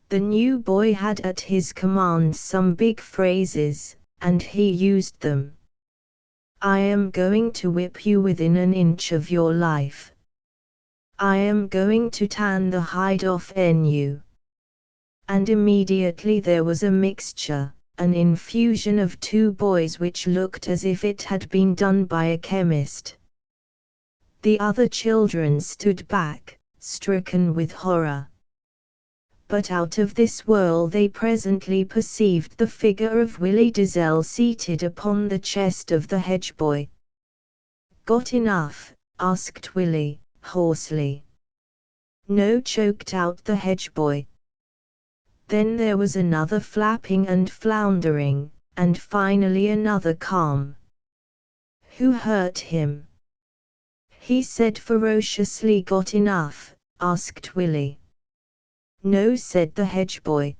Speaker 1: The new boy had at his command some big phrases, and he used them. "I am going to whip you within an inch of your life. I am going to tan the hide off you." And immediately there was a mixture, an infusion of 2 boys which looked as if it had been done by a chemist. The other children stood back, stricken with horror. But out of this whirl they presently perceived the figure of Willie Dizelle seated upon the chest of the hedge boy. "Got enough?" asked Willie, hoarsely. "No," choked out the hedge boy. Then there was another flapping and floundering, and finally another calm. "Who hurt him?" he said ferociously. "Got enough?" asked Willie. "No," said the hedge boy.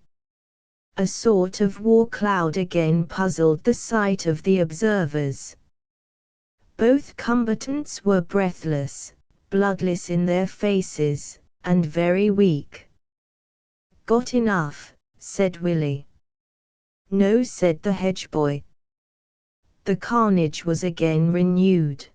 Speaker 1: A sort of war cloud again puzzled the sight of the observers. Both combatants were breathless, bloodless in their faces, and very weak. "Got enough?" said Willie. "No," said the hedge boy. The carnage was again renewed.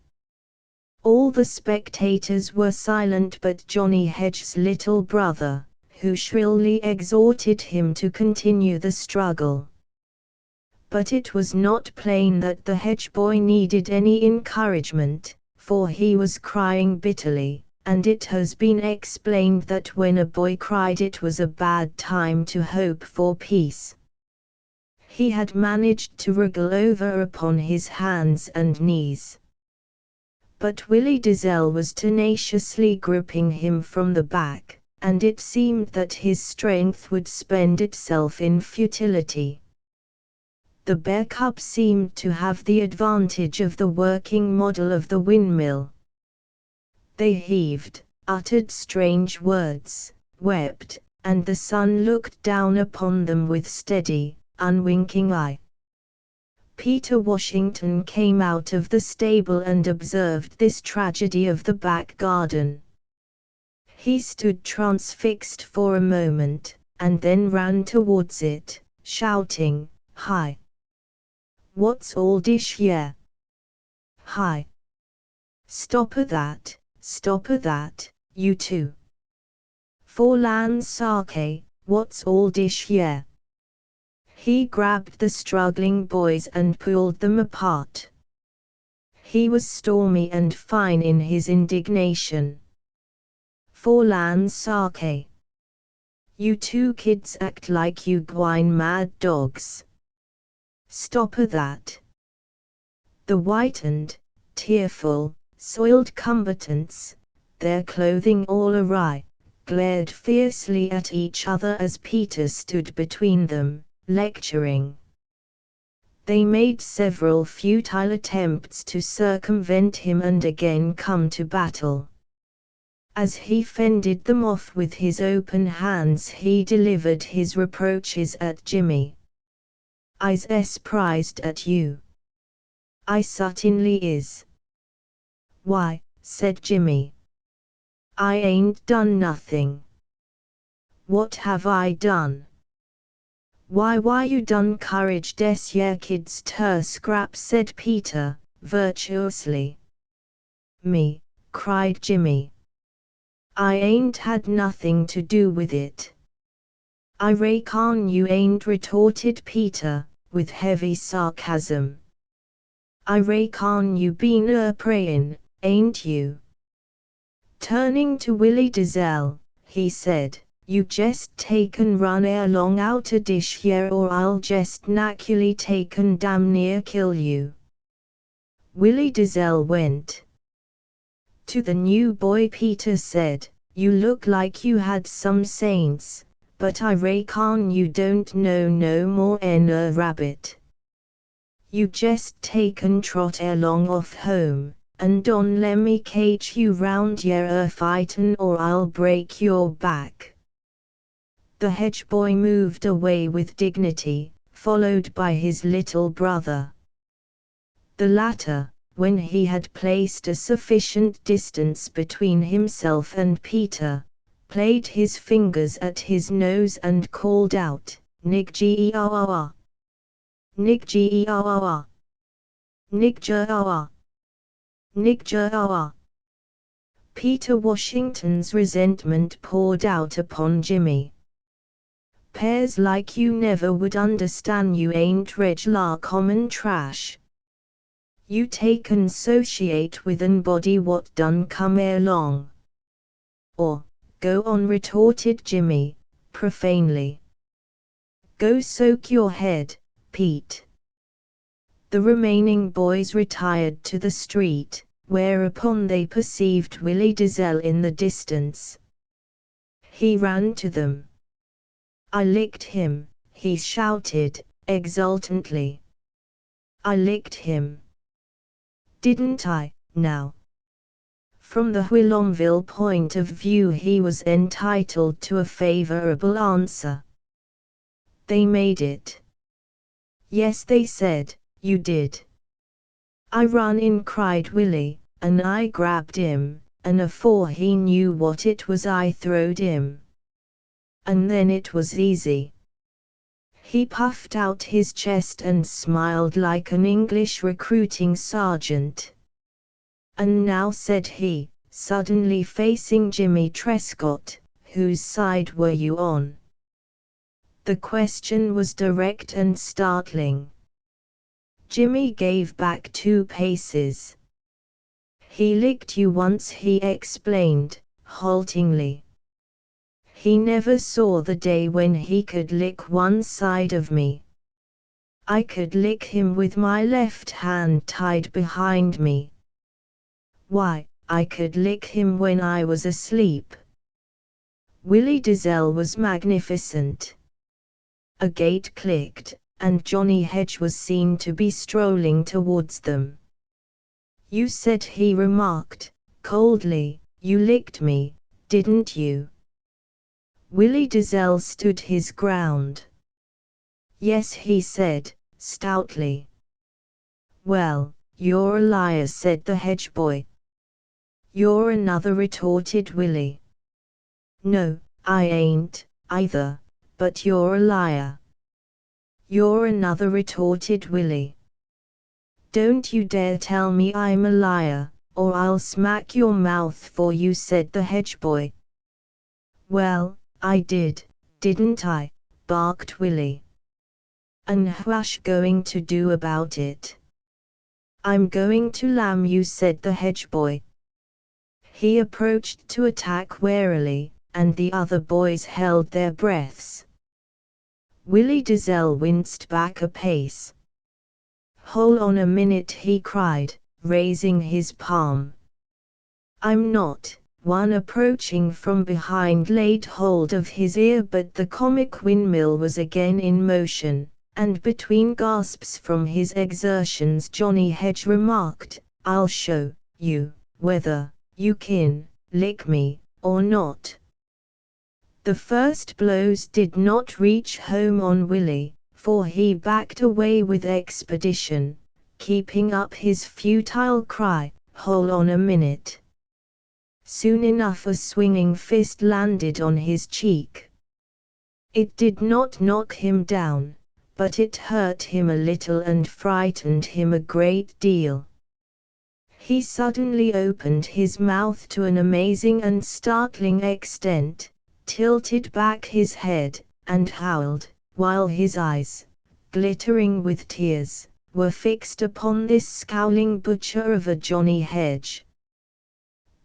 Speaker 1: All the spectators were silent but Johnny Hedge's little brother, who shrilly exhorted him to continue the struggle. But it was not plain that the hedge boy needed any encouragement, for he was crying bitterly, and it has been explained that when a boy cried it was a bad time to hope for peace. He had managed to wriggle over upon his hands and knees. But Willie Dizelle was tenaciously gripping him from the back, and it seemed that his strength would spend itself in futility. The bear cub seemed to have the advantage of the working model of the windmill. They heaved, uttered strange words, wept, and the sun looked down upon them with steady, unwinking eye. Peter Washington came out of the stable and observed this tragedy of the back garden. He stood transfixed for a moment, and then ran towards it, shouting, "Hi! What's all dish here? Hi! Stopper that, you two! For land's sake, what's all dish here?" He grabbed the struggling boys and pulled them apart. He was stormy and fine in his indignation. "For land's sake! You two kids act like you gwine mad dogs. Stopper that!" The whitened, tearful, soiled combatants, their clothing all awry, glared fiercely at each other as Peter stood between them, lecturing. They made several futile attempts to circumvent him and again come to battle. As he fended them off with his open hands, he delivered his reproaches at Jimmy. "I's surprised at you. I certainly is." "Why," said Jimmy, "I ain't done nothing." "What have I done?" Why you done courage des yer kids ter scrap," said Peter, virtuously. "Me," cried Jimmy. "I ain't had nothing to do with it." "I reckon you ain't," retorted Peter, with heavy sarcasm. "I reckon you been prayin', ain't you?" Turning to Willie Dizelle, he said, "You jest take and run along out a dish here or I'll jest naturally take and damn near kill you." Willie Dizelle went. To the new boy Peter said, "You look like you had some sense, but I reckon you don't know no more 'en a rabbit. You jest take and trot along off home, and don't lemme catch you round yer fightin' or I'll break your back." The hedge boy moved away with dignity, followed by his little brother. The latter, when he had placed a sufficient distance between himself and Peter, played his fingers at his nose and called out, "Nig-gee-ah-ah! Nig-gee-ah-ah! Nig-gee-ah-ah! Nig-gee-ah-ah!" Peter Washington's resentment poured out upon Jimmy. "'Pears like you never would understand, you ain't reg'lar common trash. You take and 'sociate with an body what done come along." "Or, go on," retorted Jimmy, profanely. "Go soak your head, Pete." The remaining boys retired to the street, whereupon they perceived Willie Dizelle in the distance. He ran to them. "I licked him," he shouted, exultantly. "I licked him. Didn't I, now?" From the Whilomville point of view he was entitled to a favorable answer. They made it. "Yes," they said, "you did." "I run in," cried Willie, "and I grabbed him, and afore he knew what it was I throwed him. And then it was easy." He puffed out his chest and smiled like an English recruiting sergeant. "And now," said he, suddenly facing Jimmy Trescott, "whose side were you on?" The question was direct and startling. Jimmy gave back 2 paces. He licked you once, he explained, haltingly. He never saw the day when he could lick one side of me. I could lick him with my left hand tied behind me. Why, I could lick him when I was asleep. Willie Dizel was magnificent. A gate clicked, and Johnny Hedge was seen to be strolling towards them. You said, he remarked, coldly, you licked me, didn't you? Willie Dizel stood his ground. Yes, he said, stoutly. Well, you're a liar, said the hedge boy. You're another, retorted Willie. No, I ain't, either, but you're a liar. You're another, retorted Willie. Don't you dare tell me I'm a liar, or I'll smack your mouth for you, said the hedge boy. Well, I did, didn't I? Barked Willie. And what's going to do about it? I'm going to lam you, said the hedge boy. He approached to attack warily, and the other boys held their breaths. Willie Dizel winced back a pace. Hold on a minute, he cried, raising his palm. I'm not. One approaching from behind laid hold of his ear, but the comic windmill was again in motion, and between gasps from his exertions Johnny Hedge remarked, I'll show you whether you can lick me or not. The first blows did not reach home on Willie, for he backed away with expedition, keeping up his futile cry, hold on a minute. Soon enough a swinging fist landed on his cheek. It did not knock him down, but it hurt him a little and frightened him a great deal. He suddenly opened his mouth to an amazing and startling extent, tilted back his head, and howled, while his eyes, glittering with tears, were fixed upon this scowling butcher of a Johnny Hedge.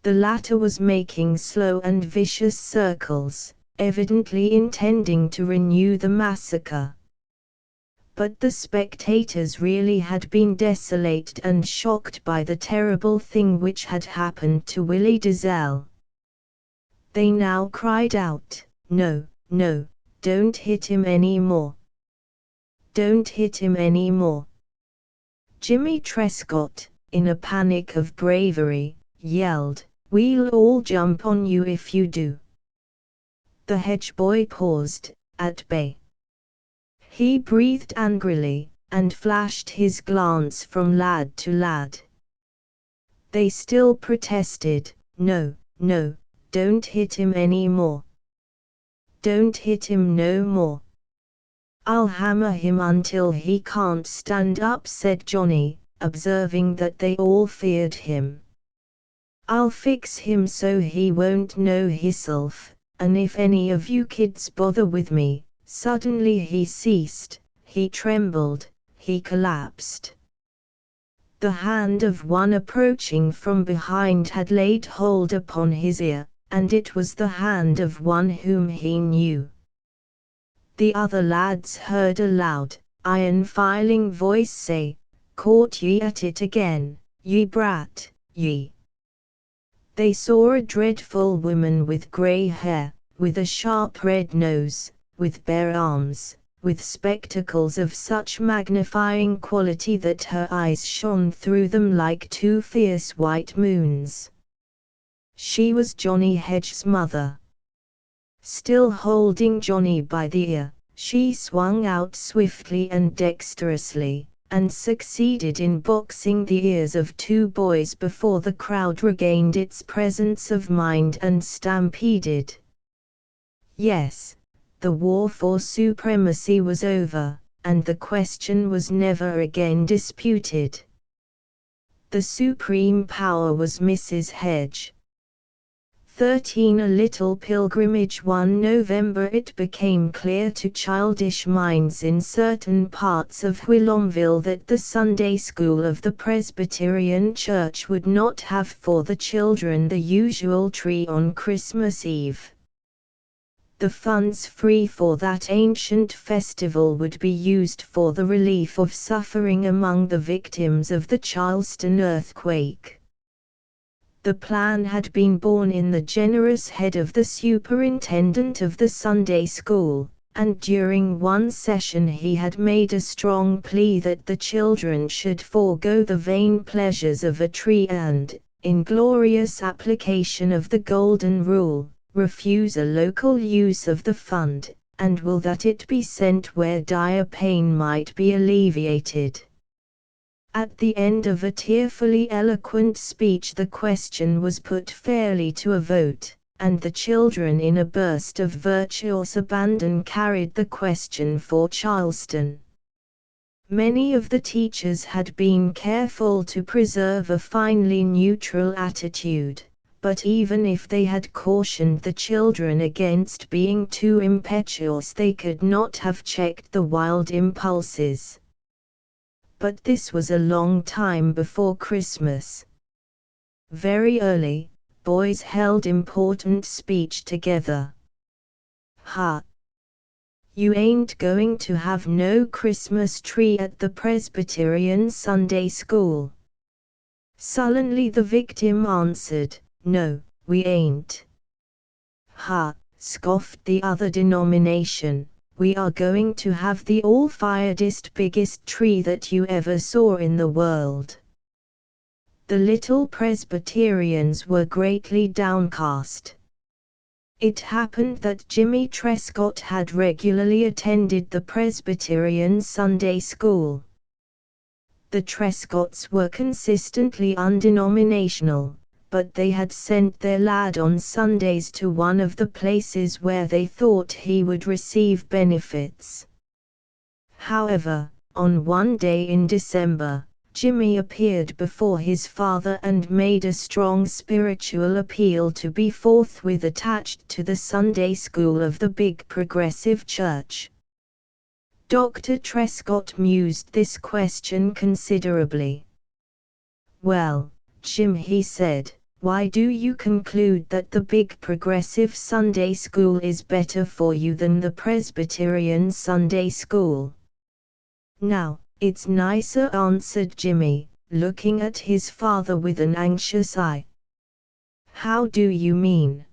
Speaker 1: The latter was making slow and vicious circles, evidently intending to renew the massacre. But the spectators really had been desolated and shocked by the terrible thing which had happened to Willie Dizel. They now cried out, no, no, don't hit him any more. Don't hit him any more. Jimmy Trescott, in a panic of bravery, yelled, we'll all jump on you if you do. The hedge boy paused, at bay. He breathed angrily, and flashed his glance from lad to lad. They still protested, no, no, don't hit him any more. Don't hit him no more. I'll hammer him until he can't stand up, said Johnny, observing that they all feared him. I'll fix him so he won't know hisself, and if any of you kids bother with me. Suddenly he ceased, he trembled, he collapsed. The hand of one approaching from behind had laid hold upon his ear, and it was the hand of one whom he knew. The other lads heard a loud, iron-filing voice say, caught ye at it again, ye brat, ye. They saw a dreadful woman with grey hair, with a sharp red nose, with bare arms, with spectacles of such magnifying quality that her eyes shone through them like 2 fierce white moons. She was Johnny Hedge's mother. Still holding Johnny by the ear, she swung out swiftly and dexterously, and succeeded in boxing the ears of 2 boys before the crowd regained its presence of mind and stampeded. Yes, the war for supremacy was over, and the question was never again disputed. The supreme power was Mrs. Hedge. 13 A Little Pilgrimage. One November it became clear to childish minds in certain parts of Whilomville that the Sunday school of the Presbyterian Church would not have for the children the usual tree on Christmas Eve. The funds free for that ancient festival would be used for the relief of suffering among the victims of the Charleston earthquake. The plan had been born in the generous head of the superintendent of the Sunday school, and during one session he had made a strong plea that the children should forego the vain pleasures of a tree and, in glorious application of the Golden Rule, refuse a local use of the fund, and will that it be sent where dire pain might be alleviated. At the end of a tearfully eloquent speech the question was put fairly to a vote, and the children in a burst of virtuous abandon carried the question for Charleston. Many of the teachers had been careful to preserve a finely neutral attitude, but even if they had cautioned the children against being too impetuous they could not have checked the wild impulses. But this was a long time before Christmas. Very early, boys held important speech together. "Ha! You ain't going to have no Christmas tree at the Presbyterian Sunday School?" Sullenly the victim answered, "No, we ain't." "Ha!" scoffed the other denomination. "We are going to have the all-firedest biggest tree that you ever saw in the world." The little Presbyterians were greatly downcast. It happened that Jimmy Trescott had regularly attended the Presbyterian Sunday School. The Trescotts were consistently undenominational, but they had sent their lad on Sundays to one of the places where they thought he would receive benefits. However, on one day in December, Jimmy appeared before his father and made a strong spiritual appeal to be forthwith attached to the Sunday school of the big progressive church. Dr. Trescott mused this question considerably. "Well, Jim," he said, "why do you conclude that the big progressive Sunday school is better for you than the Presbyterian Sunday school?" "Now, it's nicer," answered Jimmy, looking at his father with an anxious eye. "How do you mean?"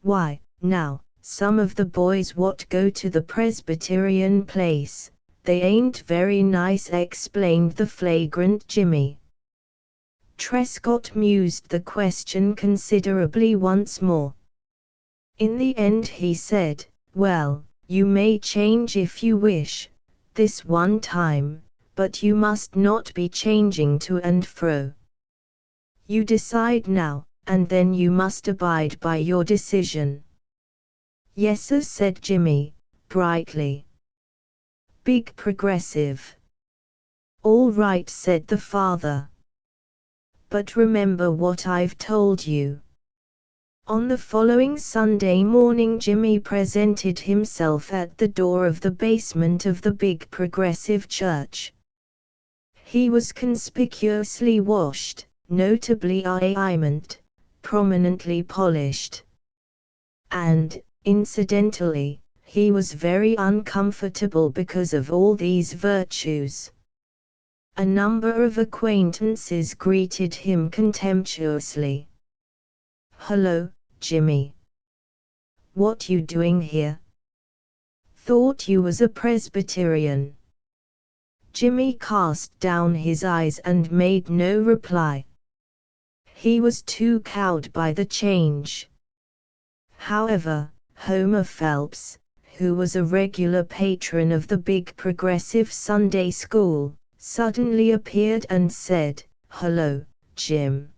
Speaker 1: "Why, now, some of the boys what go to the Presbyterian place, they ain't very nice," explained the flagrant Jimmy. Trescott mused the question considerably once more. In the end he said, "Well, you may change if you wish, this one time, but you must not be changing to and fro. You decide now, and then you must abide by your decision." "Yes, sir," said Jimmy, brightly. "Big progressive." "All right," said the father. "But remember what I've told you." On the following Sunday morning Jimmy presented himself at the door of the basement of the big progressive church. He was conspicuously washed, notably prominently polished. And, incidentally, he was very uncomfortable because of all these virtues. A number of acquaintances greeted him contemptuously. "Hello, Jimmy. What you doing here? Thought you was a Presbyterian." Jimmy cast down his eyes and made no reply. He was too cowed by the change. However, Homer Phelps, who was a regular patron of the big progressive Sunday school, suddenly appeared and said, "Hello, Jim."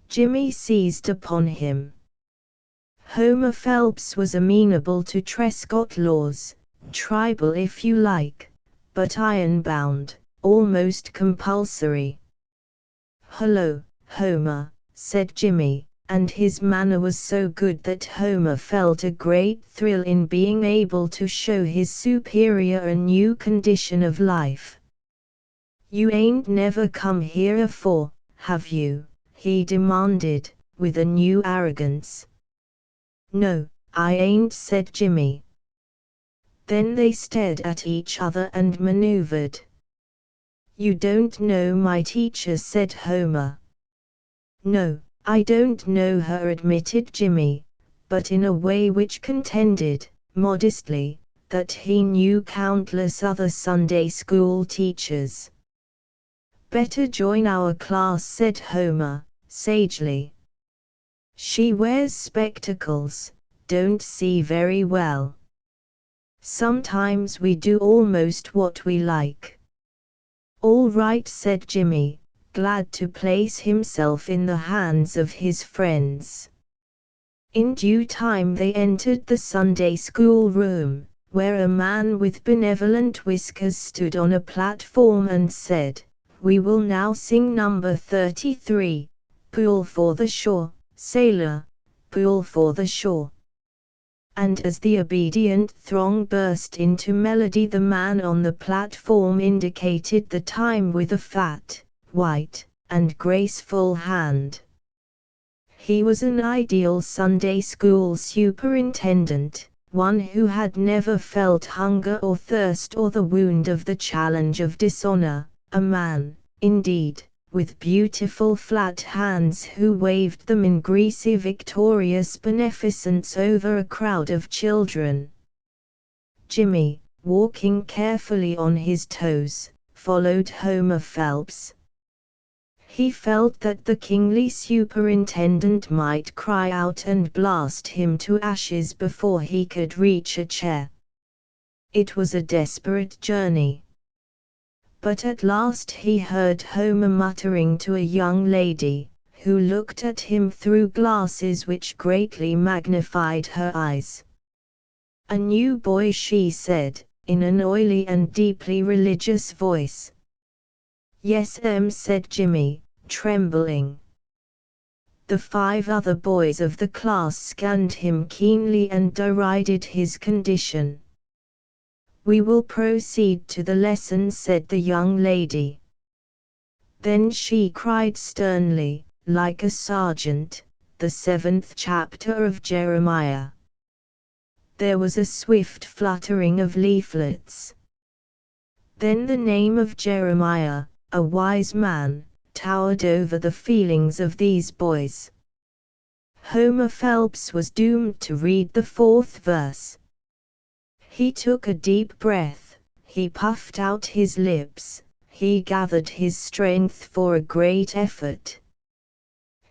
Speaker 1: Jimmy seized upon him. Homer Phelps was amenable to Trescott laws, tribal if you like, but iron-bound, almost compulsory. "Hello, Homer," said Jimmy, and his manner was so good that Homer felt a great thrill in being able to show his superior a new condition of life. "You ain't never come here afore, have you?" he demanded, with a new arrogance. "No, I ain't," said Jimmy. Then they stared at each other and maneuvered. "You don't know my teacher," said Homer. "No, I don't know her," admitted Jimmy, but in a way which contended, modestly, that he knew countless other Sunday school teachers. "Better join our class," said Homer, sagely. "She wears spectacles, don't see very well. Sometimes we do almost what we like." "All right," said Jimmy, glad to place himself in the hands of his friends. In due time they entered the Sunday school room, where a man with benevolent whiskers stood on a platform and said, "We will now sing number 33, Pull for the Shore, Sailor, Pull for the Shore." And as the obedient throng burst into melody, the man on the platform indicated the time with a fat, white, and graceful hand. He was an ideal Sunday school superintendent, one who had never felt hunger or thirst or the wound of the challenge of dishonor, a man, indeed, with beautiful flat hands who waved them in greasy victorious beneficence over a crowd of children. Jimmy, walking carefully on his toes, followed Homer Phelps. He felt that the kingly superintendent might cry out and blast him to ashes before he could reach a chair. It was a desperate journey. But at last he heard Homer muttering to a young lady, who looked at him through glasses which greatly magnified her eyes. "A new boy," she said, in an oily and deeply religious voice. "Yes, said Jimmy, trembling. The 5 other boys of the class scanned him keenly and derided his condition. "We will proceed to the lesson," said the young lady. Then she cried sternly, like a sergeant, "The 7th chapter of Jeremiah." There was a swift fluttering of leaflets. Then the name of Jeremiah, a wise man, towered over the feelings of these boys. Homer Phelps was doomed to read the 4th verse. He took a deep breath, he puffed out his lips, he gathered his strength for a great effort.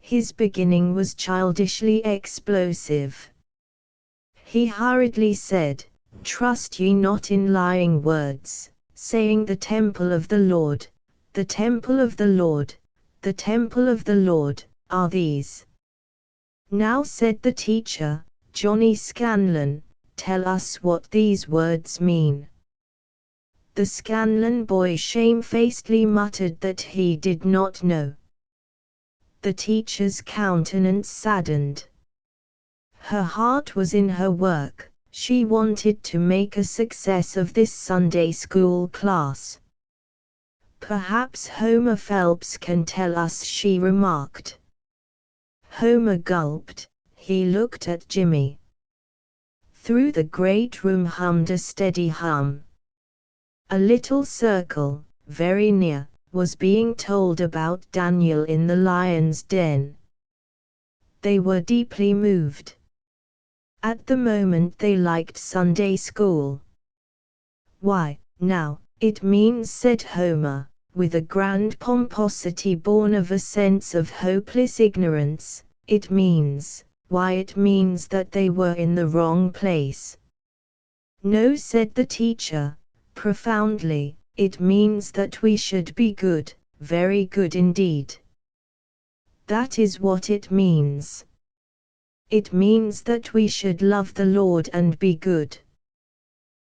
Speaker 1: His beginning was childishly explosive. He hurriedly said, "Trust ye not in lying words, saying the temple of the Lord, the temple of the Lord, the temple of the Lord, are these." "Now," said the teacher, "Johnny Scanlon, tell us what these words mean." The Scanlon boy shamefacedly muttered that he did not know. The teacher's countenance saddened. Her heart was in her work. She wanted to make a success of this Sunday school class. "Perhaps Homer Phelps can tell us," she remarked. Homer gulped. He looked at Jimmy. Through the great room hummed a steady hum. A little circle, very near, was being told about Daniel in the lion's den. They were deeply moved. At the moment they liked Sunday school. "Why, now, it means," said Homer, with a grand pomposity born of a sense of hopeless ignorance, "it means that they were in the wrong place." "No," said the teacher, profoundly, "it means that we should be good, very good indeed. That is what it means. It means that we should love the Lord and be good.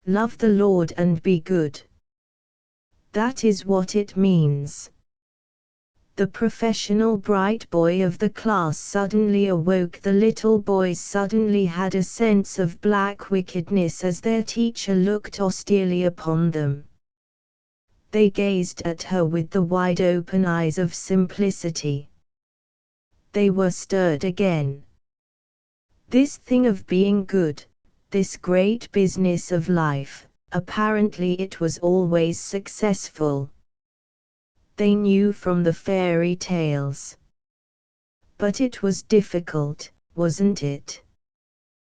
Speaker 1: Love the Lord and be good. That is what it means." The professional bright boy of the class suddenly awoke. The little boys suddenly had a sense of black wickedness as their teacher looked austerely upon them. They gazed at her with the wide-open eyes of simplicity. They were stirred again. This thing of being good, this great business of life, apparently it was always successful. They knew from the fairy tales. But it was difficult, wasn't it?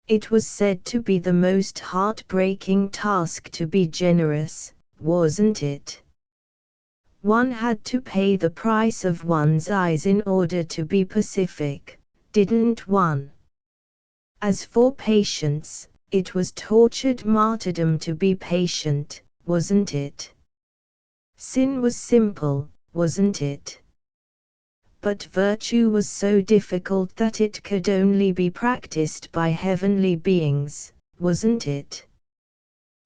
Speaker 1: It was said to be the most heart-breaking task to be generous, wasn't it? One had to pay the price of one's eyes in order to be pacific, didn't one? As for patience, it was tortured martyrdom to be patient, wasn't it? Sin was simple, wasn't it? But virtue was so difficult that it could only be practiced by heavenly beings, wasn't it?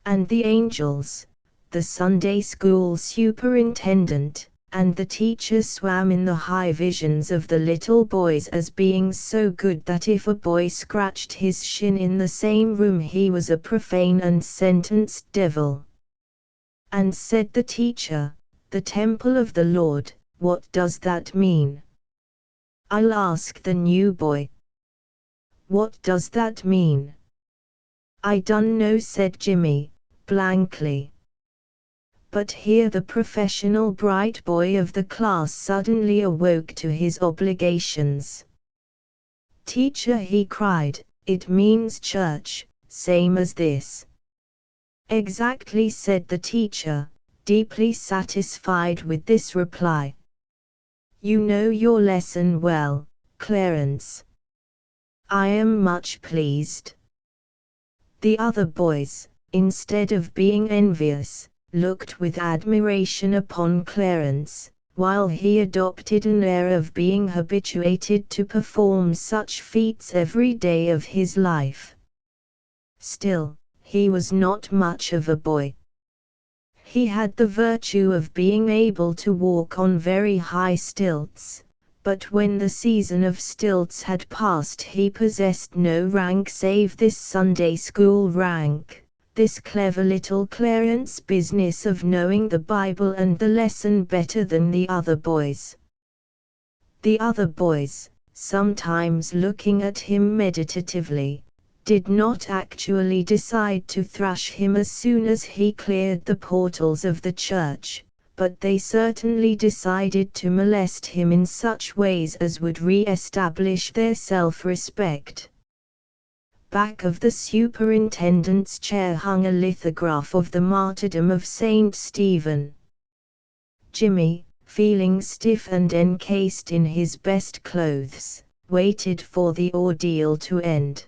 Speaker 1: And the angels, the Sunday school superintendent, and the teacher swam in the high visions of the little boys as beings so good that if a boy scratched his shin in the same room he was a profane and sentenced devil. And said the teacher, "The temple of the Lord, what does that mean?" I'll ask the new boy. What does that mean? I dun know, said Jimmy, blankly. But here the professional bright boy of the class suddenly awoke to his obligations. Teacher, he cried, it means church, same as this. Exactly, said the teacher, deeply satisfied with this reply. You know your lesson well, Clarence. I am much pleased. The other boys, instead of being envious, looked with admiration upon Clarence, while he adopted an air of being habituated to perform such feats every day of his life. Still, he was not much of a boy. He had the virtue of being able to walk on very high stilts, but when the season of stilts had passed he possessed no rank save this Sunday school rank, this clever little Clarence business of knowing the Bible and the lesson better than the other boys. The other boys, sometimes looking at him meditatively, did not actually decide to thrash him as soon as he cleared the portals of the church, but they certainly decided to molest him in such ways as would re-establish their self-respect. Back of the superintendent's chair hung a lithograph of the martyrdom of Saint Stephen. Jimmy, feeling stiff and encased in his best clothes, waited for the ordeal to end.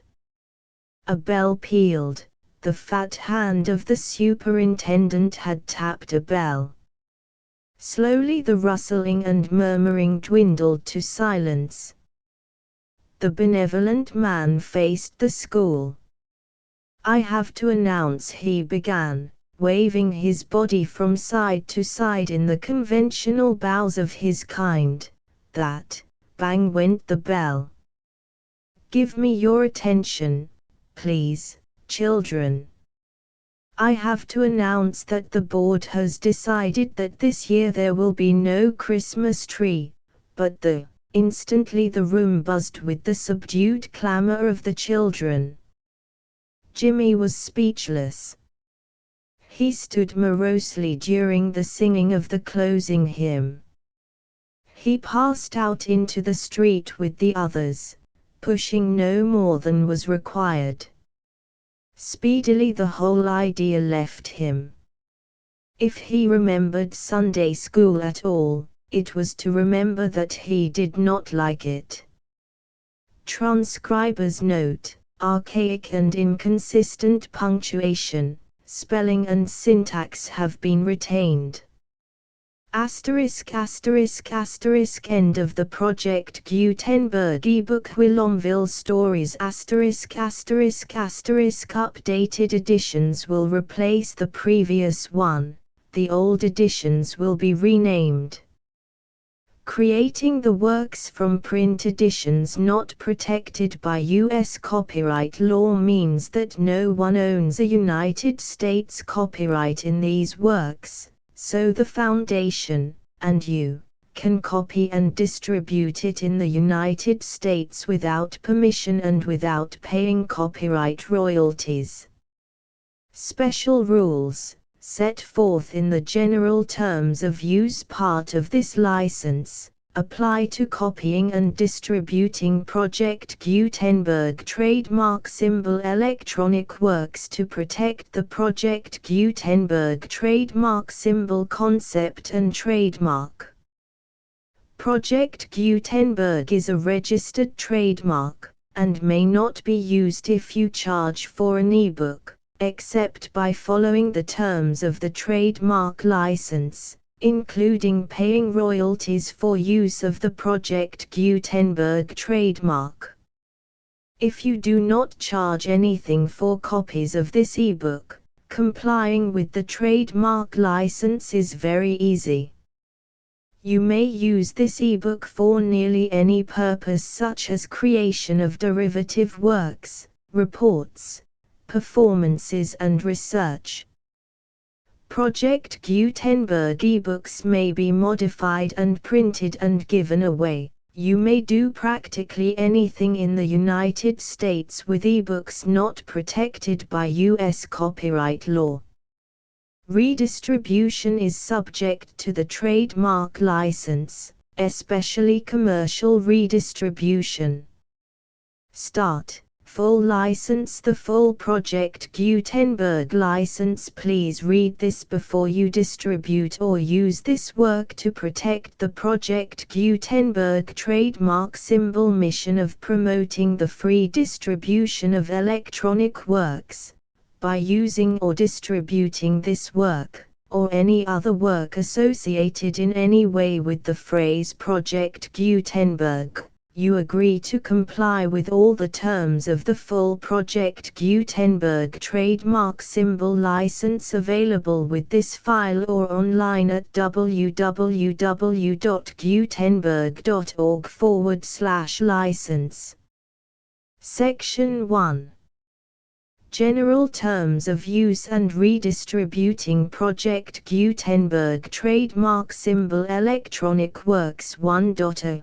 Speaker 1: A bell pealed. The fat hand of the superintendent had tapped a bell. Slowly the rustling and murmuring dwindled to silence. The benevolent man faced the school. I have to announce, he began, waving his body from side to side in the conventional bows of his kind, that, bang went the bell. Give me your attention, please, children. I have to announce that the board has decided that this year there will be no Christmas tree, but instantly the room buzzed with the subdued clamor of the children. Jimmy was speechless. He stood morosely during the singing of the closing hymn. He passed out into the street with the others, pushing no more than was required. Speedily the whole idea left him. If he remembered Sunday school at all, it was to remember that he did not like it. Transcriber's note: archaic and inconsistent punctuation, spelling and syntax have been retained. Asterisk asterisk asterisk end of the Project Gutenberg ebook Whilomville stories asterisk asterisk asterisk updated editions will replace the previous one, the old editions will be renamed. Creating the works from print editions not protected by U.S. copyright law means that no one owns a United States copyright in these works, so the Foundation, and you, can copy and distribute it in the United States without permission and without paying copyright royalties. Special rules, set forth in the general terms of use part of this license, apply to copying and distributing Project Gutenberg trademark symbol electronic works to protect the Project Gutenberg trademark symbol concept and trademark. Project Gutenberg is a registered trademark, and may not be used if you charge for an ebook, except by following the terms of the trademark license, including paying royalties for use of the Project Gutenberg trademark. If you do not charge anything for copies of this ebook, complying with the trademark license is very easy. You may use this ebook for nearly any purpose such as creation of derivative works, reports, performances and research. Project Gutenberg ebooks may be modified and printed and given away. You may do practically anything in the United States with ebooks not protected by U.S. copyright law. Redistribution is subject to the trademark license, especially commercial redistribution. Start. Full license. The full Project Gutenberg license. Please read this before you distribute or use this work to protect the Project Gutenberg trademark symbol mission of promoting the free distribution of electronic works, by using or distributing this work, or any other work associated in any way with the phrase Project Gutenberg. You agree to comply with all the terms of the full Project Gutenberg trademark symbol license available with this file or online at www.gutenberg.org/license. Section 1. General Terms of Use and Redistributing Project Gutenberg Trademark Symbol Electronic Works 1.0.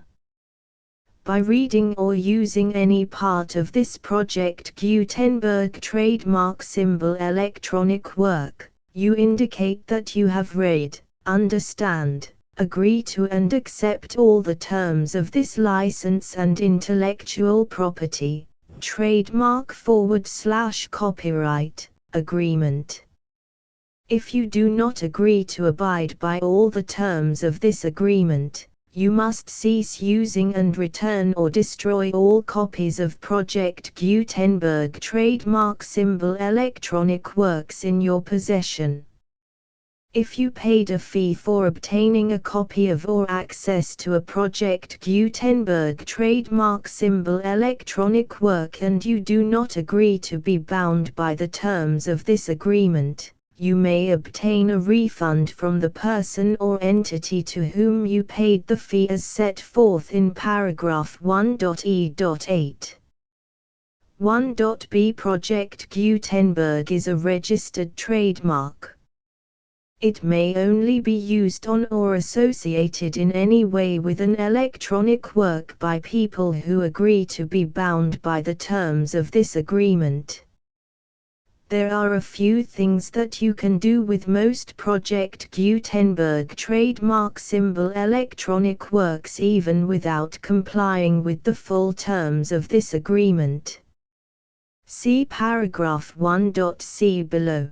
Speaker 1: By reading or using any part of this Project Gutenberg trademark symbol electronic work, you indicate that you have read, understand, agree to and accept all the terms of this license and intellectual property, trademark/copyright, agreement. If you do not agree to abide by all the terms of this agreement, you must cease using and return or destroy all copies of Project Gutenberg trademark symbol electronic works in your possession. If you paid a fee for obtaining a copy of or access to a Project Gutenberg trademark symbol electronic work and you do not agree to be bound by the terms of this agreement, you may obtain a refund from the person or entity to whom you paid the fee as set forth in paragraph 1.e.8. 1.b. Project Gutenberg is a registered trademark. It may only be used on or associated in any way with an electronic work by people who agree to be bound by the terms of this agreement. There are a few things that you can do with most Project Gutenberg trademark symbol electronic works even without complying with the full terms of this agreement. See paragraph 1.c below.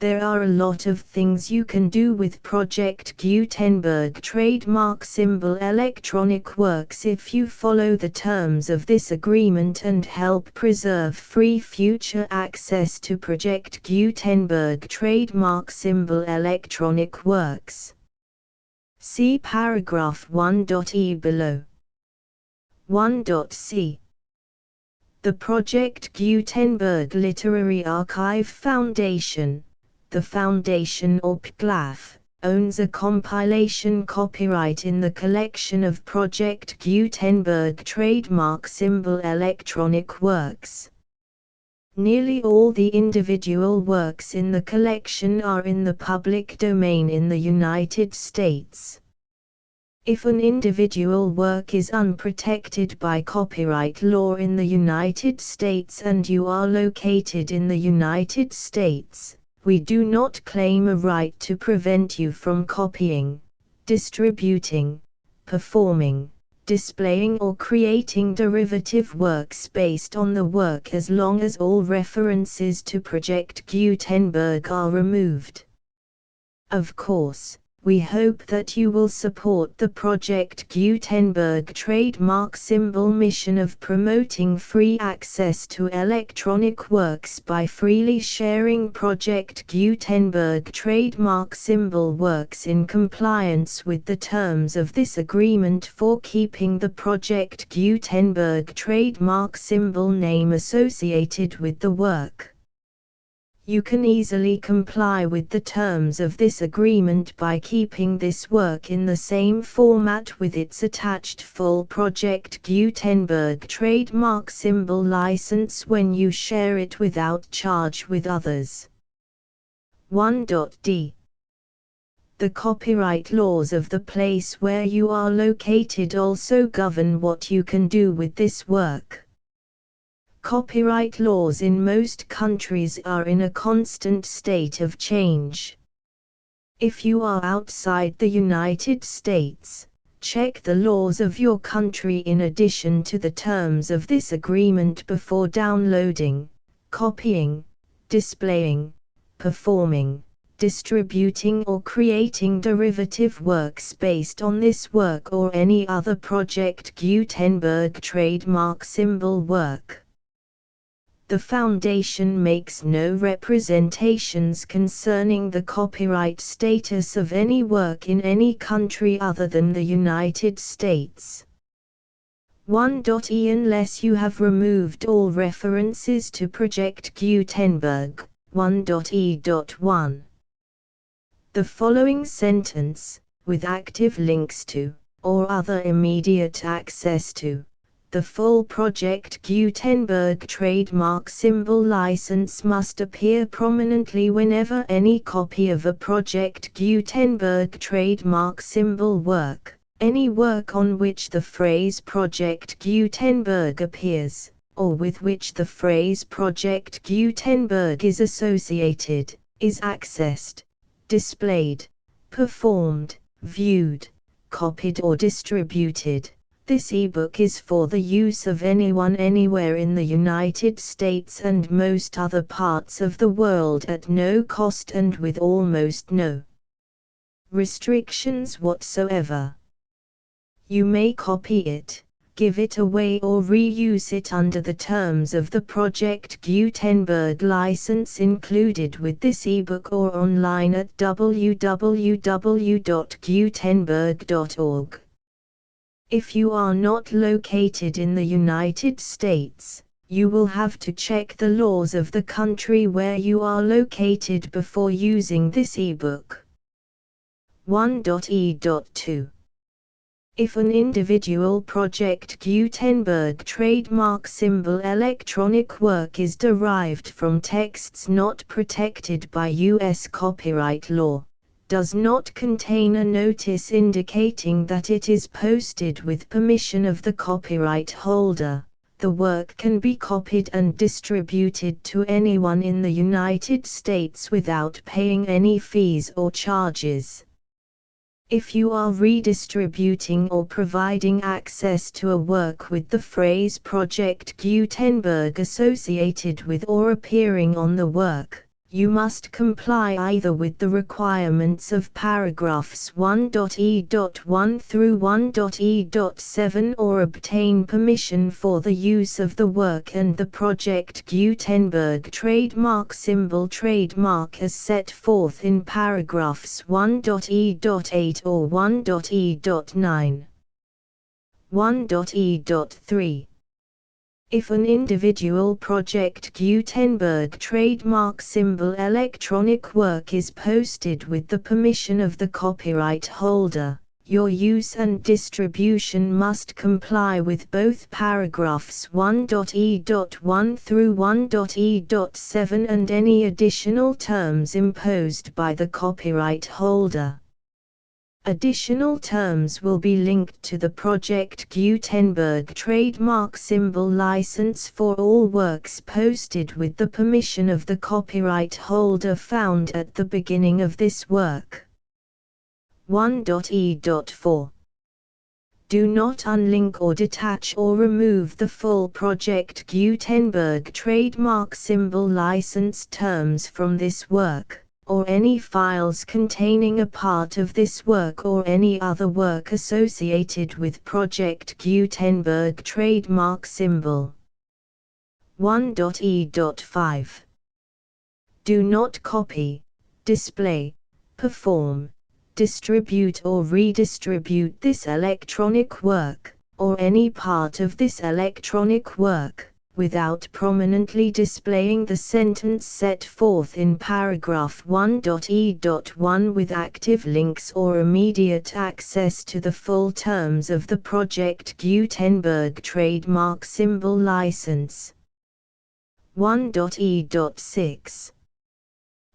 Speaker 1: There are a lot of things you can do with Project Gutenberg trademark symbol electronic works if you follow the terms of this agreement and help preserve free future access to Project Gutenberg trademark symbol electronic works. See paragraph 1.e below. 1.c. The Project Gutenberg Literary Archive Foundation, the Foundation or PGLAF, owns a compilation copyright in the collection of Project Gutenberg trademark symbol electronic works. Nearly all the individual works in the collection are in the public domain in the United States. If an individual work is unprotected by copyright law in the United States and you are located in the United States, we do not claim a right to prevent you from copying, distributing, performing, displaying or creating derivative works based on the work as long as all references to Project Gutenberg are removed. Of course, we hope that you will support the Project Gutenberg trademark symbol mission of promoting free access to electronic works by freely sharing Project Gutenberg trademark symbol works in compliance with the terms of this agreement for keeping the Project Gutenberg trademark symbol name associated with the work. You can easily comply with the terms of this agreement by keeping this work in the same format with its attached full Project Gutenberg trademark symbol license when you share it without charge with others. 1.d. The copyright laws of the place where you are located also govern what you can do with this work. Copyright laws in most countries are in a constant state of change. If you are outside the United States, check the laws of your country in addition to the terms of this agreement before downloading, copying, displaying, performing, distributing or creating derivative works based on this work or any other Project Gutenberg trademark symbol work. The Foundation makes no representations concerning the copyright status of any work in any country other than the United States. 1.e. Unless you have removed all references to Project Gutenberg, 1.e.1. The following sentence, with active links to, or other immediate access to, the full Project Gutenberg trademark symbol license must appear prominently whenever any copy of a Project Gutenberg trademark symbol work, any work on which the phrase Project Gutenberg appears, or with which the phrase Project Gutenberg is associated, is accessed, displayed, performed, viewed, copied or distributed. This ebook is for the use of anyone anywhere in the United States and most other parts of the world at no cost and with almost no restrictions whatsoever. You may copy it, give it away or reuse it under the terms of the Project Gutenberg license included with this ebook or online at www.gutenberg.org. If you are not located in the United States, you will have to check the laws of the country where you are located before using this ebook. 1.e.2. If an individual Project Gutenberg trademark symbol electronic work is derived from texts not protected by U.S. copyright law, does not contain a notice indicating that it is posted with permission of the copyright holder, the work can be copied and distributed to anyone in the United States without paying any fees or charges. If you are redistributing or providing access to a work with the phrase Project Gutenberg associated with or appearing on the work, you must comply either with the requirements of paragraphs 1.e.1 through 1.e.7 or obtain permission for the use of the work and the Project Gutenberg trademark symbol trademark as set forth in paragraphs 1.e.8 or 1.e.9. 1.e.3. If an individual Project Gutenberg trademark symbol electronic work is posted with the permission of the copyright holder, your use and distribution must comply with both paragraphs 1.e.1 through 1.e.7 and any additional terms imposed by the copyright holder. Additional terms will be linked to the Project Gutenberg trademark symbol license for all works posted with the permission of the copyright holder found at the beginning of this work. 1.e.4. Do not unlink or detach or remove the full Project Gutenberg trademark symbol license terms from this work, or any files containing a part of this work or any other work associated with Project Gutenberg trademark symbol. 1.e.5. Do not copy, display, perform, distribute or redistribute this electronic work, or any part of this electronic work, without prominently displaying the sentence set forth in paragraph 1.e.1 with active links or immediate access to the full terms of the Project Gutenberg trademark symbol license. 1.e.6.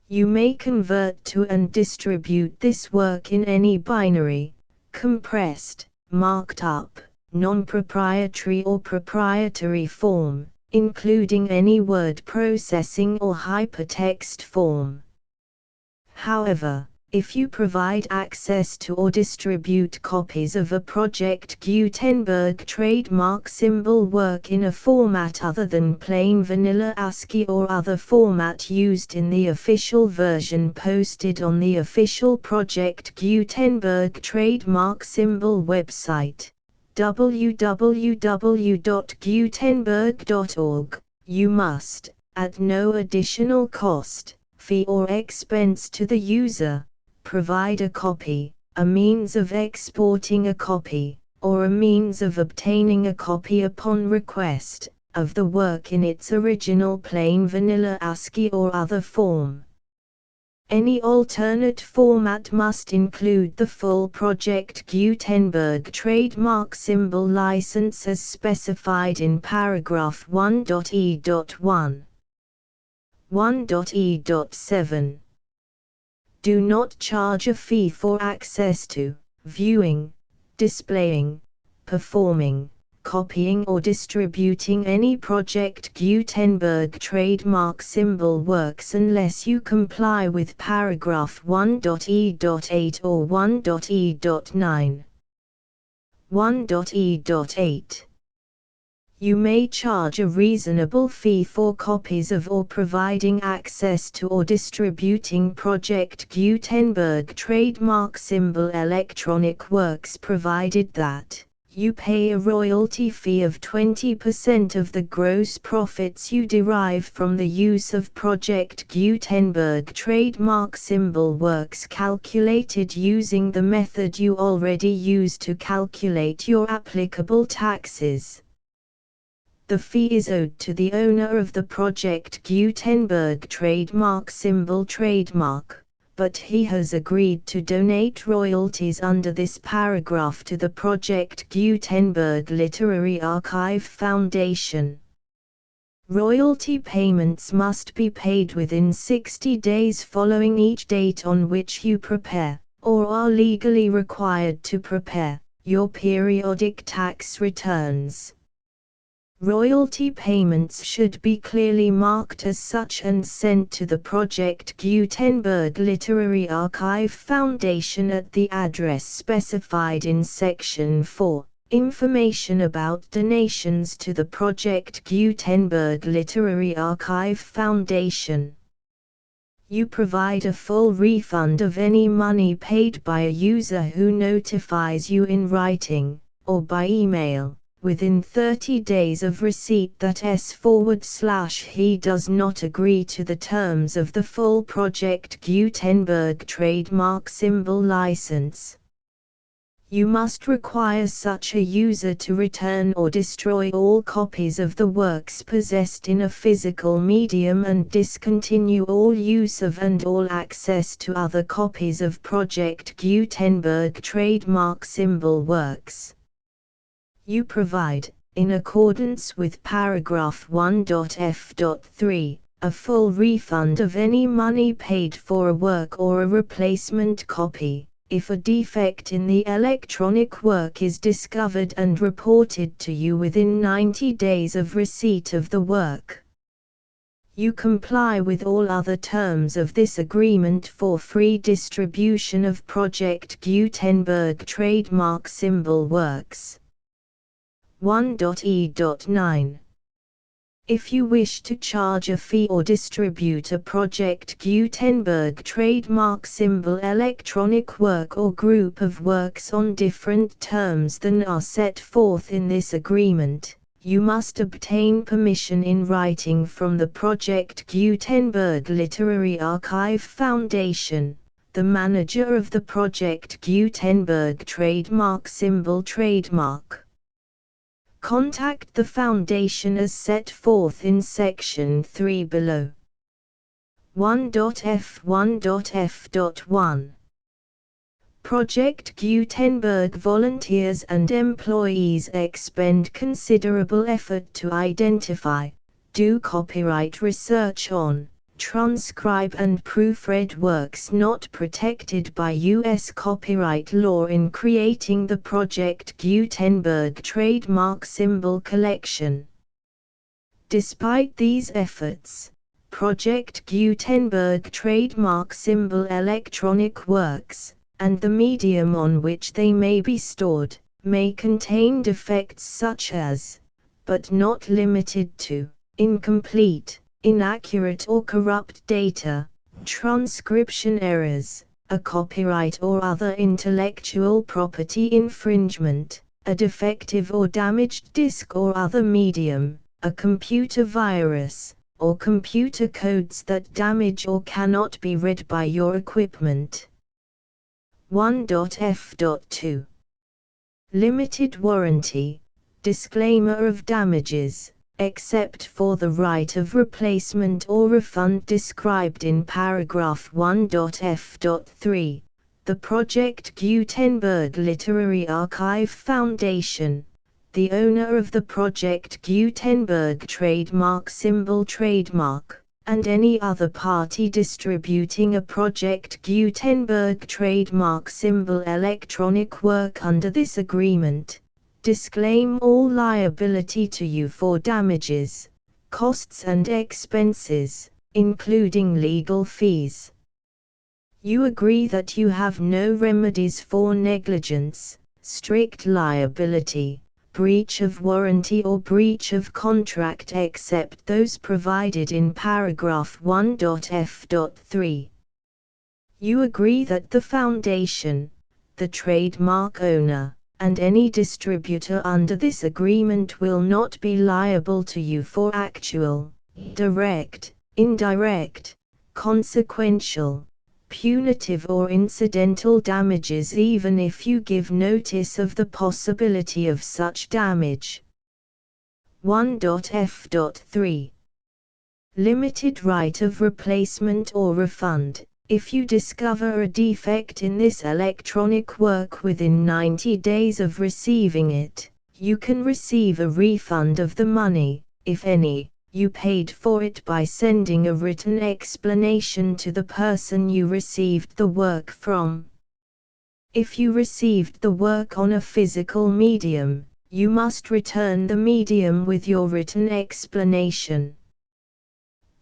Speaker 1: You may convert to and distribute this work in any binary, compressed, marked up, non-proprietary or proprietary form, including any word processing or hypertext form. However, if you provide access to or distribute copies of a Project Gutenberg trademark symbol work in a format other than plain vanilla ASCII or other format used in the official version posted on the official Project Gutenberg trademark symbol website, www.gutenberg.org, you must, at no additional cost, fee or expense to the user, provide a copy, a means of exporting a copy, or a means of obtaining a copy upon request, of the work in its original plain vanilla ASCII or other form. Any alternate format must include the full Project Gutenberg trademark symbol license as specified in paragraph 1.e.1. 1.e.7. Do not charge a fee for access to, viewing, displaying, performing, copying or distributing any Project Gutenberg trademark symbol works unless you comply with paragraph 1.e.8 or 1.e.9. 1.e.8. You may charge a reasonable fee for copies of or providing access to or distributing Project Gutenberg trademark symbol electronic works provided that you pay a royalty fee of 20% of the gross profits you derive from the use of Project Gutenberg trademark symbol works calculated using the method you already use to calculate your applicable taxes. The fee is owed to the owner of the Project Gutenberg trademark symbol trademark, but he has agreed to donate royalties under this paragraph to the Project Gutenberg Literary Archive Foundation. Royalty payments must be paid within 60 days following each date on which you prepare, or are legally required to prepare, your periodic tax returns. Royalty payments should be clearly marked as such and sent to the Project Gutenberg Literary Archive Foundation at the address specified in Section 4, Information about donations to the Project Gutenberg Literary Archive Foundation. You provide a full refund of any money paid by a user who notifies you in writing, or by email, within 30 days of receipt that he does not agree to the terms of the full Project Gutenberg trademark symbol license. You must require such a user to return or destroy all copies of the works possessed in a physical medium and discontinue all use of and all access to other copies of Project Gutenberg trademark symbol works. You provide, in accordance with paragraph 1.f.3, a full refund of any money paid for a work or a replacement copy, if a defect in the electronic work is discovered and reported to you within 90 days of receipt of the work. You comply with all other terms of this agreement for free distribution of Project Gutenberg trademark symbol works. 1.e.9. If you wish to charge a fee or distribute a Project Gutenberg trademark symbol electronic work or group of works on different terms than are set forth in this agreement, you must obtain permission in writing from the Project Gutenberg Literary Archive Foundation, the manager of the Project Gutenberg trademark symbol trademark. Contact the Foundation as set forth in Section 3 below. 1.f1.f.1 Project Gutenberg volunteers and employees expend considerable effort to identify, do copyright research on, transcribe and proofread works not protected by U.S. copyright law in creating the Project Gutenberg trademark symbol collection. Despite these efforts, Project Gutenberg trademark symbol electronic works, and the medium on which they may be stored, may contain defects such as, but not limited to, incomplete, inaccurate or corrupt data, transcription errors, a copyright or other intellectual property infringement, a defective or damaged disk or other medium, a computer virus, or computer codes that damage or cannot be read by your equipment. 1.f.2 Limited warranty, disclaimer of damages, except for the right of replacement or refund described in paragraph 1.f.3, the Project Gutenberg Literary Archive Foundation, the owner of the Project Gutenberg trademark symbol trademark, and any other party distributing a Project Gutenberg trademark symbol electronic work under this agreement, disclaim all liability to you for damages, costs and expenses, including legal fees. You agree that you have no remedies for negligence, strict liability, breach of warranty or breach of contract except those provided in paragraph 1.f.3. You agree that the Foundation, the trademark owner, and any distributor under this agreement will not be liable to you for actual, direct, indirect, consequential, punitive or incidental damages even if you give notice of the possibility of such damage. 1.f.3 Limited right of replacement or refund. If you discover a defect in this electronic work within 90 days of receiving it, you can receive a refund of the money, if any, you paid for it by sending a written explanation to the person you received the work from. If you received the work on a physical medium, you must return the medium with your written explanation.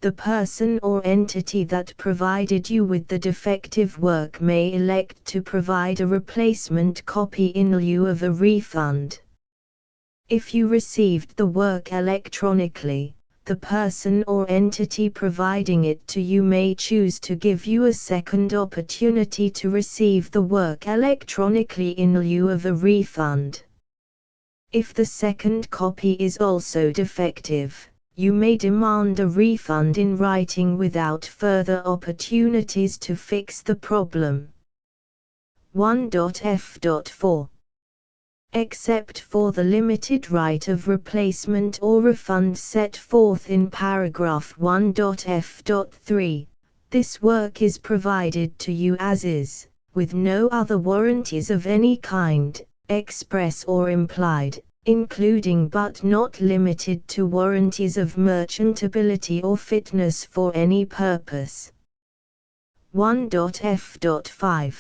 Speaker 1: The person or entity that provided you with the defective work may elect to provide a replacement copy in lieu of a refund. If you received the work electronically, the person or entity providing it to you may choose to give you a second opportunity to receive the work electronically in lieu of a refund. If the second copy is also defective, you may demand a refund in writing without further opportunities to fix the problem. 1.f.4 except for the limited right of replacement or refund set forth in paragraph 1.f.3. This work is provided to you as is, with no other warranties of any kind, express or implied, including but not limited to warranties of merchantability or fitness for any purpose. 1.f.5.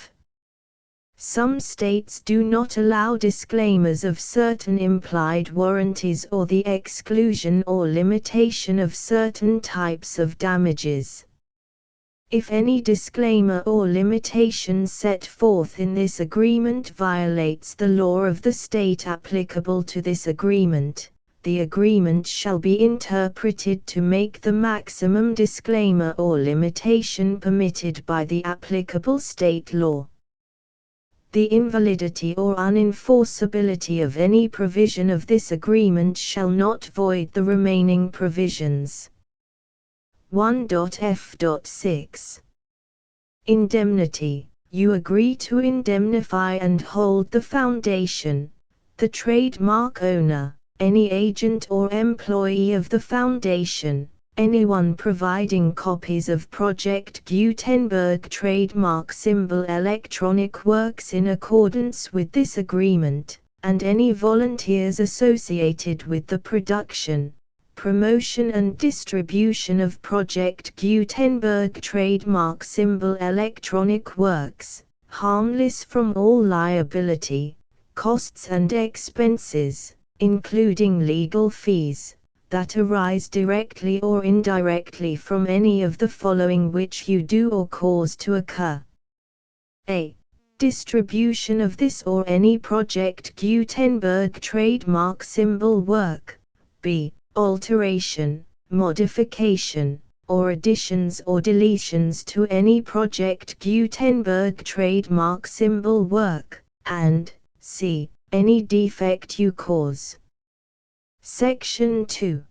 Speaker 1: Some states do not allow disclaimers of certain implied warranties or the exclusion or limitation of certain types of damages. If any disclaimer or limitation set forth in this agreement violates the law of the state applicable to this agreement, the agreement shall be interpreted to make the maximum disclaimer or limitation permitted by the applicable state law. The invalidity or unenforceability of any provision of this agreement shall not void the remaining provisions. 1.f.6. Indemnity. You agree to indemnify and hold the foundation, the trademark owner, any agent or employee of the foundation, anyone providing copies of Project Gutenberg trademark symbol electronic works in accordance with this agreement, and any volunteers associated with the production, promotion and distribution of Project Gutenberg trademark symbol electronic works, harmless from all liability, costs and expenses, including legal fees, that arise directly or indirectly from any of the following which you do or cause to occur. A. Distribution of this or any Project Gutenberg trademark symbol work. B. Alteration, modification, or additions or deletions to any Project Gutenberg trademark symbol work, and C. Any defect you cause. Section 2.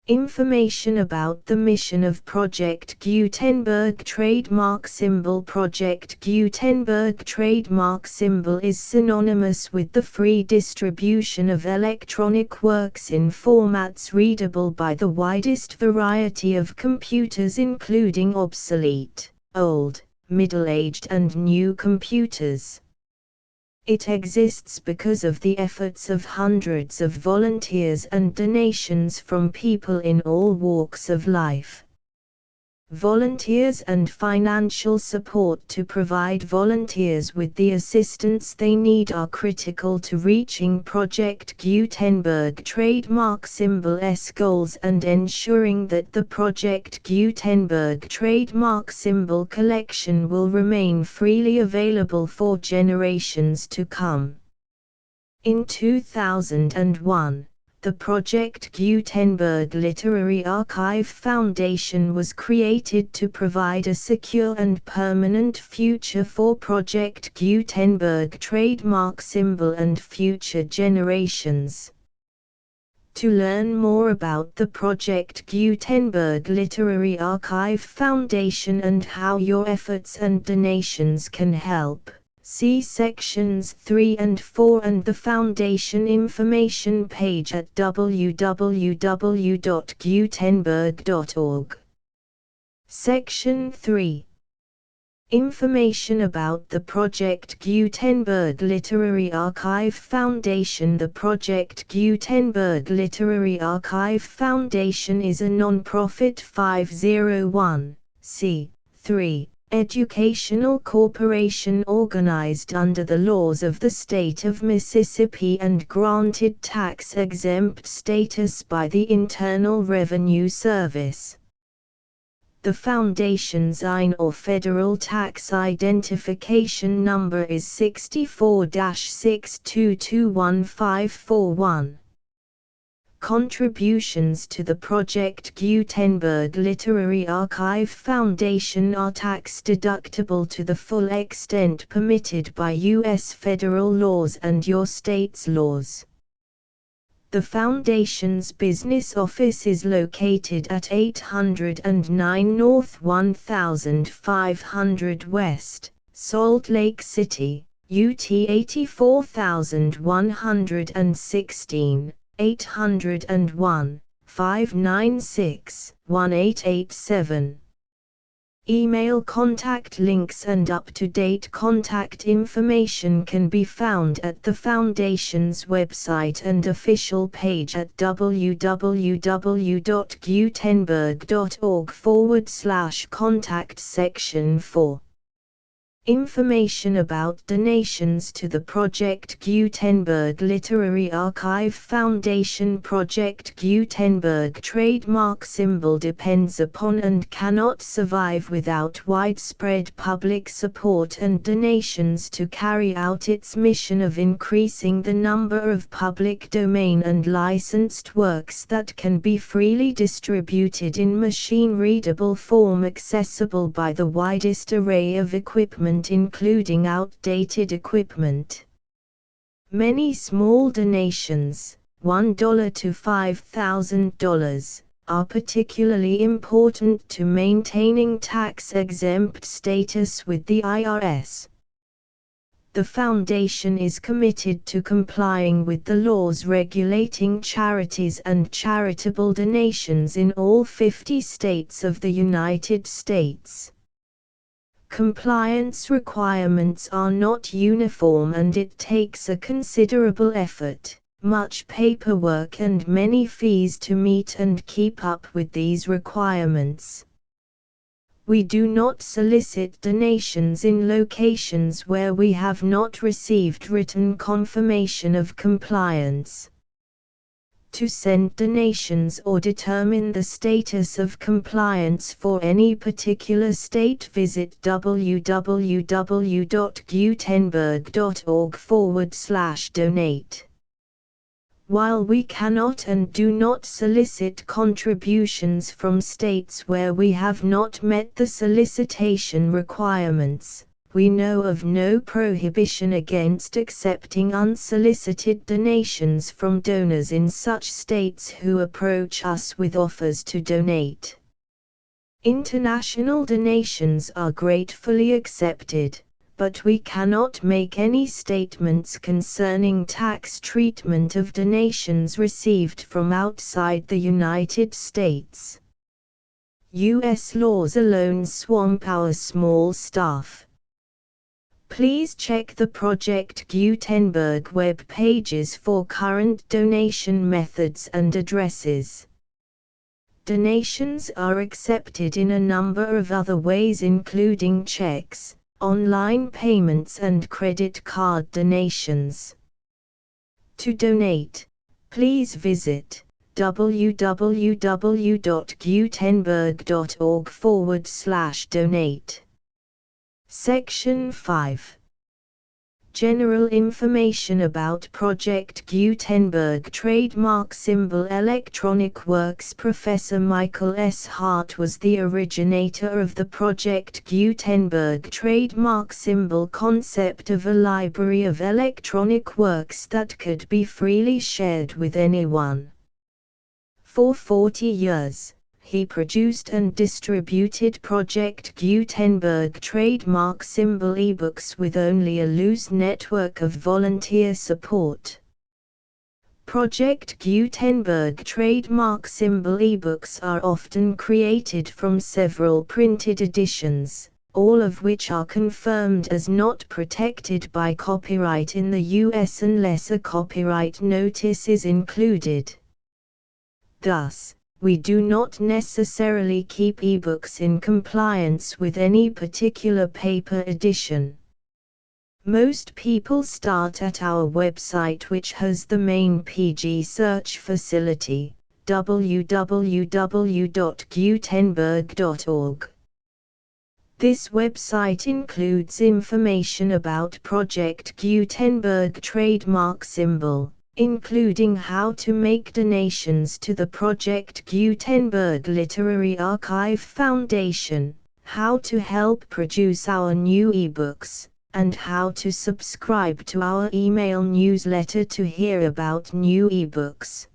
Speaker 1: Information about the mission of Project Gutenberg trademark symbol. Project Gutenberg trademark symbol is synonymous with the free distribution of electronic works in formats readable by the widest variety of computers, including obsolete, old, middle-aged and new computers. It exists because of the efforts of hundreds of volunteers and donations from people in all walks of life. Volunteers and financial support to provide volunteers with the assistance they need are critical to reaching Project Gutenberg trademark symbol's goals and ensuring that the Project Gutenberg trademark symbol collection will remain freely available for generations to come. In 2001, the Project Gutenberg Literary Archive Foundation was created to provide a secure and permanent future for Project Gutenberg trademark symbol and future generations. To learn more about the Project Gutenberg Literary Archive Foundation and how your efforts and donations can help, see sections 3 and 4 and the Foundation information page at www.gutenberg.org. Section 3. Information about the Project Gutenberg Literary Archive Foundation. The Project Gutenberg Literary Archive Foundation is a non-profit 501(c)(3) educational corporation organized under the laws of the state of Mississippi and granted tax-exempt status by the Internal Revenue Service. The Foundation's IN or Federal Tax Identification Number is 64-6221541. Contributions to the Project Gutenberg Literary Archive Foundation are tax-deductible to the full extent permitted by U.S. federal laws and your state's laws. The Foundation's business office is located at 809 North 1500 West, Salt Lake City, UT 84116, 801, 596, 1887. Email contact links and up-to-date contact information can be found at the Foundation's website and official page at www.gutenberg.org/contact section 4. Information about donations to the Project Gutenberg Literary Archive Foundation. Project Gutenberg trademark symbol depends upon and cannot survive without widespread public support and donations to carry out its mission of increasing the number of public domain and licensed works that can be freely distributed in machine-readable form accessible by the widest array of equipment, including outdated equipment. Many small donations, $1 to $5,000, are particularly important to maintaining tax-exempt status with the IRS. The Foundation is committed to complying with the laws regulating charities and charitable donations in all 50 states of the United States. Compliance requirements are not uniform and it takes a considerable effort, much paperwork and many fees to meet and keep up with these requirements. We do not solicit donations in locations where we have not received written confirmation of compliance. To send donations or determine the status of compliance for any particular state, visit www.gutenberg.org/donate. While we cannot and do not solicit contributions from states where we have not met the solicitation requirements, we know of no prohibition against accepting unsolicited donations from donors in such states who approach us with offers to donate. International donations are gratefully accepted, but we cannot make any statements concerning tax treatment of donations received from outside the United States. U.S. laws alone swamp our small staff. Please check the Project Gutenberg web pages for current donation methods and addresses. Donations are accepted in a number of other ways, including checks, online payments and credit card donations. To donate, please visit www.gutenberg.org/donate. Section 5. General information about Project Gutenberg trademark symbol electronic works. Professor Michael S. Hart was the originator of the Project Gutenberg trademark symbol concept of a library of electronic works that could be freely shared with anyone. For 40 years, he produced and distributed Project Gutenberg trademark symbol ebooks with only a loose network of volunteer support. Project Gutenberg trademark symbol ebooks are often created from several printed editions, all of which are confirmed as not protected by copyright in the US unless a copyright notice is included. Thus, we do not necessarily keep ebooks in compliance with any particular paper edition. Most people start at our website, which has the main PG search facility, www.gutenberg.org. This website includes information about Project Gutenberg trademark symbol, including how to make donations to the Project Gutenberg Literary Archive Foundation, how to help produce our new ebooks, and how to subscribe to our email newsletter to hear about new ebooks.